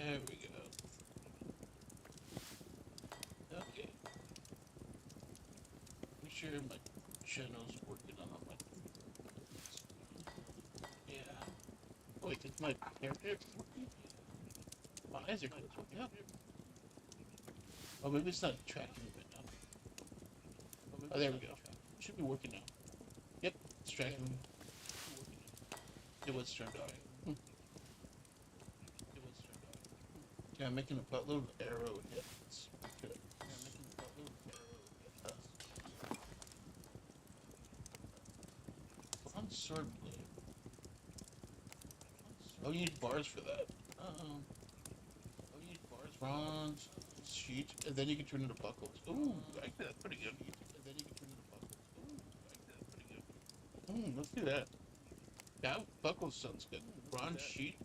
There we go. Okay. Make sure my channel's working on my. Yeah. Oh, wait, is my character working? My eyes are closed. Yeah. Oh, maybe it's not tracking me right now. Oh, there we go. Should be working now. Yep, it's tracking me. It was turned off. Yeah, I'm making a buttload of arrow hits. Good. Uh, Bronze sword blade. Oh, you need bars for that. Um, Bronze sheet, and then you can turn into buckles. Ooh, I think that's pretty good. Let's do that. Yeah, buckles sounds good. Bronze sheet.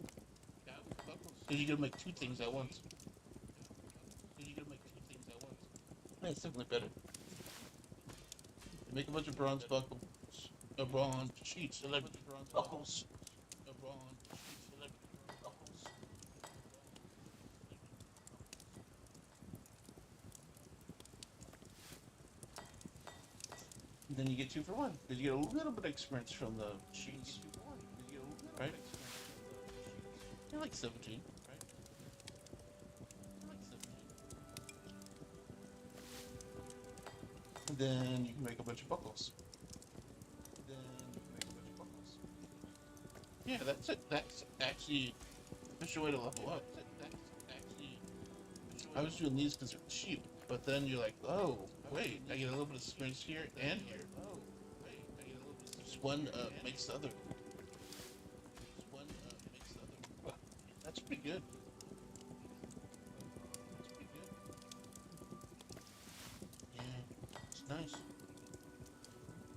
Because you can make two things at once. Yeah, it's definitely better. Make a bunch of bronze buckles, bronze sheets, and then buckles. And then you get two for one because you get a little bit of experience from the sheets, right? You're like 17. And then you can make a bunch of buckles. Yeah, that's it. That's actually a efficient way to level up. I was doing these because they're cheap, but then you're like, oh, wait, I get a little bit of experience here and here. Just one makes the other. Well, that's pretty good. Yeah, it's nice.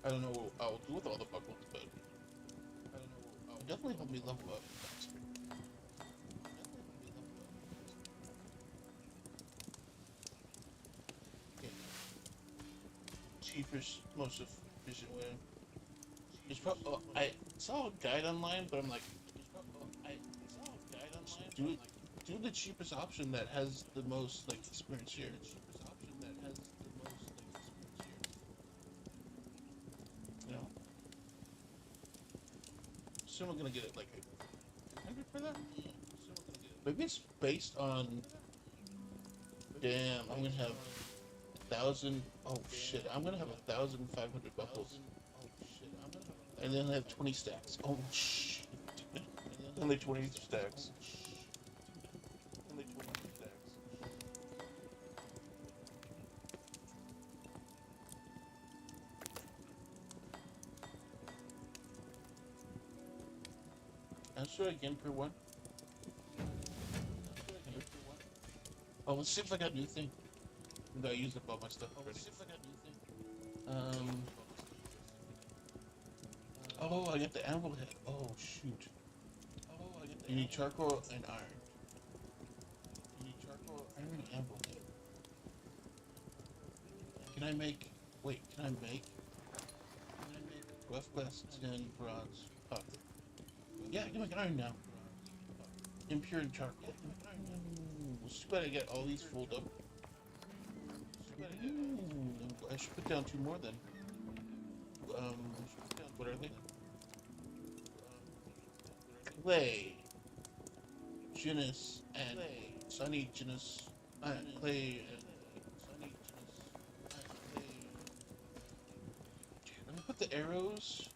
I don't know what I'll do with all the buckles, but it definitely helped me level up faster. Yeah, cheapest, most efficient way. It's probably, oh, I saw a guide online, but I'm like, do it, do the cheapest option that has the most like experience here. You know, soon we're gonna get it like 100 for that. Maybe it's based on. Damn, I'm gonna have 1,000. Oh shit, I'm gonna have 1,500 buckles, and then I have 20 stacks. Oh shit, only 20 stacks. Answer again per one. Oh, let's see if I got a new thing. I used up all my stuff already. Um. Oh, I got the anvil head. Oh shoot. You need charcoal and iron. Iron and anvil head. Can I make? Wait, can I make? Rough glass, tin, bronze, copper. Yeah, I can make iron now. Impure and charcoal. It's too bad I get all these fooled up. I should put down two more then. What are they? Clay, genus, and sunny genus, clay. Let me put the arrows.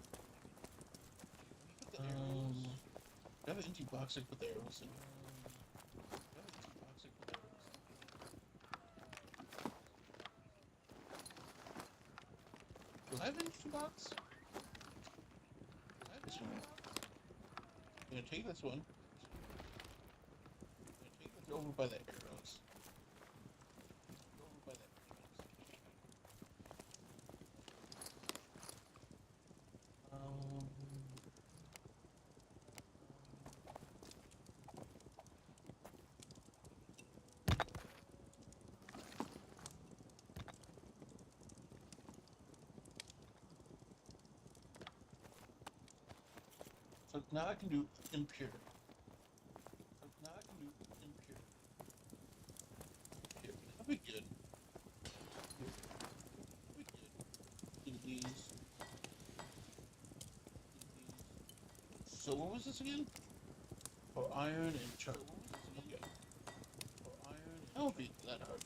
I have an empty box I put the arrows in. Do I have an empty box? This one. I'm gonna take this one. Over by the arrows. Um, so now I can do impure. So what was this again? For iron and charcoal. Okay. That won't be that hard.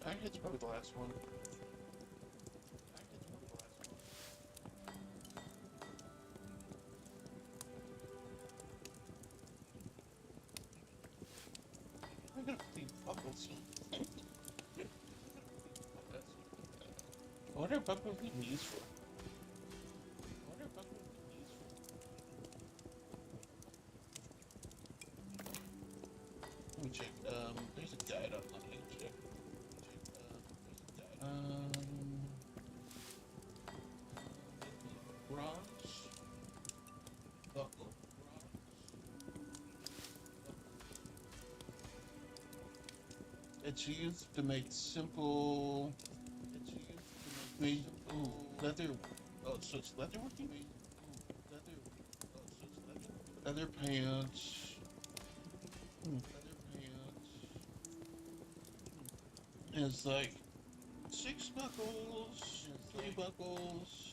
I think it's probably the last one. I'm gonna clean buckles. What are buckles even used for? Let me check. There's a guide online. Let me check. Um, bronze buckle. It's used to make simple. Made leather. Oh, so it's leather working. Leather pants. It's like 6 buckles, 3 buckles,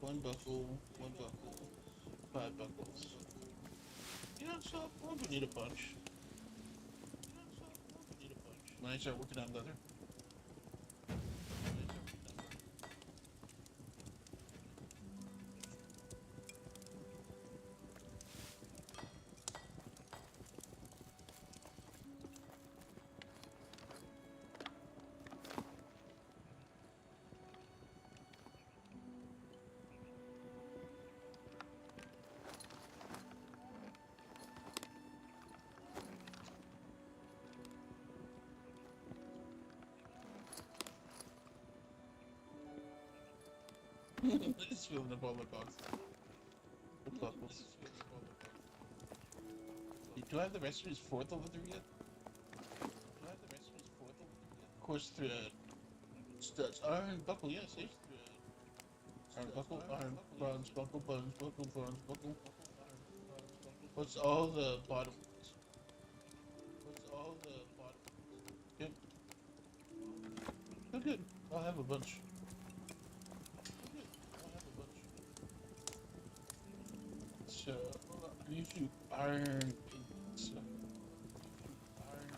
1 buckle, 1 buckle, 5 buckles. Yeah, so I'll probably need a bunch. When I start working on leather. Just filling up all my boxes. The buckles. Do I have the recipes for the leather yet? Of course, thread. Studs. Iron buckle, yes, see? Iron buckle, iron, bronze buckle, bronze buckle, bronze buckle. What's all the bottom ones? Yep. Oh, good. I'll have a bunch. So, I usually iron pins. Iron.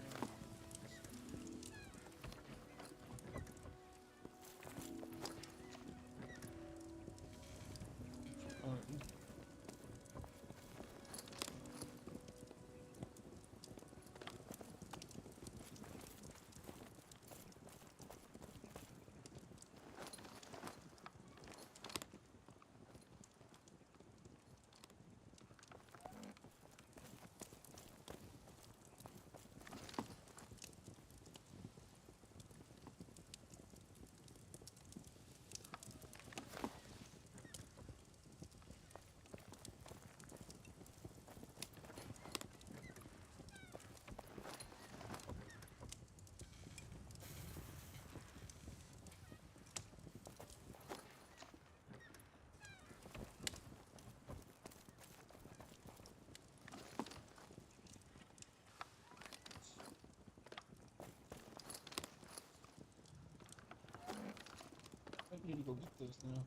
I need to go get those now.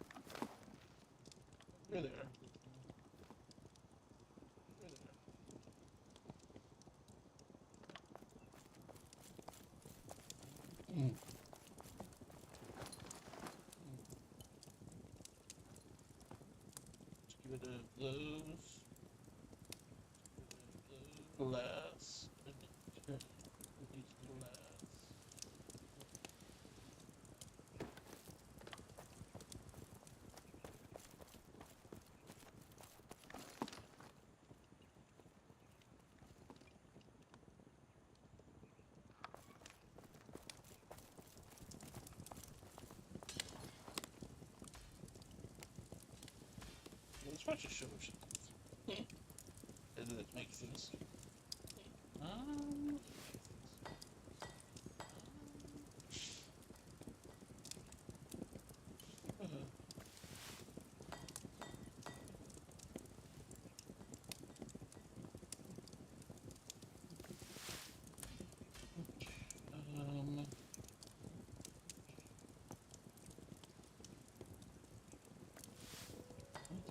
You're there. Mm. Just give it a those. Glass. Glass. bunch of sugars. That make things.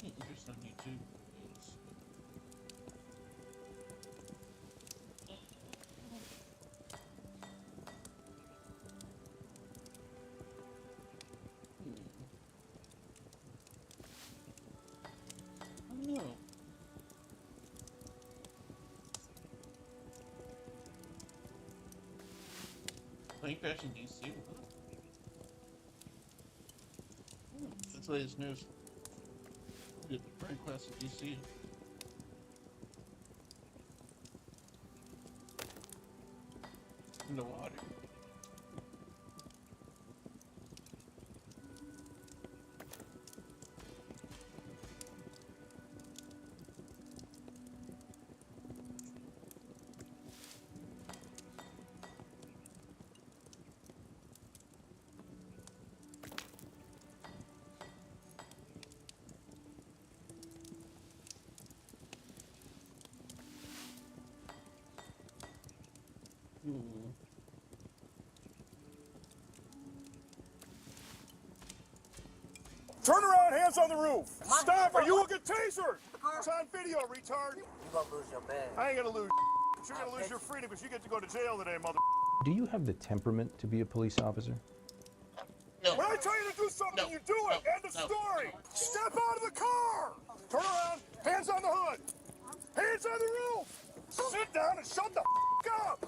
Here's on YouTube. I don't know. Plane crash in DC. That's the latest news. The plane crash in DC. In the water. Turn around, hands on the roof. Stop, or you will get tasered. It's on video, retard. You gonna lose your bag. I ain't gonna lose. You're gonna lose your freedom because you get to go to jail today, mother. Do you have the temperament to be a police officer? No. When I tell you to do something, No. you do it. No. End of No. story. Step out of the car. Turn around, hands on the hood. Hands on the roof. Sit down and shut the up.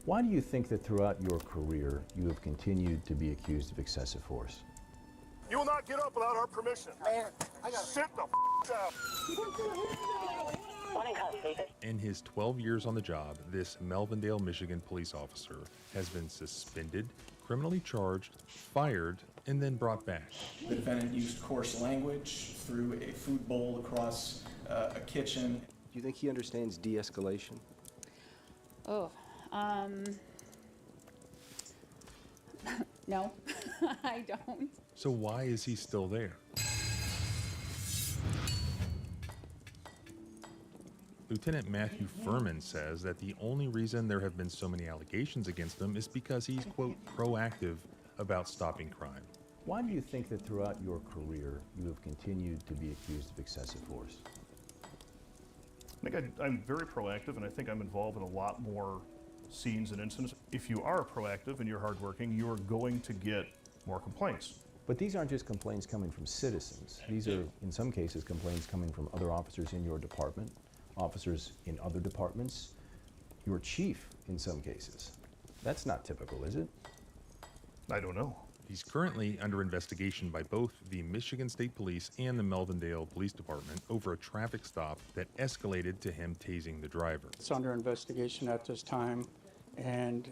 Why do you think that throughout your career you have continued to be accused of excessive force? You will not get up without our permission. Man, I got Sit the down. In his 12 years on the job, this Melvindale, Michigan police officer has been suspended, criminally charged, fired, and then brought back. The defendant used coarse language, threw a food bowl across a kitchen. Do you think he understands de-escalation? Oh, no, I don't. So why is he still there? Lieutenant Matthew Furman says that the only reason there have been so many allegations against him is because he's, quote, proactive about stopping crime. Why do you think that throughout your career you have continued to be accused of excessive force? I think I'm very proactive, and I think I'm involved in a lot more scenes and incidents. If you are proactive and you're hardworking, you are going to get more complaints. But these aren't just complaints coming from citizens. These are, in some cases, complaints coming from other officers in your department, officers in other departments, your chief in some cases. That's not typical, is it? I don't know. He's currently under investigation by both the Michigan State Police and the Melvindale Police Department over a traffic stop that escalated to him tasing the driver. It's under investigation at this time, and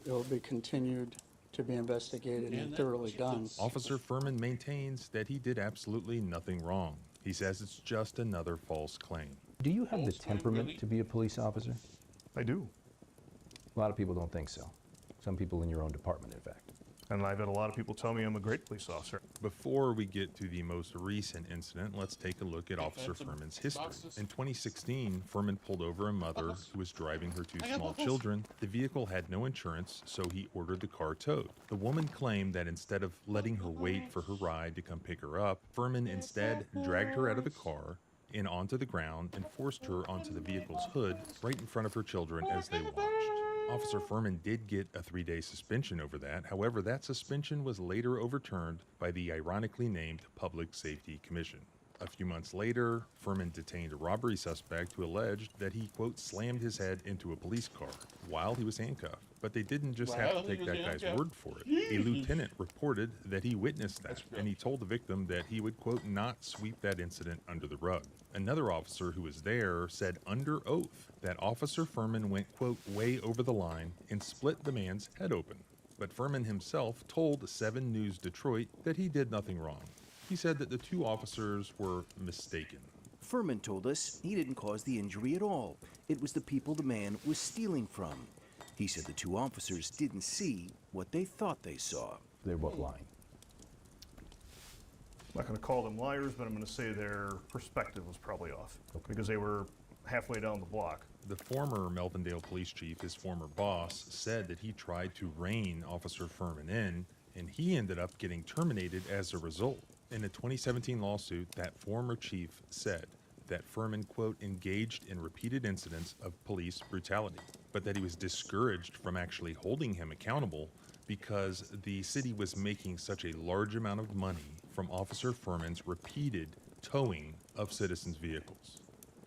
it will be continued to be investigated and thoroughly done. Officer Furman maintains that he did absolutely nothing wrong. He says it's just another false claim. Do you have the temperament to be a police officer? I do. A lot of people don't think so. Some people in your own department, in fact. And I've had a lot of people tell me I'm a great police officer. Before we get to the most recent incident, let's take a look at Officer Furman's history. In 2016, Furman pulled over a mother who was driving her two small children. The vehicle had no insurance, so he ordered the car towed. The woman claimed that instead of letting her wait for her ride to come pick her up, Furman instead dragged her out of the car and onto the ground and forced her onto the vehicle's hood right in front of her children as they watched. Officer Furman did get a 3-day suspension over that. However, that suspension was later overturned by the ironically named Public Safety Commission. A few months later, Furman detained a robbery suspect who alleged that he, quote, slammed his head into a police car while he was handcuffed. But they didn't just have to take that guy's word for it. A lieutenant reported that he witnessed that, and he told the victim that he would, quote, not sweep that incident under the rug. Another officer who was there said under oath that Officer Furman went, quote, way over the line and split the man's head open. But Furman himself told 7 News Detroit that he did nothing wrong. He said that the two officers were mistaken. Furman told us he didn't cause the injury at all. It was the people the man was stealing from. He said the two officers didn't see what they thought they saw. They're both lying. I'm not going to call them liars, but I'm going to say their perspective was probably off because they were halfway down the block. The former Melvindale police chief, his former boss, said that he tried to rein Officer Furman in, and he ended up getting terminated as a result. In a 2017 lawsuit, that former chief said that Furman, quote, engaged in repeated incidents of police brutality, but that he was discouraged from actually holding him accountable because the city was making such a large amount of money from Officer Furman's repeated towing of citizens' vehicles.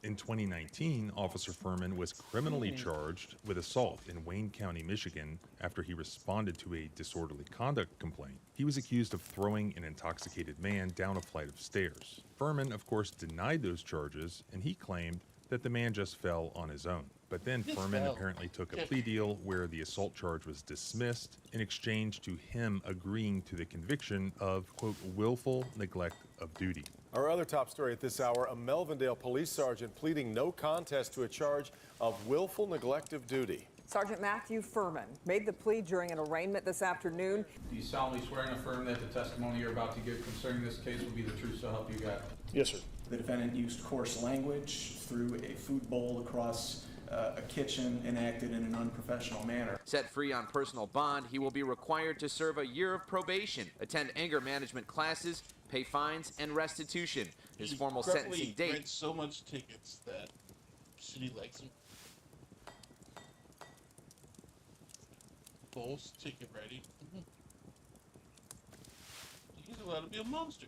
In 2019, Officer Furman was criminally charged with assault in Wayne County, Michigan, after he responded to a disorderly conduct complaint. He was accused of throwing an intoxicated man down a flight of stairs. Furman, of course, denied those charges, and he claimed that the man just fell on his own. But then Furman apparently took a plea deal where the assault charge was dismissed in exchange to him agreeing to the conviction of, quote, willful neglect of duty. Our other top story at this hour, a Melvindale police sergeant pleading no contest to a charge of willful neglect of duty. Sergeant Matthew Furman made the plea during an arraignment this afternoon. Do you solemnly swear and affirm that the testimony you're about to give concerning this case will be the truth, so help you God? Yes, sir. The defendant used coarse language, threw a food bowl across a kitchen, and acted in an unprofessional manner. Set free on personal bond, he will be required to serve a year of probation, attend anger management classes, pay fines, and restitution. His formal sentencing date. Rent so much tickets that city likes him. Bulls ticket ready. He's allowed to be a monster.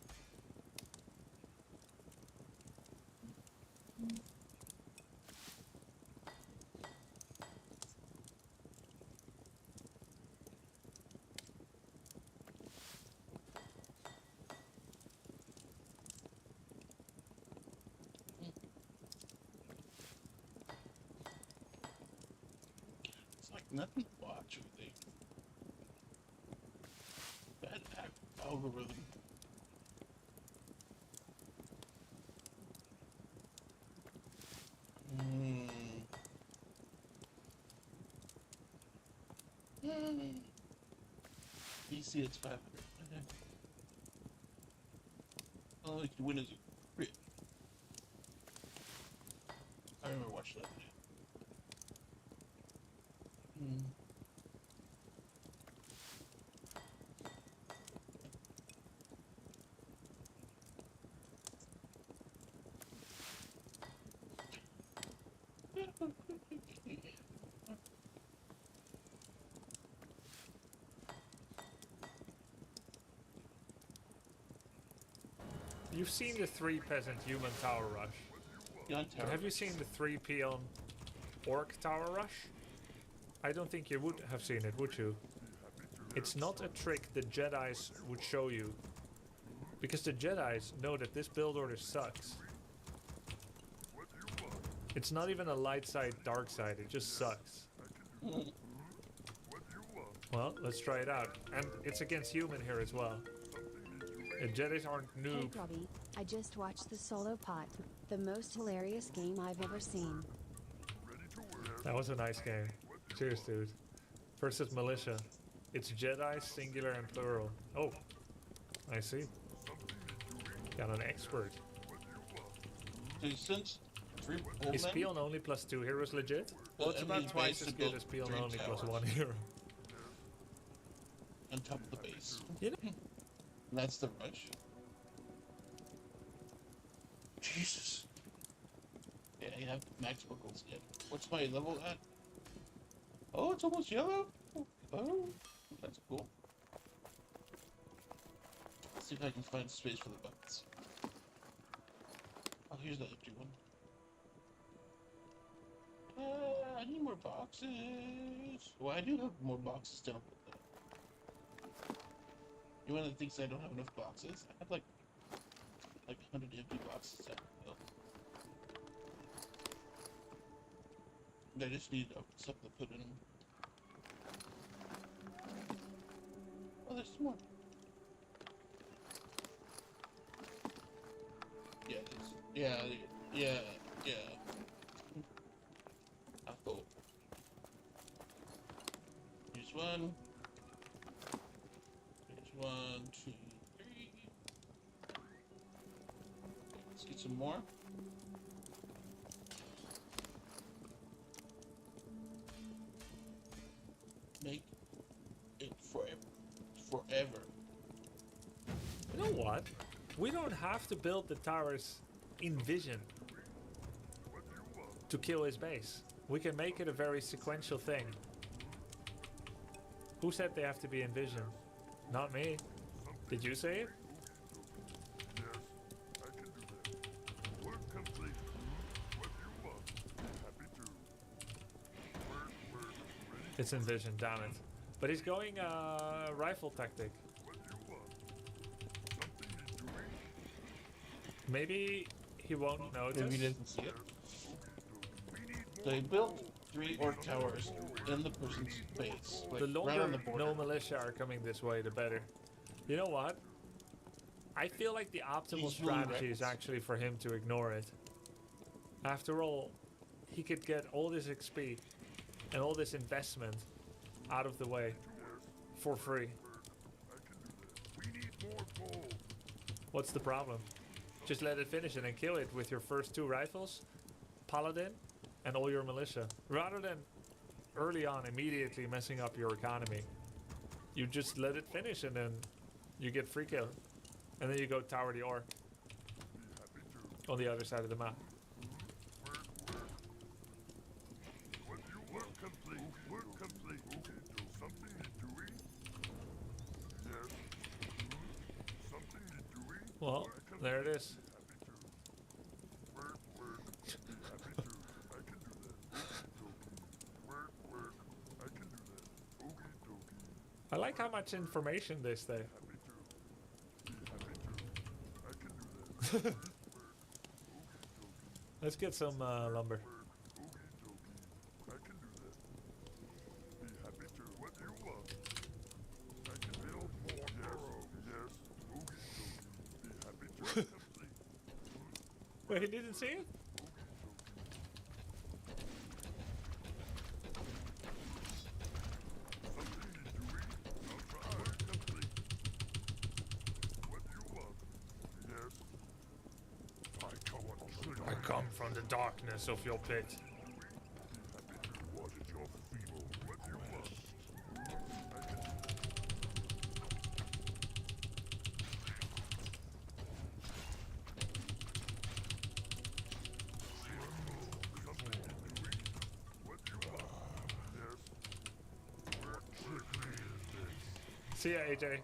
Nothing to watch with the bad algorithm. DC, it's 500. Oh, you can win as a crit. I remember watching that video. You've seen the 3 peasant human tower rush. But have you seen the 3 peon orc tower rush? I don't think you would have seen it, would you? It's not a trick the Jedis would show you. Because the Jedis know that this build order sucks. It's not even a light side, dark side, it just sucks. Well, let's try it out. And it's against human here as well. Jedis aren't noobs. Hey Robbie, I just watched the solo pot. The most hilarious game I've ever seen. That was a nice game. Cheers, dude. Versus militia. It's Jedi, singular and plural. Oh, I see. Got an expert. Since 3 old Is men, peon only plus 2 heroes legit? Well, it's about twice as good as peon only plus 1 hero. on top of the base. You know? And that's the rush. Jesus. Yeah, you have max buckles yet. What's my level at? Oh, it's almost yellow? Oh, that's cool. Let's see if I can find space for the buckets. Oh, here's the empty one. I need more boxes. Well, I do have more boxes down with that. You one of the things I don't have enough boxes? I have like 100 empty boxes down. I just need something to put in them. Oh, there's more. Yeah, yeah, yeah. I'll go. Here's one. Here's 1, 2, 3. Let's get some more. Make it forever. You know what? We don't have to build the towers in vision to kill his base. We can make it a very sequential thing. Who said they have to be in vision? Not me. Did you say it? It's in vision, damn it. But he's going rifle tactic. Maybe he won't notice. Maybe he didn't see it. They built 3 orc towers in the person's base. Like, The right longer on the border. no militia are coming this way, the better. You know what? I feel like the optimal He's really strategy is reckless. actually for him to ignore it. After all, he could get all this XP and all this investment out of the way for free. What's the problem? Just let it finish and then kill it with your first 2 rifles, paladin, and all your militia. Rather than early on immediately messing up your economy. You just let it finish and then you get free kill. And then you go tower the orc on the other side of the map. Well, there it is. I like how much information they say. Let's get some lumber. Wait, he didn't see it? I come from the darkness of your pit. See ya, AJ.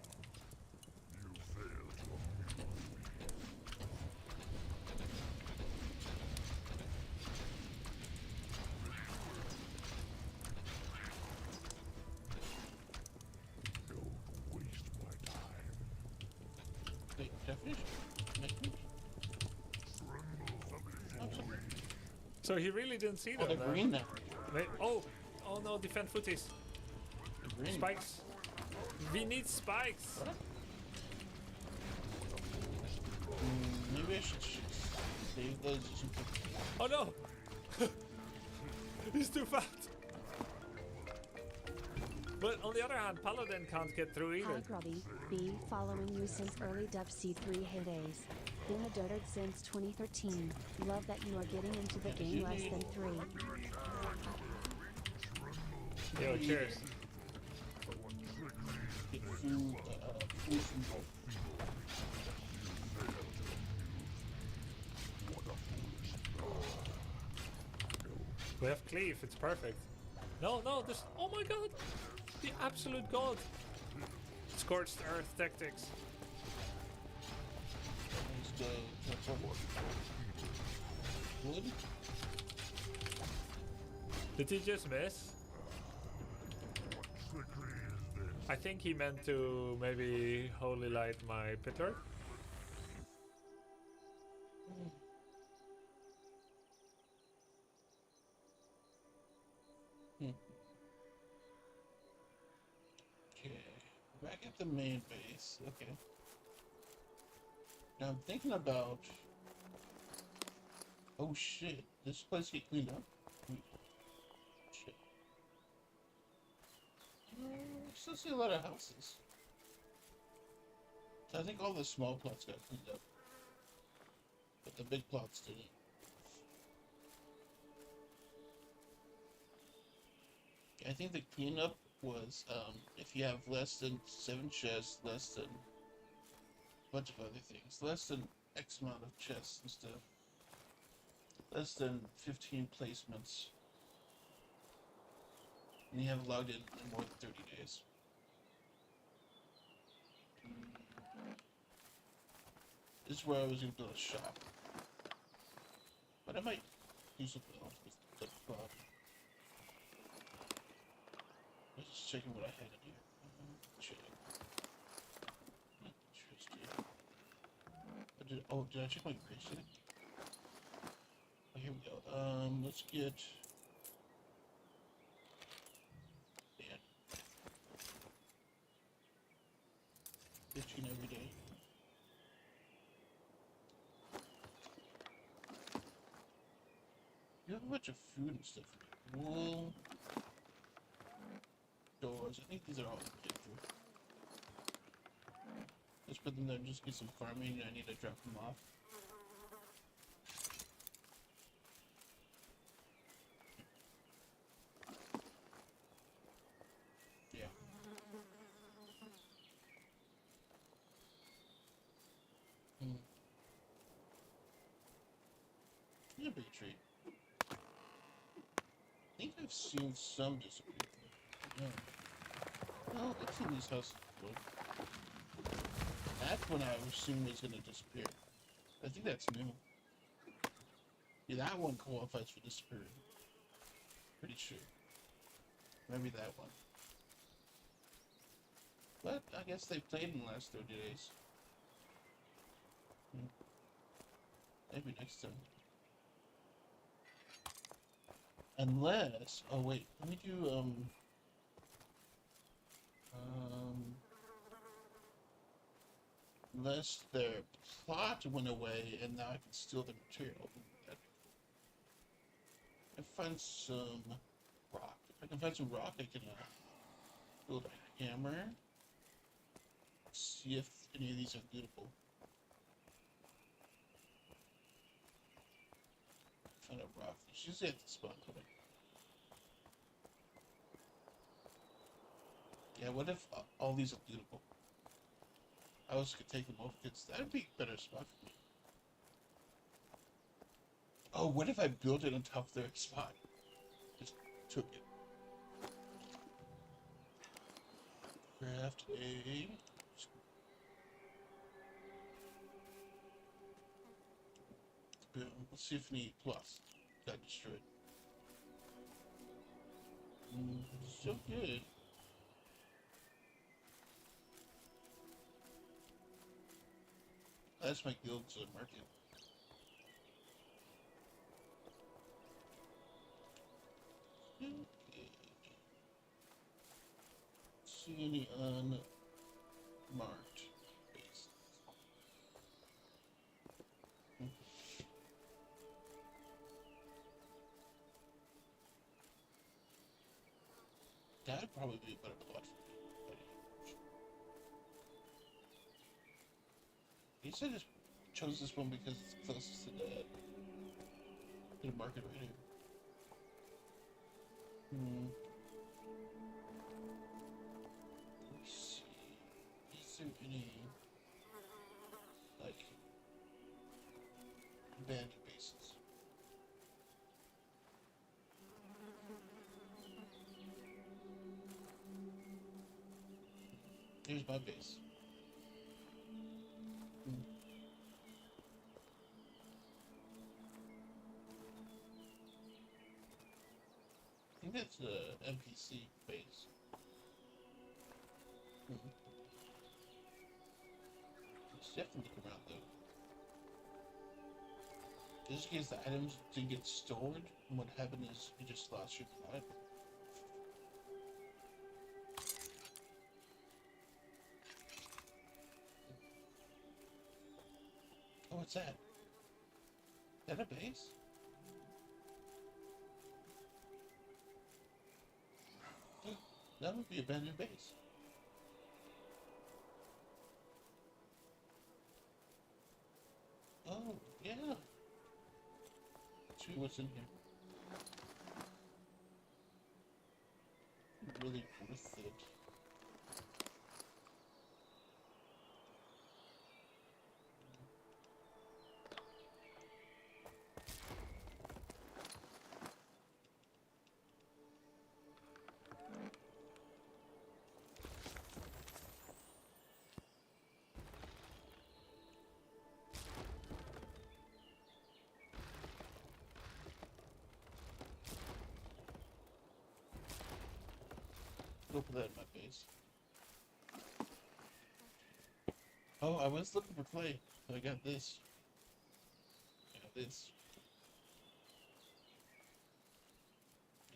Wait, definition? So he really didn't see them. Oh, they're then. green now. Wait, oh no, defend footies. They're green. Spikes. We need spikes. Maybe I should save those. Oh no! He's too fat. But on the other hand, Paladin can't get through either. Hi Grubby, B, following you since early Dub C3 heydays. Been a dotard since 2013. Love that you are getting into the game less than 3. Yo, cheers. Get food, food from both. We have cleave, it's perfect. No, this. Oh my god! The absolute god! Scorched earth tactics. Wood? Did he just miss? I think he meant to maybe holy light my pitler. Okay, back at the main base. Okay. Now I'm thinking about Oh shit! This place get cleaned up. Shit. I still see a lot of houses. I think all the small plots got cleaned up, but the big plots didn't. I think the cleanup was if you have less than 7 chests, less than a bunch of other things, less than X amount of chests and stuff, less than 15 placements, and you have logged in more than 30 days. This is where I was going to build a shop, but I might do something else with the plot. I was just checking what I had in here. Check. Interesting. Did I check my grade setting? Oh, here we go. Let's get. Man. 15 every day. You have a bunch of food and stuff. Wool. Doors. I think these are all get through. Let's put them there and just get some farming. I need to drop them off. Yeah. It's a big tree. I think I've seen some disappear. Yeah. Well, I've seen these houses before. That's when I assumed was gonna disappear. I think that's new. Yeah, that one qualifies for disappearing. Pretty sure. Maybe that one. But I guess they played in the last 30 days. Maybe next time. Unless, oh wait, let me do, unless their plot went away and now I can steal the material. I find some rock. If I can find some rock, I can build a hammer. See if any of these are lootable. Find a rock. There's usually at the spawn point. Yeah, what if all these are lootable? I was gonna take them off because that'd be a better spot for me. Oh, what if I built it on top of their spot? Just took it. Craft a. Boom. Let's see if any plus got destroyed. So good. That's my guild's market. Okay. See any unmarked bases. That'd probably be a better plot for me. I just chose this one because it's closest to the market right here. Let's see. Is there any like abandoned bases? Here's my base. I think that's the NPC base. Let's definitely look around though. Just in case the items didn't get stored, and what happened is you just lost your item. Oh, what's that? Is that a base? That would be abandoned base. Oh, yeah. See what's in here. Really worth it. Go put that in my face. Oh, I was looking for clay. So I got this. I got this.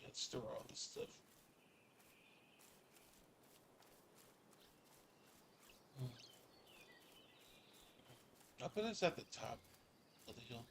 Let's store all this stuff. I'll put this at the top of the hill.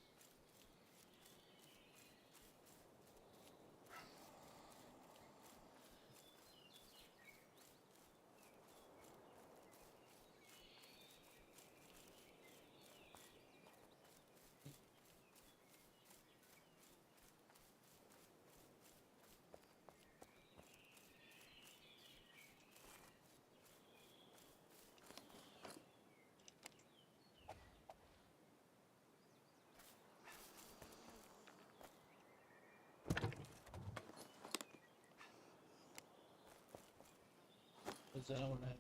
Is that one I have?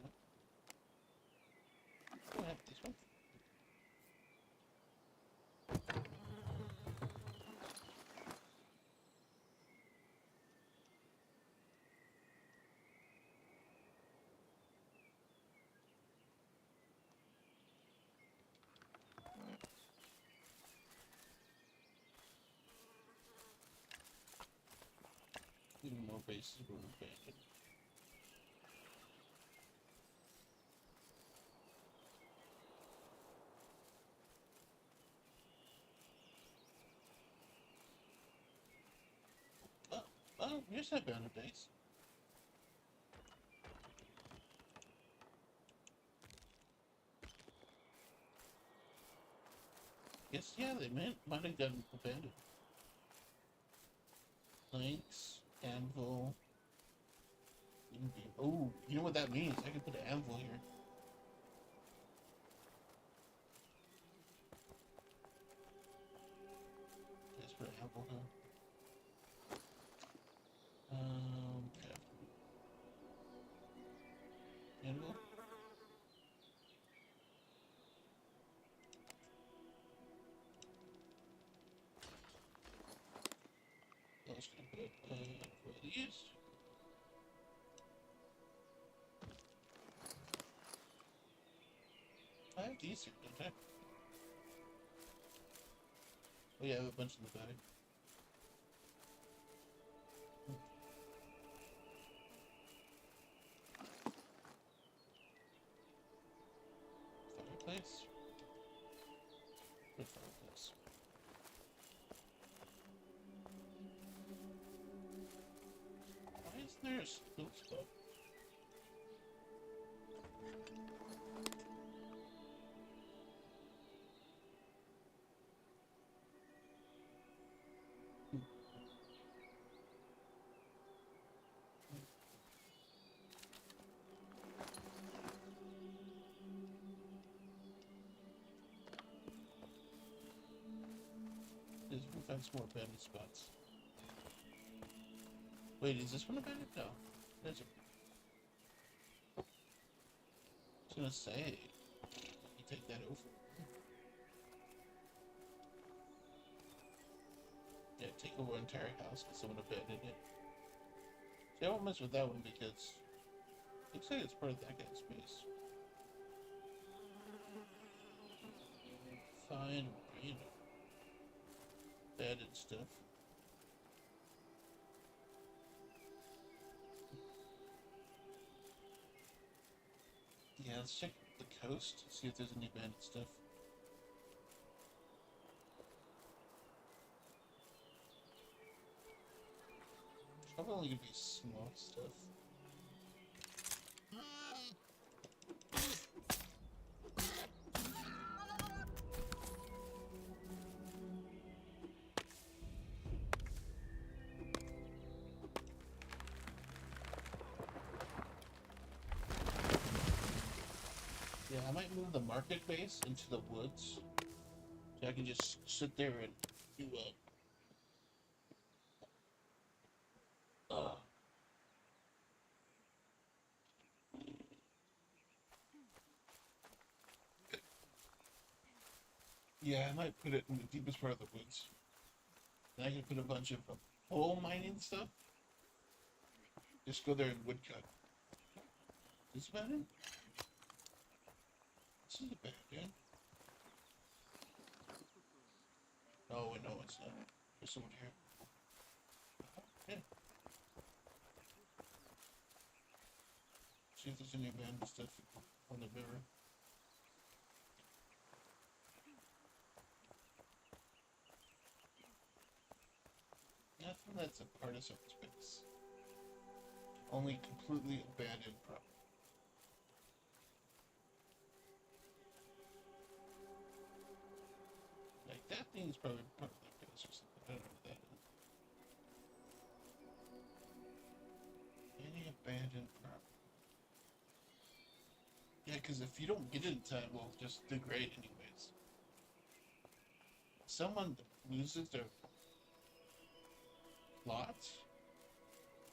Oh, I have this one. Even more bases were abandoned. Oh, here's that abandoned base. Yes, yeah, they might have gotten abandoned. Planks, anvil. Oh, you know what that means? I can put an anvil here. Let's put an anvil here. Okay. Anvil. I was gonna put one of these. I have these here, don't I? Oh yeah, I have a bunch in the bag. Fireplace. Good fireplace. Why isn't there a skill spot? We'll find some more abandoned spots. Wait, is this one abandoned? No. There's a... I was gonna say, you take that over. Yeah, take over an entire house because someone abandoned it. See, I won't mess with that one because it looks like it's part of that guy's space. Fine, you know, abandoned stuff. Yeah, let's check the coast, see if there's any abandoned stuff. Probably only gonna be small stuff. might move the market base into the woods, so I can just sit there and do yeah, I might put it in the deepest part of the woods. And I can put a bunch of coal mining stuff. Just go there and woodcut. Is this abandoned? This is abandoned. Oh, no, it's not. There's someone here. Yeah. See if there's any abandoned stuff on the river. Nothing that's a part of someone's space. Only completely abandoned property. Like that thing is probably part of the place or something. I don't know what that is. Any abandoned property. Yeah, because if you don't get it in time, it will just degrade anyways. Someone loses their lots,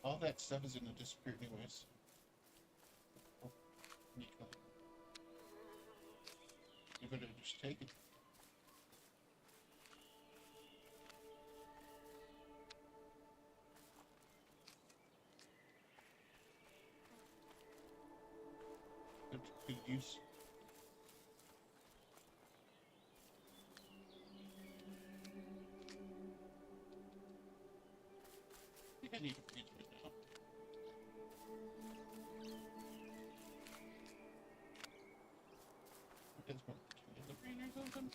all that stuff is gonna disappear anyways. Oh, you better just take it. Good use. I think I need to read right now. That's one the green or something.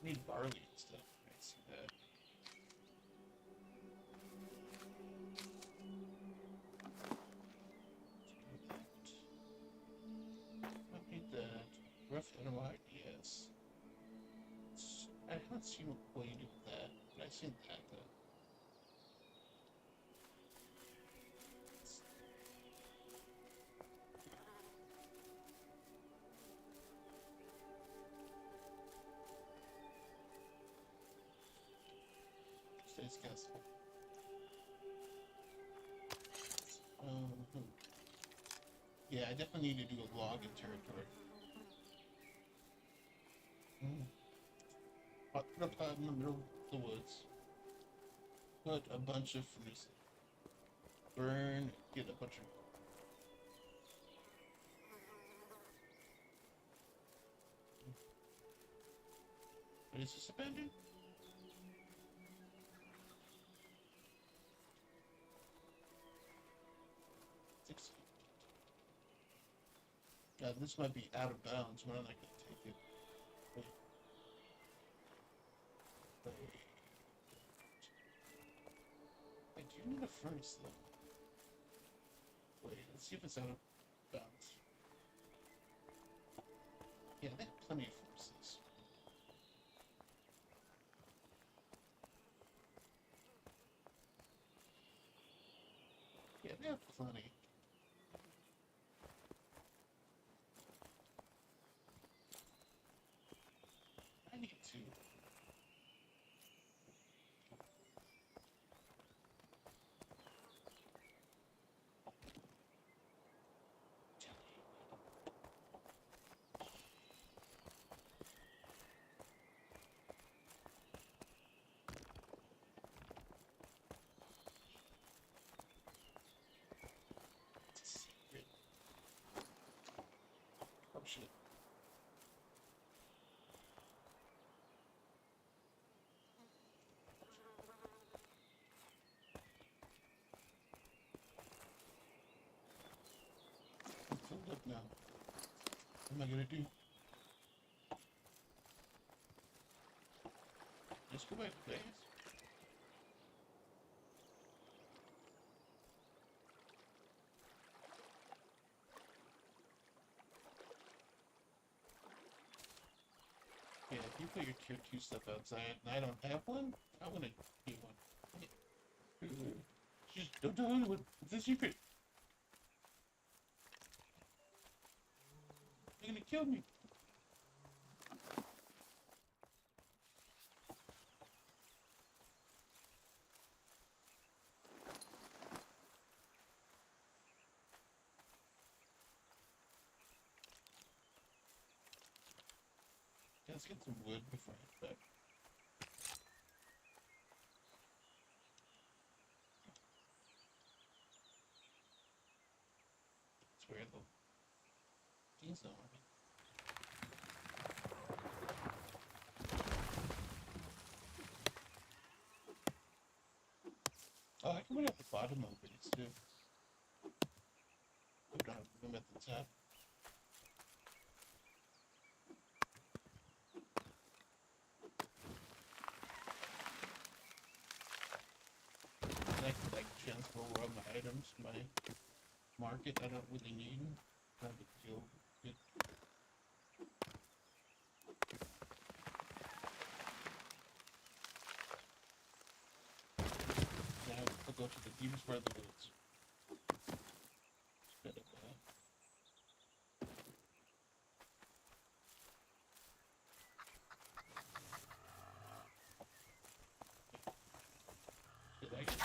Need barley and stuff. I see that. I need that. Rough animal ideas. I haven't seen what you do with that, but I've seen that though. Stays castle. Yeah, I definitely need to do a logging territory. Put a pod in the middle of the woods. Put a bunch of fruits. Burn, get a bunch of. What is this abandoned? God, this might be out of bounds. We're not gonna take it. Wait. I do need a furnace though. Wait, let's see if it's out of bounds. Yeah, they have plenty of furnaces. Yeah, they have plenty. I need to. Oh shit. I'm filled up now. What am I gonna do? Just go back to base. Yeah, if you put your tier 2 stuff outside and I don't have one, I'm gonna get one. Just don't tell anyone. It's a secret. gonna kill me. Let's get some wood before I head back. It's where the things are. Oh, I can put it at the bottom of it too. Put them at the top. And I can like transfer all my items to my market I don't really need. Not a big deal. Good. Now I'll go to the deepest part of the woods. Instead of that. Did I get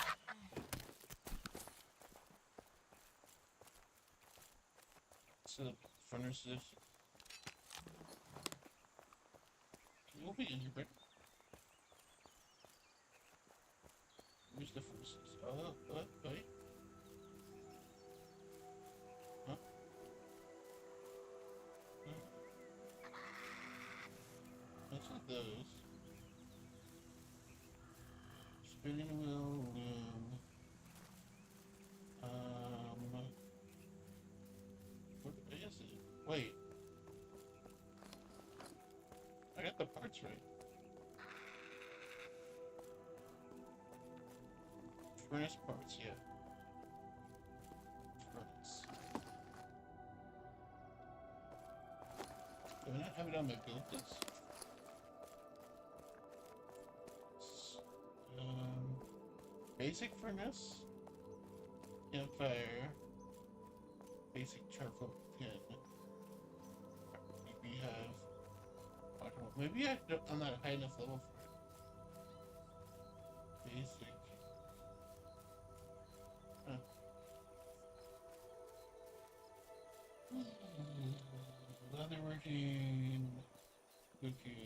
so furnaces? You'll be in here, right? Where's the furnaces? Wait. Huh? That's not those. Spinning wheel loom. What is it? Wait. I got the parts right. Furnace parts, yeah. Furnace. Do I not have it on my build list? Basic furnace, campfire, basic charcoal tin. We have, I don't know, maybe I'm not high enough level for it. Basic. Huh. Leatherworking, cooking.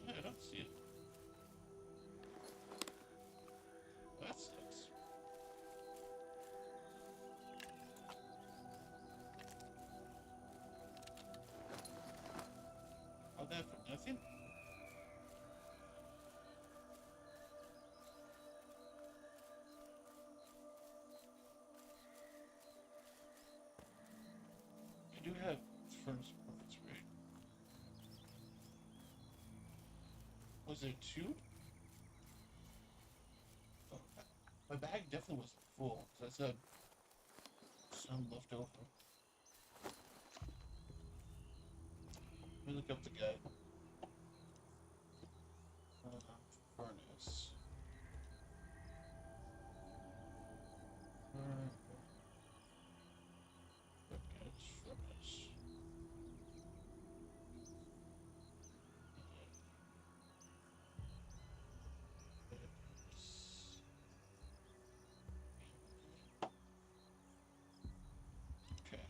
Yeah, I don't see it. That sucks. All that for nothing? I do have furnace parts, right? Was there two? Oh, my bag definitely wasn't full, because I said some left over. Let me look up the guide. Furnace. Furnace. Okay.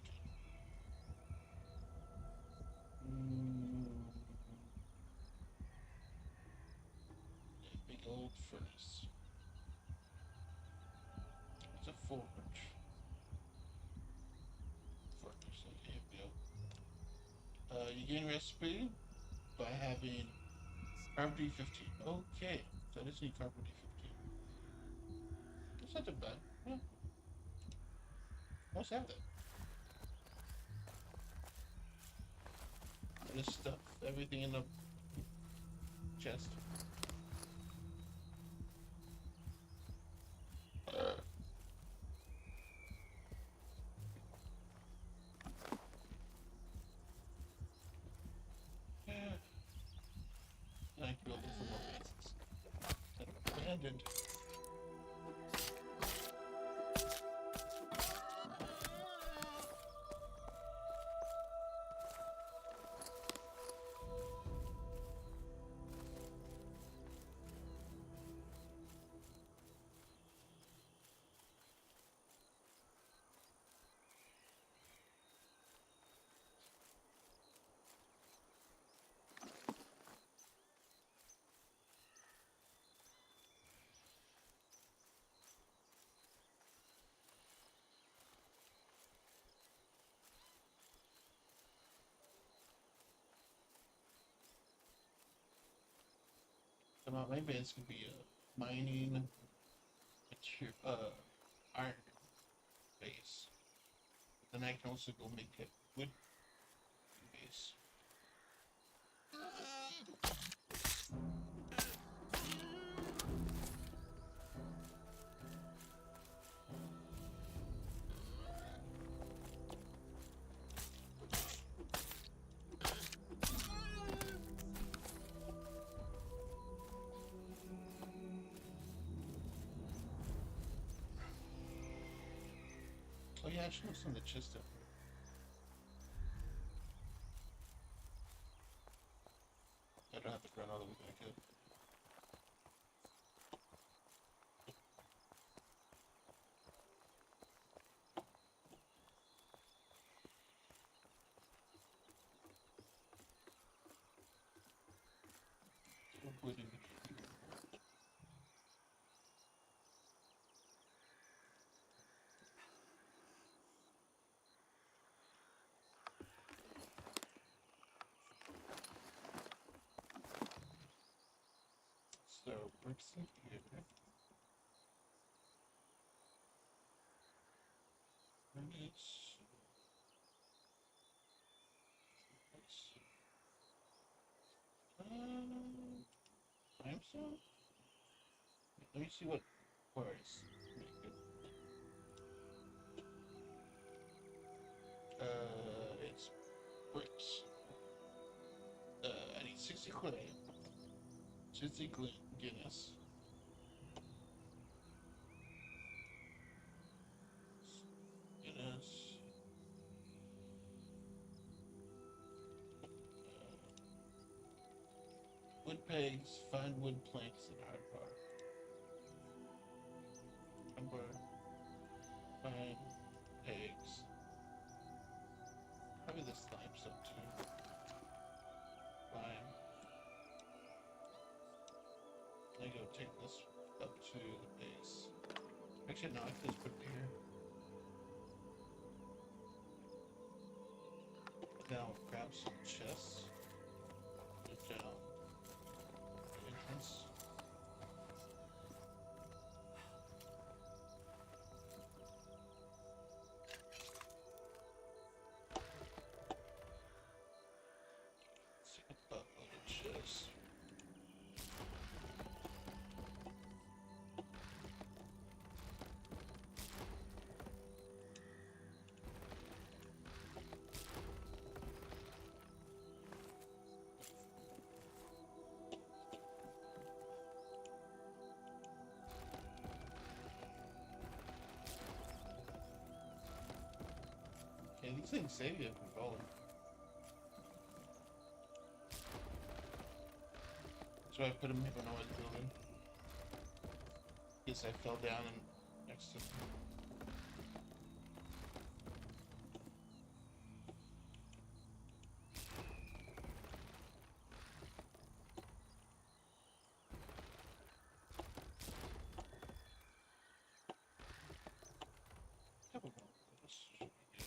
Big old furnace. It's a forge. Furnace. Okay, here we go. You gain recipe by having carbon D15. Okay, so I just need carbon D15. That's not too bad. Yeah. Let's have that. I just stuff everything in the chest. I can go for more bases. abandoned. My base could be a mining, iron base. Then I can also go make a wood base. Oh yeah, I should look some of the chest up here. I don't have to run all the way back up. Wood in between. So bricks in here. Furnace. Limestone? Let me see what quarries make it. It's bricks. I need 60 clay. 60 Guinness. Guinness. Wood pegs, fine wood planks, and hard bark. Timber, fine pegs. Probably this limestone too. Fine. I go take this up to the base. Actually, no, I can just put it here. Now grab some chests. Put it down the entrance. See a buttload of chests. Okay, these things save you from falling. So I put them here when I was building. Guess I fell down and next to them. Couple more of those should be good.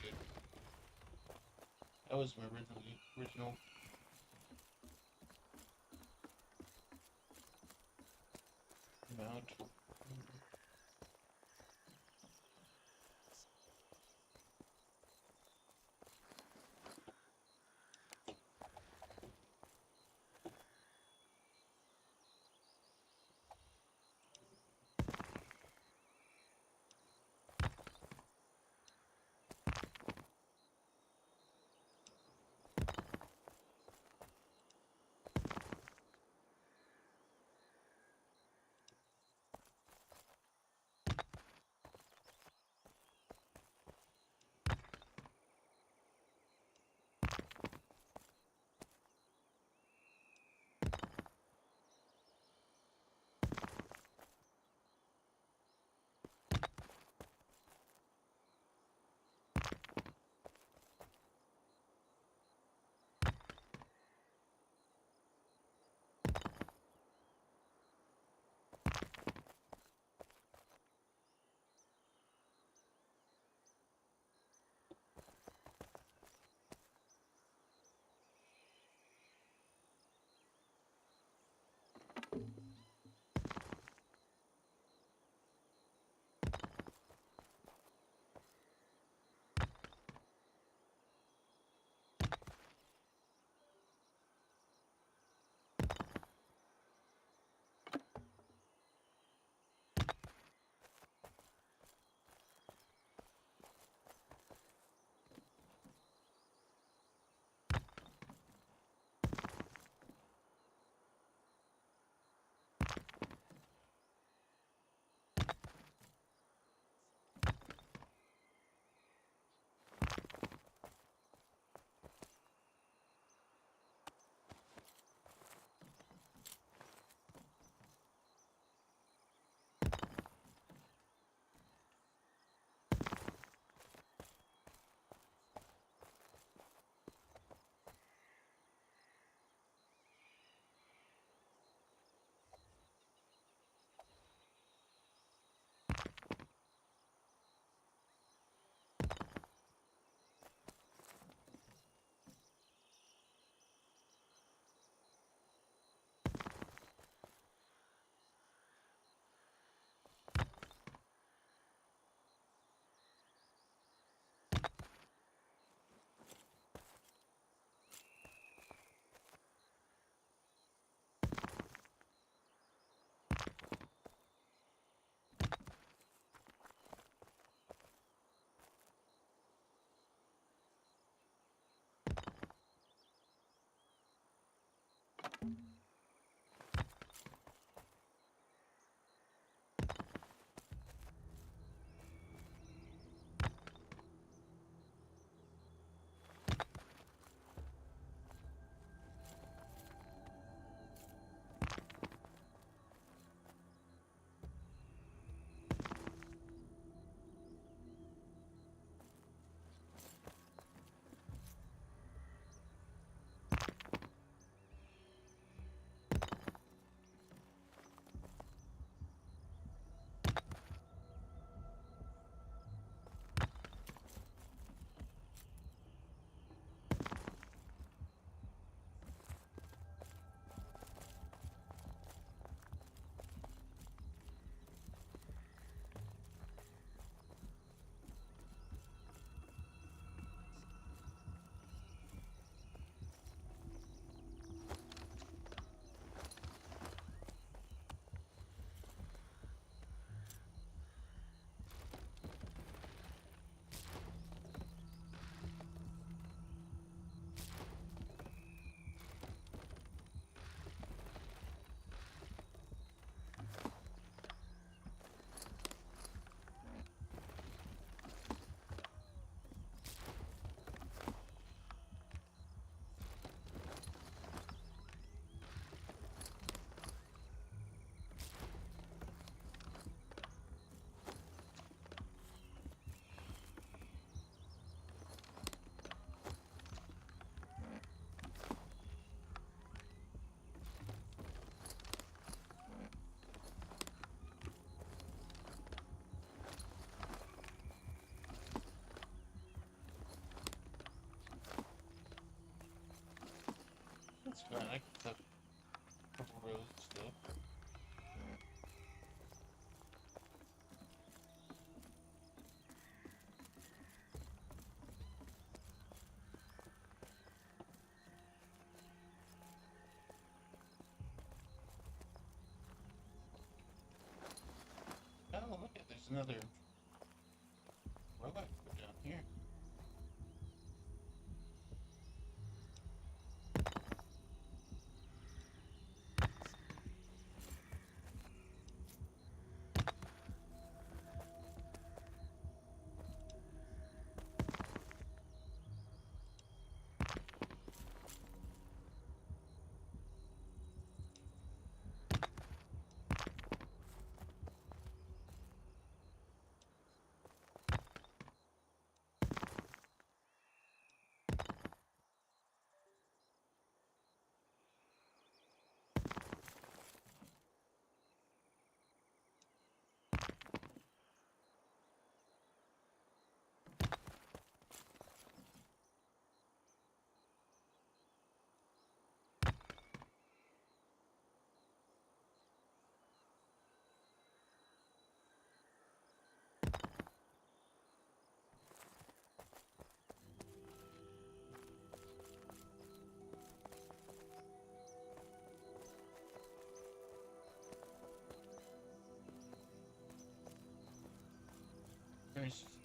Good. That was my original. Mount. That's fine. I can tuck a couple rows of stuff. Oh, look at there's another row I can put down here. narcissist.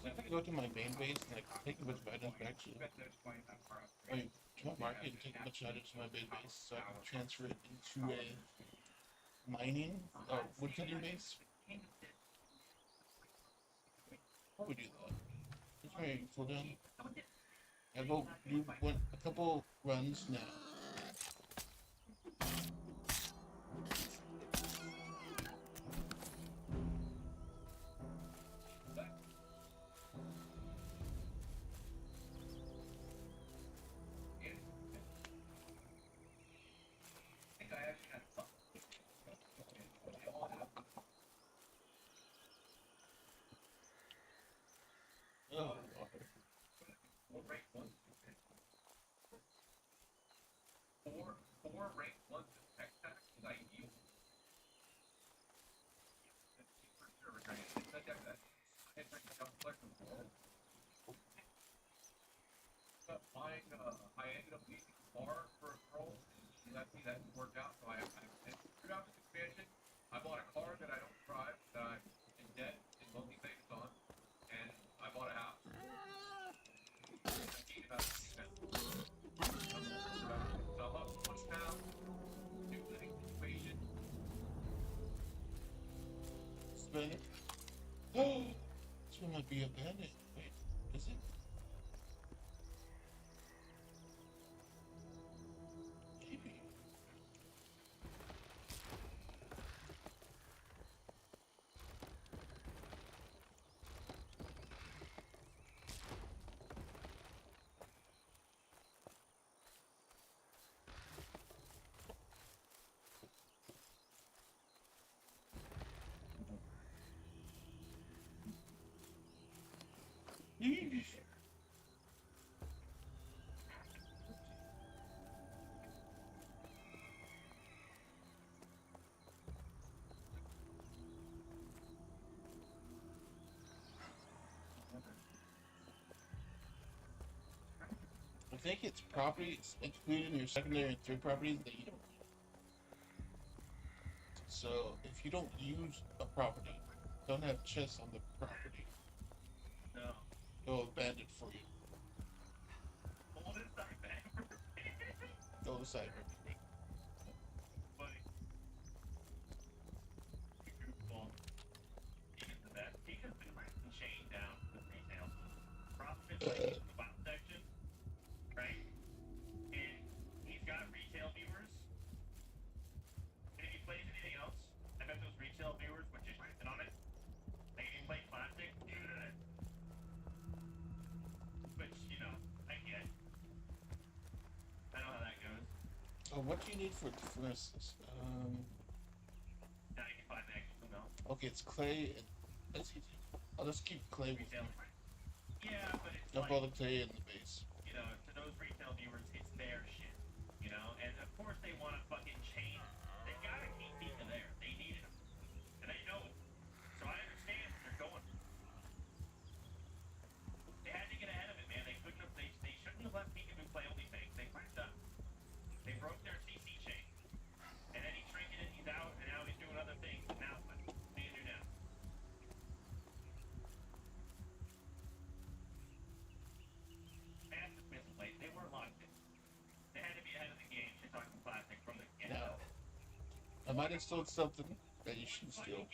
If I go to my main base and like take a bunch of items back to my market and take a bunch of items to my main base so I can transfer it into a mining woodcutting base. How would we do that? Let's try full down. I go do a couple runs now. Oh, Four rank ones in tech tax is ideal. For sure, we're trying to get that. I think the world. But I ended up leaving the bar for a stroll, and that didn't work out. So I throughout this expansion, I bought a car that I don't drive, that I'm in debt and monthly payments on, and I bought a house. I need about so I'm up 20 pounds, new living situation. spin it. Oh, this one might be abandoned. Wait, is it? Maybe. Yeesh. I think it's properties included in your secondary and third properties that you don't. So if you don't use a property, don't have chests on the property, No. it'll abandon for you. Hold it aside, man. Go aside. Buddy. He's the best. He has been chained down to the retail. Profit in the bottom section, right? And he's got retail viewers. And if he plays anything else, I bet those retail viewers would just sit on it. Like if you play classic, which, you know, I get. I know how that goes. Oh, what do you need for furnaces? 95 extra mil. Okay, it's clay. And, let's see. I'll just keep clay with Retail. me. Yeah, but it's Dump like, all the clay in the base. you know, to those retail viewers, it's their shit, you know? And of course they want to fucking chain. They gotta keep people there. They need it. And they know it. So I understand where they're going. They had to get ahead of it, man. They couldn't have, they shouldn't have let Peekaboo play only things. They fucked up. They broke their CC chain. And then he trinketed, he's out, and now he's doing other things. And now what? What do you do now? Massive misplays. They were locked might have stolen something that you shouldn't steal.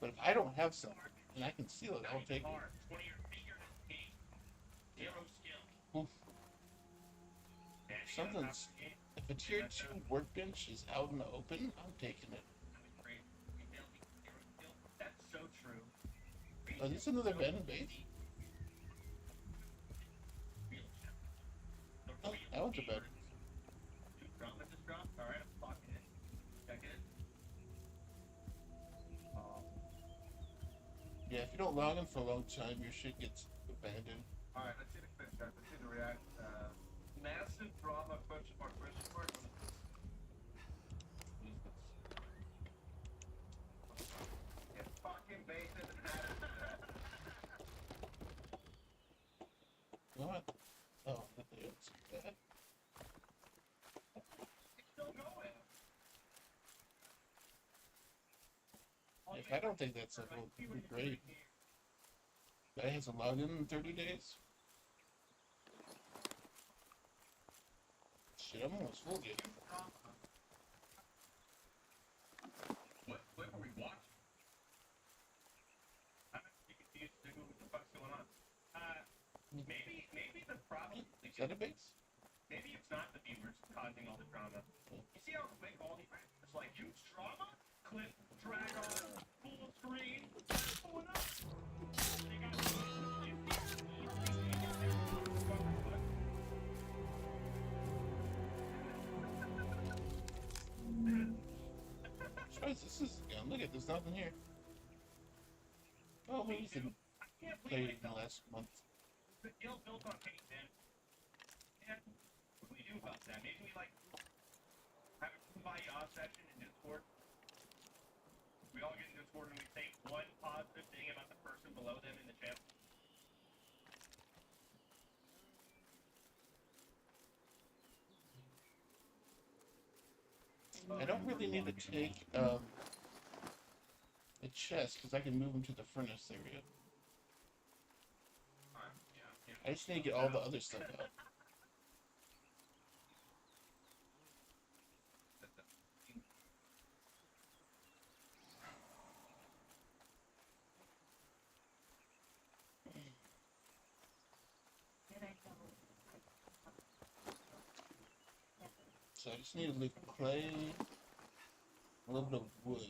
But if I don't have something and I can steal it, I'll take it. Oof. Something's. If a tier 2 workbench is out in the open, I'm taking it. That's so true. Oh, is this another abandoned base? Oh, that one's abandoned. Alright, I'm locking it. Check it. Yeah, if you don't log in for a long time, your shit gets abandoned. Alright, let's see the clip, guys. Let's see the react. Massive drama, question mark, question mark. It's fucking basic and What? Oh, it's bad. it's still going. If I don't think that's a little great. Guy hasn't logged in 30 days? Shit, I'm almost full again. What are we watching? You confused to what the fuck's going on. Maybe the problem. Is that a base? Maybe it's not the viewers causing all the drama. You see how quick all the it's like huge drama, clip, drag on, full screen, pulling up. They got Christ, this is gun. Look at there's nothing here. Oh, we used to play it in the last month. The guild built on hate, man. And what do we do about that? Maybe we like have a kumbaya session in Discord. We all get in Discord and we say one positive thing about the person below them in the channel. I don't really need to take the chest because I can move them to the furnace area. I just need to get all the other stuff out. So I just need a little clay, a little bit of wood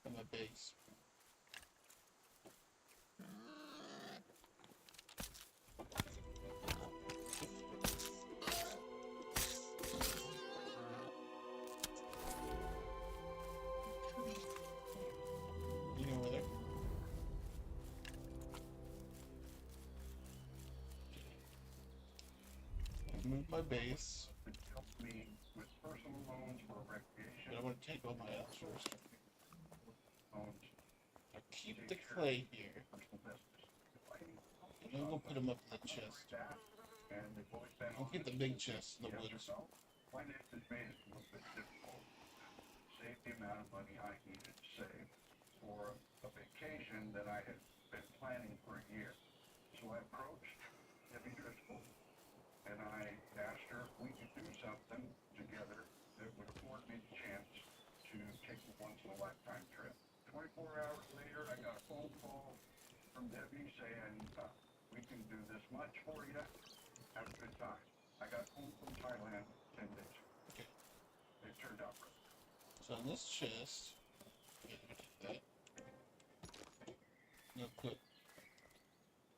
for my base. You know where they're? Move my base. But I want to take all my else first. I keep the clay here. And I'm going to put them up in the chest. I'll get the big chest in the woods. Save the amount of money I needed to save for a vacation that I had been planning for a year. So I approached Debbie Driscoll and I asked her if we could do something together that would afford me the chance to take a once-in-a-lifetime trip. 24 hours later, I got a phone call from Debbie saying, we can do this much for you. Have a good time. I got home from Thailand 10 days ago. It turned out right. So in this chest, that. No, put.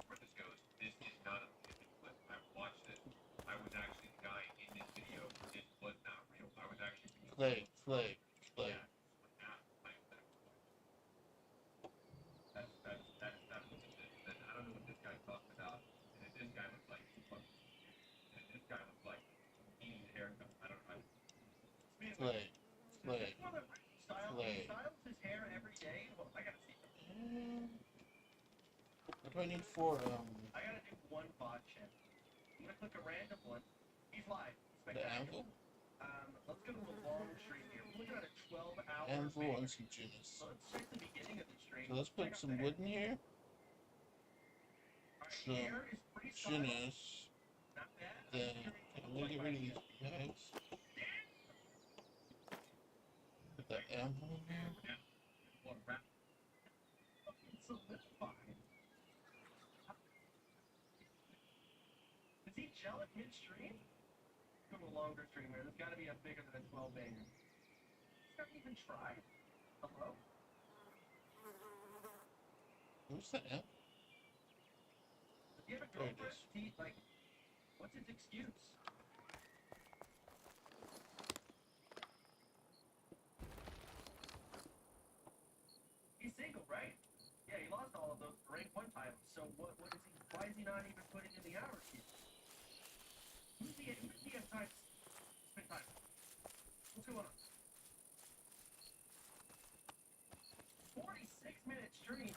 Where this goes, this is not a clip. I watched it. I was actually the guy in this video. It was not real. I was actually Clay. Yeah. That's not what this is. And I don't know what this guy talked about. And this guy looks like and this guy looks like he needs a haircut. I don't know. Clay. Styles his hair every day. Well, I gotta see. What do I need for I gotta do one bot check. I'm gonna click a random one. He's live. the anvil? Let's go to a long stream here. We're looking at a 12-hour Anvil and some genius. So let's check the beginning of the stream. So let's put some wood in here. Some genius. Then I'm gonna get rid of these guys. that ammo. Is he gelling midstream? From a longer streamer, there's got to be a bigger than a 12 banger. He's not even tried. Hello? Who's the amp? Does he have a girlfriend? Is he, like, what's his excuse? He's single, right? Yeah, he lost all of those rank 1 titles. So what is he, why is he not even putting in the hours here? Who's he have time to spend time with? What's going on? 46-minute stream.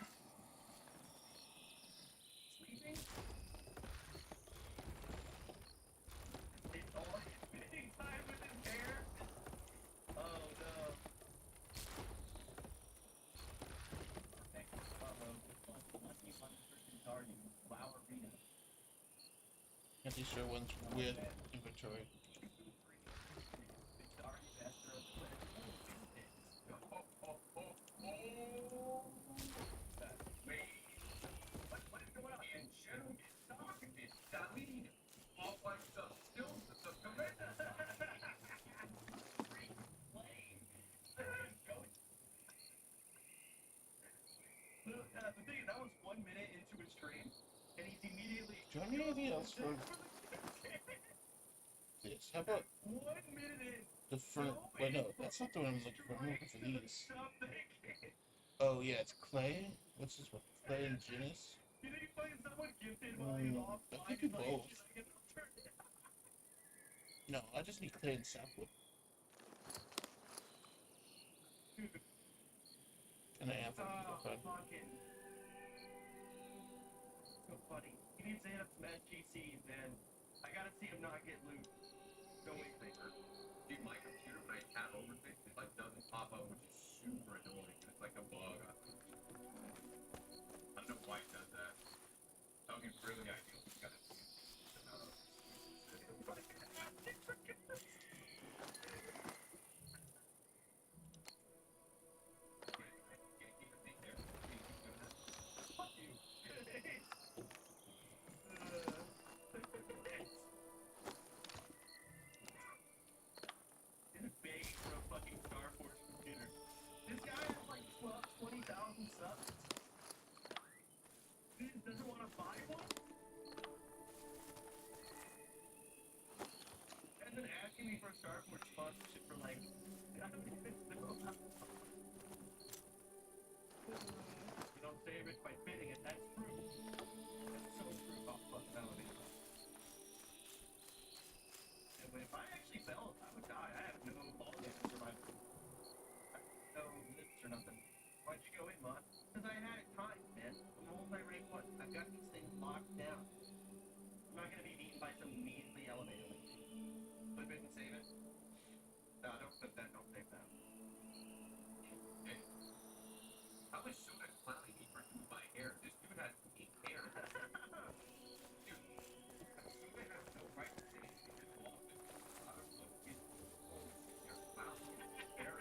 Sleeping? It's all spending time with his hair? Oh no. And these are ones with inventory. The thing is, that was 1 minute into his stream, and he's immediately. Do you have anything else for this? How about 1 minute in? the front? Wait, no, that's not the one I'm looking for. I'm looking for these. Oh yeah, it's Clay. What's this one? Clay and Guinness. You think someone gifted while he's off? I could do both. No, I just need Clay and Sapwood. And I have one. So funny. He needs to hit up some SGCs, man. I gotta see him not get loot. Go away, Faker. Dude, my computer, when I tab over things, it like doesn't pop up, which is super annoying. It's like a bug. I don't know why it does that. That would be really ideal. You gotta see it. Doesn't want to buy one? And then asking me for a Star Forge sponsorship for like, I don't even know. You don't save it by bidding it, that's true. That's so true about fucking elevator. And if I actually fell, I would die. I have no quality to survive. No lips or nothing. Why'd you go in, Mon? Because I had it timed, man. I'm multi-rank 1. I've got these things locked down. I'm not gonna be beaten by some measly elevator. Flip it and save it. No, don't flip that. Don't save that. Hey. How much soda clowning me for doing my hair? This dude has pink hair. Dude, Suda has no right to say anything this often. I don't know. You're clowning his hair.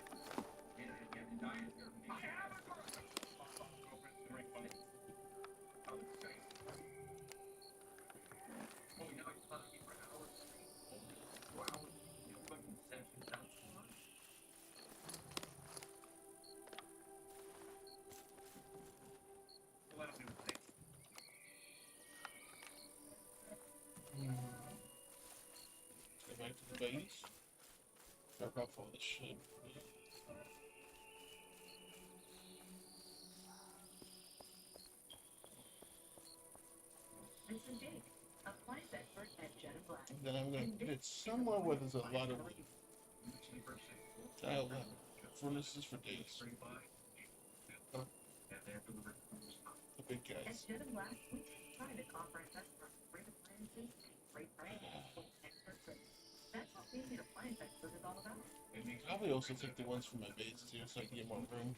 Yeah, you have to dye his hair. I have a girlfriend! Oh, now he's clowning me for hours. 2 hours. You know, fucking session sounds so much. Let him do his thing. Go back to the base. Drop off all this shit. Vincent Jake, appliance expert at Jet and Black. And then I'm going to put it somewhere where there's a lot of tile furnaces for days. Oh. The big At guys. Jet and Black, we take pride in offering customers great appliances, great prices, expert service. That's what being an appliance expert is all about. Probably also take the ones from my base too, so I can get more room.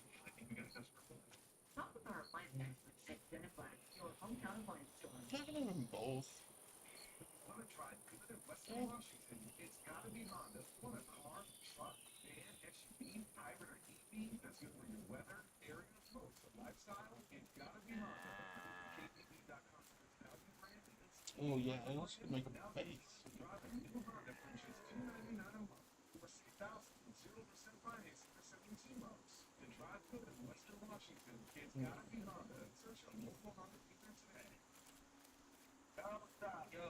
Talk with our appliance experts at Jet and Black, your hometown appliance store. Talking to them both. Want to try good at Western Washington? It's gotta be Honda. Want a car, truck, van, SUV, hybrid, or speed, that's good for your weather, area, most lifestyle. It's gotta be Honda. KTB.com value brand is Oh yeah, I also can make a face. drive a new Honda for just $299 a month, or $6,000 with 0% financing for 17 months. To drive good in Western Washington, it's gotta be Honda. Search your local Honda dealer today. Oh, stop. Yo,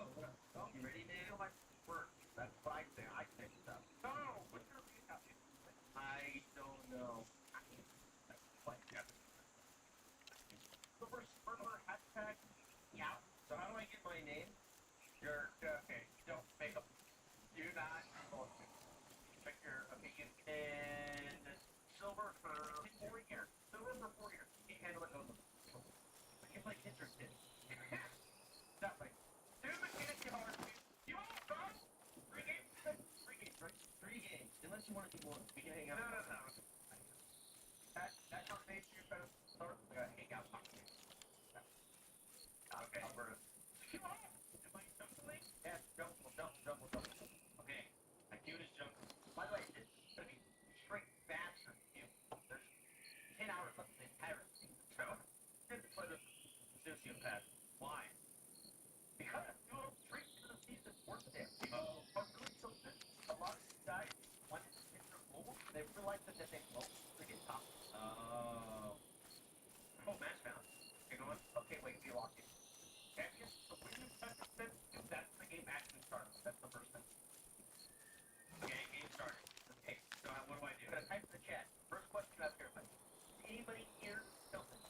you ready, man? You know my work. That's what I say. I say stuff. No, what's your recap? I don't know. Super Spurler hashtag. Yeah. So how do I get my name? You're okay. Don't make up. Do not. Check your opinion. And silver for 4 years. Silver for 4 years. You can't handle it. No. It's like interested. That way. Do the can't get hard. You want to go? 3 games? 3 games, right? 3 games. Unless you want to do more. We can hang out. No. That conversation you're trying to start, we gotta hang out. Okay. Alberta. Come on. Am I jumping? Yeah, jump. Okay. I do this jump. By the way, it's gonna be straight faster. There's 10 hours left in Paris. So, here's the pleasure. Sociopath. Why? Because you don't drink to the season worth it. Oh, really? So a lot of these guys, when it's in their goals, they realize that they won't get top. Oh. Oh, match bounce. You're going, okay, wait, you locked in. Champion, so when you touch the spin, that's the game actually starts. That's the first thing. Okay, game started. Okay, so what do I do? I'm gonna type in the chat. First question up here, but anybody here tilted?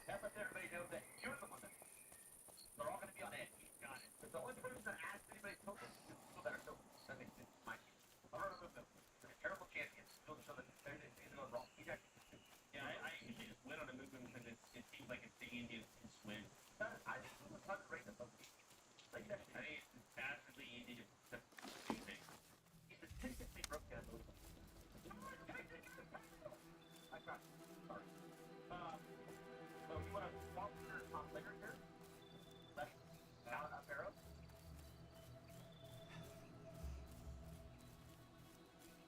That lets everybody know that you're the one that they're all gonna be on edge. Got it. But the only person that asks anybody tilted is people that are tilted. That makes sense. My case. I'll run a move. They're a terrible champion. Don't show that anything goes wrong. Yeah, I usually just win on a movement because it seems like it's the easiest to swim. I just was underrated above me. Like that. I think it's vastly easy to do things. He's statistically broke down. I got it. Sorry. So you want to walk your top layer here? Left, down, up arrow.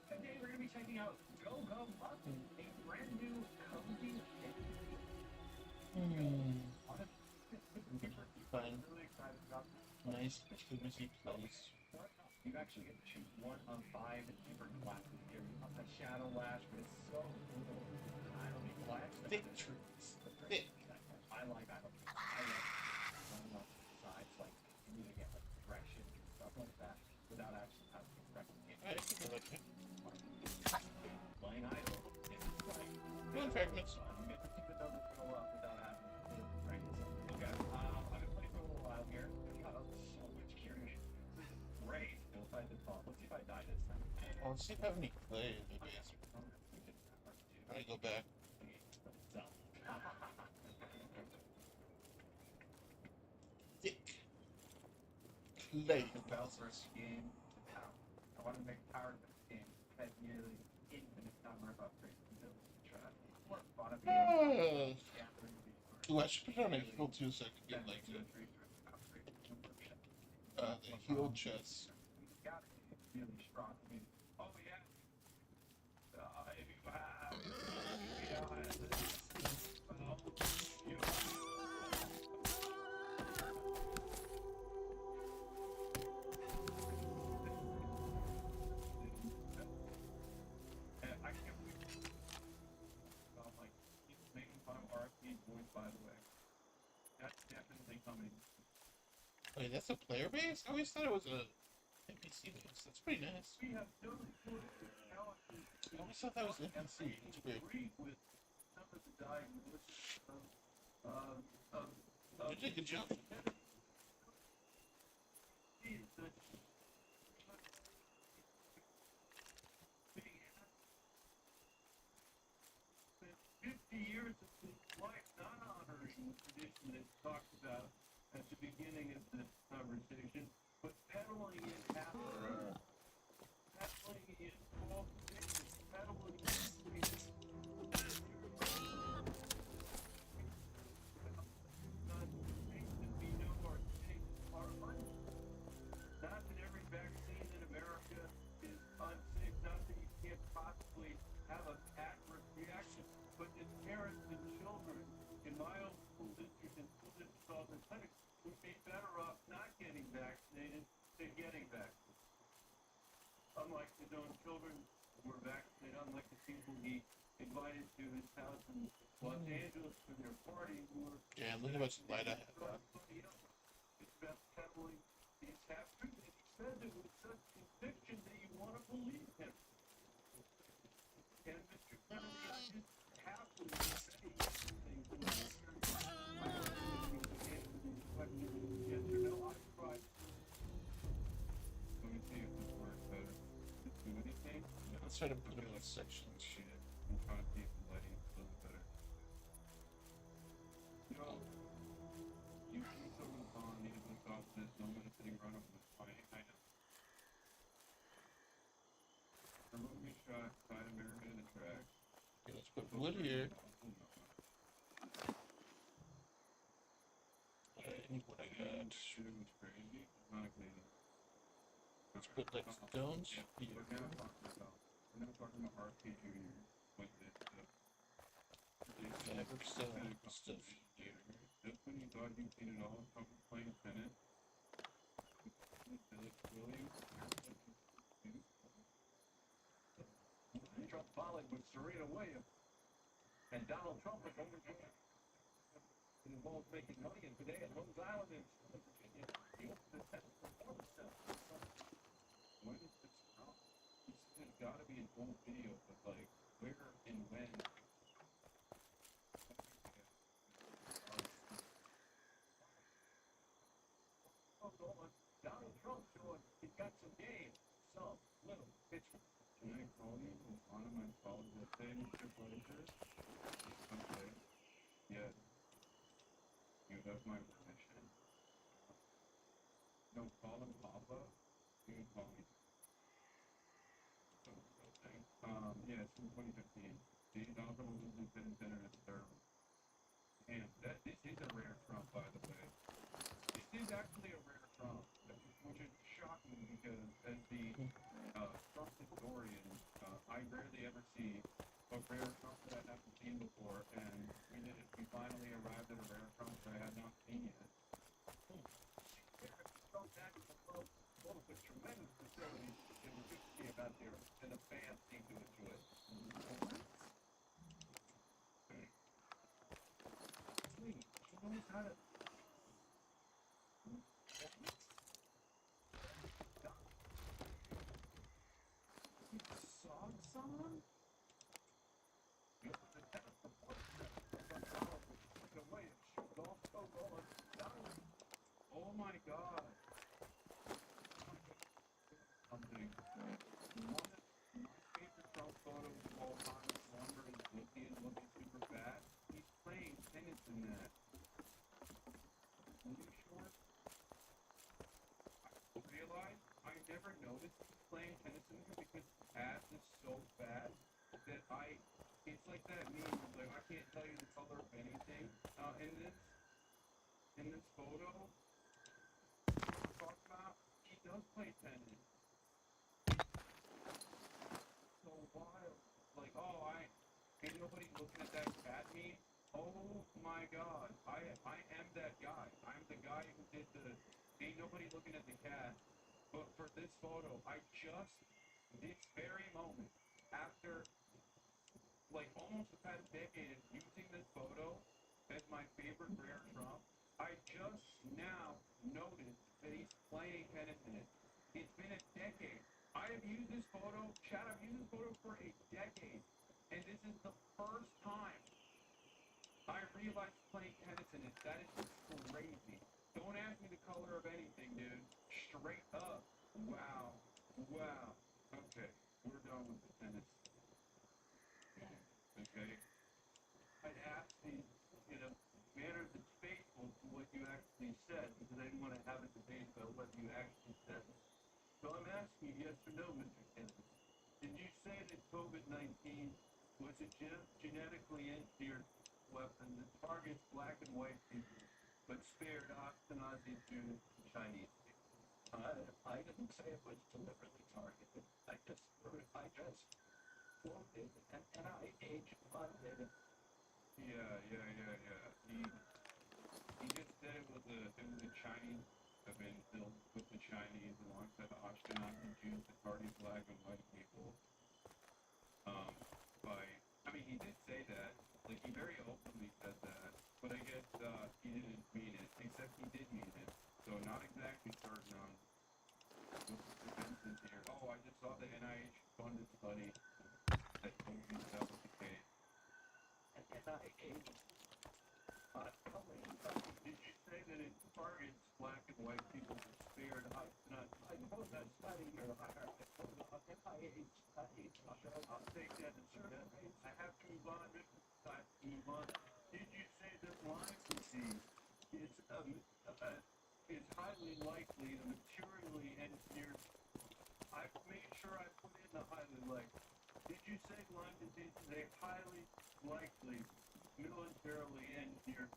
Today we're going to be checking out Go Button, a brand new cozy Fine. Nice, cozy place. You actually get to choose 1 of 5 different classes here. Of the Shadow Lash, but it's so cool. I don't need flash. Victories. Thick. I like running off the sides, like you need to get like direction and stuff like that without actually having to direct the game. I think I like it. Playing idle, it's like Doing fragments. you get to keep the numbers go up without having to direct it. Okay, I've been playing for a little while here. I got so much curious. This is great. Let's fight this ball. Let's see if I die this time. Let's see if I have any clay. I go back. Thick. Clay. Bowser's game to power. I want to make power of this game at nearly infinite number of upgrades until we try. More fun of games. Ooh, I should put it on my heal too so I can get like the heal chest. Got it. It's really strong. I mean, oh yeah. If you have, I can't believe I'm like, he's making fun of RFP's voice, by the way. That's definitely coming. Wait, that's a player base? I always thought it was a NPC base. That's pretty nice. We have done challenges. I always thought that was NPC. It's weird. With some of the diagnosis You did a good job. Years of his life not honoring the tradition that's talked about at the beginning of this conversation, but peddling it after, peddling it all things, peddling it. Not things that we know clinics would be better off not getting vaccinated than getting vaccinated. Unlike his own children who were vaccinated, unlike the people he invited to his house in Los Angeles for their party who were Damn, look how much light I have on. everybody else. It's about peddling these half-truths, and he says it with such conviction that you want to believe him. And Mr. Kennedy, I just happily say something to my parents. I don't think you can answer these questions yes or no. I tried. Let me see if this works better. Does it do anything? Let's try to put them in sections. Shit. We'll try to see if the lighting is a little better. No. You see someone on the other off this, no one is sitting right over the fight. I know. Remote me shot, side American in the track. Okay, let's put wood here. Any wood I got. It's crazy. It's not crazy. Let's put like stones here. We're now talking about RPG with this stuff. Fabric stone stuff here. Just when you thought you'd seen it all, Trump was playing tennis. Trump volleyed with Serena Williams. And Donald Trump was over there. Involved making money, and today at Rhode Island in Virginia, he opened the tennis performance center. When is this from? There's got to be an old video, but like, where and when? Donald Trump showing he's got some game, some little pitcher. Can I call you on my phone to say Mr. Blazer? Okay. Yes. You have my permission. No, call him Papa. You can call me. Yeah, it's from 2015. See, Donald Trump was in center at the third one. And this is a rare Trump, by the way. This is actually a rare Trump, which is shocking because as the Trump historian, I rarely ever see a rare Trump that I haven't seen before, and we finally arrived at a rare Trump that I had not seen yet. Trump actually both with tremendous facilities and we're good to see about there, and the fans seem to enjoy it. Wait, he knows how to. You saw someone? Oh my god. Something. One of my favorite Trump photos of all time is one where he's looking super fat. He's playing tennis in that. Blue shorts. I realized I never noticed he's playing tennis in there because his ass is so fat that it's like that meme, like I can't tell you the color of anything. In this photo, we're talking about, he does play tennis. So wild. Like, oh, ain't nobody looking at that cat meme? Oh my god, I am that guy. I'm the guy who did the, ain't nobody looking at the cat. But for this photo, this very moment, after like almost the past decade of using this photo as my favorite rare Trump, I just now noticed that he's playing tennis in it. It's been a decade. I have used this photo, Chad, I've used this photo for a decade, and this is the first time I realized he's playing tennis in it. That is just crazy. Don't ask me the color of anything, dude. Straight up. Wow. Wow. Okay, we're done with the tennis. Okay? I'd ask the, in a manner that's faithful to what you actually said, because I didn't want to have a debate about what you actually said. So I'm asking you yes or no, Mr. Kennedy. Did you say that COVID-19 was a genetically engineered weapon that targets black and white people, but spared Ashkenazi Jews and Chinese people? I didn't say it was deliberately targeted. I just quoted an NIH funded. Yeah. He just said it was the Chinese have been built with the Chinese alongside the Ashkenazi and Jews, the party black and white people. I mean, he did say that. Like, he very openly said that. But I guess he didn't mean it, except he did mean it. So not exactly certain on what the defense is here. Oh, I just saw the NIH funded study that told me that was the case. And NIH. Did you say that it targets black and white people that spared us? I know that study you're hired. NIH study. I'll take that as survey. I have to move on. Did you say that Lyme disease is highly likely to materially engineer? I've made sure I put in the highly likely. Did you say Lyme disease is a highly likely militarily engineered?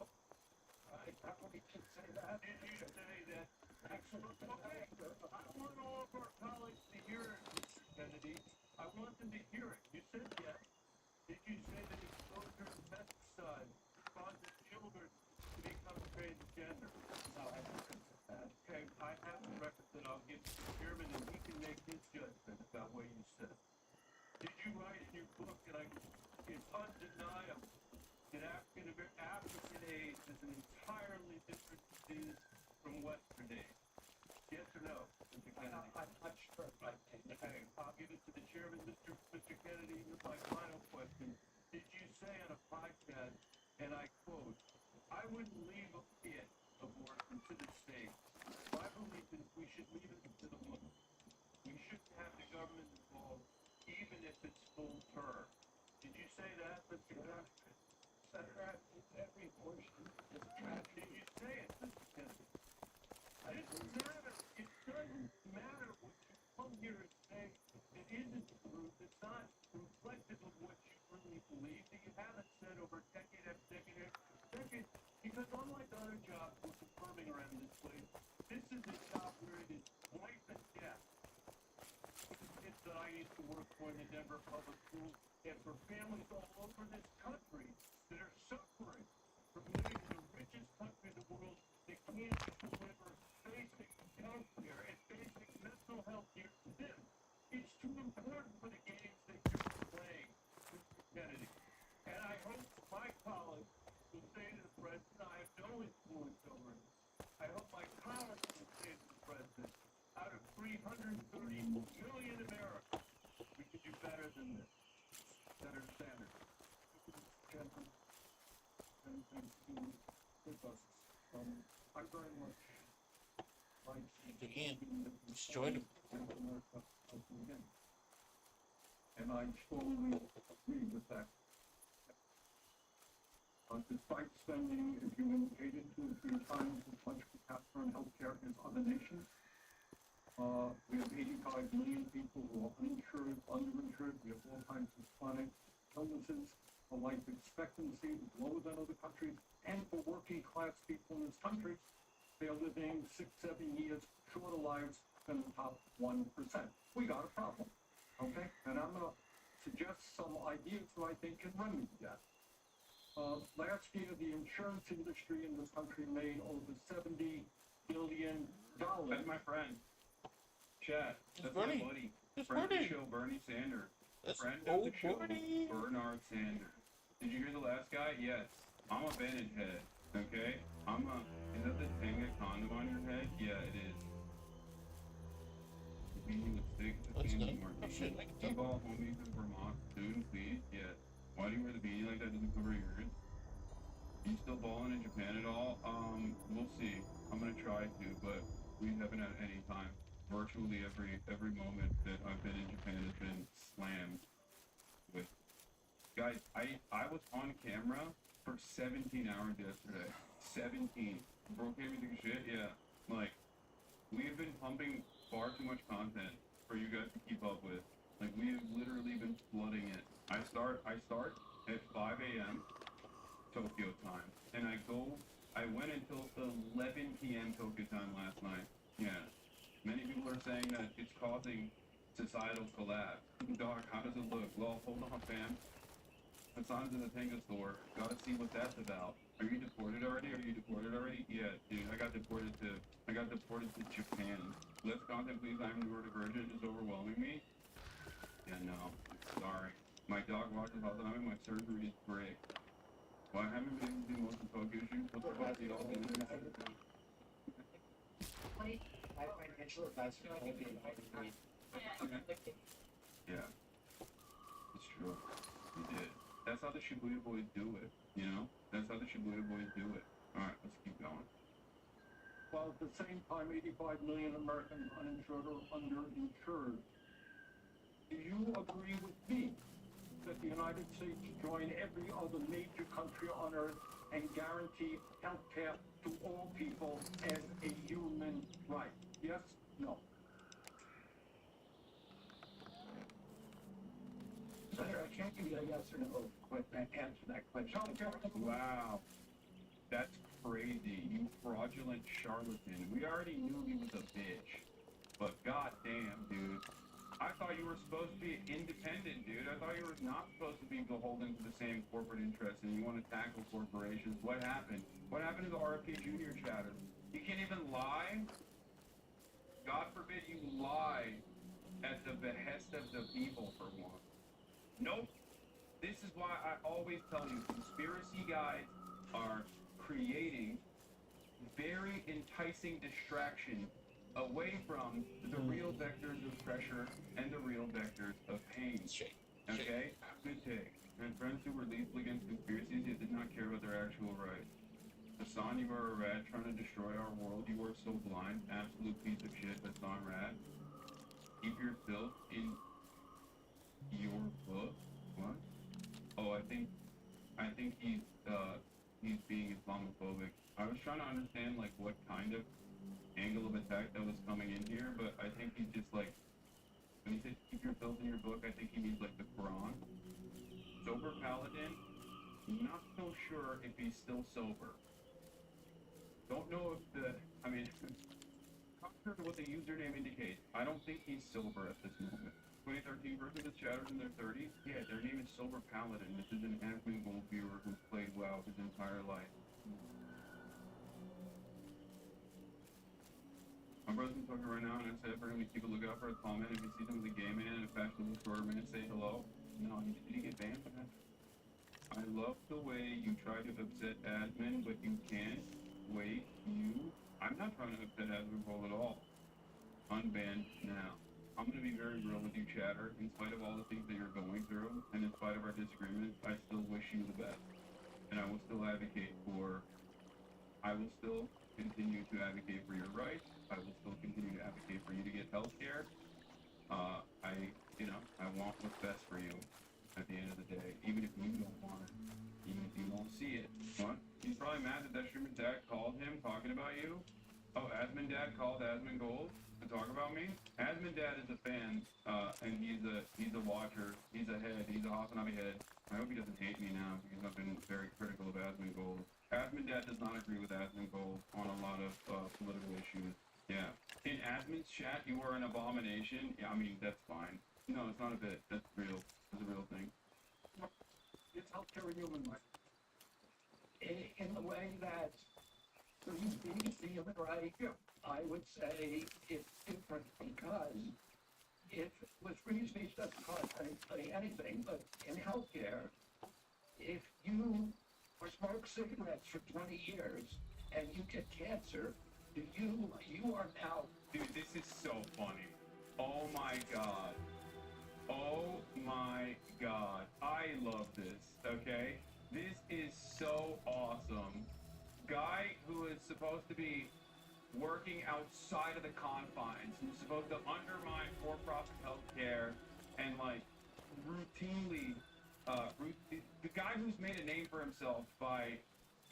I probably should say that. Did you say that? Excellent. Okay. I want all of our colleagues to hear it, Mr. Kennedy. I want them to hear it. You said yes. Did you say that exposure to pesticides causes children to become transgender? No, I haven't said that. Okay, I have the record that I'll give to the chairman and he can make his judgment about what you said. Did you write in your book that it's undeniable that African AIDS is an entirely different disease from Western AIDS? Yes or no, Mr. Kennedy? I'm not sure if I did. Okay, I'll give it to the chairman, Mr. Kennedy. Here's my final question. Did you say on a podcast, and I quote, I wouldn't leave it, abortion, to the state. My belief is we should leave it to the woman. We shouldn't have the government involved, even if it's full term. Did you say that, Mr. Kennedy? Senator, every abortion is tragic. Did you say it, Mr. Kennedy? It doesn't matter. It doesn't matter what you come here and say. It isn't true. It's not reflective of what you really believe. That you haven't said over decade after decade after decade. Because unlike other jobs we're confirming around this place, this is a job where it is life and death. It's that I used to work for in the Denver Public Schools, and for families all over this country that are suffering from living in the richest country in the world that can't deliver basic health care and basic mental health care to them. It's too important for the games that you're playing, Mr. Kennedy. And I hope my colleagues will say to the president, I have no influence over him. I hope my colleagues will say to the president, out of 330 million Americans, we could do better than this. Senator Sanders. Gentlemen, and with us. I very much like Again, destroyed him. and I totally agree with that. Despite spending, if you indicated, 2 or 3 times as much per capita on healthcare as other nations, we have 85 million people who are uninsured, underinsured. We have all kinds of chronic illnesses. The life expectancy is lower than other countries. And for working class people in this country, they are living 6-7 years shorter lives than the top 1%. We got a problem, okay? And I'm going to suggest some ideas that I think can remedy that. Last year, the insurance industry in this country made over $70 billion. That's my friend. Chad, that's my Bernie. buddy. That's Friend of Bernie. the show, Bernie Sanders. That's Friend of the show, Bernie. Bernard Sanders. Did you hear the last guy? Yes. I'm a bandage head, okay? Is that the Tenga condom on your head? Yeah, it is. The beanie with sticks, the That's candy good. martini. Oh, shit, I can tell. T-ball homies in Vermont, dude, please, yeah. Why do you wear the beanie like that? Doesn't cover your ears? You still balling in Japan at all? We'll see. I'm gonna try to, but we haven't had any time. Virtually every moment that I've been in Japan has been slammed with. Guys, I was on camera for 17 hours yesterday. 17. Bro came me to shit, yeah. Like, we've been pumping far too much content for you guys to keep up with. Like, we have literally been flooding it. I start at 5 a.m. Tokyo time, and I went until 11 p.m. Tokyo time last night. Yeah. Many people are saying that it's causing societal collapse. Doc, how does it look? Well, hold on, fam. Hassan's in the Tango store. Gotta see what that's about. Are you deported already? Are you deported already? Yeah, dude, I got deported to Japan. Less content, please. I'm newer divergent. It's overwhelming me. Yeah, no. Sorry. My dog watches all the time. My surgery is great. Well, I haven't been able to do most of the poke issues. What's the fuck the all in? My financial advisor told me Yeah. It's true. You did. That's how the Shibuya boys do it, you know? That's how the Shibuya boys do it. Alright, let's keep going. while at the same time 85 million Americans uninsured or underinsured. Do you agree with me that the United States join every other major country on earth and guarantee health care to all people as a human right? Yes? No? Senator, I can't give you a yes or no answer that question. Wow. That's crazy. You fraudulent charlatan. We already knew he was a bitch. But goddamn, dude. I thought you were supposed to be independent, dude. I thought you were not supposed to be beholden to the same corporate interests and you want to tackle corporations. What happened? What happened to the RFK Jr. chatter? You can't even lie? God forbid you lie at the behest of the people for one. Nope. This is why I always tell you, conspiracy guys are creating very enticing distraction away from the real vectors of pressure and the real vectors of pain. Okay? Good take. And friends who were lethal against conspiracies yet did not care about their actual rights. Hassan, you are a rat trying to destroy our world. You are so blind. Absolute piece of shit, Hassan Rat. Keep your filth in your book. What? Oh, I think he's being Islamophobic. I was trying to understand like what kind of angle of attack that was coming in here, but I think he's just like, when he said keep your filth in your book, I think he means like the Quran. Sober Paladin, not so sure if he's still sober. Don't know if contrary to what the username indicates, I don't think he's sober at this moment. 2013 version of the chatters in their 30s? Yeah, their name is Sober Paladin. This is an admin gold viewer who's played WoW his entire life. My brother's been talking right now, and I said, we're going to keep a lookout for a comment. If you see them with a gay man and a fashionable short man, say hello. No, did he get banned for that? I love the way you try to upset admin, but you can't. Wait, I'm not trying to upset admin role at all. Unbanned now. I'm going to be very real with you, chatter. In spite of all the things that you're going through, and in spite of our disagreements, I still wish you the best. And I will still continue to advocate for your rights. I will still continue to advocate for you to get health care. I want what's best for you at the end of the day, even if you don't want it, even if you won't see it. What? He's probably mad that streamer dad called him talking about you. Oh, Admin Dad called Admin Gold to talk about me? Admin Dad is a fan, and he's a watcher. He's a head. He's a Hafanabi head. I hope he doesn't hate me now because I've been very critical of Admin Gold. Admin Dad does not agree with Admin Gold on a lot of political issues. Yeah. In Admin's chat, you are an abomination. Yeah, I mean, that's fine. No, it's not a bit. That's real. It's a real thing. It's healthcare and human rights. In the way that free speech, human right, I would say it's different because with free speech doesn't cost anybody anything, but in healthcare, if you smoke cigarettes for 20 years and you get cancer, you are now... Dude, this is so funny. Oh my god. Oh my god. I love this, okay? This is so awesome. Guy who is supposed to be working outside of the confines, who's supposed to undermine for-profit healthcare and like routinely, the guy who's made a name for himself by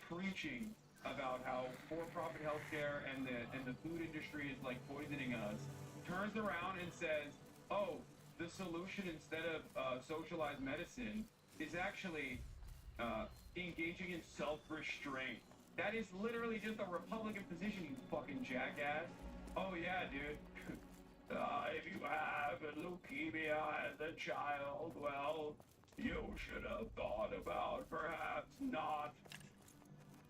preaching about how for-profit healthcare and the food industry is like poisoning us, turns around and says, oh, the solution instead of socialized medicine is actually engaging in self-restraint. That is literally just a Republican position, you fucking jackass. Oh yeah, dude. If you have leukemia as a child, well, You should have thought about perhaps not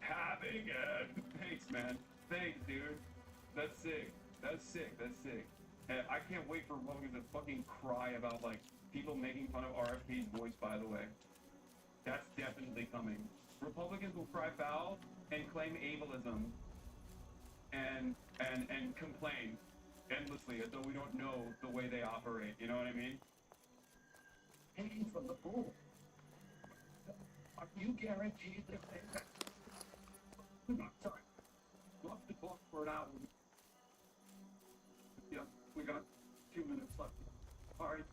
having it. Thanks, man. Thanks, dude. That's sick. That's sick. That's sick. And I can't wait for Republicans to fucking cry about, like, people making fun of RFP's voice, by the way. That's definitely coming. Republicans will cry foul and claim ableism and complain endlessly as though we don't know the way they operate. You know what I mean? Taking from the pool. Are you guaranteed that they... Sorry. Lost the clock for an hour. Yeah, we got 2 minutes left. All right.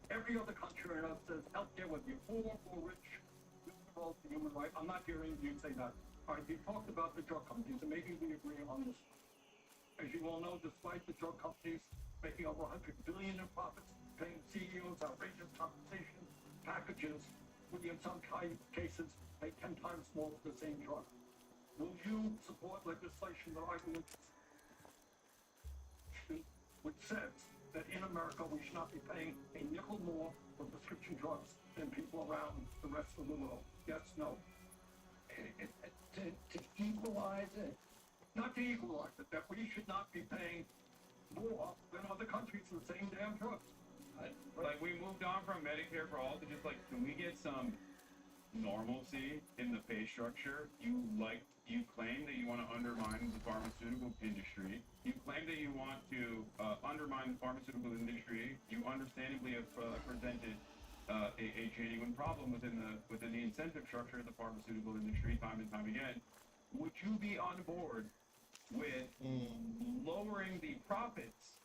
Every other country on earth says healthcare, whether you're poor or rich, for human rights. I'm not hearing you say that. All right, you talked about the drug companies, and maybe we agree on this. As you all know, despite the drug companies making over $100 billion in profits, paying CEOs outrageous compensation packages, which in some cases pay 10 times more for the same drug. Will you support legislation that I will, which says that in America we should not be paying a nickel more for prescription drugs than people around the rest of the world? Yes, no. To equalize it. Not to equalize it, that we should not be paying more than other countries for the same damn drugs. Like, we moved on from Medicare for all to just, like, can we get some normalcy in the pay structure? You claim that you want to undermine the pharmaceutical industry. You claim that you want to undermine the pharmaceutical industry. You understandably have presented a genuine problem within the incentive structure of the pharmaceutical industry time and time again. Would you be on board with lowering the profits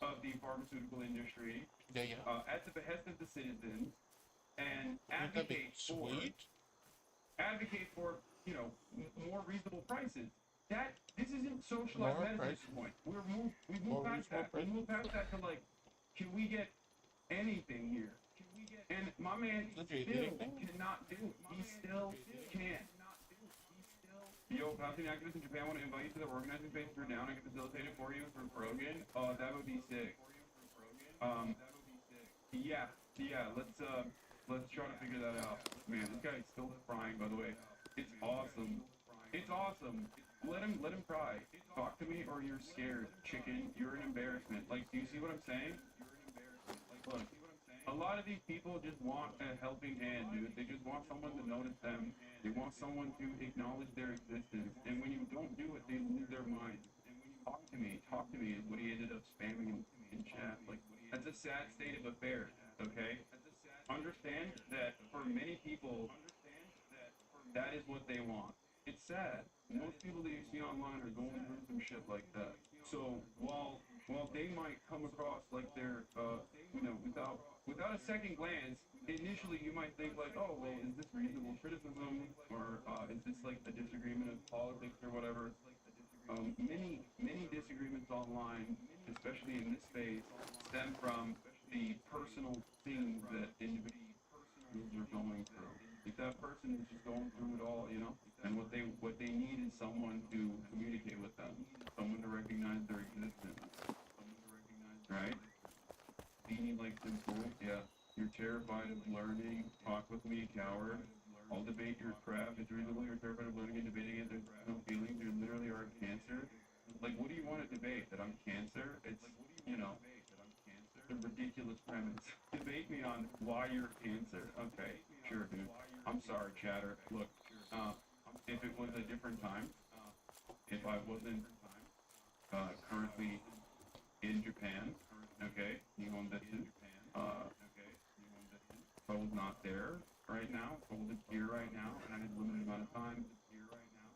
of the pharmaceutical industry at the behest of the citizens and advocate for more reasonable prices? This isn't socialized medicine at this point. We moved past that. We moved past that to, like, can we get anything here? And my man still cannot do it. He still can't. Yo, Palestinian activists in Japan want to invite you to the organizing page through down. I can facilitate it for you through Krogan. Oh, that would be sick. Yeah. Let's try to figure that out. Man, this guy is still frying, by the way. It's awesome. It's awesome. Let him cry. Talk to me or you're scared. Chicken, you're an embarrassment. Like, do you see what I'm saying? Look, a lot of these people just want a helping hand, dude. They just want someone to notice them. They want someone to acknowledge their existence. And when you don't do it, they lose their minds. Talk to me is what he ended up spamming in chat. Like, that's a sad state of affairs, okay? Understand that for many people, that is what they want. It's sad. Most people that you see online are going through some shit like that. So while they might come across like they're, without a second glance, initially you might think like, oh, well, is this reasonable criticism, or is this like a disagreement of politics or whatever? Many disagreements online, especially in this space, stem from the personal things that individuals are going through. If that person is just going through it all, and what they need is someone to communicate with them, someone to recognize their existence, right? Being like simple, yeah. You're terrified of learning. Talk with me, coward. I'll debate your crap. It's reasonable you're terrified of learning and debating it. There's no feelings. You literally are cancer. Like, what do you want to debate? That I'm cancer? It's, a ridiculous premise. Debate me on why you're cancer. Okay, sure, dude. I'm sorry, chatter. Look, if it was a different time, if I wasn't currently in Japan, okay, if I was not there right now, if I wasn't here right now, and I had a limited amount of time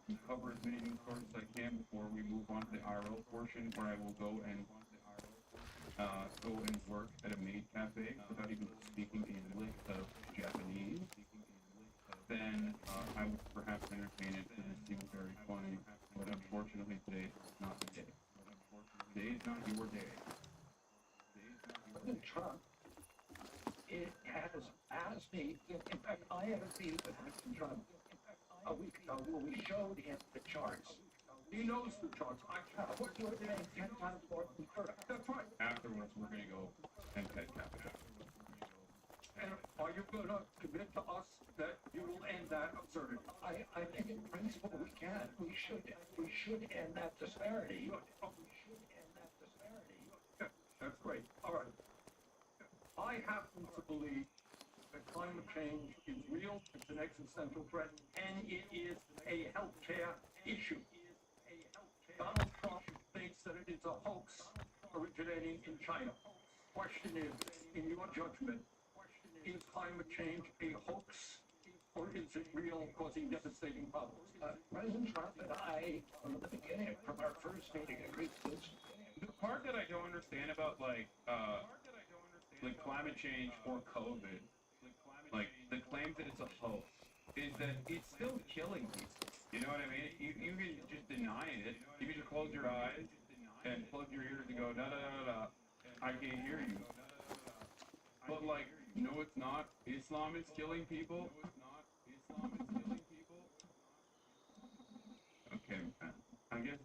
to cover as many news stories as I can before we move on to the IRL portion, where I will go and work at a maid cafe without even speaking a lick of Japanese, then I would perhaps entertain it because it seems very funny. But unfortunately, today is not the day. Today is not your day. President Trump, it has asked me, in fact, I had a meeting with President Trump a week ago where we showed him the charts. He knows the charts. What you're paying 10 times more than Europe. That's right. Afterwards, we're going to go and pet capita. And are you going to commit to us that you will end that absurdity? I think in principle we can. We should end that disparity. Yeah, that's great. All right. I happen to believe that climate change is real, it's an existential threat, and it is a healthcare issue. Donald Trump thinks that it is a hoax originating in China. Question is, in your judgment, is climate change a hoax, or is it real, causing devastating problems? President Trump and I, from the beginning, from our first meeting, agreed to this. The part that I don't understand about like climate change or COVID, like the claims that it's a hoax, is that it's still killing people. You know what I mean? You can just deny it. You can just close your eyes and plug your ears and go, da da da da. I can't hear you. But like, no, it's not. Islam is killing people. Okay, man. I guess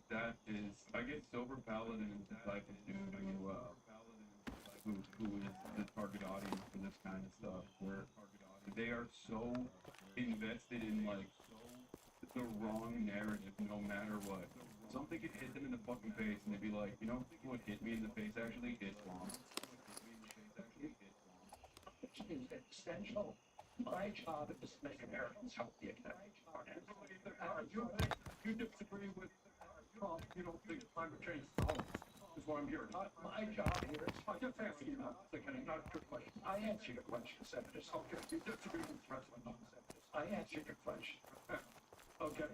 Sober Paladin is the type of dude who is the target audience for this kind of stuff, where they are so invested in like the wrong narrative no matter what. Something could hit them in the fucking face and they'd be like, you know what hit me in the face actually? Islam. Which is essential. My job is to make Americans healthy again. You disagree with Trump, you don't think climate change is a hoax, is what I'm hearing. My job here is, I'm just asking you, not a trick question. I answer your question, Senator. Okay, you disagree with the president. I answer your question. Okay.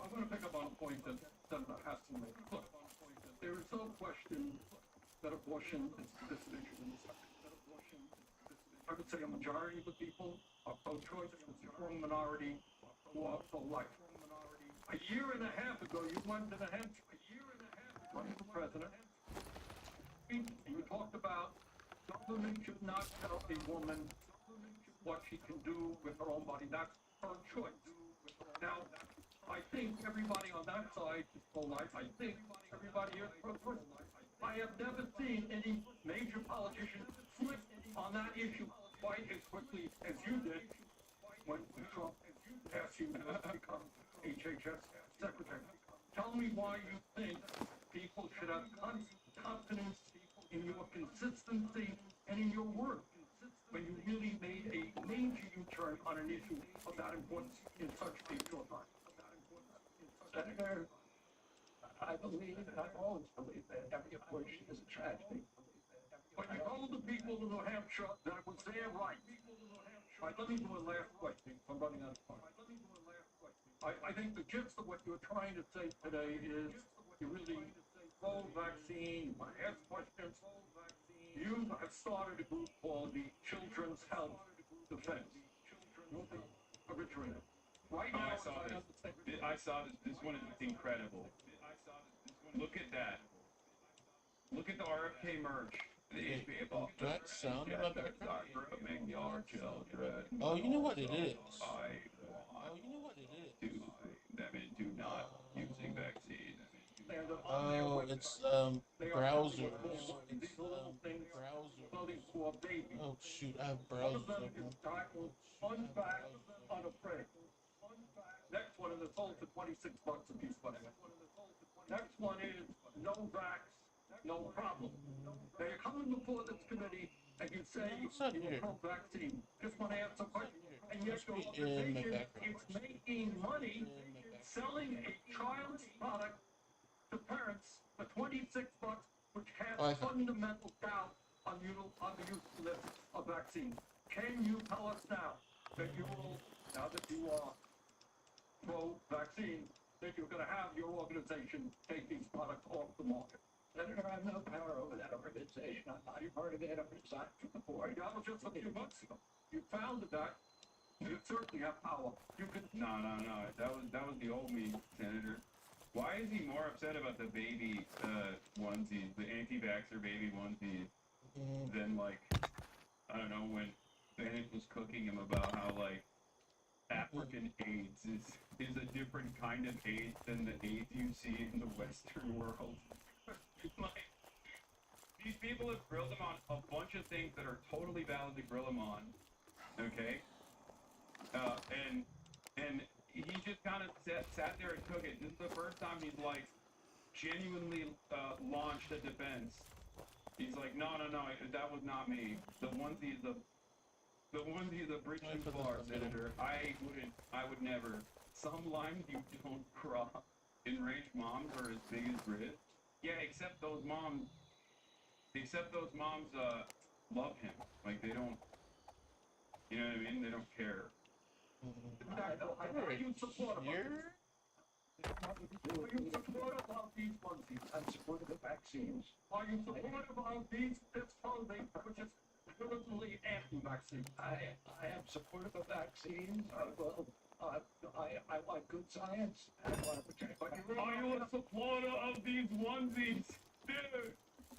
I'm going to pick up on a point that Senator Hassan made. Look, there is no question that abortion is a issue in this country. I would say a majority of the people are pro-choice, a strong minority who are pro-life. A year and a half ago, you went to New Hampshire, running for president, and you talked about government should not tell a woman what she can do with her own body. That's her choice. Now, I think everybody on that side is pro-life. I think everybody here is pro-choice. I have never seen any major politician flip on that issue quite as quickly as you did when Trump asked you to become HHS secretary. Tell me why you think people should have confidence in your consistency and in your work when you really made a major U-turn on an issue of that importance in such a short time. Senator, I believe, and I've always believed, that every abortion is a tragedy. But you told the people of New Hampshire that it was their right. All right, let me do a last question. I'm running out of time. I think the gist of what you're trying to say today is you're really pro-vaccine, you want to ask questions. You have started a group called the Children's Health Defense. You're the originator. Right now, I saw this. This one is incredible. Look at that. Look at the RFK merch. The HBO. Do that sound about that? Make your children. Oh, you know what it is. Do not using vaccines. Oh, it's browsers. It's browsers. Oh shoot, I have browsers open. Unafraid. Next one is sold for $26 a piece. Next one is no vax, no problem. Now you're coming before this committee and you say you're pro-vaccine. Just want to answer a question. And yet your organization is making money selling a child's product to parents for $26, which casts fundamental doubt on the usefulness of vaccines. Can you tell us now that you will, now that you are pro-vaccine, that you're going to have your organization take these products off the market? Senator, I have no power over that organization. I'm not a part of it. I'm resigned from the board. That was just a few months ago. You founded that. You certainly have power. You can. No. That was the old me, Senator. Why is he more upset about the baby onesies, the anti-vaxxer baby onesies, than like, I don't know, when Bennett was cooking him about how like African AIDS is a different kind of AIDS than the AIDS you see in the Western world. Like, These people have grilled him on a bunch of things that are totally valid to grill him on. Okay? And he just kind of sat there and took it. This is the first time he's like genuinely launched a defense. He's like, no, that was not me. The onesie is a breaching flaw, Senator. I would never. Some lines you don't cross. Enraged moms are as big as Brit. Yeah, except those moms love him. Like, they don't, you know what I mean? They don't care. Are you supportive of these onesies and supportive of vaccines? Are you supportive of these clothing, which is willingly anti-vaccine? I am supportive of vaccines. I like good science. And I want to protect. Are you a supporter of these onesies? Dude!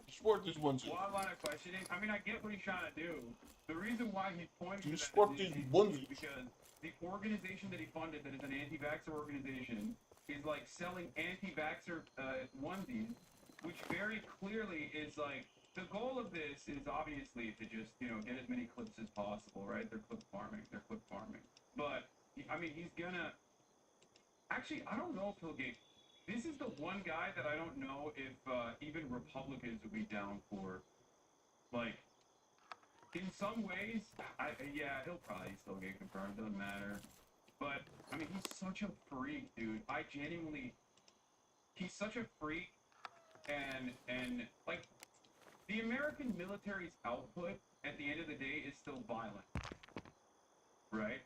Sport this onesie. Wild line of questioning. I mean, I get what he's trying to do. The reason why he's pointing to sport that these is onesies because the organization that he funded, that is an anti-vaxxer organization, is like selling anti-vaxxer onesies, which very clearly is like, the goal of this is obviously to just, get as many clips as possible, right? They're clip farming. But, I mean, he's gonna... Actually, I don't know if he'll get... This is the one guy that I don't know if even Republicans would be down for. Like, in some ways, he'll probably still get confirmed. Doesn't matter. But, I mean, he's such a freak, dude. He's such a freak. And like, the American military's output, at the end of the day, is still violent. Right?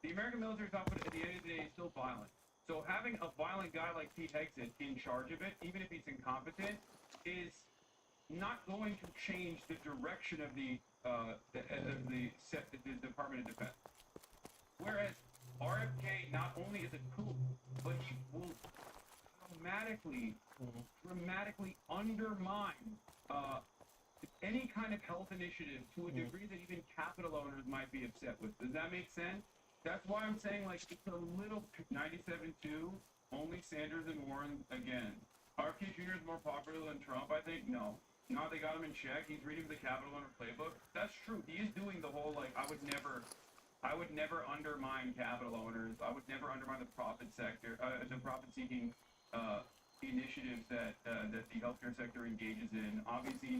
The American military's output, at the end of the day, is still violent. So having a violent guy like Pete Hegseth in charge of it, even if he's incompetent, is not going to change the direction of the Department of Defense. Whereas RFK not only is a coup, but he will dramatically undermine any kind of health initiative to a degree that even capital owners might be upset with. Does that make sense? That's why I'm saying, like, it's a little 97-2, only Sanders and Warren again. RFK Jr. is more popular than Trump, I think? No. No, they got him in check. He's reading the capital owner playbook. That's true. He is doing the whole, like, I would never undermine capital owners. I would never undermine the profit sector, the profit-seeking initiatives that the healthcare sector engages in. Obviously,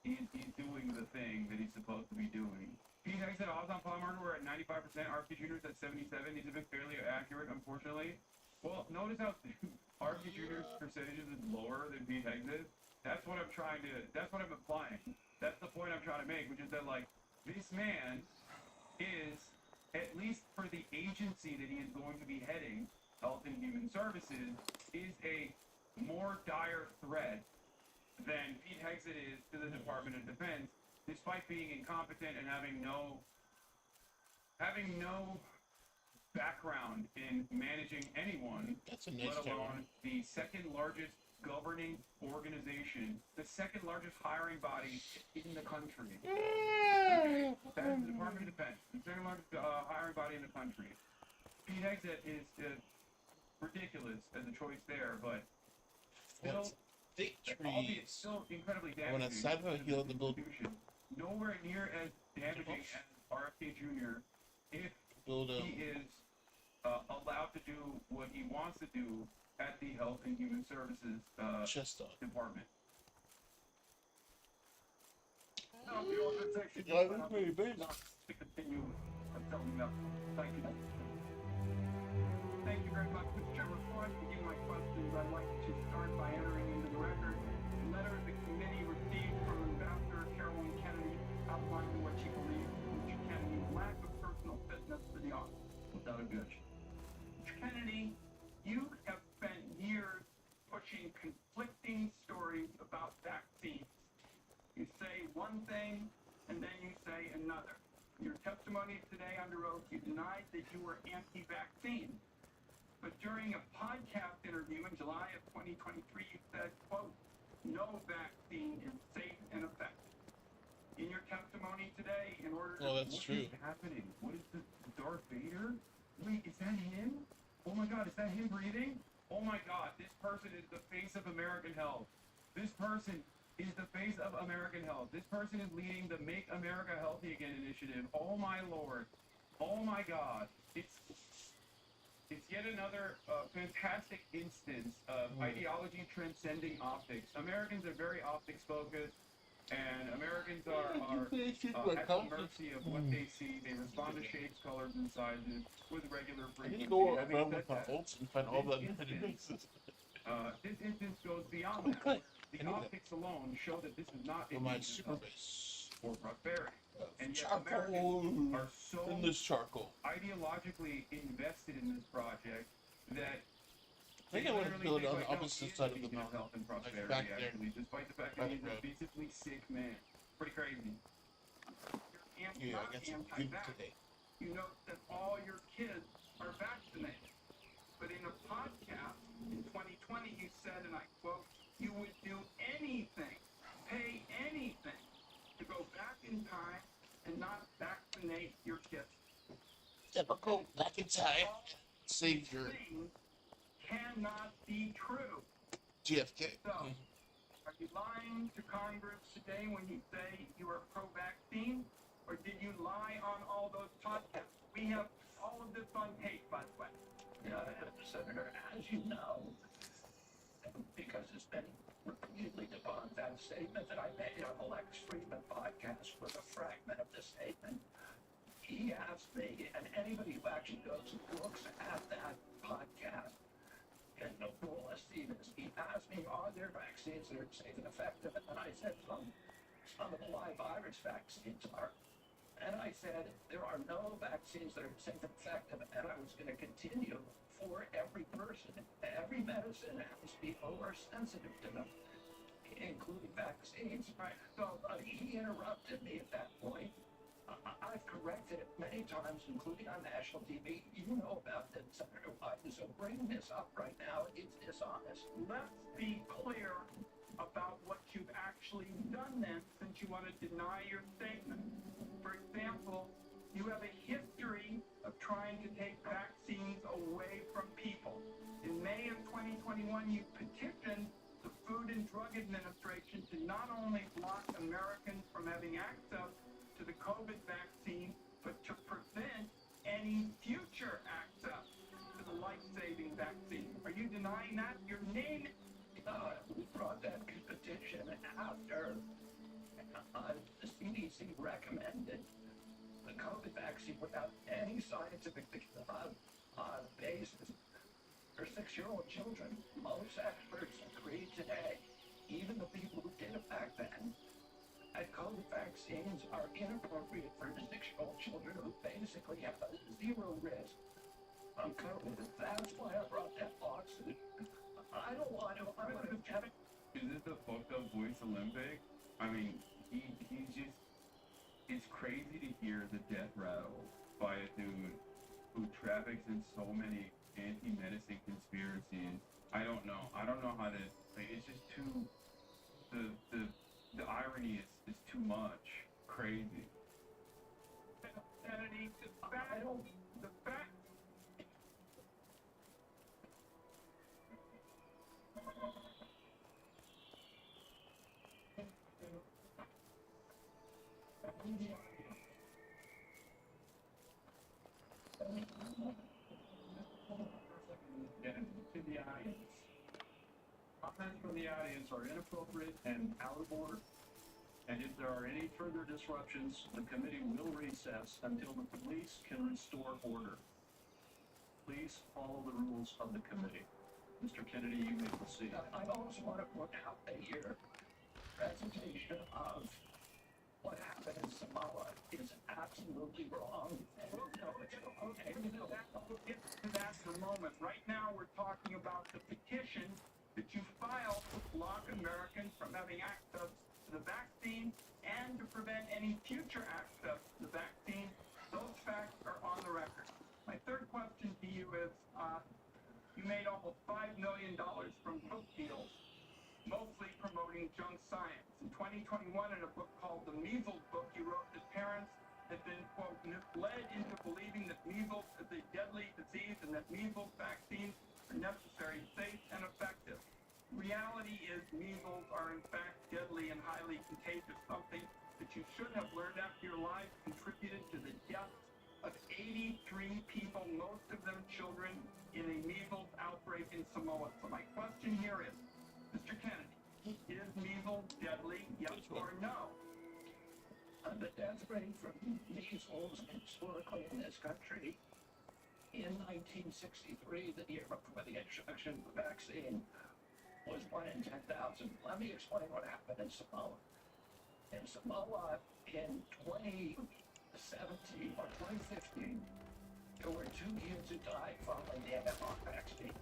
he's doing the thing that he's supposed to be doing. Pete Hegseth odds on Palmer were at 95%. RFK Jr. is at 77. These have been fairly accurate, unfortunately. Well, notice how RFK Jr.'s percentages is lower than Pete Hegseth. That's what I'm implying. That's the point I'm trying to make, which is that, like, this man is, at least for the agency that he is going to be heading, Health and Human Services, is a more dire threat than Pete Hegseth is to the Department of Defense, despite being incompetent and having no background in managing anyone, let alone the second largest governing organization, the second largest hiring body in the country. Okay? That is the Department of Defense, the second largest hiring body in the country. Pete Hegseth is ridiculous as a choice there, but still, albeit still incredibly damaging. On a side of a hill, the nowhere near as damaging as RFK Jr. if he is allowed to do what he wants to do at the Health and Human Services Department. Now, the organization to continue until we have. Thank you. Thank you very much, Mr. Chairman. Before I begin my questions, I'd like to start by entering into the record a letter the committee received from Ambassador Carolyn Kennedy outlining what she believes Mr. Kennedy's lack of personal fitness for the office. Without objection. Mr. Kennedy, you have spent years pushing conflicting stories about vaccines. You say one thing, and then you say another. In your testimony today under oath, you denied that you were anti-vaccine. But during a podcast interview in July of 2023, you said, quote, no vaccine is safe and effective. In your testimony today, in order to... Well, that's true. What is happening? What is this? Darth Vader? Wait, is that him? Oh my God, is that him breathing? Oh my God, this person is the face of American health. This person is the face of American health. This person is leading the Make America Healthy Again initiative. Oh my Lord. Oh my God. It's yet another fantastic instance of ideology transcending optics. Americans are very optics focused, and Americans are at the mercy of what they see. They respond to shapes, colors, and sizes with regular I need frequency. to go Having around said with my that, ults and find all the United races. this instance goes beyond that. Where the optics alone show that this is not a My means super of base. or prosperity. And yet Charcoal. Americans are so In this charcoal. ideologically invested in this project that I think I want to build on the opposite side of the mountain. health and Like prosperity, back there. actually, despite the fact that he's a visibly sick man. Pretty crazy. Yeah, I got some good today. You note that all your kids are vaccinated. But in a podcast in 2020, you said, and I quote, you would do anything, pay anything to go back in time and not vaccinate your kids. Typical back in time. Save your Things cannot be true. GFK. So, are you lying to Congress today when you say you are pro-vaccine? Or did you lie on all those podcasts? We have all of this on tape, by the way. Senator, as you know, because it's been repeatedly debunked, that statement that I made on the Lex Friedman podcast was a fragment of the statement. He asked me, and anybody who actually goes and looks at that podcast and will see this, he asked me, are there vaccines that are safe and effective? And I said, some of the live virus vaccines are. And I said, there are no vaccines that are safe and effective, and I was going to continue for every person. Every medicine has people who are sensitive to them, including vaccines. Right. So he interrupted me at that point. I've corrected it many times, including on national TV. You know about this, Senator Biden, so bringing this up right now is dishonest. Let's be clear about what you've actually done then, since you want to deny your statement. For example, you have a history of trying to take vaccines away from people. In May of 2021, you petitioned the Food and Drug Administration to not only block Americans from having access to the COVID vaccine, but to prevent any future access to the life-saving vaccine. Are you denying that? Your name? We brought that petition after the CDC recommended the COVID vaccine without any scientific basis for 6-year-old children. Most experts agree today, even the people who did it back then, that COVID vaccines are inappropriate for 6-year-old children who basically have a zero risk from COVID. That's why I brought that lawsuit. I don't want to have it. Is this the fucked up voice Olympic? I mean, he's just, it's crazy to hear the death rattle by a dude who traffics in so many anti-medicine conspiracies. I don't know how to, like, it's just too, the irony is too much. Crazy. Kennedy, the fact to the audience. Comments from the audience are inappropriate and out of order. And if there are any further disruptions, the committee will recess until the police can restore order. Please follow the rules of the committee. Mr. Kennedy, you may proceed. I also want to point out that your presentation of what happened in Samoa is absolutely wrong. We'll get to that in a moment. Right now, we're talking about the petition that you filed to block Americans from having access to the vaccine and to prevent any future access to the vaccine. Those facts are on the record. My third question to you is, you made almost $5 million from book deals, mostly promoting junk science. In 2021, in a book called The Measles Book, you wrote that parents had been, quote, led into believing that measles is a deadly disease and that measles vaccines are necessary, safe, and effective. reality is measles are in fact deadly and highly contagious, something that you should have learned after your life contributed to the deaths of 83 people, most of them children, in a measles outbreak in Samoa. So my question here is, Mr. Kennedy, is measles deadly, yes or no? The death rate from measles historically in this country in 1963, the year before the introduction of the vaccine, was 1 in 10,000. Let me explain what happened in Samoa. In Samoa, in 2017 or 2015, there were 2 kids who died following the MMR vaccine.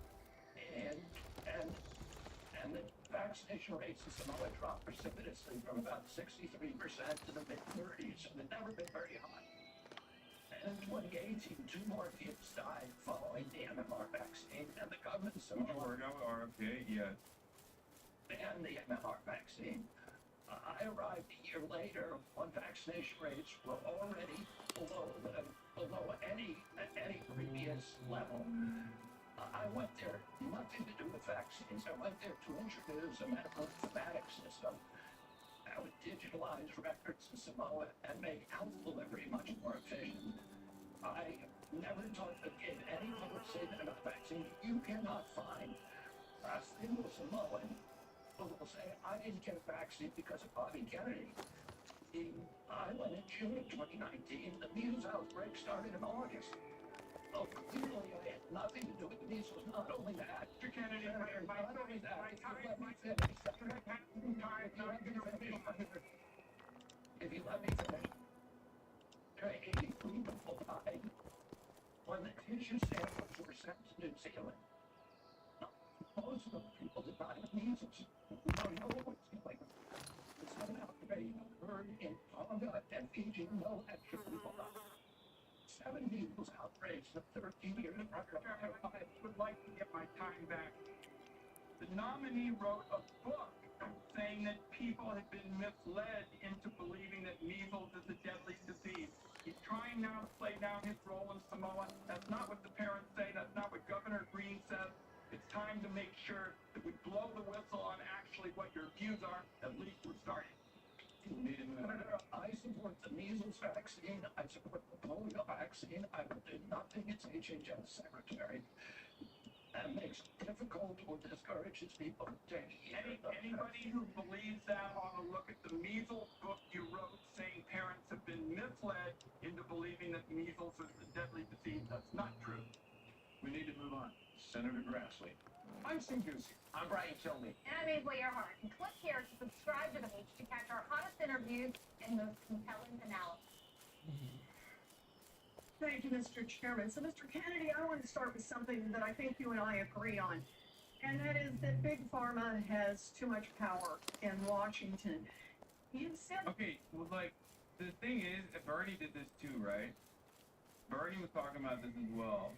And the vaccination rates in Samoa dropped precipitously from about 63% to the mid-30s, and they've never been very high. And in 2018, 2 more kids died following the MMR vaccine, and the government of Samoa banned the MMR vaccine. I arrived a year later when vaccination rates were already below any previous level. I went there, nothing to do with vaccines. I went there to introduce a medical informatics system that would digitalize records in Samoa and make health delivery much more efficient. I never gave any public statement about vaccines. You cannot find a single Samoan who will say, I didn't get a vaccine because of Bobby Kennedy. I went in June of 2019. The measles outbreak started in August. Oh, clearly I had nothing to do with the measles. Not only that, Mr. Kennedy, not only that, if you let me finish, if you let me finish, there are 83 people died when the tissue samples were sent to New Zealand. Most of the people that died of measles don't know what's going on. It's an outbreak occurred in Tonga and Fiji. No extra people died. 7 measles outbreaks in 13 years. I would like to get my time back. The nominee wrote a book saying that people had been misled into believing that measles is a deadly disease. He's trying now to play down his role in Samoa. That's not what the parents say. That's not what Governor Green says. It's time to make sure that we blow the whistle on actually what your views are. At least we're starting. I support the measles vaccine. I support the polio vaccine. I will do nothing as HHS secretary that makes it difficult or discourages people from taking it. Anybody who believes that ought to look at the measles book you wrote saying parents have been misled into believing that measles is a deadly disease. That's not true. We need to move on. Senator Grassley. I'm Steve Ducey. I'm Brian Kilmeade. And I'm Ava Earhart. And click here to subscribe to the page to catch our hottest interviews and most compelling analysis. Thank you, Mr. Chairman. So, Mr. Kennedy, I want to start with something that I think you and I agree on, and that is that Big Pharma has too much power in Washington. You said... Okay, well, like, the thing is, Bernie did this too, right? Bernie was talking about this as well.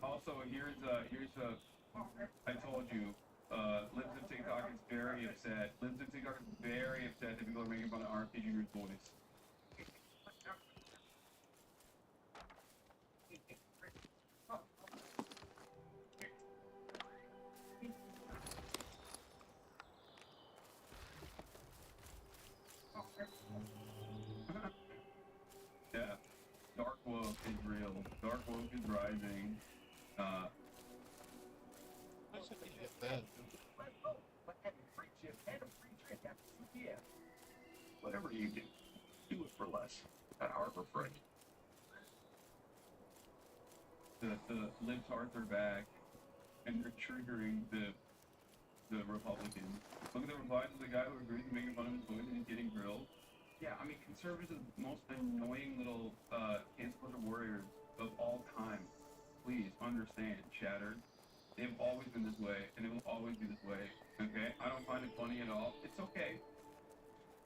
Also, here's I told you, Libs of TikTok is very upset. Libs of TikTok is very upset that people are making fun of RPG Root's voice. Yeah, Dark Woke is real. Dark Woke is rising. Whatever you do, do it for less at Harbor Freight. The libs hearts are back, and they're triggering the Republicans. Look at the replies of the guy who agrees to making fun of his voice and he's getting grilled. Yeah, I mean, conservatives are the most annoying little cancel warriors of all time. Please understand, Shattered. They've always been this way, and it will always be this way. Okay? I don't find it funny at all. It's okay.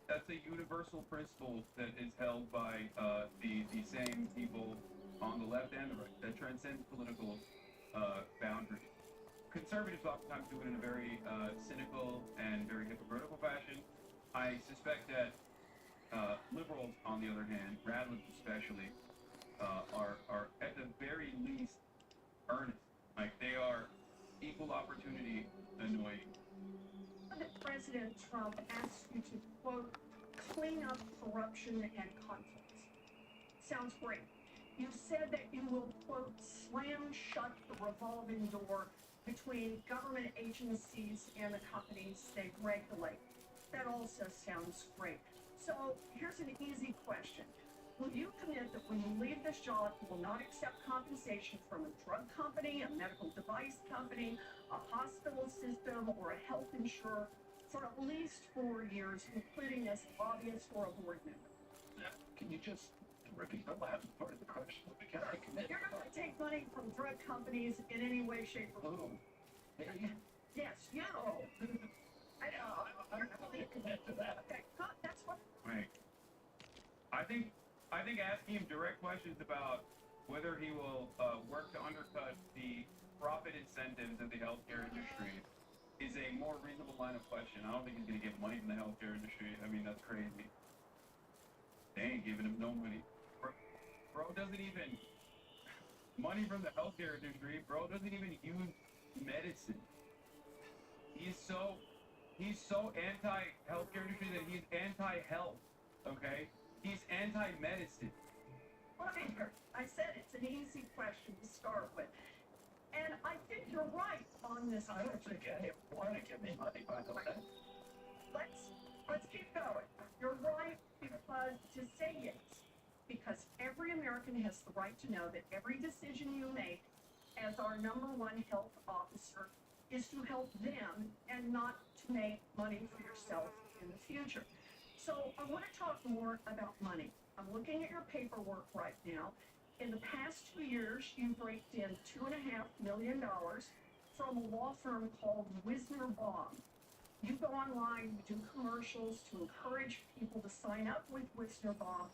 That's a universal principle that is held by the same people on the left and the right that transcends political boundaries. Conservatives oftentimes do it in a very cynical and very hypocritical fashion. I suspect that liberals, on the other hand, radicals especially, are at the very least earnest. Like, they are equal opportunity annoying. That President Trump asks you to, quote, clean up corruption and conflicts. Sounds great. You said that you will, quote, slam shut the revolving door between government agencies and the companies they regulate. That also sounds great. So here's an easy question. Will you commit that when you leave this job, you will not accept compensation from a drug company, a medical device company, a hospital system, or a health insurer for at least 4 years, including as lobbyist or a board member? Can you just repeat the last part of the question? Can I commit? You're not going to take money from drug companies in any way, shape, or form. Yes, you. I know. I'm not going to commit to that. Okay, that's what. Right. I think asking him direct questions about whether he will work to undercut the profit incentives of the healthcare industry is a more reasonable line of question. I don't think he's going to get money from the healthcare industry. I mean, that's crazy. They ain't giving him no money. Bro doesn't even money from the healthcare industry. Bro doesn't even use medicine. He's so anti-healthcare industry that he's anti-health. Okay, he's anti-medicine. Well, I said it's an easy question to start with, and I think you're right on this. I don't think any of them want to give me money, by the way. Let's keep going. You're right because to say yes, because every American has the right to know that every decision you make as our #1 health officer is to help them and not to make money for yourself in the future. So I want to talk more about money. I'm looking at your paperwork right now. In the past 2 years, you've raked in $2.5 million from a law firm called Wisner Baum. You go online, you do commercials to encourage people to sign up with Wisner Baum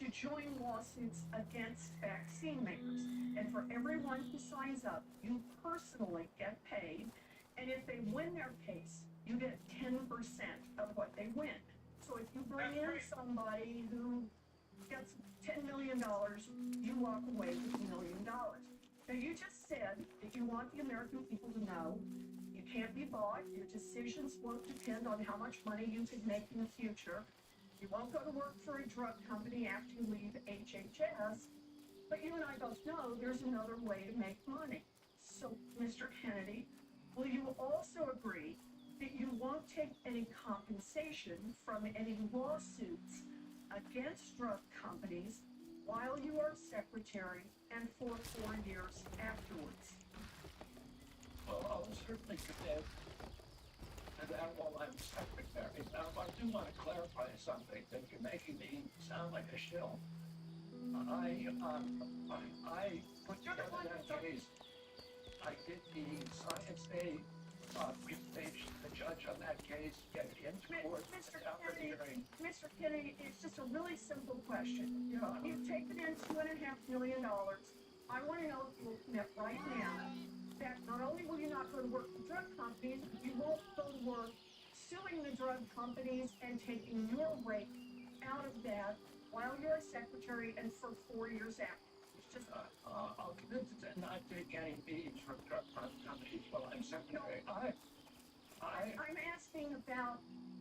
to join lawsuits against vaccine makers. And for everyone who signs up, you personally get paid. And if they win their case, you get 10% of what they win. So if you bring in somebody who gets $10 million, you walk away with $1 million. Now you just said that you want the American people to know you can't be bought, your decisions won't depend on how much money you can make in the future. You won't go to work for a drug company after you leave HHS, but you and I both know there's another way to make money. So, Mr. Kennedy, will you also agree that you won't take any compensation from any lawsuits against drug companies while you are secretary and for 4 years afterwards? Well, I'll certainly commit to that while I'm secretary. Now, I do want to clarify something that you're making me sound like a shill. I put together that case. I did the science day presentation, the judge on that case, get into court after the hearing. Mr. Kennedy, it's just a really simple question. You've taken in $2.5 million. I want to know if you will commit right now that not only will you not go to work for drug companies, but you won't go to work suing the drug companies and taking your rate out of that while you're a secretary and for 4 years after. It's just I'll commit to not take any fees from drug companies while I'm secretary. I'm asking about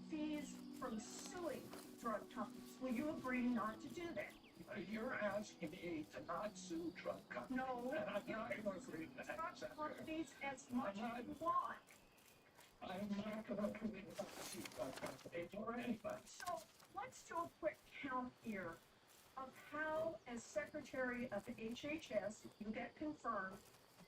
fees from suing drug companies. Will you agree not to do that? You're asking me to not sue drug companies. No. And I'm not going to agree to that. Drug companies as much as you want. I'm not going to agree to sue drug companies or anybody. So let's do a quick count here of how, as Secretary of HHS, if you get confirmed,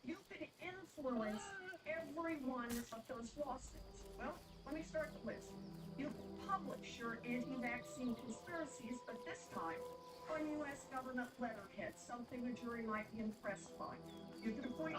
you could influence every one of those lawsuits. Well, let me start the list. You publish your anti-vaccine conspiracies, but this time on U.S. government letterhead, something the jury might be impressed by. You could appoint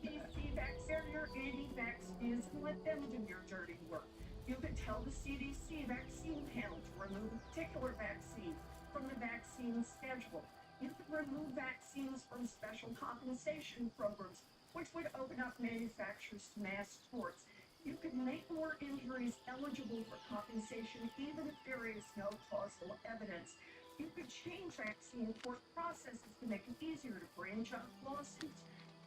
CDC vaccinator, anti-vax views, and let them do your dirty work. You could tell the CDC vaccine panel to remove a particular vaccine from the vaccine schedule. You could remove vaccines from special compensation programs, which would open up manufacturers to mass torts. You could make more injuries eligible for compensation even if there is no causal evidence. You could change vaccine court processes to make it easier to bring up lawsuits.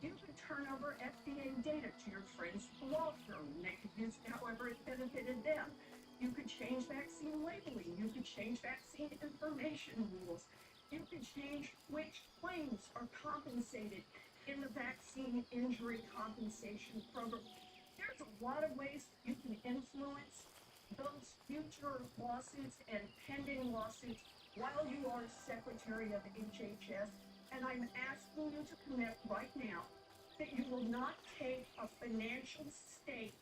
You could turn over FDA data to your friend's law firm, and they could use it however it benefited them. You could change vaccine labeling. You could change vaccine information rules. You could change which claims are compensated in the vaccine injury compensation program. There's a lot of ways you can influence those future lawsuits and pending lawsuits while you are Secretary of HHS. And I'm asking you to commit right now that you will not take a financial stake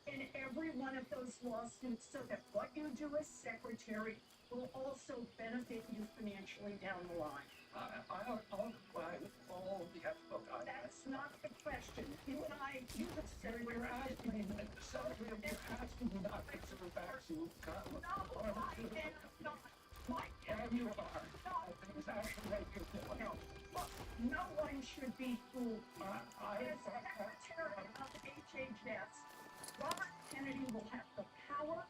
in every one of those lawsuits, so that what you do as secretary will also benefit you financially down the line. I'll comply with all the ethical guidelines. That's not the question. You and I, you have said You're asking me, Senator, you're asking me not to take a vaccine. No, I am not. Mike, And you are. Things actually make you feel no, look, no one should be fooled. As Secretary of HHS, Robert Kennedy will have the power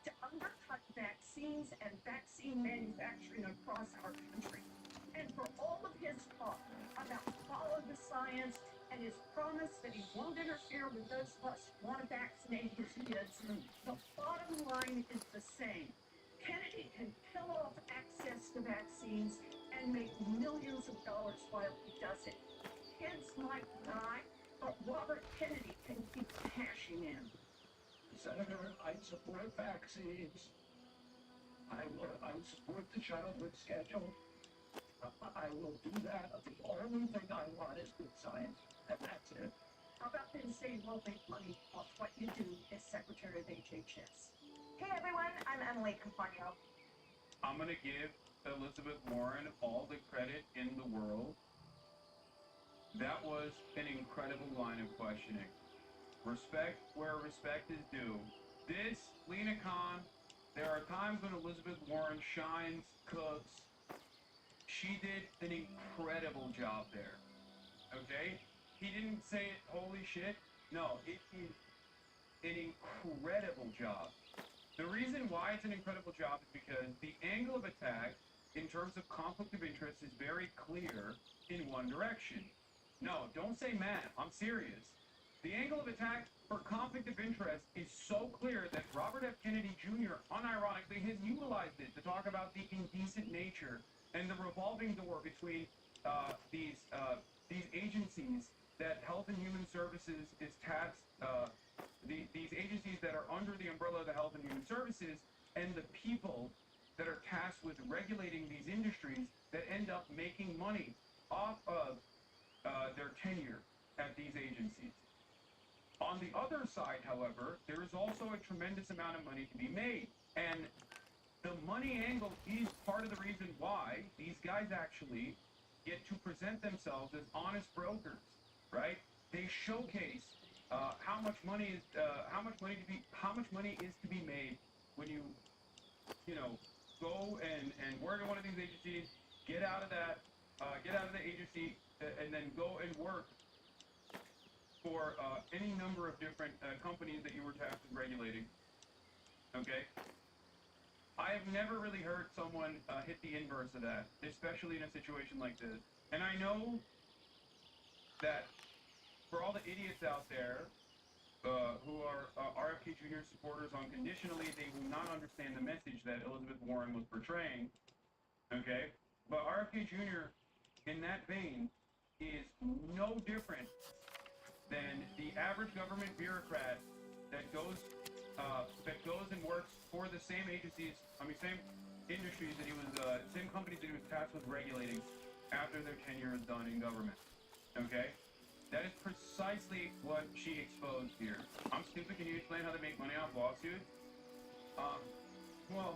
to undercut vaccines and vaccine manufacturing across our country. And for all of his talk about follow the science and his promise that he won't interfere with those of us who want to vaccinate his kids, the bottom line is the same. Kennedy can kill off access to vaccines and make millions of dollars while he does it. Kids might die, but Robert Kennedy can keep cashing in. Senator, I support vaccines. I support the childhood schedule. I will do that. The only thing I want is good science, and that's it. How about then say you won't make money off what you do as Secretary of HHS? Hey everyone, I'm Emily Campagno. I'm going to give Elizabeth Warren all the credit in the world. That was an incredible line of questioning. Respect where respect is due. This, Lena Khan, there are times when Elizabeth Warren shines, cooks. She did an incredible job there. Okay? He didn't say it, holy shit. No, it is an incredible job. The reason why it's an incredible job is because the angle of attack in terms of conflict of interest is very clear in one direction. No, don't say man, I'm serious. The angle of attack for conflict of interest is so clear that Robert F. Kennedy Jr. unironically has utilized it to talk about the indecent nature and the revolving door between these agencies that Health and Human Services is tasked, these agencies that are under the umbrella of the Health and Human Services, and the people that are tasked with regulating these industries that end up making money off of their tenure at these agencies. On the other side, however, there is also a tremendous amount of money to be made. And the money angle is part of the reason why these guys actually get to present themselves as honest brokers, right? They showcase how much money is to be made when you go and work at one of these agencies, get out of the agency, and then go and work for any number of different companies that you were tasked with regulating. Okay? I have never really heard someone hit the inverse of that, especially in a situation like this. And I know that for all the idiots out there who are RFK Jr. supporters unconditionally, they will not understand the message that Elizabeth Warren was portraying. Okay? But RFK Jr., in that vein, is no different than the average government bureaucrat that goes and works for the same agencies, same industries that he was, same companies that he was tasked with regulating after their tenure is done in government. Okay? That is precisely what she exposed here. I'm stupid, can you explain how to make money off lawsuits? Well,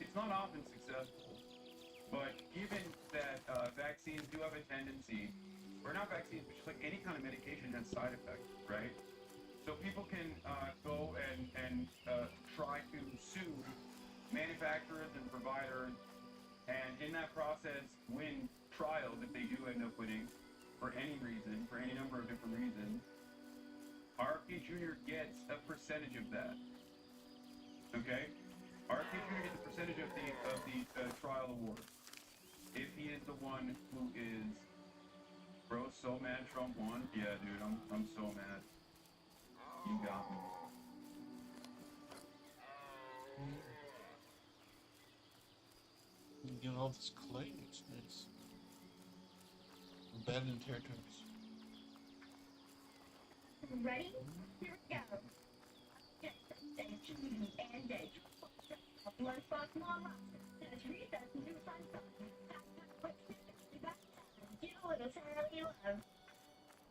it's not often successful, but given that vaccines do have a tendency, or not vaccines, but just like any kind of medication has side effects, right? So people can go and try to sue manufacturers and providers, and in that process win trials if they do end up winning for any reason, for any number of different reasons. RFK Jr. gets a percentage of that. Okay? RFK Jr. gets a percentage of the trial award if he is the one who is Bro's so mad Trump won. Yeah, dude, I'm so mad. You got me. You know, all this clay, it's nice. Abandoned territories. Ready? Here we go. Lunchbox Mama. That's recess and do fun stuff. Get a little Saturday love.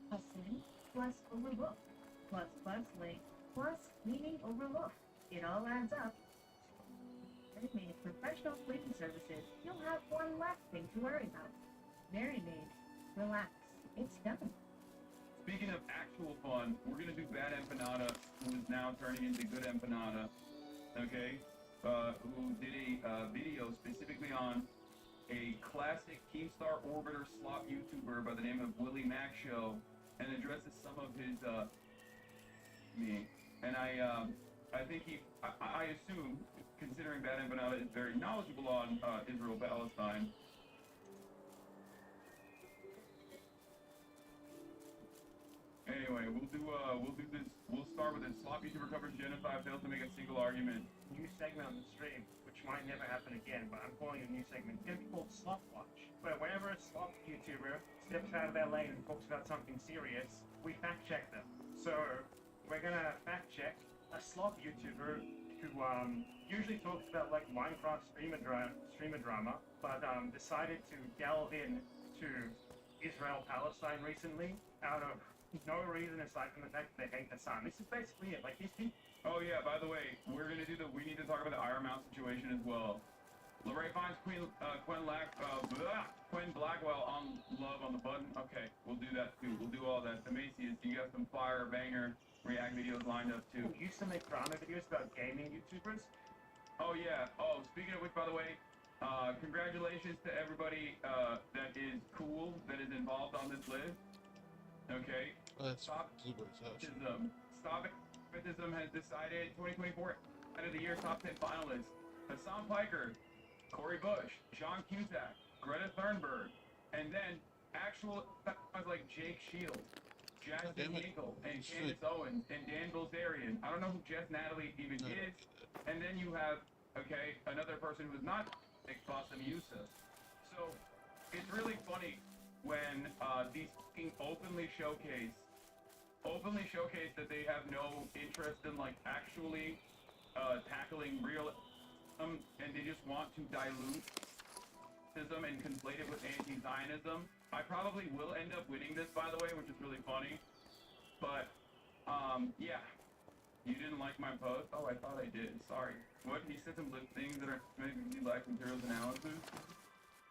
Hustling plus overlook plus bustling plus cleaning overlook. It all adds up. Mary Maid Professional Cleaning Services. You'll have one less thing to worry about. Mary Maid. Relax. It's done. Speaking of actual fun, we're gonna do Bad Empanada, who is now turning into Good Empanada, okay? Who did a video specifically on a classic Keemstar Orbiter slop YouTuber by the name of Willie Mac Show, and addresses some of his and I think I assume, considering Bad Empanada is very knowledgeable on Israel-Palestine. Anyway, we'll do this. We'll start with this. Slop YouTuber covers genocide, fails to make a single argument. New segment on the stream, which might never happen again, but I'm calling it a new segment. It's going to be called Slop Watch, where whenever a slop YouTuber steps out of their lane and talks about something serious, we fact check them. So we're going to fact check a slop YouTuber who usually talks about like Minecraft streamer drama, but decided to delve in to Israel-Palestine recently out of no reason aside from the fact that they hate the sun. This is basically it. Like these people. Oh yeah, by the way, we need to talk about the Iron Mouse situation as well. Lorraine finds Quinn Blackwell on love on the button. Okay, we'll do that too. We'll do all that. The Macy's, you got some fire banger React videos lined up too. Who used to make drama videos about gaming YouTubers. Oh yeah. Oh, speaking of which, by the way, congratulations to everybody that is cool, that is involved on this list. Okay. Stop Bluebird's house. Stop Activism has decided 2024 end of the year top 10 finalists: Hassan Piker, Corey Bush, John Cusack, Greta Thunberg, and then actual guys like Jake Shields, Jackson Hinkle, and Candace Owens, and Dan Bilzerian. I don't know who Jess Natalie even is. And then you have, another person who's not Nick Fossum Yusuf. So it's really funny when these openly showcase that they have no interest in like actually tackling real and they just want to dilute and conflate it with anti-Zionism. I probably will end up winning this, by the way, which is really funny. But yeah, you didn't like my post? Oh, I thought I did. Sorry. What? He said some things that are making me like materials analysis.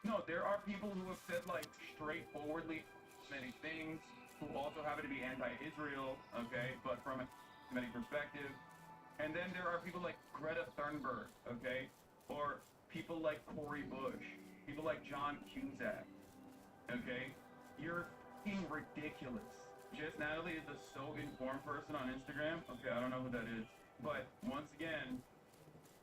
No, there are people who have said like straightforwardly many things, who also happen to be anti-Israel, but from a many perspective. And then there are people like Greta Thunberg, or people like Corey Bush, people like John Cusack, You're f***ing ridiculous. Jess Natalie is a so informed person on Instagram. I don't know who that is. But once again,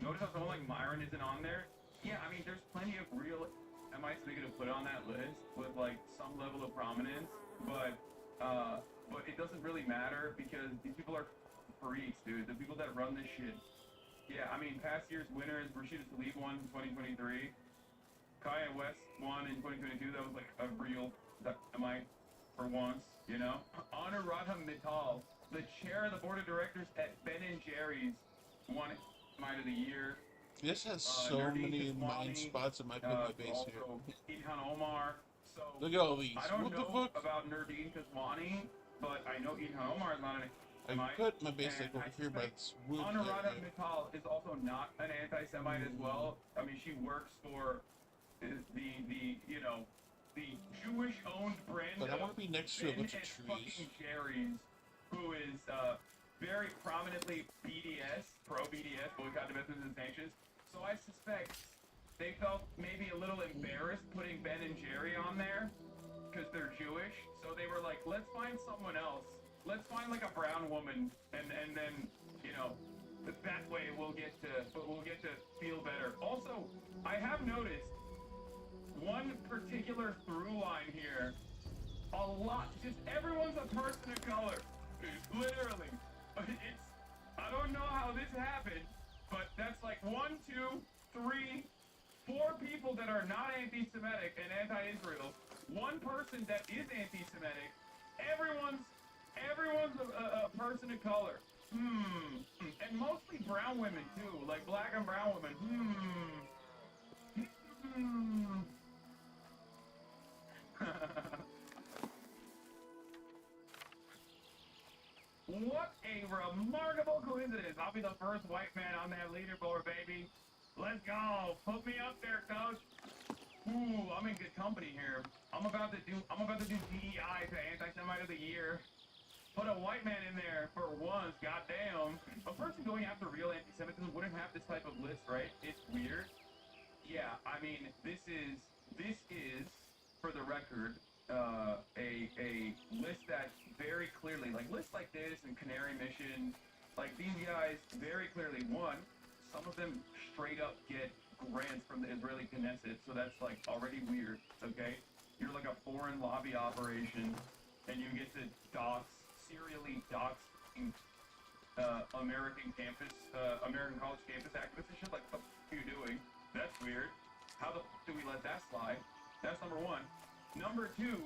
notice how someone like Myron isn't on there? Yeah, I mean, there's plenty of real MIs we could have put on that list with like some level of prominence, but it doesn't really matter because these people are freaks, dude. The people that run this shit. Yeah, I mean, past year's winners, Rashida Tlaib won in 2023. Kaya West won in 2022. That was like a real MI for once, you know? Anuradha Mittal, the chair of the board of directors at Ben & Jerry's, won MI of the year. This has so many mind spots in my put my base here. Ilhan Omar. So look at all these. I don't what know the fuck? about Nurdine Kaswani, but I know Ilhan Omar is not an I put my base like over here by this wood. Anuradha Mittal is also not an anti-Semite as well. I mean, she works for the you know, the Jewish-owned brand but I want to be next to a bunch of trees. Jerry's, who is very prominently BDS, pro-BDS, boycott, divestment, and sanctions. So I suspect they felt maybe a little embarrassed putting Ben and Jerry on there because they're Jewish. So they were like, let's find someone else. Let's find like a brown woman, and then, you know, that way we'll get to feel better. Also, I have noticed one particular through line here A lot. Just everyone's a person of color. Literally. It's, I don't know how this happened, but that's like 1, 2, 3, 4 people that are not anti-Semitic and anti-Israel. 1 person that is anti-Semitic. Everyone's a person of color. And mostly brown women too, like black and brown women. What a remarkable coincidence. I'll be the first white man on that leaderboard, baby. Let's go. Put me up there, coach. Ooh, I'm in good company here. I'm about to do DEI to Anti-Semite of the Year. Put a white man in there for once, goddamn. A person going after real anti-Semitism wouldn't have this type of list, right? It's weird. Yeah, I mean, this is, for the record, a list that very clearly, like lists like this and Canary Mission, like these guys very clearly, one, some of them straight up get grants from the Israeli Knesset, so that's like already weird, okay? You're like a foreign lobby operation, and you get to serially dox American college campus activists and shit. Like, what are you doing? That's weird. How the f do we let that slide? That's number 1. Number 2,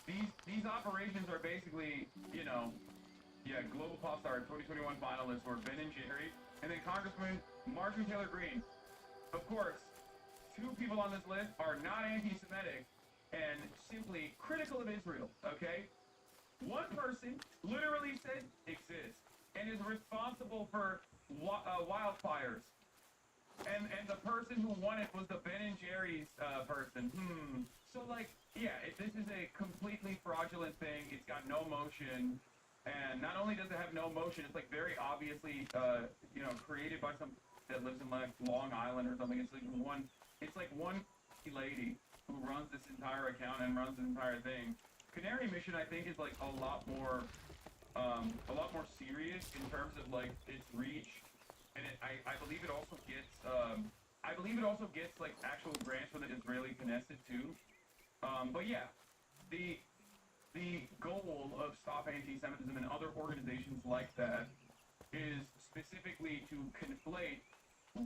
these operations are basically, you know, Global Pop Star 2021 finalists were Ben and Jerry, and then Congressman Marjorie Taylor Greene. Of course, 2 people on this list are not anti-Semitic and simply critical of Israel, okay? 1 person literally said exists and is responsible for wildfires. And the person who won it was the Ben and Jerry's person. So, like, yeah, this is a completely fraudulent thing. It's got no motion. And not only does it have no motion, it's, like, very obviously, you know, created by some that lives in, like, Long Island or something. It's like one lady who runs this entire account and runs this entire thing. Canary Mission, I think, is, like, a lot more serious in terms of, like, its reach. And I believe it also gets, like, actual grants from the Israeli Knesset too. But yeah, the goal of Stop Anti-Semitism and other organizations like that is specifically to conflate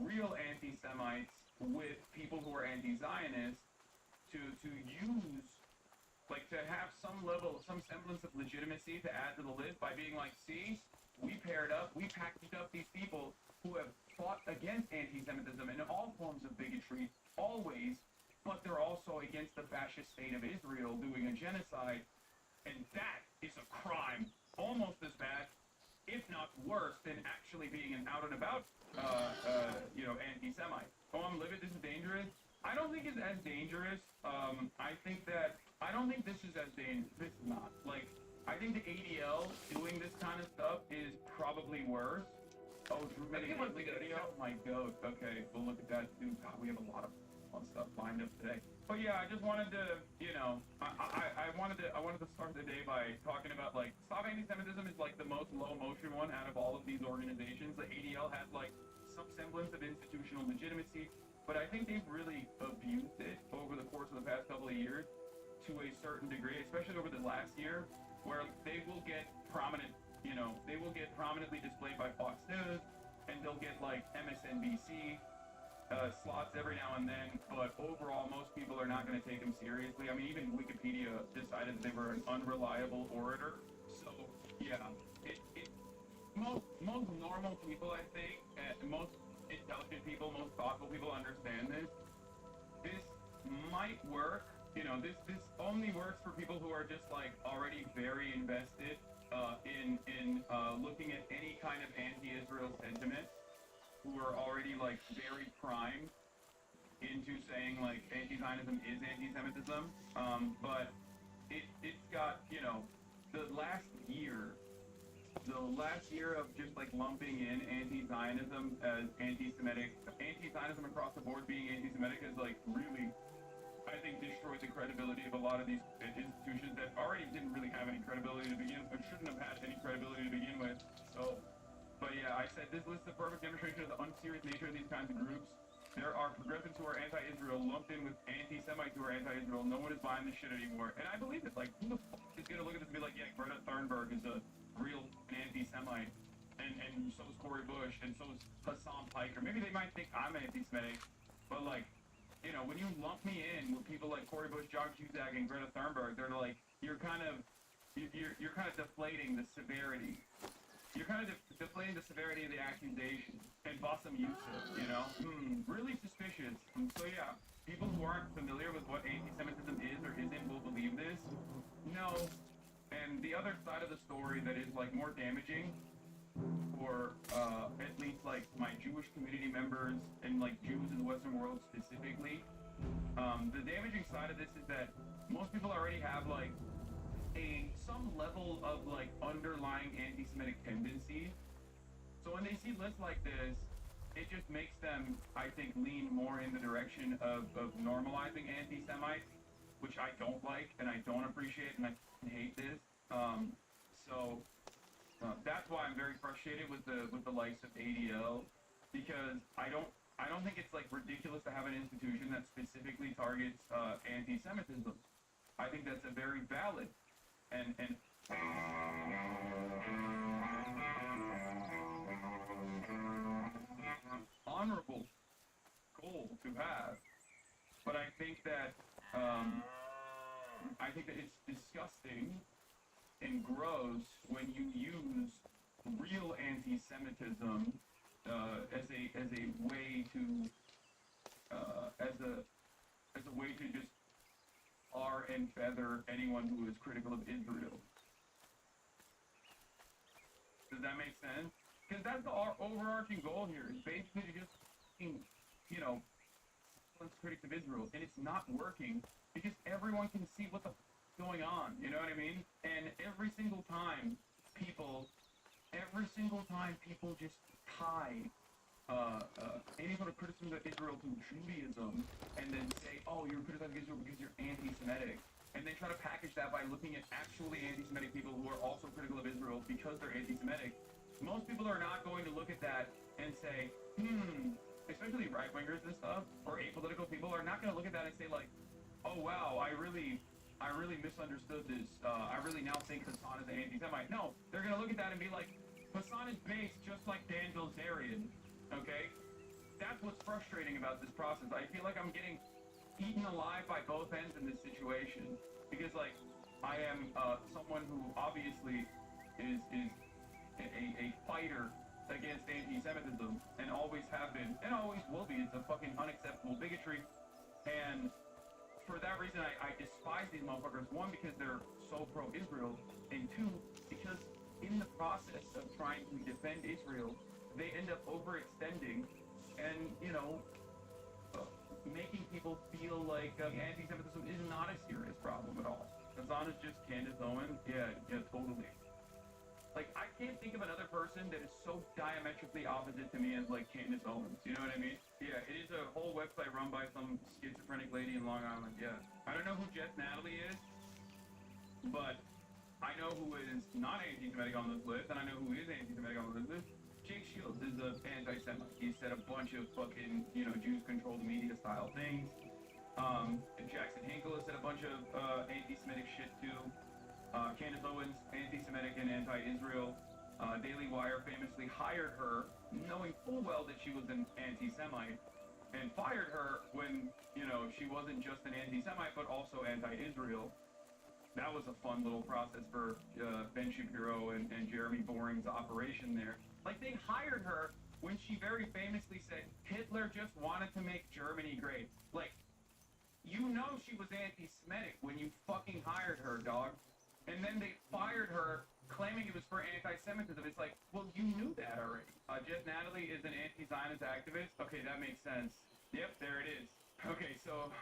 real anti-Semites with people who are anti-Zionist to use, like, to have some semblance of legitimacy to add to the list by being like, see, we paired up, we packaged up these people who have fought against anti-Semitism and all forms of bigotry, always, but they're also against the fascist state of Israel doing a genocide, and that is a crime almost as bad, if not worse, than actually being an out and about, you know, anti-Semite. Oh, I'm livid, this is dangerous. I don't think it's as dangerous. I don't think this is as dangerous. This is not. Like, I think the ADL doing this kind of stuff is probably worse. Oh, Drew made a video? Oh my god. Okay, we'll look at that too. God, we have a lot of fun stuff lined up today. But yeah, I just wanted to, you know, I wanted to start the day by talking about, like, Stop Anti-Semitism is like the most low motion one out of all of these organizations. The ADL has, like, some semblance of institutional legitimacy, but I think they've really abused it over the course of the past couple of years to a certain degree, especially over the last year, where they will get prominent, you know, they will get prominently displayed by Fox News, and they'll get, like, MSNBC slots every now and then, but overall, most people are not going to take them seriously. I mean, even Wikipedia decided they were an unreliable orator. So, yeah, most normal people, I think, most intelligent people, most thoughtful people understand this. This might work. You know, this only works for people who are just, like, already very invested in looking at any kind of anti-Israel sentiment, who are already, like, very primed into saying, like, anti-Zionism is anti-Semitism. But it's got, you know, the last year of just, like, lumping in anti-Zionism as anti-Semitic, anti-Zionism across the board being anti-Semitic is, like, really, I think, destroyed the credibility of a lot of these institutions that already didn't really have any credibility to begin, or shouldn't have had any credibility to begin with. So, but yeah, I said this list is a perfect demonstration of the unserious nature of these kinds of groups. There are progressives who are anti-Israel lumped in with anti-Semites who are anti-Israel. No one is buying this shit anymore. And I believe it. Like, who the fuck is going to look at this and be like, yeah, Greta Thunberg is a real anti-Semite. And so is Cori Bush, and so is Hassan Piker. Maybe they might think I'm anti-Semitic, but like, you know, when you lump me in with people like Cori Bush, John Cusack, and Greta Thunberg, they're like, you're kind of deflating the severity. You're kind of deflating the severity of the accusation. And Bassem Youssef, you know? Really suspicious. So yeah, people who aren't familiar with what anti-Semitism is or isn't will believe this. No. And the other side of the story that is like more damaging for at least like my Jewish community members and like Jews in the Western world specifically, the damaging side of this is that most people already have like some level of like underlying anti-Semitic tendencies. So when they see lists like this, it just makes them, I think, lean more in the direction of normalizing anti-Semites, which I don't like and I don't appreciate, and I hate this. That's why I'm very frustrated with the likes of ADL, because I don't think it's like ridiculous to have an institution that specifically targets anti-Semitism. I think that's a very valid and honorable goal to have. But I think that it's disgusting and gross when you use real anti-Semitism as a way to just tar and feather anyone who is critical of Israel. Does that make sense? Because that's the overarching goal here, is basically to just, you know, critics of Israel, and it's not working because everyone can see what the going on, you know what I mean? And every single time people just tie any sort of criticism of Israel to Judaism, and then say, oh, you're criticizing Israel because you're anti-Semitic, and then try to package that by looking at actually anti-Semitic people who are also critical of Israel because they're anti-Semitic. Most people are not going to look at that and say, especially right-wingers and stuff, or apolitical people are not going to look at that and say like, oh wow, I really misunderstood this. I really now think Hassan is an anti-Semite. No, they're going to look at that and be like, Hassan is based just like Dan Bilzerian, okay? That's what's frustrating about this process. I feel like I'm getting eaten alive by both ends in this situation. Because, like, I am someone who obviously is a fighter against anti-Semitism, and always have been, and always will be. It's a fucking unacceptable bigotry. And for that reason, I despise these motherfuckers. One, because they're so pro-Israel, and two, because in the process of trying to defend Israel, they end up overextending and, you know, making people feel like anti-Semitism is not a serious problem at all. Hassan is just Candace Owens? Yeah, totally. Like, I can't think of another person that is so diametrically opposite to me as, like, Candace Owens. You know what I mean? Yeah, it is a whole website run by some schizophrenic lady in Long Island, yeah. I don't know who Jess Natalie is, but I know who is not anti-Semitic on this list, and I know who is anti-Semitic on this list. Jake Shields is an anti-Semite. He said a bunch of fucking, you know, Jews-controlled media style things. Jackson Hinkle has said a bunch of anti-Semitic shit too. Candace Owens, anti-Semitic and anti-Israel. Daily Wire famously hired her, knowing full well that she was an anti-Semite, and fired her when, you know, she wasn't just an anti-Semite, but also anti-Israel. That was a fun little process for Ben Shapiro and Jeremy Boring's operation there. Like, they hired her when she very famously said Hitler just wanted to make Germany great. Like, you know she was anti-Semitic when you fucking hired her, dog. And then they fired her claiming it was for anti-Semitism. It's like, well, you knew that already. Jess Natalie is an anti-Zionist activist. Okay, that makes sense. Yep, there it is. Okay, so,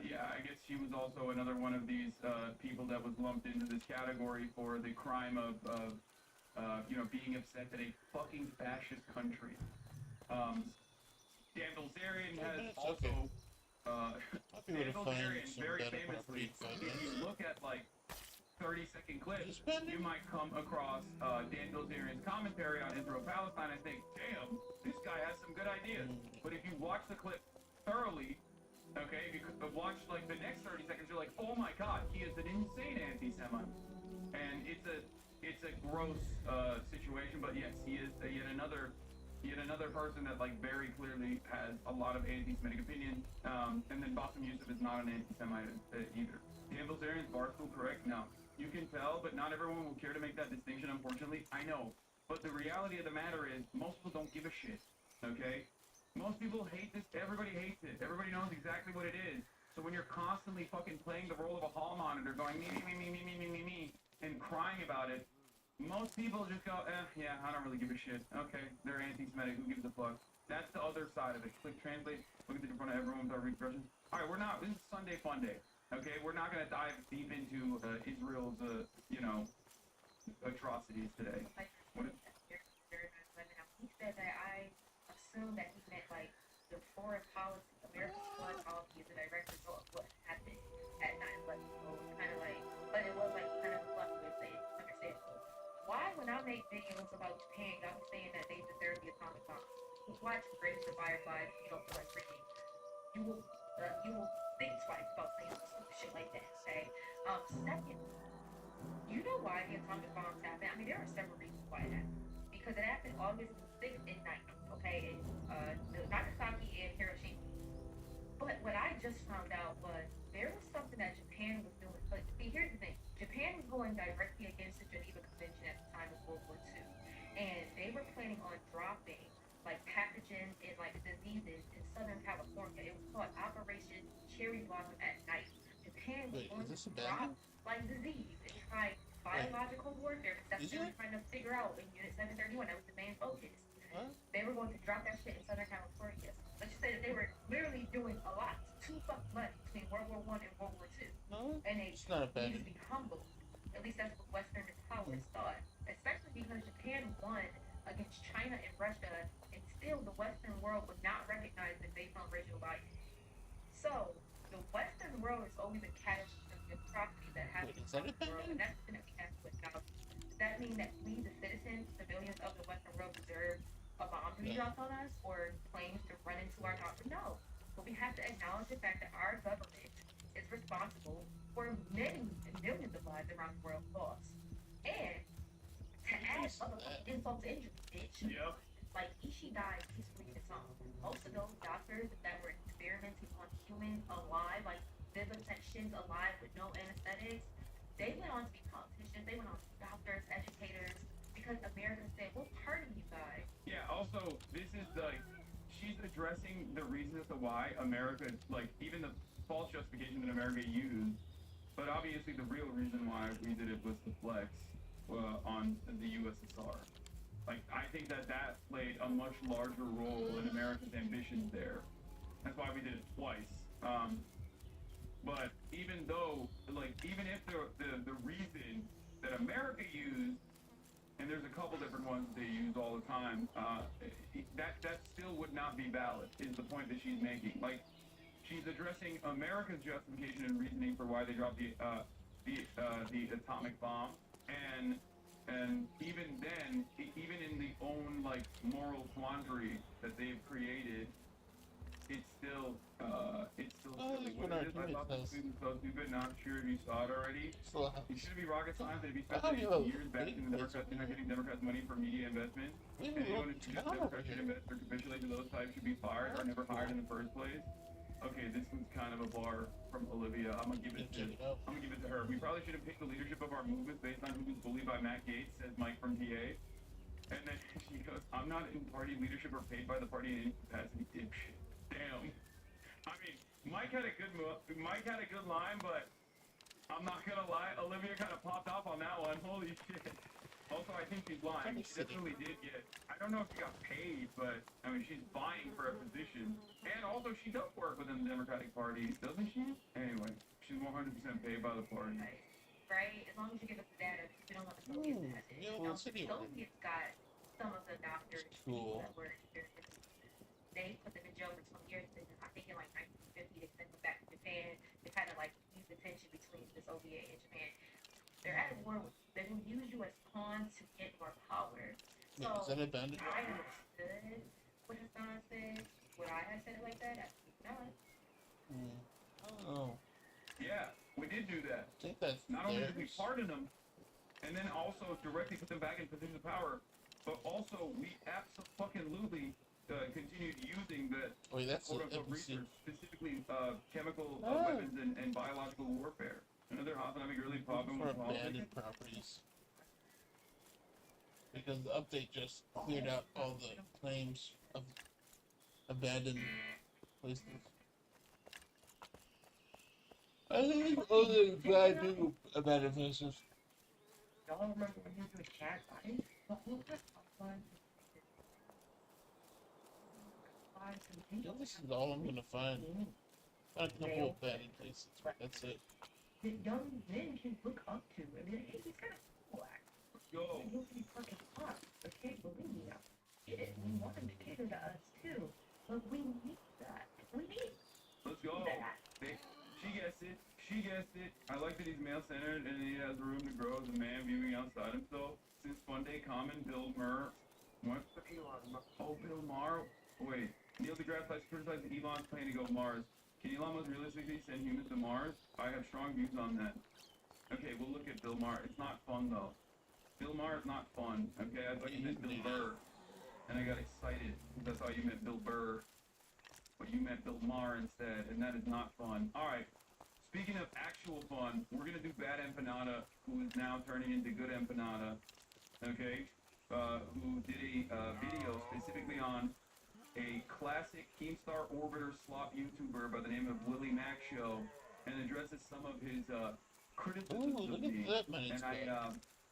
yeah, I guess she was also another one of these people that was lumped into this category for the crime of you know, being upset that a fucking fascist country. Dan Bilzerian has also, Dan Bilzerian very famously, if you look at like 30-second clips, you might come across Dan Bilzerian's commentary on Israel-Palestine and think, damn, this guy has some good ideas. But if you watch the clip thoroughly. Okay, because watch like the next 30 seconds, you're like, oh my god, he is an insane anti-Semite, and it's a gross situation. But yes, he is yet another person that like very clearly has a lot of anti-Semitic opinions. And then Bassem Youssef is not an anti-Semite either. The Bilzerian's Barstool correct? No, you can tell, but not everyone will care to make that distinction. Unfortunately, I know. But the reality of the matter is, most people don't give a shit. Okay. Most people hate this. Everybody hates it. Everybody knows exactly what it is. So when you're constantly fucking playing the role of a hall monitor, going me, and crying about it, most people just go, yeah, I don't really give a shit. Okay, they're anti-Semitic. Who gives a fuck? That's the other side of it. Click translate. Look at it in front of everyone without repercussions. All right, we're not. This is Sunday Fun Day. Okay, we're not gonna dive deep into Israel's, atrocities today. What? He said that I assumed that he meant like the foreign policy, America's foreign policy is a direct result of what happened at 9/11. So it's kind of like, but it was like kind of a blunt way to say it. Understandable. Why, when I make videos about Japan, I'm saying that they deserve the atomic bomb? Watch Grace the Fireflies, you don't feel like freaking. You will think twice about saying some stupid shit like that. Okay. Second, you know why the atomic bombs happened? I mean, there are several reasons why it happened. Because it happened August 6th and 9th, okay? Nagasaki and Hiroshima. But what I just found out was there was something that Japan was doing. Like, see, here's the thing. Japan was going directly against the Geneva Convention at the time of World War II. And they were planning on dropping, like, pathogens and, like, diseases in Southern California. It was called Operation Cherry Blossom at Night. Japan was going to drop, like, disease and try biological warfare, because that's what they were trying to figure out in Unit 731. That was the main focus. They were going to drop that shit in Southern California. Let's just say that they were literally doing a lot, too fucking much between World War I and World War II. And they needed to be humble. At least that's what Western powers thought. Especially because Japan won against China and Russia, and still the Western world would not recognize them based on racial bias. So the Western world is always a catastrophe atrocity that happens in the world, and that's something that we have to acknowledge. Does that mean that we, the citizens, civilians of the Western world, deserve a bomb to be dropped on us or planes to run into our doctor? No. But we have to acknowledge the fact that our government is responsible for many millions of lives around the world lost. And to add motherfucking insult to injury, bitch. Yep. Like, Ishii died peacefully in its own. Most of those doctors that were experimenting on humans alive, like vivisections alive with no anesthetics, they went on to be politicians, they went on to be doctors, educators, because America said, we're parting you guys. Yeah, also, this is she's addressing the reasons as to why America, like, even the false justification that America used, but obviously the real reason why we did it was to flex on the USSR. Like, I think that played a much larger role in America's ambitions there. That's why we did it twice. But even though, like, even if the reason that America used, and there's a couple different ones they use all the time, that still would not be valid, is the point that she's making. Like, she's addressing America's justification and reasoning for why they dropped the atomic bomb, and even then, even in the own, like, moral quandary that they've created, it's still silly what it is. I thought this movie was so stupid, not sure if you saw it already. It shouldn't be rocket science, it'd be spending years bashing the Democrats and not giving Democrats money for media investment. And anyone who thinks Democrats should invest or capitulate to those types should be fired or never hired in the first place. Okay, this was kind of a bar from Olivia. I'm gonna give it to her. We probably should have picked the leadership of our movement based on who was bullied by Matt Gaetz, says Mike from PA. And then she goes, I'm not in party leadership or paid by the party in any capacity, dipshit. Damn. I mean, Mike had a good line, but I'm not gonna lie, Olivia kind of popped off on that one. Holy shit. Also, I think she's lying. She definitely did get, I don't know if she got paid, but, I mean, she's vying for a position. And also, she does work within the Democratic Party, doesn't she? Anyway, she's 100% paid by the party. Right? As long as you give us the data, because we don't want the Soviets to have it. Soviets got some of the doctors that were experienced. They put them in jail for 20 years, and I think in like 1950 they sent them back to Japan to kind of like ease the tension between the Soviet and Japan. They're at war with, they will use you as pawns to get more power. So is that a bandit? I understood what Hassan said. Would I have said it like that? Absolutely I don't know. Yeah, we did do that. I think that's Not only did we theirs. pardon them, and then also directly put them back in position of power, but also we absolutely continued using the Wait, that's quote-unquote NPC. research, specifically chemical Oh. weapons and biological warfare. Another autonomic early problem For with politics. abandoned properties. Because the update just cleared out all the claims of abandoned places. I think only bad new abandoned places. Y'all remember when you do a cat body? The whole time. This is all I'm gonna find. A couple abandoned places. That's it. That young men can look up to. I mean, hey, he's got a black. Yo. He'll be fucking hot. Okay, believe me. I get it. We want him to cater to us too. But we need that. We need Let's go. that. She guessed it. She guessed it. I like that he's male-centered and he has room to grow as a man viewing outside himself. Since Fun Day Common, Bill Murr. What? Oh, Bill Maher. Wait. Neil deGrasse Tyson criticized Elon's plan to go Mars. Can Elon Musk realistically send humans to Mars? I have strong views on that. Okay, we'll look at Bill Maher. It's not fun, though. Bill Maher is not fun. Okay, I thought you meant Bill Burr. And I got excited. That's how you meant Bill Burr. But you meant Bill Maher instead, and that is not fun. Alright, speaking of actual fun, we're going to do Bad Empanada, who is now turning into Good Empanada. Okay? Who did a video specifically on a classic Keemstar Orbiter slop YouTuber by the name of Willie Mac Show, and addresses some of his criticisms of me. And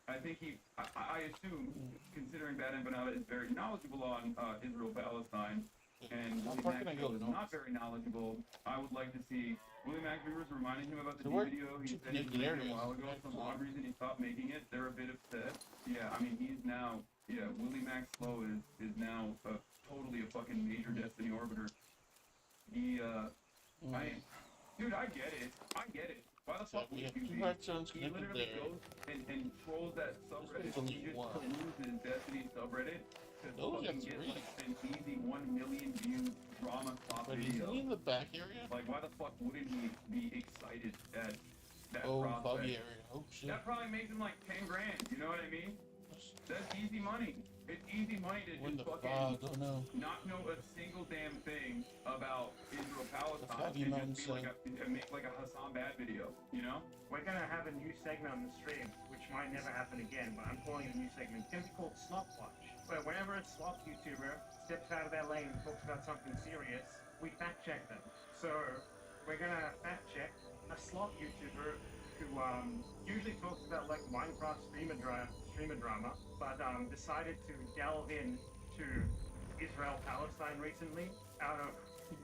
I think I assume, considering Bad Empanada is very knowledgeable on Israel-Palestine, and Willie Mac Show is not very knowledgeable, I would like to see Willie Mac viewers reminding him about the video he said he was making a while ago. For some odd reason he stopped making it. They're a bit upset. Yeah, I mean, he's now, Willie Mac Slow is now totally a fucking major Destiny Orbiter. He, dude, I get it. Why the fuck would you be? He literally goes and trolls that subreddit. He just peruses Destiny subreddit to fucking get like an easy 1 million view drama slop video. Is he in the back area? Like, why the fuck wouldn't he be excited at that foggy prospect? area. Oh shit. That probably makes him like 10 grand, you know what I mean? That's easy money. It's easy money to just fucking not know a single damn thing about Israel-Palestine and just be make like a Hassan Bad video, you know? We're gonna have a new segment on the stream, which might never happen again, but I'm calling it a new segment. It's gonna be called Slop Watch, where whenever a slop YouTuber steps out of their lane and talks about something serious, we fact check them. So we're gonna fact check a slop YouTuber who usually talks about like Minecraft streamer drama, but decided to delve into Israel-Palestine recently out of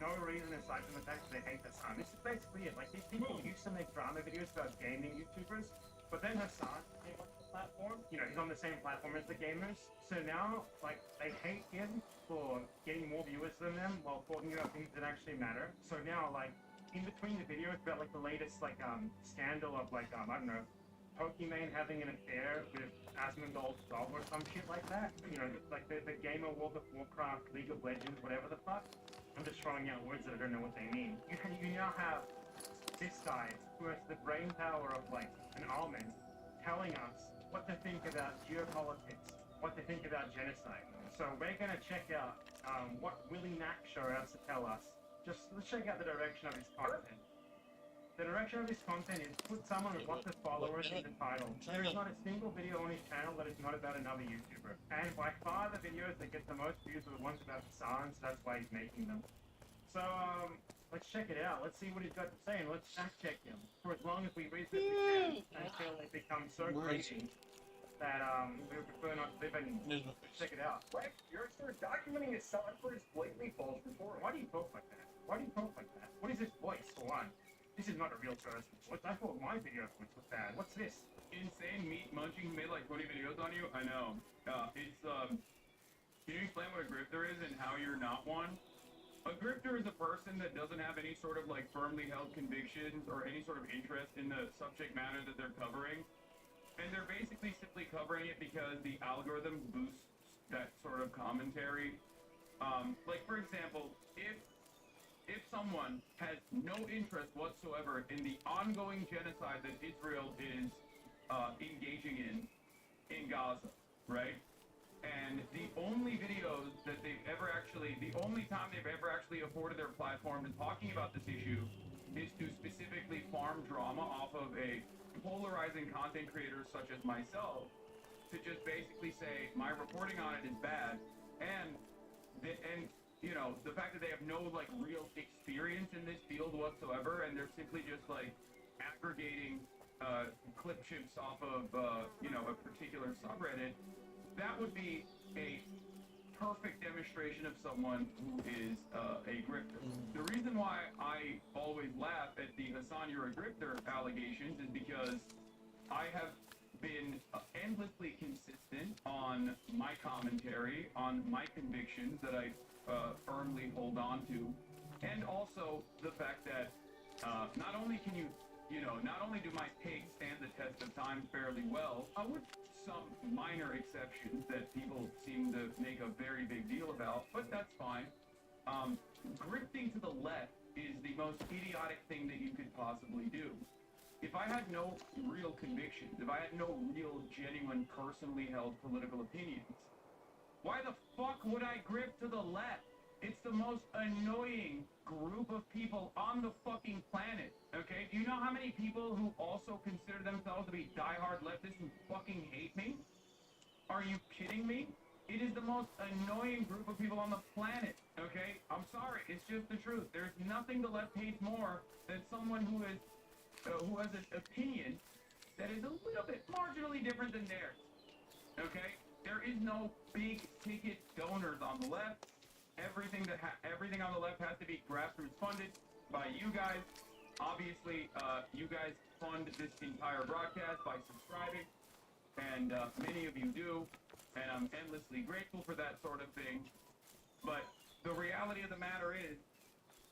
no reason aside from the fact that they hate Hassan. This is basically it. Like, these people used to make drama videos about gaming YouTubers, but then Hassan came on the platform. You know, he's on the same platform as the gamers. So now, like, they hate him for getting more viewers than them while talking about things that actually matter. So now, like, in between the videos about, like, the latest, like, scandal of, like, I don't know, Pokimane having an affair with Asmongold's dog or some shit like that. You know, like the gamer World of Warcraft, League of Legends, whatever the fuck. I'm just throwing out words that I don't know what they mean. You now have this guy who has the brain power of like an almond telling us what to think about geopolitics, what to think about genocide. So we're gonna check out what Willie Mac Show has to tell us. Just let's check out the direction of his content. The direction of his content is put someone with lots of followers in the title. There is not a single video on his channel that is not about another YouTuber. And by far the videos that get the most views are the ones about Hassan, so that's why he's making them. So, let's check it out. Let's see what he's got to say and let's fact check him. For as long as we research it until it becomes so crazy that we would prefer not to live anymore. Check it out. What? You're sort of documenting his son for his blatantly false report. Why do you talk like that? Why do you talk like that? What is this voice, for one? This is not a real person. I thought my video voice was bad. What's this? Insane meat munching made like 20 videos on you? I know. It's, can you explain what a grifter is and how you're not one? A grifter is a person that doesn't have any sort of like firmly held convictions or any sort of interest in the subject matter that they're covering. And they're basically simply covering it because the algorithm boosts that sort of commentary. Like for example, if if someone has no interest whatsoever in the ongoing genocide that Israel is engaging in Gaza, right? And the only videos that they've ever actually, the only time they've ever actually afforded their platform to talking about this issue is to specifically farm drama off of a polarizing content creator such as myself, to just basically say my reporting on it is bad, and you know, the fact that they have no like real experience in this field whatsoever, and they're simply just like aggregating clip chips off of you know, a particular subreddit. That would be a perfect demonstration of someone who is a grifter. The reason why I always laugh at the Hassan, you're a grifter allegations is because I have been endlessly consistent on my commentary, on my convictions that I firmly hold on to, and also the fact that not only can you know, not only do my takes stand the test of time fairly well, with some minor exceptions that people seem to make a very big deal about, but that's fine. Grifting to the left is the most idiotic thing that you could possibly do. If I had no real convictions, if I had no real, genuine, personally held political opinions, why the fuck would I grift to the left? It's the most annoying group of people on the fucking planet, okay? Do you know how many people who also consider themselves to be diehard leftists who fucking hate me? Are you kidding me? It is the most annoying group of people on the planet, okay? I'm sorry, it's just the truth. There's nothing the left hates more than someone who has an opinion that is a little bit marginally different than theirs, okay? There is no big ticket donors on the left. Everything on the left has to be grassroots funded by you guys. Obviously, you guys fund this entire broadcast by subscribing, and many of you do, and I'm endlessly grateful for that sort of thing. But the reality of the matter is,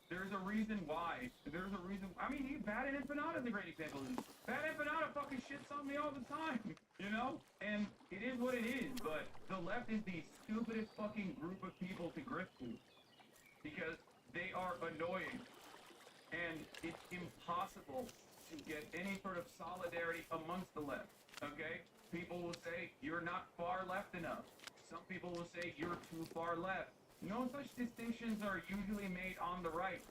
there's a reason why. I mean, Bad and Empanada is a great example. Bad Empanada fucking shits on me all the time, you know? And it is what it is, but the left is the stupidest fucking group of people to grift to. Because they are annoying. And it's impossible to get any sort of solidarity amongst the left, okay? People will say, you're not far left enough. Some people will say, you're too far left. No such distinctions are usually made on the right,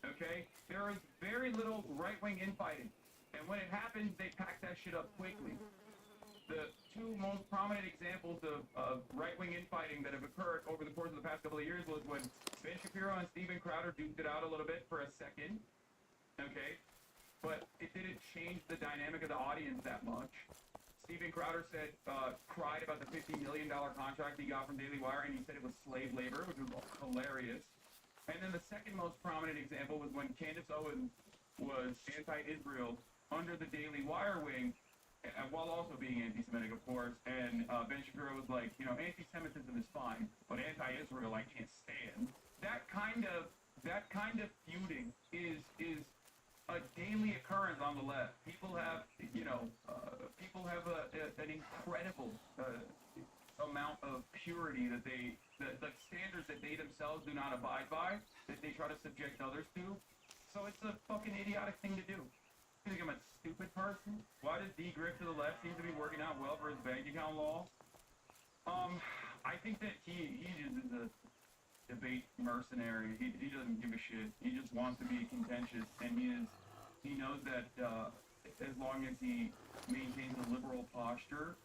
okay? There is very little right-wing infighting, and when it happens, they pack that shit up quickly. The two most prominent examples of right-wing infighting that have occurred over the course of the past couple of years was when Ben Shapiro and Steven Crowder duked it out a little bit for a second, okay? But it didn't change the dynamic of the audience that much. Steven Crowder said, cried about the $50 million contract he got from Daily Wire, and he said it was slave labor, which was hilarious. And then the second most prominent example was when Candace Owens was anti-Israel under the Daily Wire wing, while also being anti-Semitic, of course. And Ben Shapiro was like, you know, anti-Semitism is fine, but anti-Israel I can't stand. That kind of feuding is a daily occurrence on the left. People have, you know, an incredible amount of purity that the standards that they themselves do not abide by, that they try to subject others to. So it's a fucking idiotic thing to do. You think I'm a stupid person? Why does D-Griff to the left seem to be working out well for his bank account law? I think that he just is a debate mercenary. He doesn't give a shit. He just wants to be contentious, and he knows that as long as he maintains a liberal posture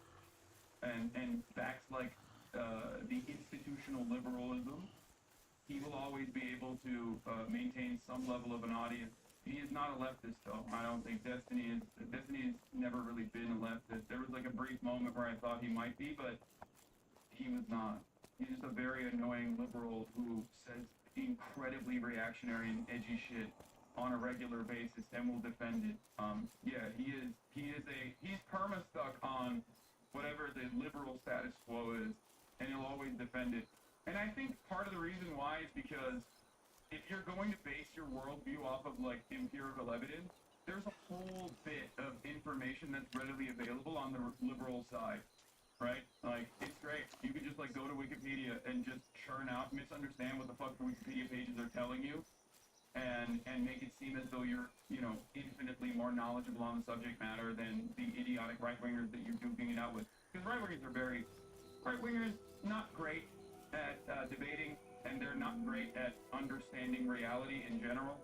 and facts like the institutional liberalism, he will always be able to maintain some level of an audience. He is not a leftist, though. I don't think Destiny has never really been a leftist. There was like a brief moment where I thought he might be, but he was not. He's just a very annoying liberal who says incredibly reactionary and edgy shit on a regular basis and will defend it. Yeah, he's perma-stuck on whatever the liberal status quo is, and he'll always defend it. And I think part of the reason why is because if you're going to base your worldview off of like empirical evidence, there's a whole bit of information that's readily available on the liberal side, right? Like, it's great. You can just like go to Wikipedia and just churn out, misunderstand what the fuck the Wikipedia pages are telling you, and make it seem as though you're, you know, infinitely more knowledgeable on the subject matter than the idiotic right-wingers that you're duking it out with. Because right-wingers not great at debating, and they're not great at understanding reality in general.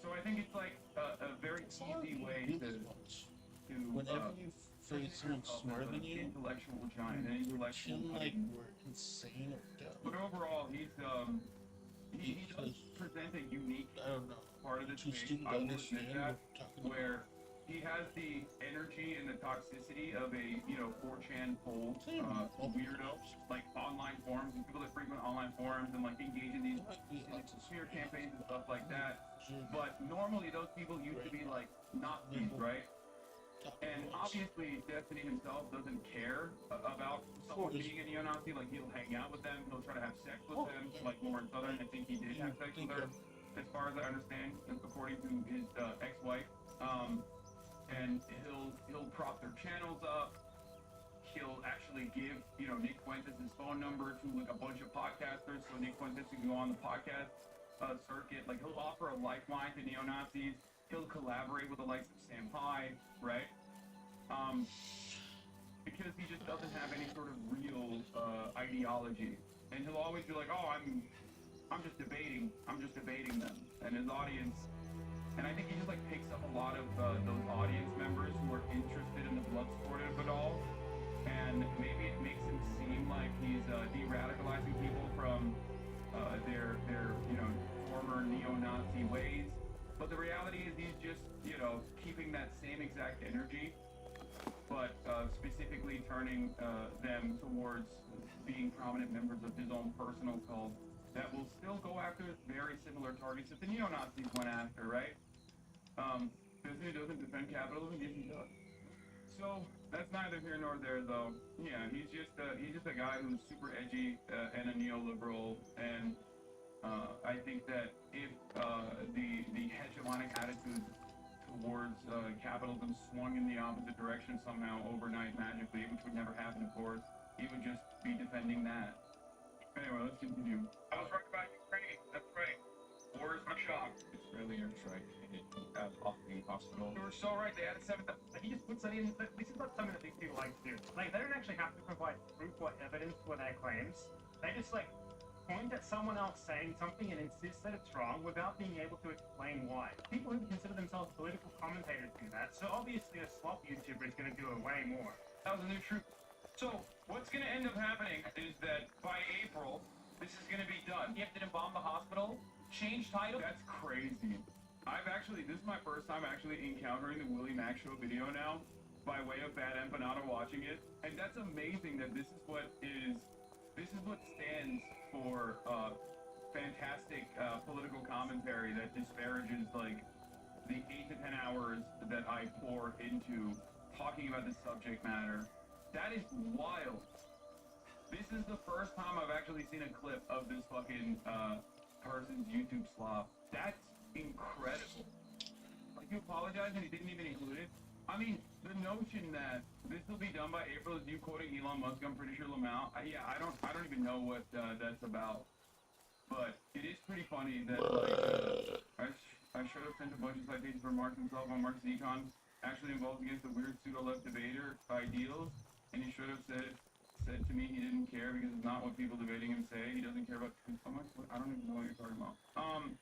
So I think it's like a very easy way to whenever you face someone smarter than you, intellectual giant, an intellectual like we're insane or dumb. But overall, he does present a unique part of this space. I will admit that, where he has the energy and the toxicity of a, you know, 4chan poll weirdo, like online forums and people that frequent online forums and like engage in these smear campaigns and stuff like that. But normally those people used to be like Nazis, right? And obviously Destiny himself doesn't care about someone being a neo-Nazi. Like, he'll hang out with them, he'll try to have sex with them, like Lauren Southern. I think he did have sex with her, as far as I understand, according to his ex-wife. And he'll prop their channels up. He'll actually give, you know, Nick Fuentes' phone number to like a bunch of podcasters, so Nick Fuentes can go on the podcast circuit. Like, he'll offer a lifeline to neo-Nazis. He'll collaborate with the likes of Sam High, right? Because he just doesn't have any sort of real ideology, and he'll always be like, "Oh, I'm just debating them," and his audience. And I think he just like picks up a lot of those audience members who are interested in the blood sport of it all, and maybe it makes him seem like he's de-radicalizing people from their you know, former neo-Nazi ways. But the reality is he's just, you know, keeping that same exact energy, but specifically turning them towards being prominent members of his own personal cult that will still go after very similar targets that the neo-Nazis went after, right? Disney doesn't defend capitalism, yes he does. So that's neither here nor there, though. Yeah, he's just a guy who's super edgy and a neoliberal, and I think that if the hegemonic attitude towards capitalism swung in the opposite direction somehow overnight magically, which would never happen, of course, he would just be defending that. Anyway, let's continue. I was right about Ukraine. That's right. War is my shock. Israeli airstrike at Hospital Hospital. You were so right. They had a 7th. He just puts that in. This is not something that these people like to do. Like, they don't actually have to provide proof or evidence for their claims. They just like point at someone else saying something and insist that it's wrong without being able to explain why. People who consider themselves political commentators do that, so obviously a slop YouTuber is going to do it way more. That was a new truth. So, what's going to end up happening is that by April, this is going to be done. He didn't bomb the hospital, change title. That's crazy. This is my first time actually encountering the Willie Mack Show video now, by way of Bad Empanada watching it. And that's amazing that this is what stands for fantastic political commentary that disparages like the 8 to 10 hours that I pour into talking about this subject matter. That is wild. This is the first time I've actually seen a clip of this fucking person's YouTube slop. That's incredible. Like, you apologize and he didn't even include it. I mean, the notion that this will be done by April is you quoting Elon Musk. I'm pretty sure Lamau. I don't even know what that's about. But it is pretty funny that like I should have sent a bunch of citations for Marx himself on Marx Econ actually involved against the weird pseudo-left debater ideals, and he should have said to me he didn't care because it's not what people debating him say. He doesn't care about so much. I don't even know what you're talking about.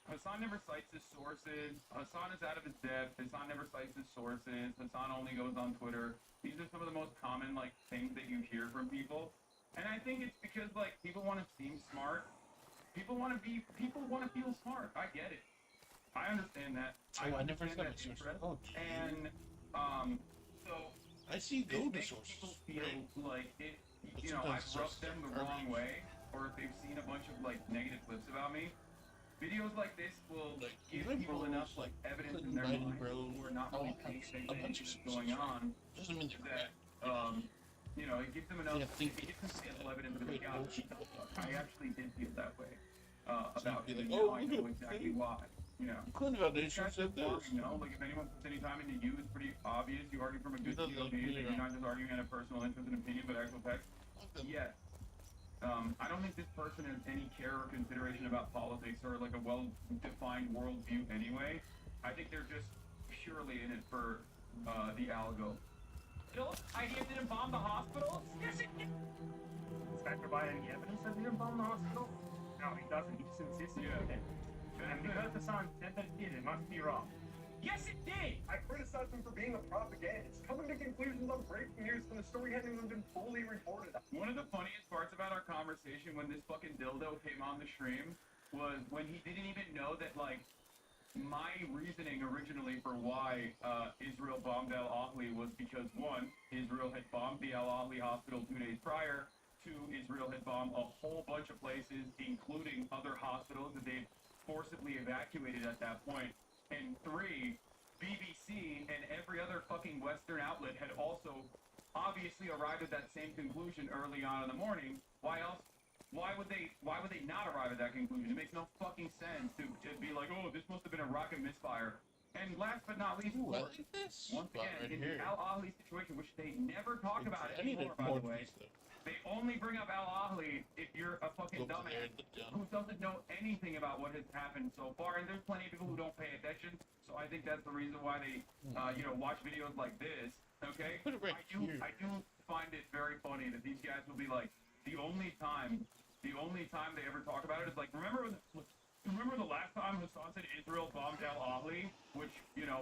Hassan never cites his sources. Hassan is out of his depth. Hassan never cites his sources. Hassan only goes on Twitter. These are some of the most common like things that you hear from people, and I think it's because like people want to seem smart. People want to feel smart. I get it. I understand that. I never said it. Oh, and so I see go to sources. People feel like it. But you know, I've rubbed them the wrong way, or if they've seen a bunch of like negative clips about me. Videos like this will give people enough like evidence in their mind who are not really paying attention to what's going on. Doesn't mean that you know, it gives them enough. It gives them sample evidence that I actually did feel that way about it. I know exactly why. You know, Clinton Foundation said this. You know, like if anyone puts any time into you, it's pretty obvious. You argue from a good POV, that you're not just arguing out of personal interest and opinion, but actual facts. Yes. I don't think this person has any care or consideration about politics or like a well-defined worldview anyway. I think they're just purely in it for the algo. IDF didn't bomb the hospitals? Yes, it did. Does that provide any evidence that they didn't bomb the hospital? No, he doesn't. He just insists it did. And because the Sun said that it did, it must be wrong. Yes, it did! I criticized him for being a propagandist, coming to conclusions on breaking news when the story hadn't even been fully reported. One of the funniest parts about our conversation when this fucking dildo came on the stream was when he didn't even know that, like, my reasoning originally for why Israel bombed Al-Ahli was because, one, Israel had bombed the Al-Ahli hospital 2 days prior, two, Israel had bombed a whole bunch of places, including other hospitals that they forcibly evacuated at that point, and three, BBC and every other fucking Western outlet had also obviously arrived at that same conclusion early on in the morning. Why else? Why would they not arrive at that conclusion? It makes no fucking sense to be like, oh, this must have been a rocket misfire. And last but not least, once again, in the Al-Ahli situation, which they never talk about anymore, by the way, they only bring up Al-Ahli if you're a fucking dumbass who doesn't know anything about what has happened so far. And there's plenty of people who don't pay attention. So I think that's the reason why they, watch videos like this. Okay, I do find it very funny that these guys will be like, the only time they ever talk about it is like, remember the last time Hassan said Israel bombed Al-Ahli, which,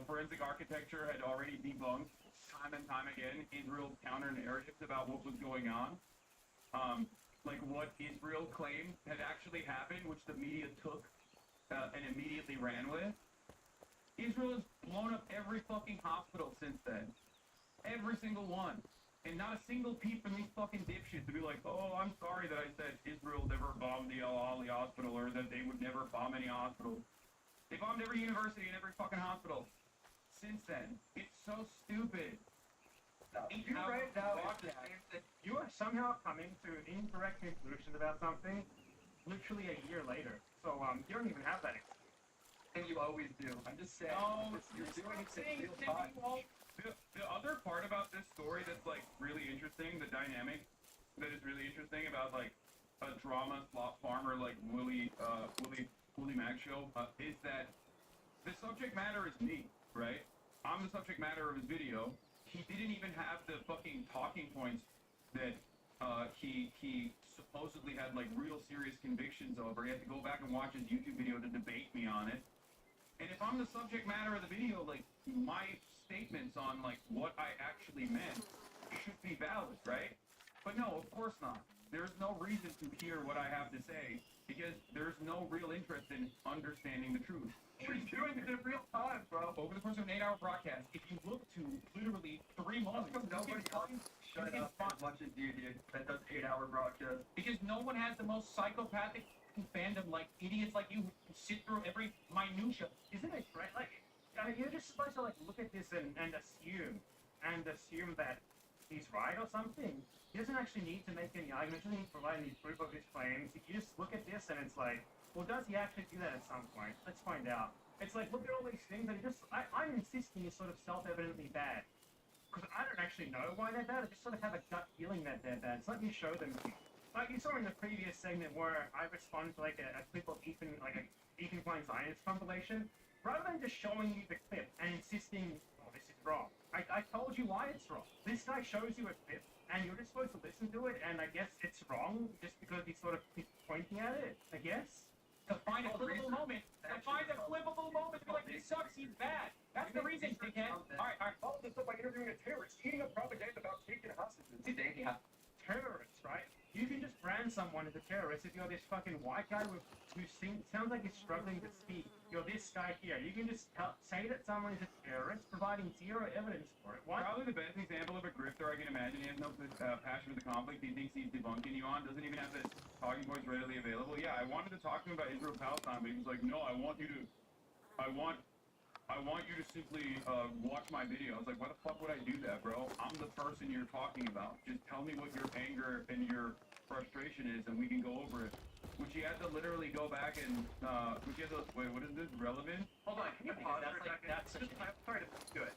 forensic architecture had already debunked time and time again Israel's counter-narratives about what was going on. Like what Israel claimed had actually happened, which the media took and immediately ran with. Israel has blown up every fucking hospital since then. Every single one. And not a single peep from these fucking dipshits to be like, oh, I'm sorry that I said Israel never bombed the Al-Ahli hospital or that they would never bomb any hospitals. They bombed every university and every fucking hospital since then. It's so stupid. You right now, you are somehow coming to incorrect conclusions about something literally a year later. So, you don't even have that. And you always do. I'm just saying. No, you're doing it in real time. time. The other part about this story that's like really interesting, the dynamic that is really interesting about like a drama slot farmer like Willie Mac show is that the subject matter is me, right? I'm the subject matter of his video. He didn't even have the fucking talking points that he supposedly had like real serious convictions over. He had to go back and watch his YouTube video to debate me on it. And if I'm the subject matter of the video, like my statements on like what I actually meant should be valid, right? But no, of course not. There's no reason to hear what I have to say because there's no real interest in understanding the truth. We're doing it in real time, bro. Over the course of an 8-hour broadcast, if you look to literally 3 months, nobody shut up as much as you did that does 8-hour broadcast. Because no one has the most psychopathic fandom like idiots like you who sit through every minutia. Isn't it right? Like, you're just supposed to like look at this and assume that he's right or something. He doesn't actually need to make any arguments. He doesn't need to provide any proof of his claims. You just look at this and it's like, well, does he actually do that at some point? Let's find out. It's like, look at all these things, and I'm insisting is sort of self-evidently bad. Because I don't actually know why they're bad, I just sort of have a gut feeling that they're bad. So let me show them to you. Like you saw in the previous segment where I responded to like a clip of Ethan Klein's Science compilation, rather than just showing you the clip and insisting, oh, this is wrong. I told you why it's wrong. This guy shows you a clip, and you're just supposed to listen to it, and I guess it's wrong just because he's sort of pointing at it, I guess. To find a flippable moment. To find a flippable moment. To be like, this sucks, he's bad. That's the reason, dickhead. Alright. Follow this up by interviewing a terrorist, eating up propaganda about taking hostages. Terrorists, right? You can just brand someone as a terrorist if you're this fucking white guy who sounds like he's struggling to speak. You're this guy here. You can just say that someone is a terrorist, providing zero evidence for it. Why? Probably the best example of a grifter I can imagine. He has no passion for the conflict. He thinks he's debunking you on. Doesn't even have the talking points readily available. Yeah, I wanted to talk to him about Israel-Palestine, but he was like, no, I want you to simply watch my video. I was like, why the fuck would I do that, bro? I'm the person you're talking about. Just tell me what your anger and your frustration is, and we can go over it. Which he had to literally go back and, wait, what is this? Relevant? Hold on, can you pause for a second? I'm sorry to do it.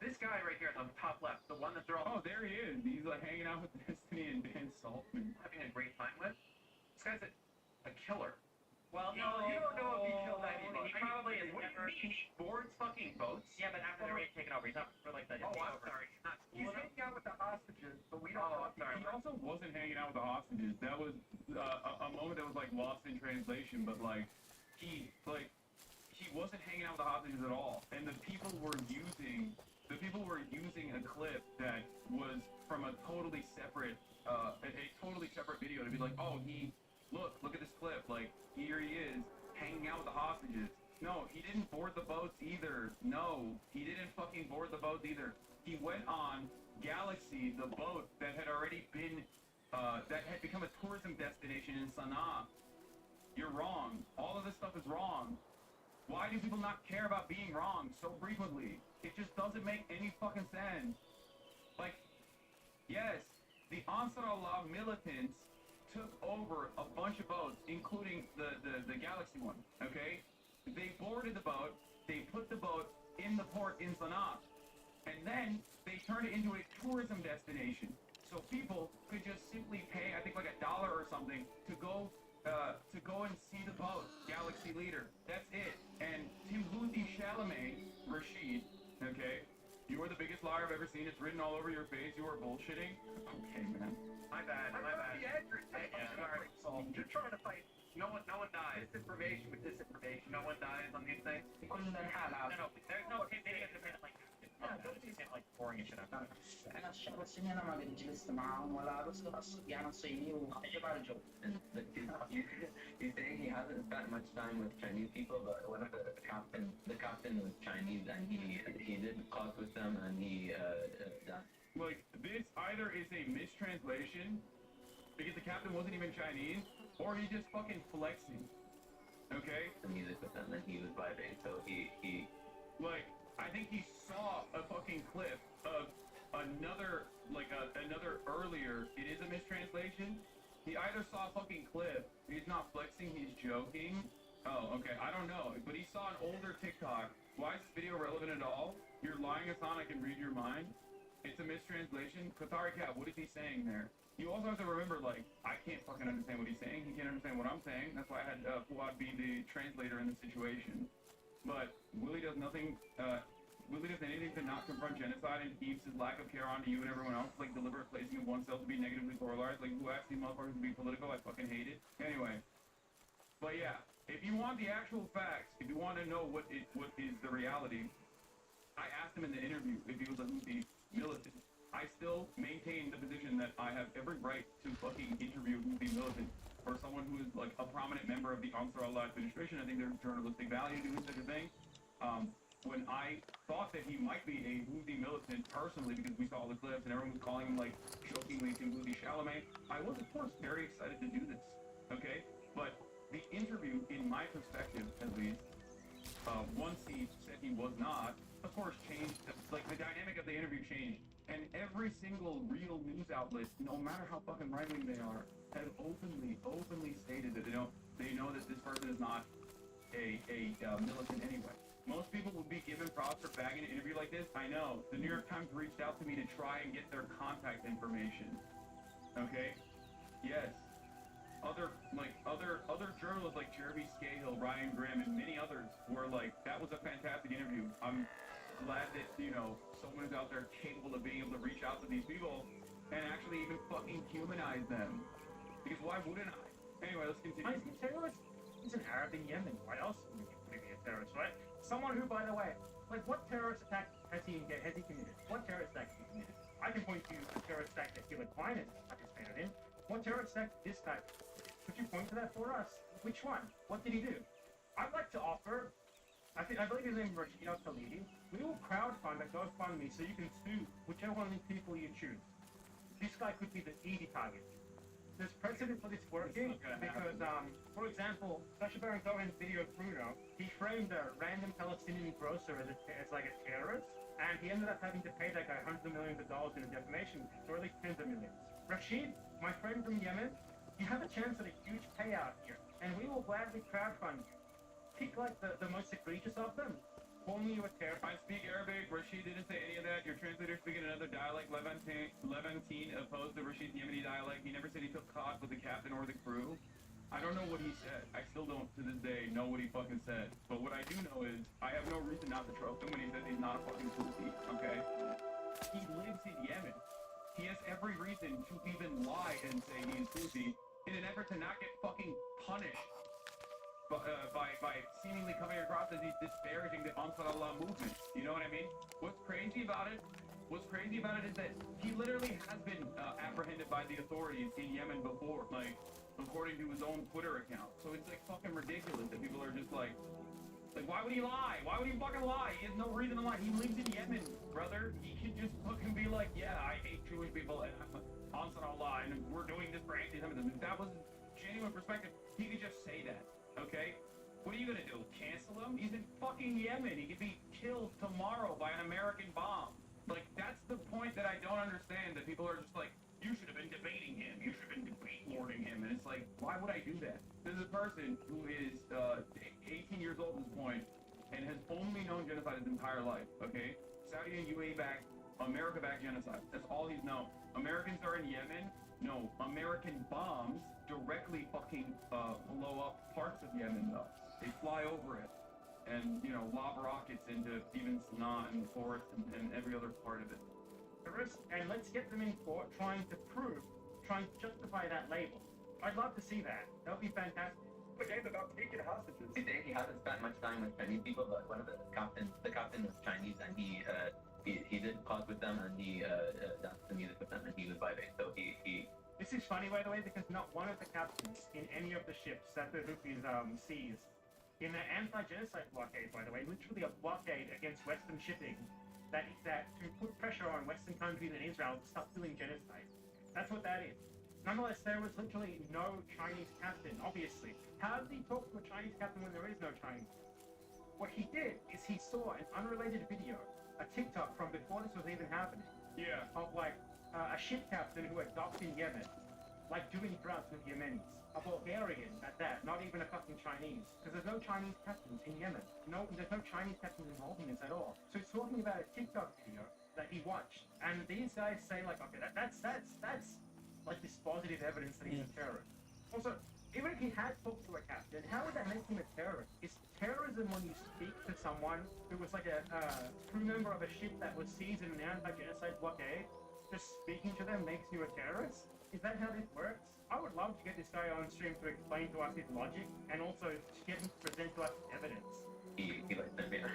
This guy right here on the top left, the one that they're all... Oh, there he is. He's like hanging out with Destiny and Dan Saltman. Having a great time. guy's a killer. Well, No, you don't know if he killed anybody. He probably is. What do you mean? He boards fucking boats? Yeah, but after they're taken over, he's not for like the. Oh, I'm takeover. sorry. He's not. He's hanging out with the hostages, but we don't know if sorry. He also wasn't hanging out with the hostages. That was a moment that was like lost in translation, but like he wasn't hanging out with the hostages at all. And the people were using a clip that was from a totally separate video to be like, oh, look at this clip, like here he is hanging out with the hostages. No, he didn't board the boats either. No, he didn't fucking board the boats either. He went on Galaxy, the boat that had already been, that had become a tourism destination in Sana'a. You're wrong. All of this stuff is wrong. Why do people not care about being wrong so frequently? It just doesn't make any fucking sense. Like, yes, the Ansar Allah militants took over a bunch of boats, including the Galaxy one, okay? They boarded the boat, they put the boat in the port in Sana'a, and then they turned it into a tourism destination. So people could just simply pay, I think like $1 or something, to go and see the boat, Galaxy Leader. That's it. And Timothy Chalamet, Rashid, okay? You are the biggest liar I've ever seen. It's written all over your face. You are bullshitting. Okay, man. My bad. I love the address. You're trying to fight. No one dies. Disinformation with disinformation. No one dies on these things. No, there's no video independent like. It's like boring and shit. He's saying he hasn't spent much time with Chinese people, but one of the captain was Chinese, and he did talk with them, and he Like, this either is a mistranslation, because the captain wasn't even Chinese, or he's just fucking flexing. Okay? the music with them, and he was vibing, so he Like, I think he saw a fucking clip of another earlier, it is a mistranslation. He either saw a fucking clip, he's not flexing, he's joking. Oh, okay, I don't know. But he saw an older TikTok. Why is this video relevant at all? You're lying, Hassan, I can read your mind. It's a mistranslation. Qatari Cat, what is he saying there? You also have to remember, like, I can't fucking understand what he's saying. He can't understand what I'm saying. That's why I had Fuad be the translator in the situation. But Willie does nothing, Willie does anything to not confront genocide and keeps his lack of care onto you and everyone else, like deliberate placing of oneself to be negatively polarized. Like, who asked these motherfuckers to be political? I fucking hate it. Anyway. But yeah, if you want the actual facts, if you want to know what is the reality, I asked him in the interview if he was a Houthi militant. I still maintain the position that I have every right to fucking interview Houthi militant or someone who is like a prominent member of the Ansar Allah administration. I think there's journalistic value to doing such a thing. When I thought that he might be a Houthi militant personally, because we saw the clips and everyone was calling him like jokingly Timothy Chalamet, I was of course very excited to do this. Okay, but the interview, in my perspective at least, once he said he was not, of course changed. Like the dynamic of the interview changed, and every single real news outlet, no matter how fucking right wing they are, have openly stated that they know that this person is not a militant anyway. Most people would be given props for bagging an interview like this. I know. The New York Times reached out to me to try and get their contact information. Okay? Yes. Other journalists like Jeremy Scahill, Ryan Graham, and many others were like, that was a fantastic interview. I'm glad that, someone is out there capable of being able to reach out to these people and actually even fucking humanize them. Because why wouldn't I? Anyway, let's continue. He's a terrorist. He's an Arab in Yemen. Why else would he be a terrorist, right? Someone who, by the way, like, what terrorist attack has he committed? What terrorist attack has he committed? I can point to a terrorist attack that Hillary Clinton participated in. What terrorist attack this guy? Could you point to that for us? Which one? What did he do? I'd like to offer, I believe his name is Rashid Al-Khalidi. We will crowdfund a GoFundMe so you can sue whichever one of these people you choose. This guy could be the easy target. There's precedent for this working because, for example, Sacha Baron Cohen's video of Bruno, he framed a random Palestinian grocer as like a terrorist, and he ended up having to pay that guy hundreds of millions of dollars in a defamation fee, or at least tens of millions. Rashid, my friend from Yemen, you have a chance at a huge payout here, and we will gladly crowdfund you. Pick like the most egregious of them. Call me a terrorist. I speak Arabic. Rashid didn't say any of that. Your translator speaking another dialect. Levantine opposed to Rashid's Yemeni dialect. He never said he took cock with the captain or the crew. I don't know what he said. I still don't, to this day, know what he fucking said. But what I do know is, I have no reason not to trust him when he says he's not a fucking pussy, okay? He lives in Yemen. He has every reason to even lie and say he's pussy in an effort to not get fucking punished by seemingly coming across as he's disparaging the Ansar Allah movement. You know what I mean? What's crazy about it is that he literally has been apprehended by the authorities in Yemen before, like, according to his own Twitter account. So it's like fucking ridiculous that people are just like, why would he lie? Why would he fucking lie? He has no reason to lie. He lives in Yemen, brother. He can just fucking be like, yeah, I hate Jewish people and I'm Ansar Allah and we're doing this for anti-Semitism. If that was genuine perspective, he could just say that, okay? What are you gonna do? Cancel him? He's in fucking Yemen. He could be killed tomorrow by an American bomb. Like, that's the point that I don't understand, that people are just like, you should have been debating him. You should have been debate lording him. And it's like, why would I do that? There's a person who is 18 years old at this point and has only known genocide his entire life, okay? Saudi and UAE-backed, America-backed genocide. That's all he's known. Americans are in Yemen. No, American bombs directly fucking blow up parts of Yemen, though. They fly over it and, you know, lob rockets into even Sanaa and the forest and every other part of it. And let's get them in court trying to justify that label. I'd love to see that. That would be fantastic. The game about taking hostages. He hasn't spent much time with Chinese people, but one of the captain was Chinese, and he did talk with them, and he danced the music with them, and he was vibing. So he. This is funny, by the way, because not one of the captains in any of the ships that the Houthis seized in the anti-genocide blockade, by the way, literally a blockade against Western shipping, that to put pressure on Western countries and Israel to stop doing genocide. That's what that is. Nonetheless, there was literally no Chinese captain, obviously. How did he talk to a Chinese captain when there is no Chinese? What he did is he saw an unrelated video, a TikTok from before this was even happening. Yeah. Of like a ship captain who had docked in Yemen, like doing drugs with Yemenis. A Bulgarian at that, not even a fucking Chinese. Because there's no Chinese captains in Yemen. No, there's no Chinese captains involved in this at all. So he's talking about a TikTok video that he watched. And these guys say like, okay, that's like this positive evidence that he's a terrorist. Also, even if he had talked to a captain, how would that make him a terrorist? Is terrorism when you speak to someone who was like a crew member of a ship that was seized in an anti-genocide blockade? Just speaking to them makes you a terrorist? Is that how this works? I would love to get this guy on stream to explain to us his logic and also to get him to present to us evidence. He likes them, yeah.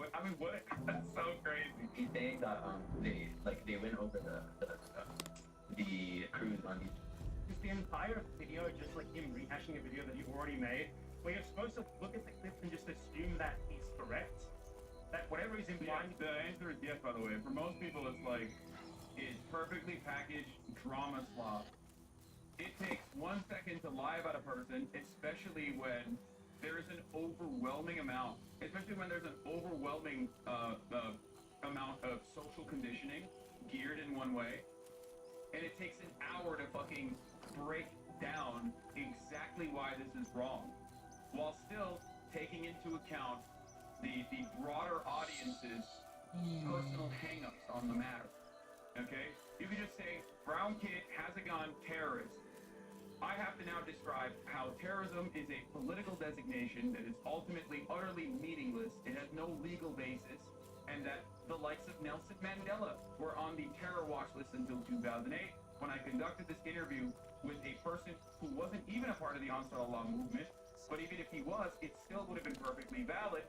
I mean, what? That's so crazy. He's saying that they went over the cruise on these. Just the entire video, just like him rehashing a video that you've already made, where you're supposed to look at the clips and just assume that he's correct. That whatever he's implying. The answer is yes, by the way. For most people, it's like, it's perfectly packaged drama slop. It takes 1 second to lie about a person, especially when there's an overwhelming amount, amount of social conditioning geared in one way, and it takes an hour to fucking break down exactly why this is wrong, while still taking into account the broader audience's personal hang-ups on the matter. Okay? You can just say, brown kid has a gun, terrorist. I have to now describe how terrorism is a political designation that is ultimately utterly meaningless, it has no legal basis, and that the likes of Nelson Mandela were on the terror watch list until 2008, when I conducted this interview with a person who wasn't even a part of the Ansar Allah movement, but even if he was, it still would have been perfectly valid.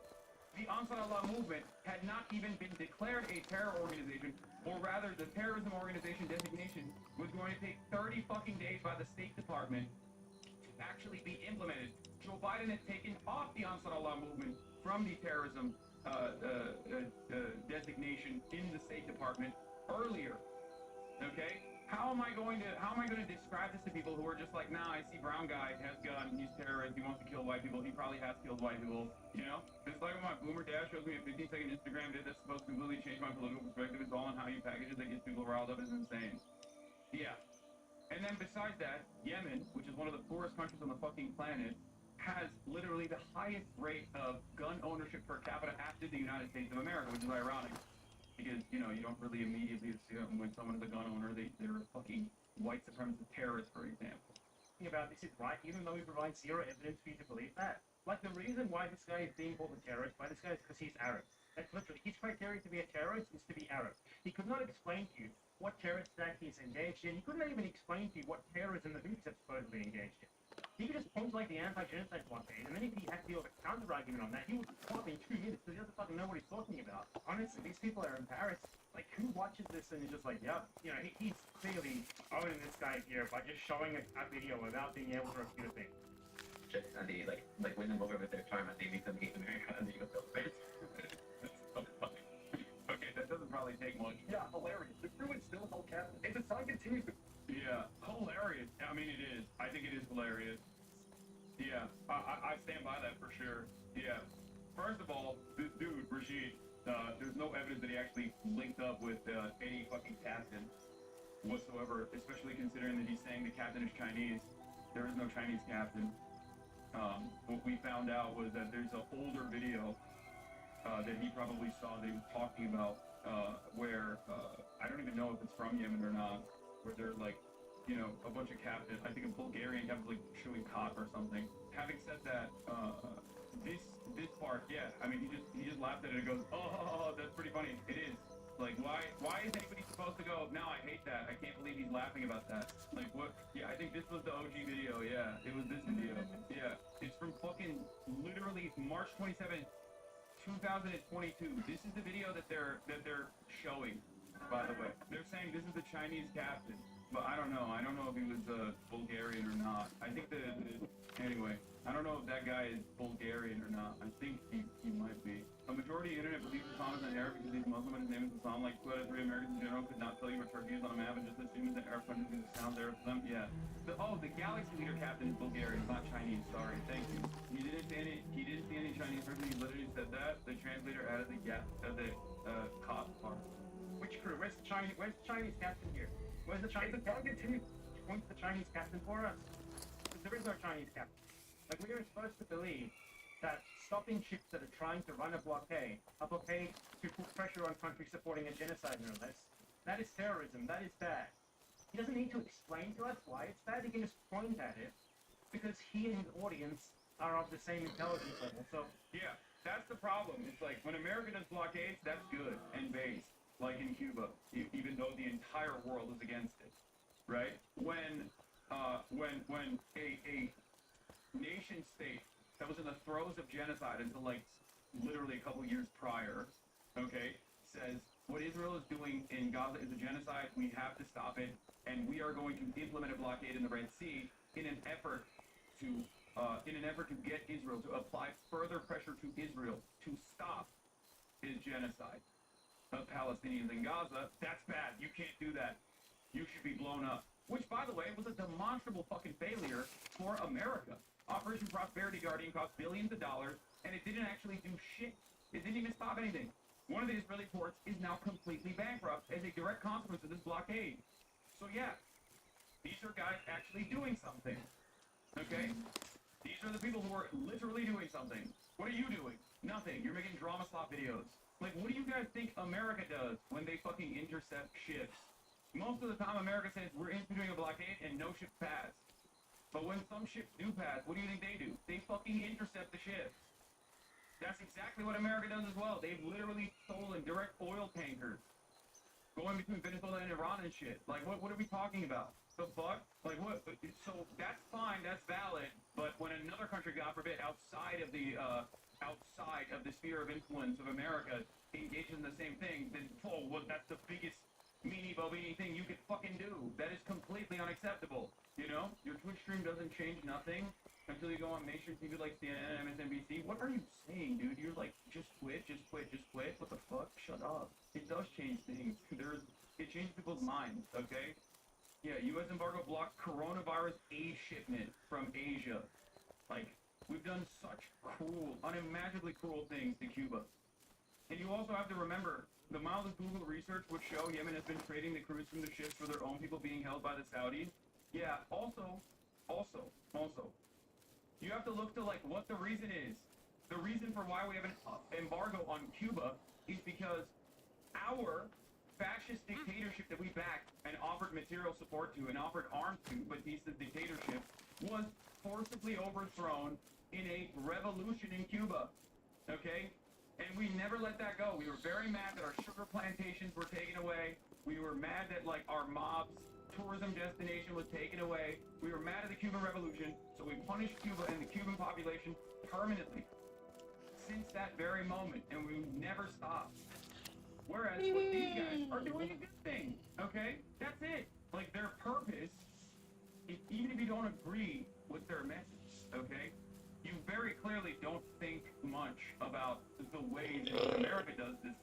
The Ansar Allah movement had not even been declared a terror organization, or rather the terrorism organization designation was going to take 30 fucking days by the State Department to actually be implemented. Joe Biden had taken off the Ansar Allah movement from the terrorism designation in the State Department earlier. Okay? How am I going to describe this to people who are just like, nah, I see brown guy, has gun, he's terrorist, he wants to kill white people, he probably has killed white people, you know? It's like when my boomer dad shows me a 15-second Instagram vid that's supposed to completely change my political perspective. It's all on how you package it that gets people riled up. It's insane. Yeah. And then besides that, Yemen, which is one of the poorest countries on the fucking planet, has literally the highest rate of gun ownership per capita after the United States of America, which is ironic. Because, you know, you don't really immediately assume when someone is a gun owner, they're a fucking white supremacist terrorist, for example. talking about this is right, even though we provide zero evidence for you to believe that. Like, the reason why this guy is being called a terrorist by this guy is because he's Arab. That's literally, his criteria to be a terrorist is to be Arab. He could not explain to you what terrorist act he's engaged in. He couldn't even explain to you what terrorism the Houthis have supposedly engaged in. He could just point like the anti-genocide blockade, and then if he had to deal with a counter-argument on that, he would stop in 2 minutes because he doesn't fucking know what he's talking about. Honestly, these people are embarrassed. Like, who watches this and is just like, yep, you know, he's clearly owning this guy here by just showing a video without being able to refute a thing. And they like win them over with their charm and they make them hate America and they go celebrate. That's so funny. Okay, that doesn't probably take much. Yeah, hilarious. The crew is still held captive. If the song continues to... Yeah, hilarious. I mean, it is. I think it is hilarious. Yeah, I stand by that for sure. Yeah. First of all, this dude, Rashid, there's no evidence that he actually linked up with any fucking captain whatsoever, especially considering that he's saying the captain is Chinese. There is no Chinese captain. What we found out was that there's an older video that he probably saw that he was talking about where, I don't even know if it's from Yemen or not, where they're like, you know, a bunch of captains, I think a Bulgarian captain like chewing cock or something. Having said that, this part, yeah, I mean, he just laughed at it and goes, oh, that's pretty funny. It is. Like, why is anybody supposed to go, no, I hate that. I can't believe he's laughing about that. Like, what? Yeah, I think this was the OG video. Yeah, it was this video. Yeah, it's from fucking literally March 27th, 2022. This is the video that they're showing, by the way. They're saying this is the Chinese captain, but I don't know. I don't know if he was Bulgarian or not. I think anyway, I don't know if that guy is Bulgarian or not. I think he might be. A majority of the internet believes Hassan is an Arab because he's Muslim and his name is Hassan. Like 2 out of 3 Americans in general could not tell you where Turkey is on a map and just assume it's an Arab country because it sounds Arab to them. Yeah. The Galaxy Leader captain is Bulgarian, not Chinese. Sorry. Thank you. He didn't see any Chinese person. He literally said that. The translator added the cop part. Which crew? Where's the Chinese captain here? Where's the Chinese captain? Continue to point to the Chinese captain for us. Because there is no Chinese captain. Like, we are supposed to believe that stopping ships that are trying to run a blockade to put pressure on countries supporting a genocide, no less, that is terrorism. That is bad. He doesn't need to explain to us why it's bad. He can just point at it because he and his audience are of the same intelligence level. So yeah, that's the problem. It's like when America does blockades, that's good and based, like in Cuba, even though the entire world is against it, right? When a nation state that was in the throes of genocide until like literally a couple years prior, okay, says what Israel is doing in Gaza is a genocide, we have to stop it, and we are going to implement a blockade in the Red Sea in an effort to get Israel to apply further pressure to Israel to stop his genocide of Palestinians in Gaza. That's bad. You can't do that. You should be blown up. Which, by the way, was a demonstrable fucking failure for America. Operation Prosperity Guardian cost billions of dollars, and it didn't actually do shit. It didn't even stop anything. One of the Israeli ports is now completely bankrupt as a direct consequence of this blockade. So yeah, these are guys actually doing something. Okay? These are the people who are literally doing something. What are you doing? Nothing. You're making drama slop videos. Like, what do you guys think America does when they fucking intercept ships? Most of the time, America says we're instituting a blockade and no ships pass. But when some ships do pass, what do you think they do? They fucking intercept the ships. That's exactly what America does as well. They've literally stolen direct oil tankers going between Venezuela and Iran and shit. Like, what are we talking about? The fuck? Like, what? So that's fine, that's valid. But when another country, God forbid, outside of the sphere of influence of America engages in the same thing, then that's the biggest meanie-bo-beanie thing you could fucking do. That is completely unacceptable. You know, your Twitch stream doesn't change nothing until you go on mainstream TV like CNN and MSNBC. What are you saying, dude? You're like, just quit, just quit, just quit. What the fuck? Shut up. It does change things. It changes people's minds, okay? Yeah, U.S. embargo blocked coronavirus aid shipment from Asia. Like, we've done such cruel, unimaginably cruel things to Cuba. And you also have to remember, the mildest Google research would show Yemen has been trading the crews from the ships for their own people being held by the Saudis. Yeah, also, you have to look to, like, what the reason is. The reason for why we have an embargo on Cuba is because our fascist dictatorship that we backed and offered material support to and offered arms to, Batista's dictatorship, forcibly overthrown in a revolution in Cuba, okay? And we never let that go. We were very mad that our sugar plantations were taken away. We were mad that, like, our mob's tourism destination was taken away. We were mad at the Cuban Revolution, so we punished Cuba and the Cuban population permanently since that very moment, and we never stopped. Whereas what these guys are doing a good thing, okay? That's it. Like, their purpose, even if you don't agree with their message, okay? You very clearly don't think much about the way that America does this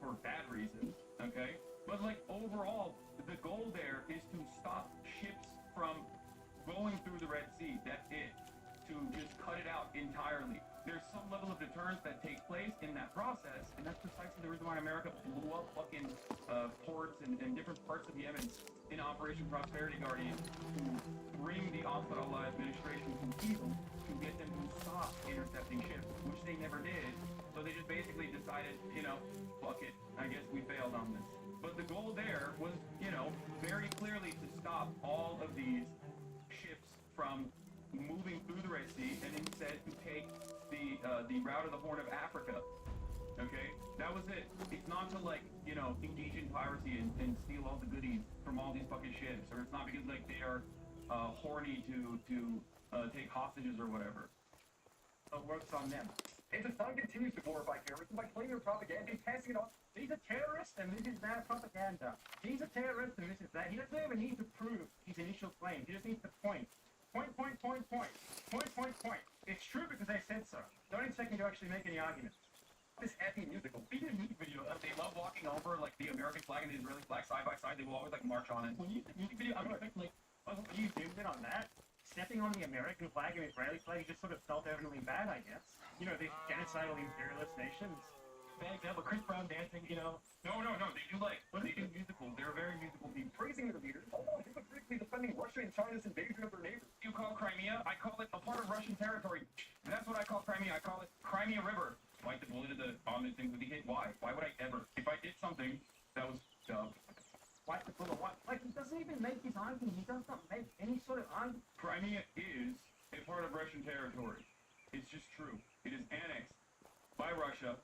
for bad reasons, okay? But, like, overall, the goal there is to stop ships from going through the Red Sea. That's it. To just cut it out entirely. There's some level of deterrence that takes place in that process, and that's precisely the reason why America blew up fucking ports and different parts of Yemen in Operation Prosperity Guardian to bring the Al-Fatah administration to heel to get them to stop intercepting ships, which they never did. So they just basically decided, you know, fuck it, I guess we failed on this. But the goal there was, you know, very clearly to stop all of these ships from moving through the Red Sea and instead to take the route of the Horn of Africa. Okay? That was it. It's not to, like, you know, engage in piracy and steal all the goodies from all these fucking ships, or it's not because, like, they are horny to take hostages or whatever. It works on them. And the sun continues to glorify terrorism by claiming their propaganda and passing it on. These are terrorists and this is bad propaganda. These are terrorists and this is that. He doesn't even need to prove his initial claim. He just needs to point. Point. It's true because I said so. Don't expect me to actually make any arguments. This happy musical. We did a music video. They love walking over, like, the American flag and the Israeli flag side by side. They will always, like, march on it. When you did the music video, I would think, like, when you zoomed in on that, stepping on the American flag and Israeli flag just sort of felt evidently bad, I guess. You know, these genocidal imperialist nations. Bad example, Chris Brown dancing, you know. No, they do, like, they do musicals. They're very musical people. Praising their leaders, although hypocritically defending Russia and China's invasion of their neighbors. You call Crimea? I call it a part of Russian territory. And that's what I call Crimea. I call it Crimea River. Swipe the bullet on the thing with the hit. Why? Why would I ever? If I did something that was dumb. Swipe the bullet. What? Like, he doesn't even make his argument. He does not make any sort of argument. Crimea is a part of Russian territory. It's just true. It is annexed by Russia.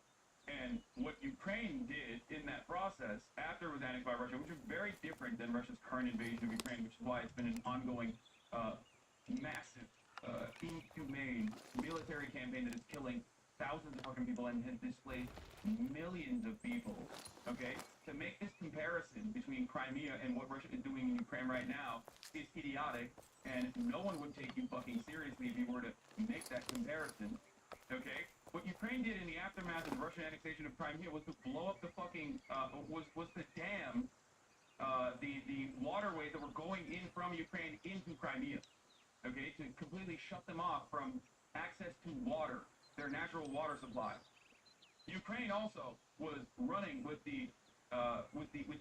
And what Ukraine did in that process, after it was annexed by Russia, which is very different than Russia's current invasion of Ukraine, which is why it's been an ongoing, massive, inhumane military campaign that is killing thousands of fucking people and has displaced millions of people, okay? To make this comparison between Crimea and what Russia is doing in Ukraine right now is idiotic, and no one would take you fucking seriously if you were to make that comparison, okay? What Ukraine did in the aftermath of the Russian annexation of Crimea was to blow up the fucking, was to dam the waterways that were going in from Ukraine into Crimea, okay, to completely shut them off from access to water, their natural water supply. Ukraine also was running with the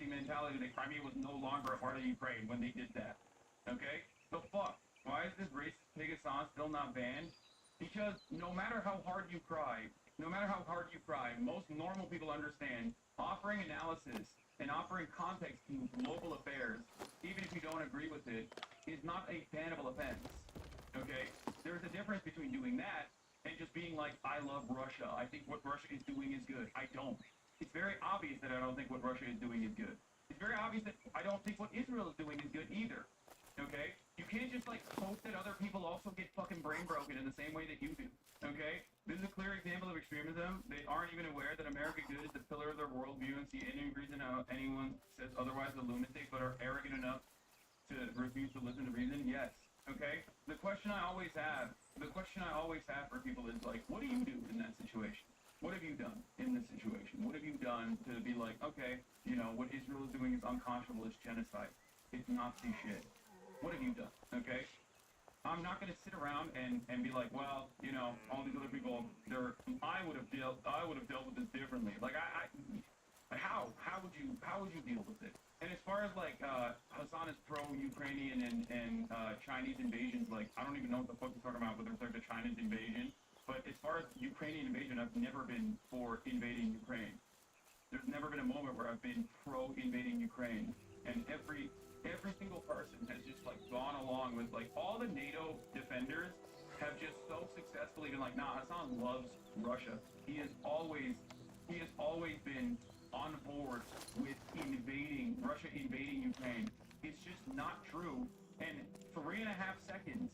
mentality that Crimea was no longer a part of Ukraine when they did that, okay? The fuck? Why is this racist Pegasus still not banned? Because no matter how hard you cry, most normal people understand offering analysis and offering context to local affairs, even if you don't agree with it, is not a bannable offense. Okay? There's a difference between doing that and just being like, I love Russia. I think what Russia is doing is good. I don't. It's very obvious that I don't think what Russia is doing is good. It's very obvious that I don't think what Israel is doing is good either. Okay? You can't just, like, hope that other people also get fucking brain broken in the same way that you do. Okay? This is a clear example of extremism. They aren't even aware that America good is the pillar of their worldview and see any reason how anyone says otherwise is a lunatic, but are arrogant enough to refuse to listen to reason. Yes. Okay? The question I always have for people is, like, what do you do in that situation? What have you done in this situation? What have you done to be like, okay, you know, what Israel is doing is unconscionable, it's genocide. It's Nazi shit. What have you done? Okay? I'm not going to sit around and be like, well, you know, all these other people, I would have dealt with this differently. Like, how would you deal with it? And as far as, like, Hassan is pro-Ukrainian and Chinese invasions, like, I don't even know what the fuck he's talking about with respect to China's invasion. But as far as Ukrainian invasion, I've never been for invading Ukraine. There's never been a moment where I've been pro-invading Ukraine. And every every single person has just like gone along with like all the NATO defenders have just so successfully been like, nah, Hassan loves Russia. He has always been on board with Russia invading Ukraine. It's just not true. And 3.5 seconds,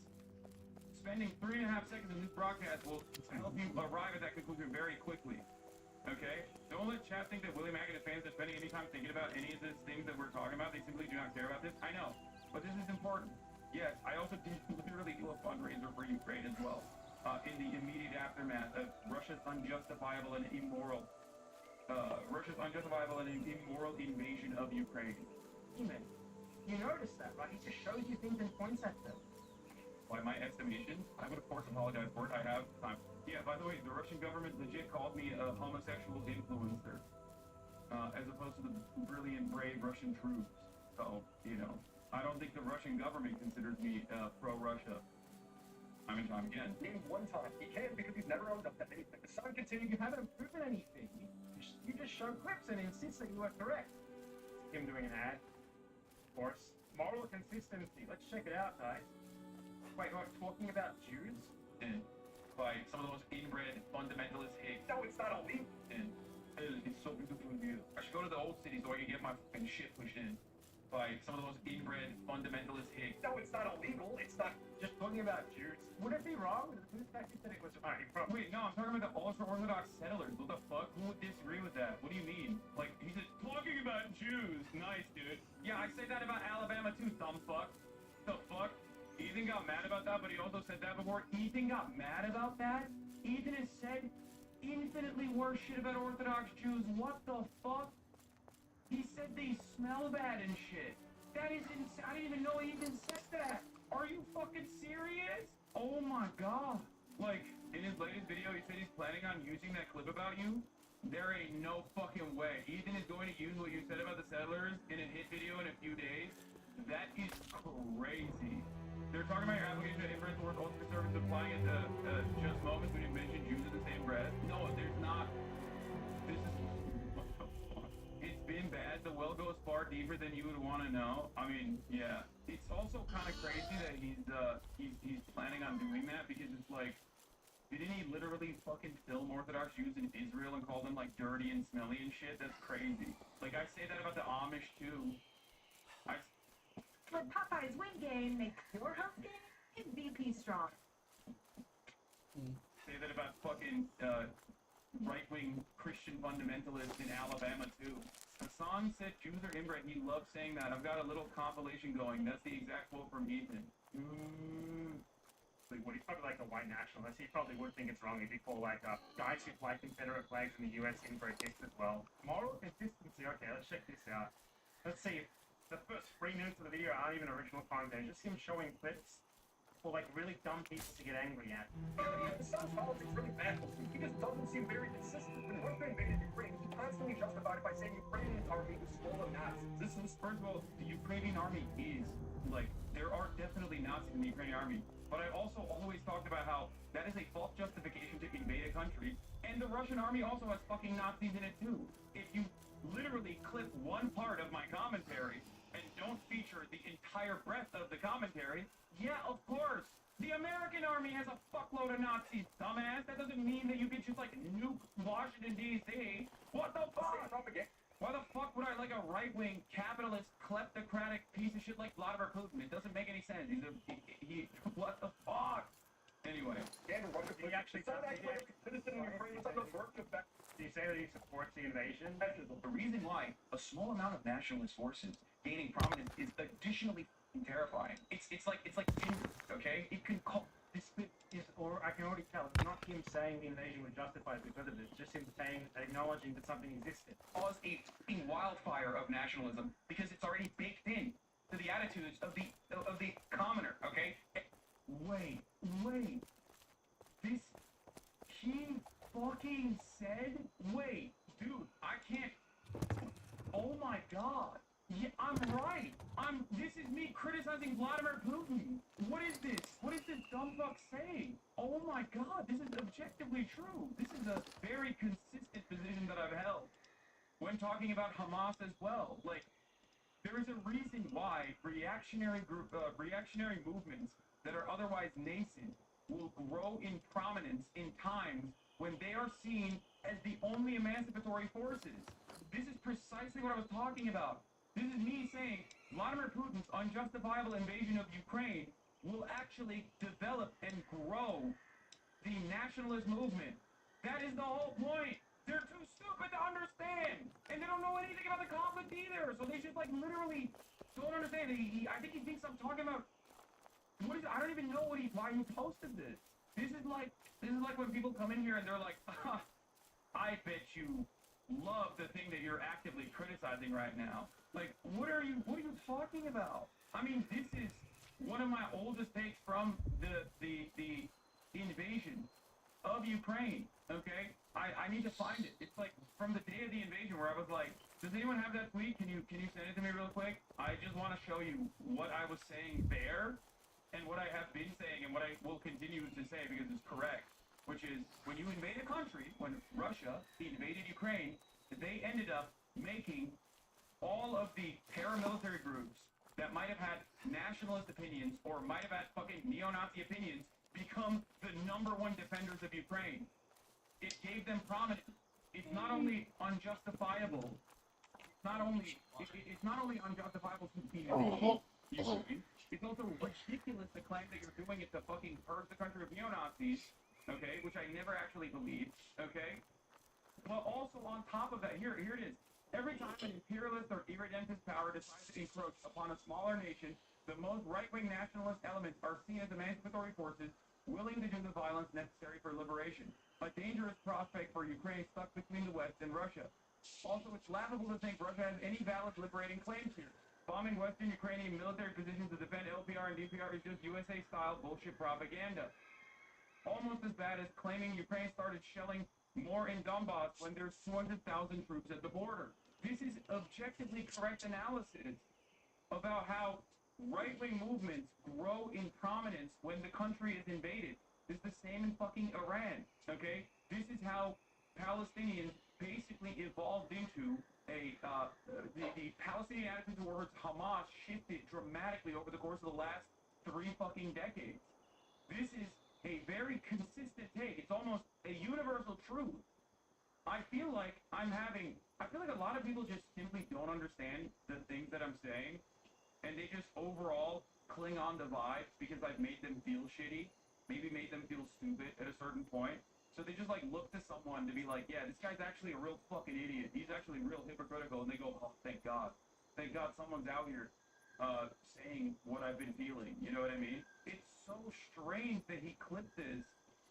spending 3.5 seconds in this broadcast will help you arrive at that conclusion very quickly. Okay? Don't let chat think that Willie Mack and his fans are spending any time thinking about any of these things that we're talking about. They simply do not care about this. I know, but this is important. Yes, I also did literally do a fundraiser for Ukraine as well, in the immediate aftermath of Russia's unjustifiable and immoral invasion of Ukraine. Man, you notice that, right? He just shows you things and points at them. By my estimation, I would of course apologize for it. I have time. Yeah, by the way, the Russian government legit called me a homosexual influencer, as opposed to the brilliant, brave Russian troops. So, you know, I don't think the Russian government considers me pro-Russia. Time and time again. Name one time. He can't because he's never owned up to anything. The son continued. You haven't proven anything. You just show clips and insist that you are correct. Him doing an ad. Of course. Moral consistency. Let's check it out, guys. Wait, what? Talking about Jews? And by some of the most inbred fundamentalist hicks. No, it's not illegal. And it's so beautiful to you. I should go to the old city so I can get my fucking shit pushed in. By some of the most inbred fundamentalist hicks. No, it's not illegal. It's not. Just talking about Jews. Would it be wrong? The fact that it was. Wait, no, I'm talking about the ultra-Orthodox settlers. What the fuck? Who would disagree with that? What do you mean? Like, he said, talking about Jews. Nice, dude. Yeah, I say that about Alabama too, dumb fuck. The fuck? Ethan got mad about that, but he also said that before. Ethan got mad about that? Ethan has said infinitely worse shit about Orthodox Jews. What the fuck? He said they smell bad and shit. That is insane. I didn't even know he even said that. Are you fucking serious? Oh my god. Like, in his latest video, he said he's planning on using that clip about you. There ain't no fucking way. Ethan is going to use what you said about the settlers in a hit video in a few days. That is crazy. They're talking about your application to inference work ultimate service applying it to just moments when you mention Jews in the same breath. No, there's not. This is... It's been bad. The well goes far deeper than you would want to know. I mean, yeah. It's also kind of crazy that he's planning on doing that because it's like, didn't he literally fucking film Orthodox Jews in Israel and call them like dirty and smelly and shit? That's crazy. Like I say that about the Amish too. Let Popeye's wing game make your health game and VP strong. Say that about fucking right-wing Christian fundamentalists in Alabama too. Hassan said Jews are inbred. He loves saying that. I've got a little compilation going. That's the exact quote from Ethan. What he's probably like a white nationalist. He probably would think it's wrong if he called like guys who fly Confederate flags in the U.S. inbred-ists as well. Moral consistency. Okay, let's check this out. Let's see. The first 3 minutes of the video aren't even original content. Just him showing clips for like really dumb pieces to get angry at. The son's politics really baffles me. He just doesn't seem very consistent. When Russia invaded Ukraine, he constantly justified it by saying Ukrainian army was full of Nazis. This is, first of all, the Ukrainian army is, like, there are definitely Nazis in the Ukrainian army. But I also always talked about how that is a false justification to invade a country. And the Russian army also has fucking Nazis in it too. If you literally clip one part of my commentary and don't feature the entire breadth of the commentary, yeah, of course. The American army has a fuckload of Nazis, dumbass. That doesn't mean that you can just, like, nuke Washington, D.C. What the fuck? Why the fuck would I like a right-wing, capitalist, kleptocratic piece of shit like Vladimir Putin? It doesn't make any sense. What the fuck? Anyway. He actually does. Do you say that he supports the invasion? The reason why a small amount of nationalist forces gaining prominence is additionally terrifying. It's like Tinder, okay? It can call this is, or I can already tell, it's not him saying the invasion was justified because of it. It's just him saying, acknowledging that something existed. Cause a fucking wildfire of nationalism because it's already baked in to the attitudes of the commoner, okay? Wait. He fucking said, wait, dude, I can't. Oh my god. Yeah, I'm right. This is me criticizing Vladimir Putin. What is this? What is this dumb fuck saying? Oh my god, this is objectively true. This is a very consistent position that I've held when talking about Hamas as well. Like, There is a reason why reactionary movements that are otherwise nascent will grow in prominence in times when they are seen as the only emancipatory forces. This is precisely what I was talking about. This is me saying Vladimir Putin's unjustifiable invasion of Ukraine will actually develop and grow the nationalist movement. That is the whole point. They're too stupid to understand, and they don't know anything about the conflict either. So they just like literally don't understand. I think he thinks I'm talking about what is. I don't even know why he posted this. This is like when people come in here and they're like, I bet you love the thing that you're actively criticizing right now. Like, what are you talking about? I mean, this is one of my oldest takes from the invasion of Ukraine. Okay, I need to find it. It's like from the day of the invasion where I was like, does anyone have that tweet? Can you send it to me real quick? I just want to show you what I was saying there and what I have been saying and what I will continue to say because it's correct. Which is, when you invade a country, when Russia invaded Ukraine, they ended up making all of the paramilitary groups that might have had nationalist opinions or might have had fucking neo-Nazi opinions become the #1 defenders of Ukraine. It gave them prominence. It's not only unjustifiable. It's not only unjustifiable to be Ukraine. It's also ridiculous to claim that you're doing it to fucking purge the country of neo-Nazis. Okay, which I never actually believed, okay? But also on top of that, here it is. Every time an imperialist or irredentist power decides to encroach upon a smaller nation, the most right-wing nationalist elements are seen as emancipatory forces willing to do the violence necessary for liberation. A dangerous prospect for Ukraine stuck between the West and Russia. Also, it's laughable to think Russia has any valid liberating claims here. Bombing Western Ukrainian military positions to defend LPR and DPR is just USA-style bullshit propaganda. Almost as bad as claiming Ukraine started shelling more in Donbass when there's 200,000 troops at the border. This is objectively correct analysis about how right-wing movements grow in prominence when the country is invaded. It's the same in fucking Iran, okay? This is how Palestinians basically evolved into the Palestinian attitude towards Hamas shifted dramatically over the course of the last 3 fucking decades. This is a very consistent take. It's almost a universal truth. I feel like a lot of people just simply don't understand the things that I'm saying, and they just overall cling on to vibes because I've made them feel shitty, maybe made them feel stupid at a certain point. So they just like look to someone to be like, yeah, this guy's actually a real fucking idiot. He's actually real hypocritical, and they go, oh, thank God someone's out here saying what I've been feeling. You know what I mean? It's so strange that he clipped this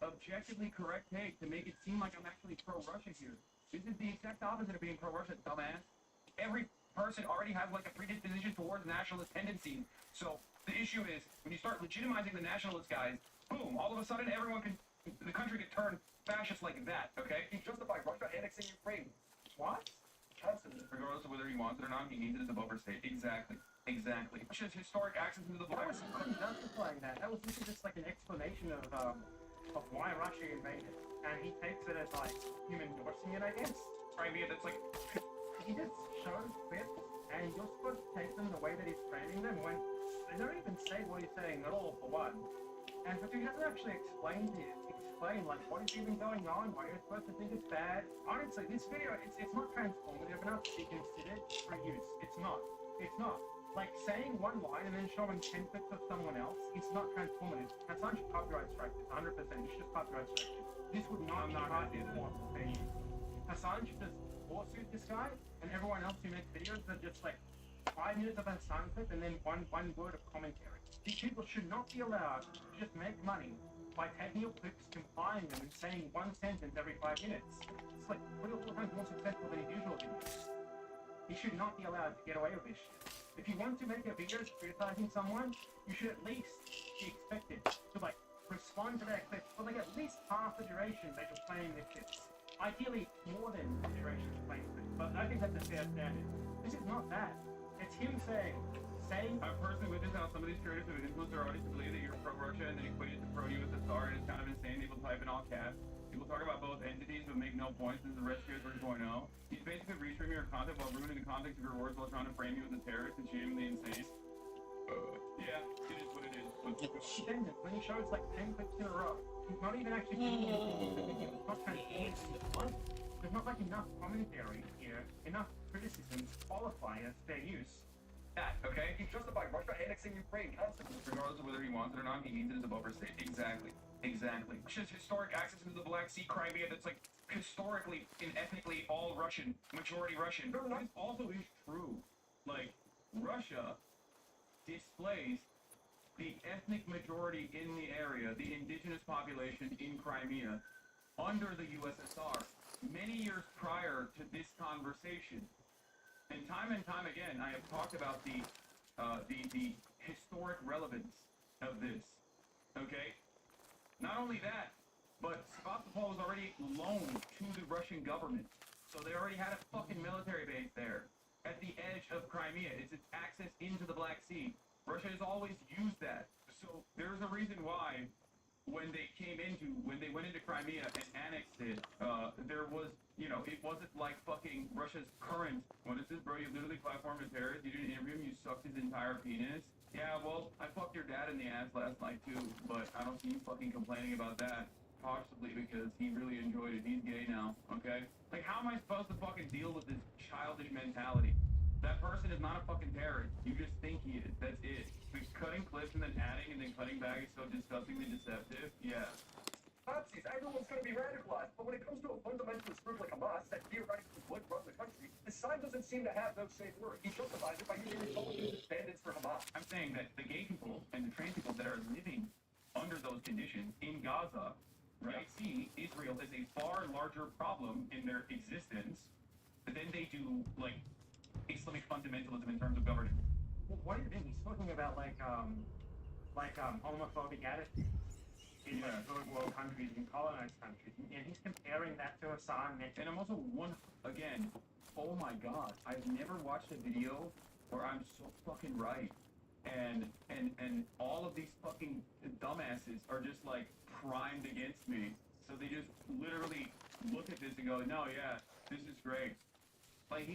objectively correct take to make it seem like I'm actually pro-Russia here. This is the exact opposite of being pro-Russia, dumbass. Every person already has like a predisposition towards nationalist tendencies. So the issue is when you start legitimizing the nationalist guys, boom, all of a sudden the country could turn fascist like that, okay? He justified Russia annexing Ukraine. What? Constantly. Regardless of whether he wants it or not, he needs it as a buffer state. Exactly. Russia's historic access into the That Black was not justifying that. That was just like an explanation of why Russia invaded. And he takes it as like him endorsing it, I guess. Crimea, that's like... He just shows bits, and you're supposed to take them the way that he's framing them when they don't even say what he's saying at all, for one. But he hasn't actually explain like what is even going on, why you're supposed to think it's bad. Honestly, this video, it's not transformative enough to be considered for use. It's not. Like saying one line and then showing 10 clips of someone else, it's not transformative. Hassan should copyright strike this, 100%. You should just copyright strike this. This would not be hard to enforce. Hassan should just lawsuit this guy and everyone else who makes videos that just like 5 minutes of Hassan clip and then one word of commentary. These people should not be allowed to just make money by taking your clips, compiling them, and saying one sentence every 5 minutes. It's like 4 times more successful than his usual videos. He should not be allowed to get away with this shit. If you want to make a video criticizing someone, you should at least be expected to like respond to their clips for like at least half the duration that you're playing their clips. Ideally, more than the duration you're playing clips, but I think that's a fair standard. This is not that. It's him saying. I've personally witnessed how some of these creators have influenced their audience to believe that you're pro-Russia and then equate it to pro-USSR, and it's kind of insane. People type in all caps. People talk about both entities but make no points. This is the Red Scare 3.0. He's basically restreaming your content while ruining the context of your words while trying to frame you as a terrorist and shamefully insane. Yeah, it is what it is. Then when he shows like 10 clips in a row, he's not even actually doing anything with the video. He's not transforming it. There's not like enough commentary here, enough criticism to qualify as fair use. That, okay? He justified Russia annexing Ukraine constantly. Regardless of whether he wants it or not, he needs it as a buffer state. Exactly. Exactly. Russia's historic access into the Black Sea, Crimea, that's like historically and ethnically all Russian, majority Russian. This also is true. Like, Russia displays the ethnic majority in the area, the indigenous population in Crimea, under the USSR, many years prior to this conversation. And time again, I have talked about the historic relevance of this. Okay? Not only that, but Sevastopol was already loaned to the Russian government. So they already had a fucking military base there at the edge of Crimea. It's its access into the Black Sea. Russia has always used that. So there's a reason why when they went into Crimea and annexed it, there was, it wasn't like fucking Russia's current, what is this, bro? You literally platformed a terrorist, you didn't interview him, you sucked his entire penis. Yeah, well, I fucked your dad in the ass last night too, but I don't see you fucking complaining about that. Possibly because he really enjoyed it. He's gay now, okay? Like, how am I supposed to fucking deal with this childish mentality? That person is not a fucking terrorist. You just think he is. That's it. Like, cutting clips and then adding and then cutting back is so disgustingly deceptive. Yeah. Nazis, everyone's going to be radicalized, but when it comes to a fundamentalist group like Hamas that theoretically would run the country, the sign doesn't seem to have those same words. He justifies it by using Republicans as bandits for Hamas. I'm saying that the gay people and the trans people that are living under those conditions in Gaza, right, see Israel as a far larger problem in their existence than they do, like, Islamic fundamentalism in terms of governance. Well, what do you think? He's talking about like homophobic attitudes in like third world countries and colonized countries, and he's comparing that to Assad. And I'm also oh my god, I've never watched a video where I'm so fucking right, and all of these fucking dumbasses are just like primed against me, so they just literally look at this and go, no, yeah, this is great. Like,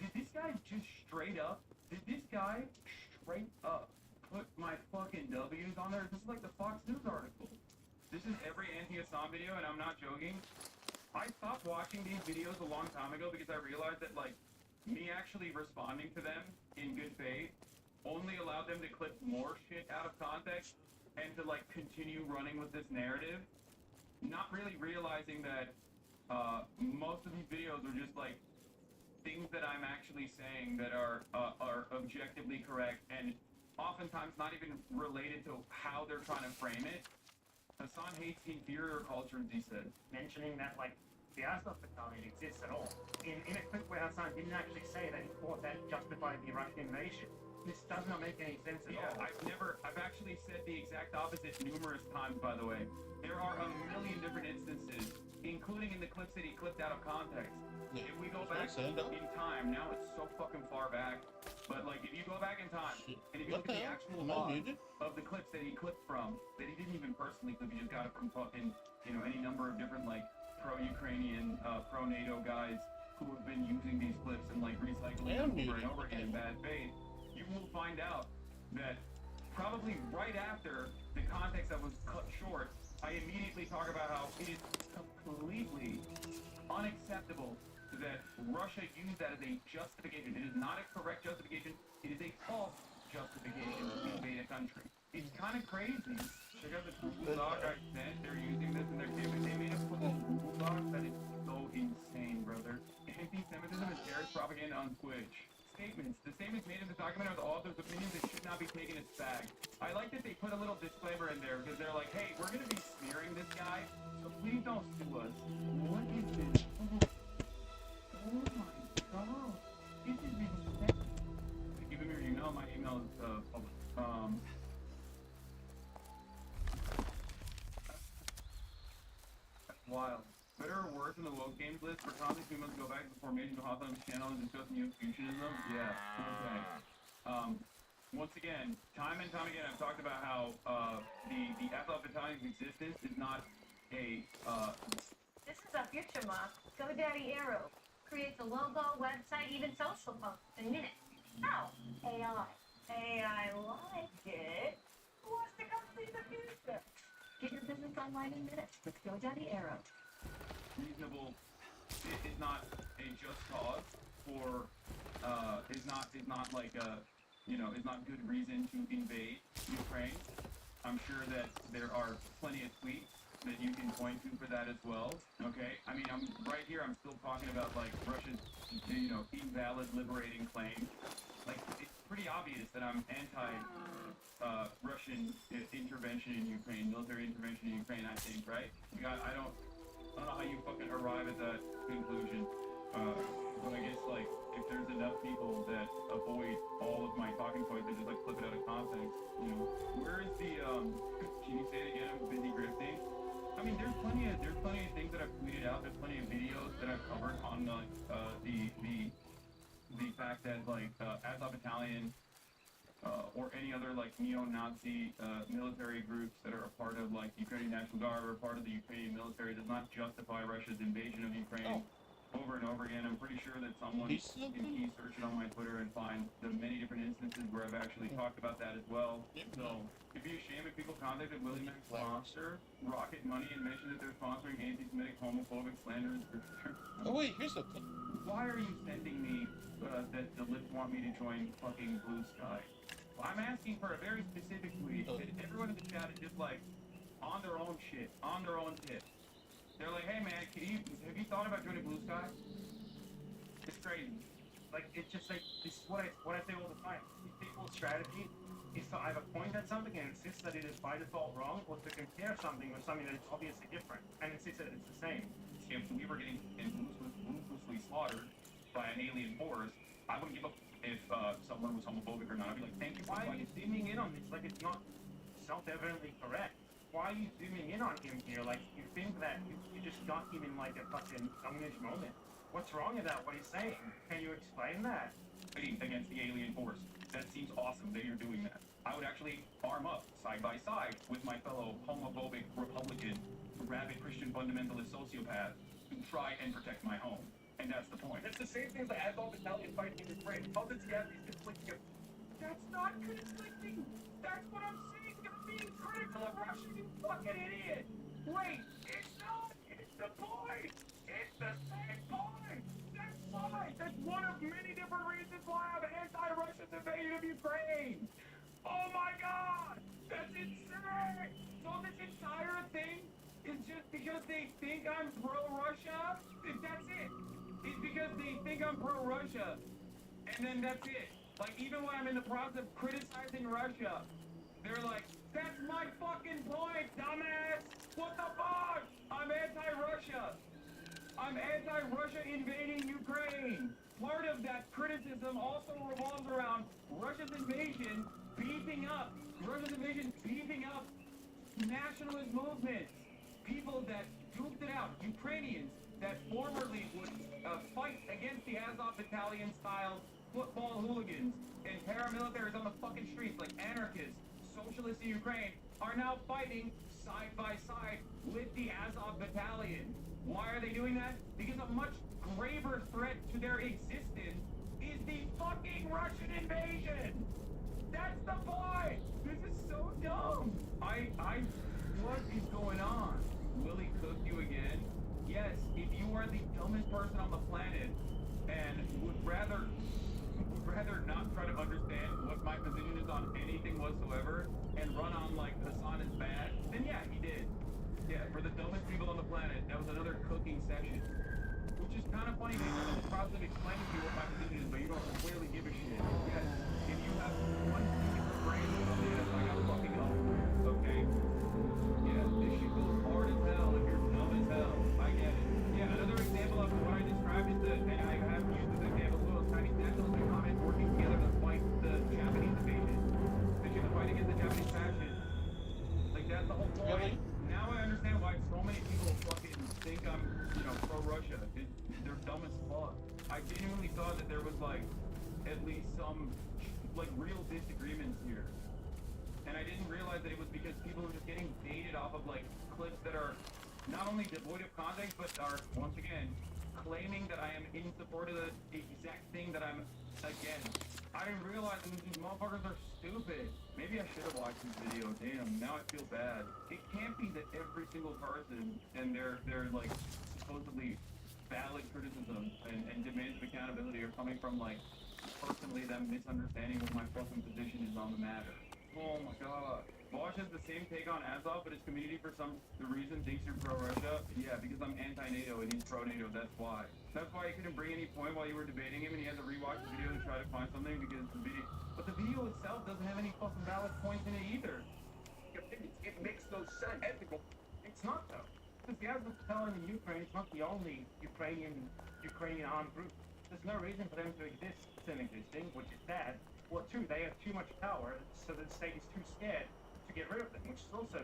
did this guy straight up put my fucking W's on there? This is like the Fox News article. This is every anti-Assad video, and I'm not joking. I stopped watching these videos a long time ago because I realized that, like, me actually responding to them in good faith only allowed them to clip more shit out of context and to, like, continue running with this narrative, not really realizing that most of these videos are just, like, things that I'm actually saying that are objectively correct and oftentimes not even related to how they're trying to frame it. Hassan hates inferior cultures, he said. Mentioning that, like, the Azov battalion exists at all. In a clip where Hassan didn't actually say that he thought that justified the Russian invasion. This does not make any sense at all. I've actually said the exact opposite numerous times, by the way. There are a million different instances, including in the clips that he clipped out of context. Yeah. If we go back in time, now it's so fucking far back, but like if you go back in time, and if you look at the actual log of the clips that he clipped from, that he didn't even personally clip, he just got it from fucking, any number of different like pro-Ukrainian, pro-NATO guys who have been using these clips and like recycling them over and over again in bad faith, you will find out that probably right after the context that was cut short, I immediately talk about how it is completely unacceptable that Russia used that as a justification. It is not a correct justification. It is a false justification to invade a country. It's kind of crazy. Check out the Google Doc I sent. They're using this in their campaign. They made a fucking Google Doc that is so insane, brother. Anti-Semitism and terrorist propaganda on Twitch. Statements. The statements made in the document are the author's opinions that should not be taken as fact. I like that they put a little disclaimer in there because they're like, hey, we're going to be smearing this guy, so please don't sue us. What is this? Oh my god. This is insane. Give him your email. My email is public. That's wild. Better or worse in the woke games list? For comments, we must go back to the formation of Hawthorne's channel and discuss neo-fusionism? Yeah. Okay. Once again, time and time again, I've talked about how the Azov battalion's existence is not This is our future, Ma. GoDaddy Arrow creates a logo, website, even social posts in minutes. How? AI. AI like it. Who wants to come see the future? Get your business online in minutes with GoDaddy Arrow. Reasonable is not a just cause, or is not like a, is not good reason to invade Ukraine. I'm sure that there are plenty of tweets that you can point to for that as well. Okay, I mean, I'm right here. I'm still talking about like Russia's, invalid liberating claim. Like, it's pretty obvious that I'm anti-Russian intervention in Ukraine, military intervention in Ukraine. I think, right? I don't know how you fucking arrive at that conclusion. But I guess, like, if there's enough people that avoid all of my talking points and just, like, flip it out of context, where is the, can you say it again? I'm busy grifting. I mean, there's plenty of things that I've tweeted out. There's plenty of videos that I've covered on, the fact that, like, Azov Battalion, or any other, like, neo-Nazi, military groups that are a part of, like, Ukrainian National Guard or a part of the Ukrainian military does not justify Russia's invasion of Ukraine. Over and over again. I'm pretty sure that someone can key search it on my Twitter and find the many different instances where I've actually talked about that as well. So, it'd be a shame if people contacted Willie Mac's sponsor, Rocket Money, and mentioned that they're sponsoring anti-Semitic, homophobic slanders. Oh wait, here's the thing. Why are you sending me that the Lips want me to join fucking Blue Sky? Well, I'm asking for a very specific tweet. Everyone in the chat is just like on their own shit, on their own tip. They're like, hey man, have you thought about joining Blue Sky? It's crazy. Like, it's just like, this is what I say all the time. These people's strategy is to either point at something and insist that it is by default wrong, or to compare something with something that is obviously different and insist that it's the same. If we were getting ruthlessly slaughtered by an alien force, I wouldn't give up if someone was homophobic or not. I'd be like, thank you. Why are you zooming in on this? Like, it's not self-evidently correct. Why are you zooming in on him here? Like, you think that you just got him in, like, a fucking youngish moment. What's wrong about what he's saying? Can you explain that? Fighting against the alien force. That seems awesome that you're doing that. I would actually arm up side by side with my fellow homophobic, Republican, rabid Christian fundamentalist sociopath to try and protect my home. And that's the point. It's the same thing as the Azov Battalion fighting in Ukraine. How does he have these conflicting? That's not conflicting. That's what I'm saying. You're being critical of Russia, you fucking idiot. Wait, it's not. It's the point. It's the same point. That's why. That's one of many different reasons why I'm anti-Russia's invasion of Ukraine. Oh my God. That's insane. So this entire thing is just because they think I'm pro-Russia? That's it. It's because they think I'm pro-Russia. And then that's it. Like, even when I'm in the process of criticizing Russia, they're like, that's my fucking point, dumbass! What the fuck? I'm anti-Russia. I'm anti-Russia invading Ukraine. Part of that criticism also revolves around Russia's invasion beefing up nationalist movements. People that duped it out, Ukrainians that formerly would fight against the Azov Battalion-style football hooligans and paramilitaries on the fucking streets like anarchists, socialists in Ukraine, are now fighting side by side with the Azov Battalion. Why are they doing that? Because a much graver threat to their existence is the fucking Russian invasion! That's the point! This is so dumb! What is going on? Willie cooked you again? Yes, if you are the dumbest person on the planet and would rather not try to understand what my position is on anything whatsoever and run on like Hassan is bad, then yeah, he did. Yeah, for the dumbest people on the planet, that was another cooking session. Which is kind of funny because I'm in the process of explaining to you what my position is, but you don't clearly give a shit. Yes, if you have one different brain, yes, I got fucking up. Okay? Yeah, this shit goes hard as hell if you're dumb as hell. I get it. Yeah, another example of what I described is that, and I have used this example as well, Chinese nationalists and communists working together to fight the Japanese invasion. They should fight against the Japanese fascist. Like, that's the whole point. Really? Now I understand why so many people fucking think I'm, pro-Russia. They're dumb as fuck. I genuinely thought that there was, like, at least some, like, real disagreements here. And I didn't realize that it was because people were just getting baited off of, like, clips that are not only devoid of context, but are, once again, claiming that I am in support of the exact thing that I'm against. I didn't realize that these motherfuckers are stupid. Maybe I should have watched this video. Damn, now I feel bad. It can't be that every single person and their like supposedly valid criticism and demands of accountability are coming from like personally them misunderstanding what my fucking position is on the matter. Oh my god. Bosch has the same take on Azov, but his community for some reason thinks you're pro-Russia. Yeah, because I'm anti-NATO and he's pro-NATO, that's why. That's why he couldn't bring any point while you were debating him and he had to rewatch the video to try to find something because the video... But the video itself doesn't have any fucking valid points in it either. It makes no sense. Ethical. It's not though. Because the Azov in Ukraine is not the only Ukrainian armed group. There's no reason for them to exist, still existing, which is sad. Well, two, they have too much power, so the state is too scared to get rid of them, which is also...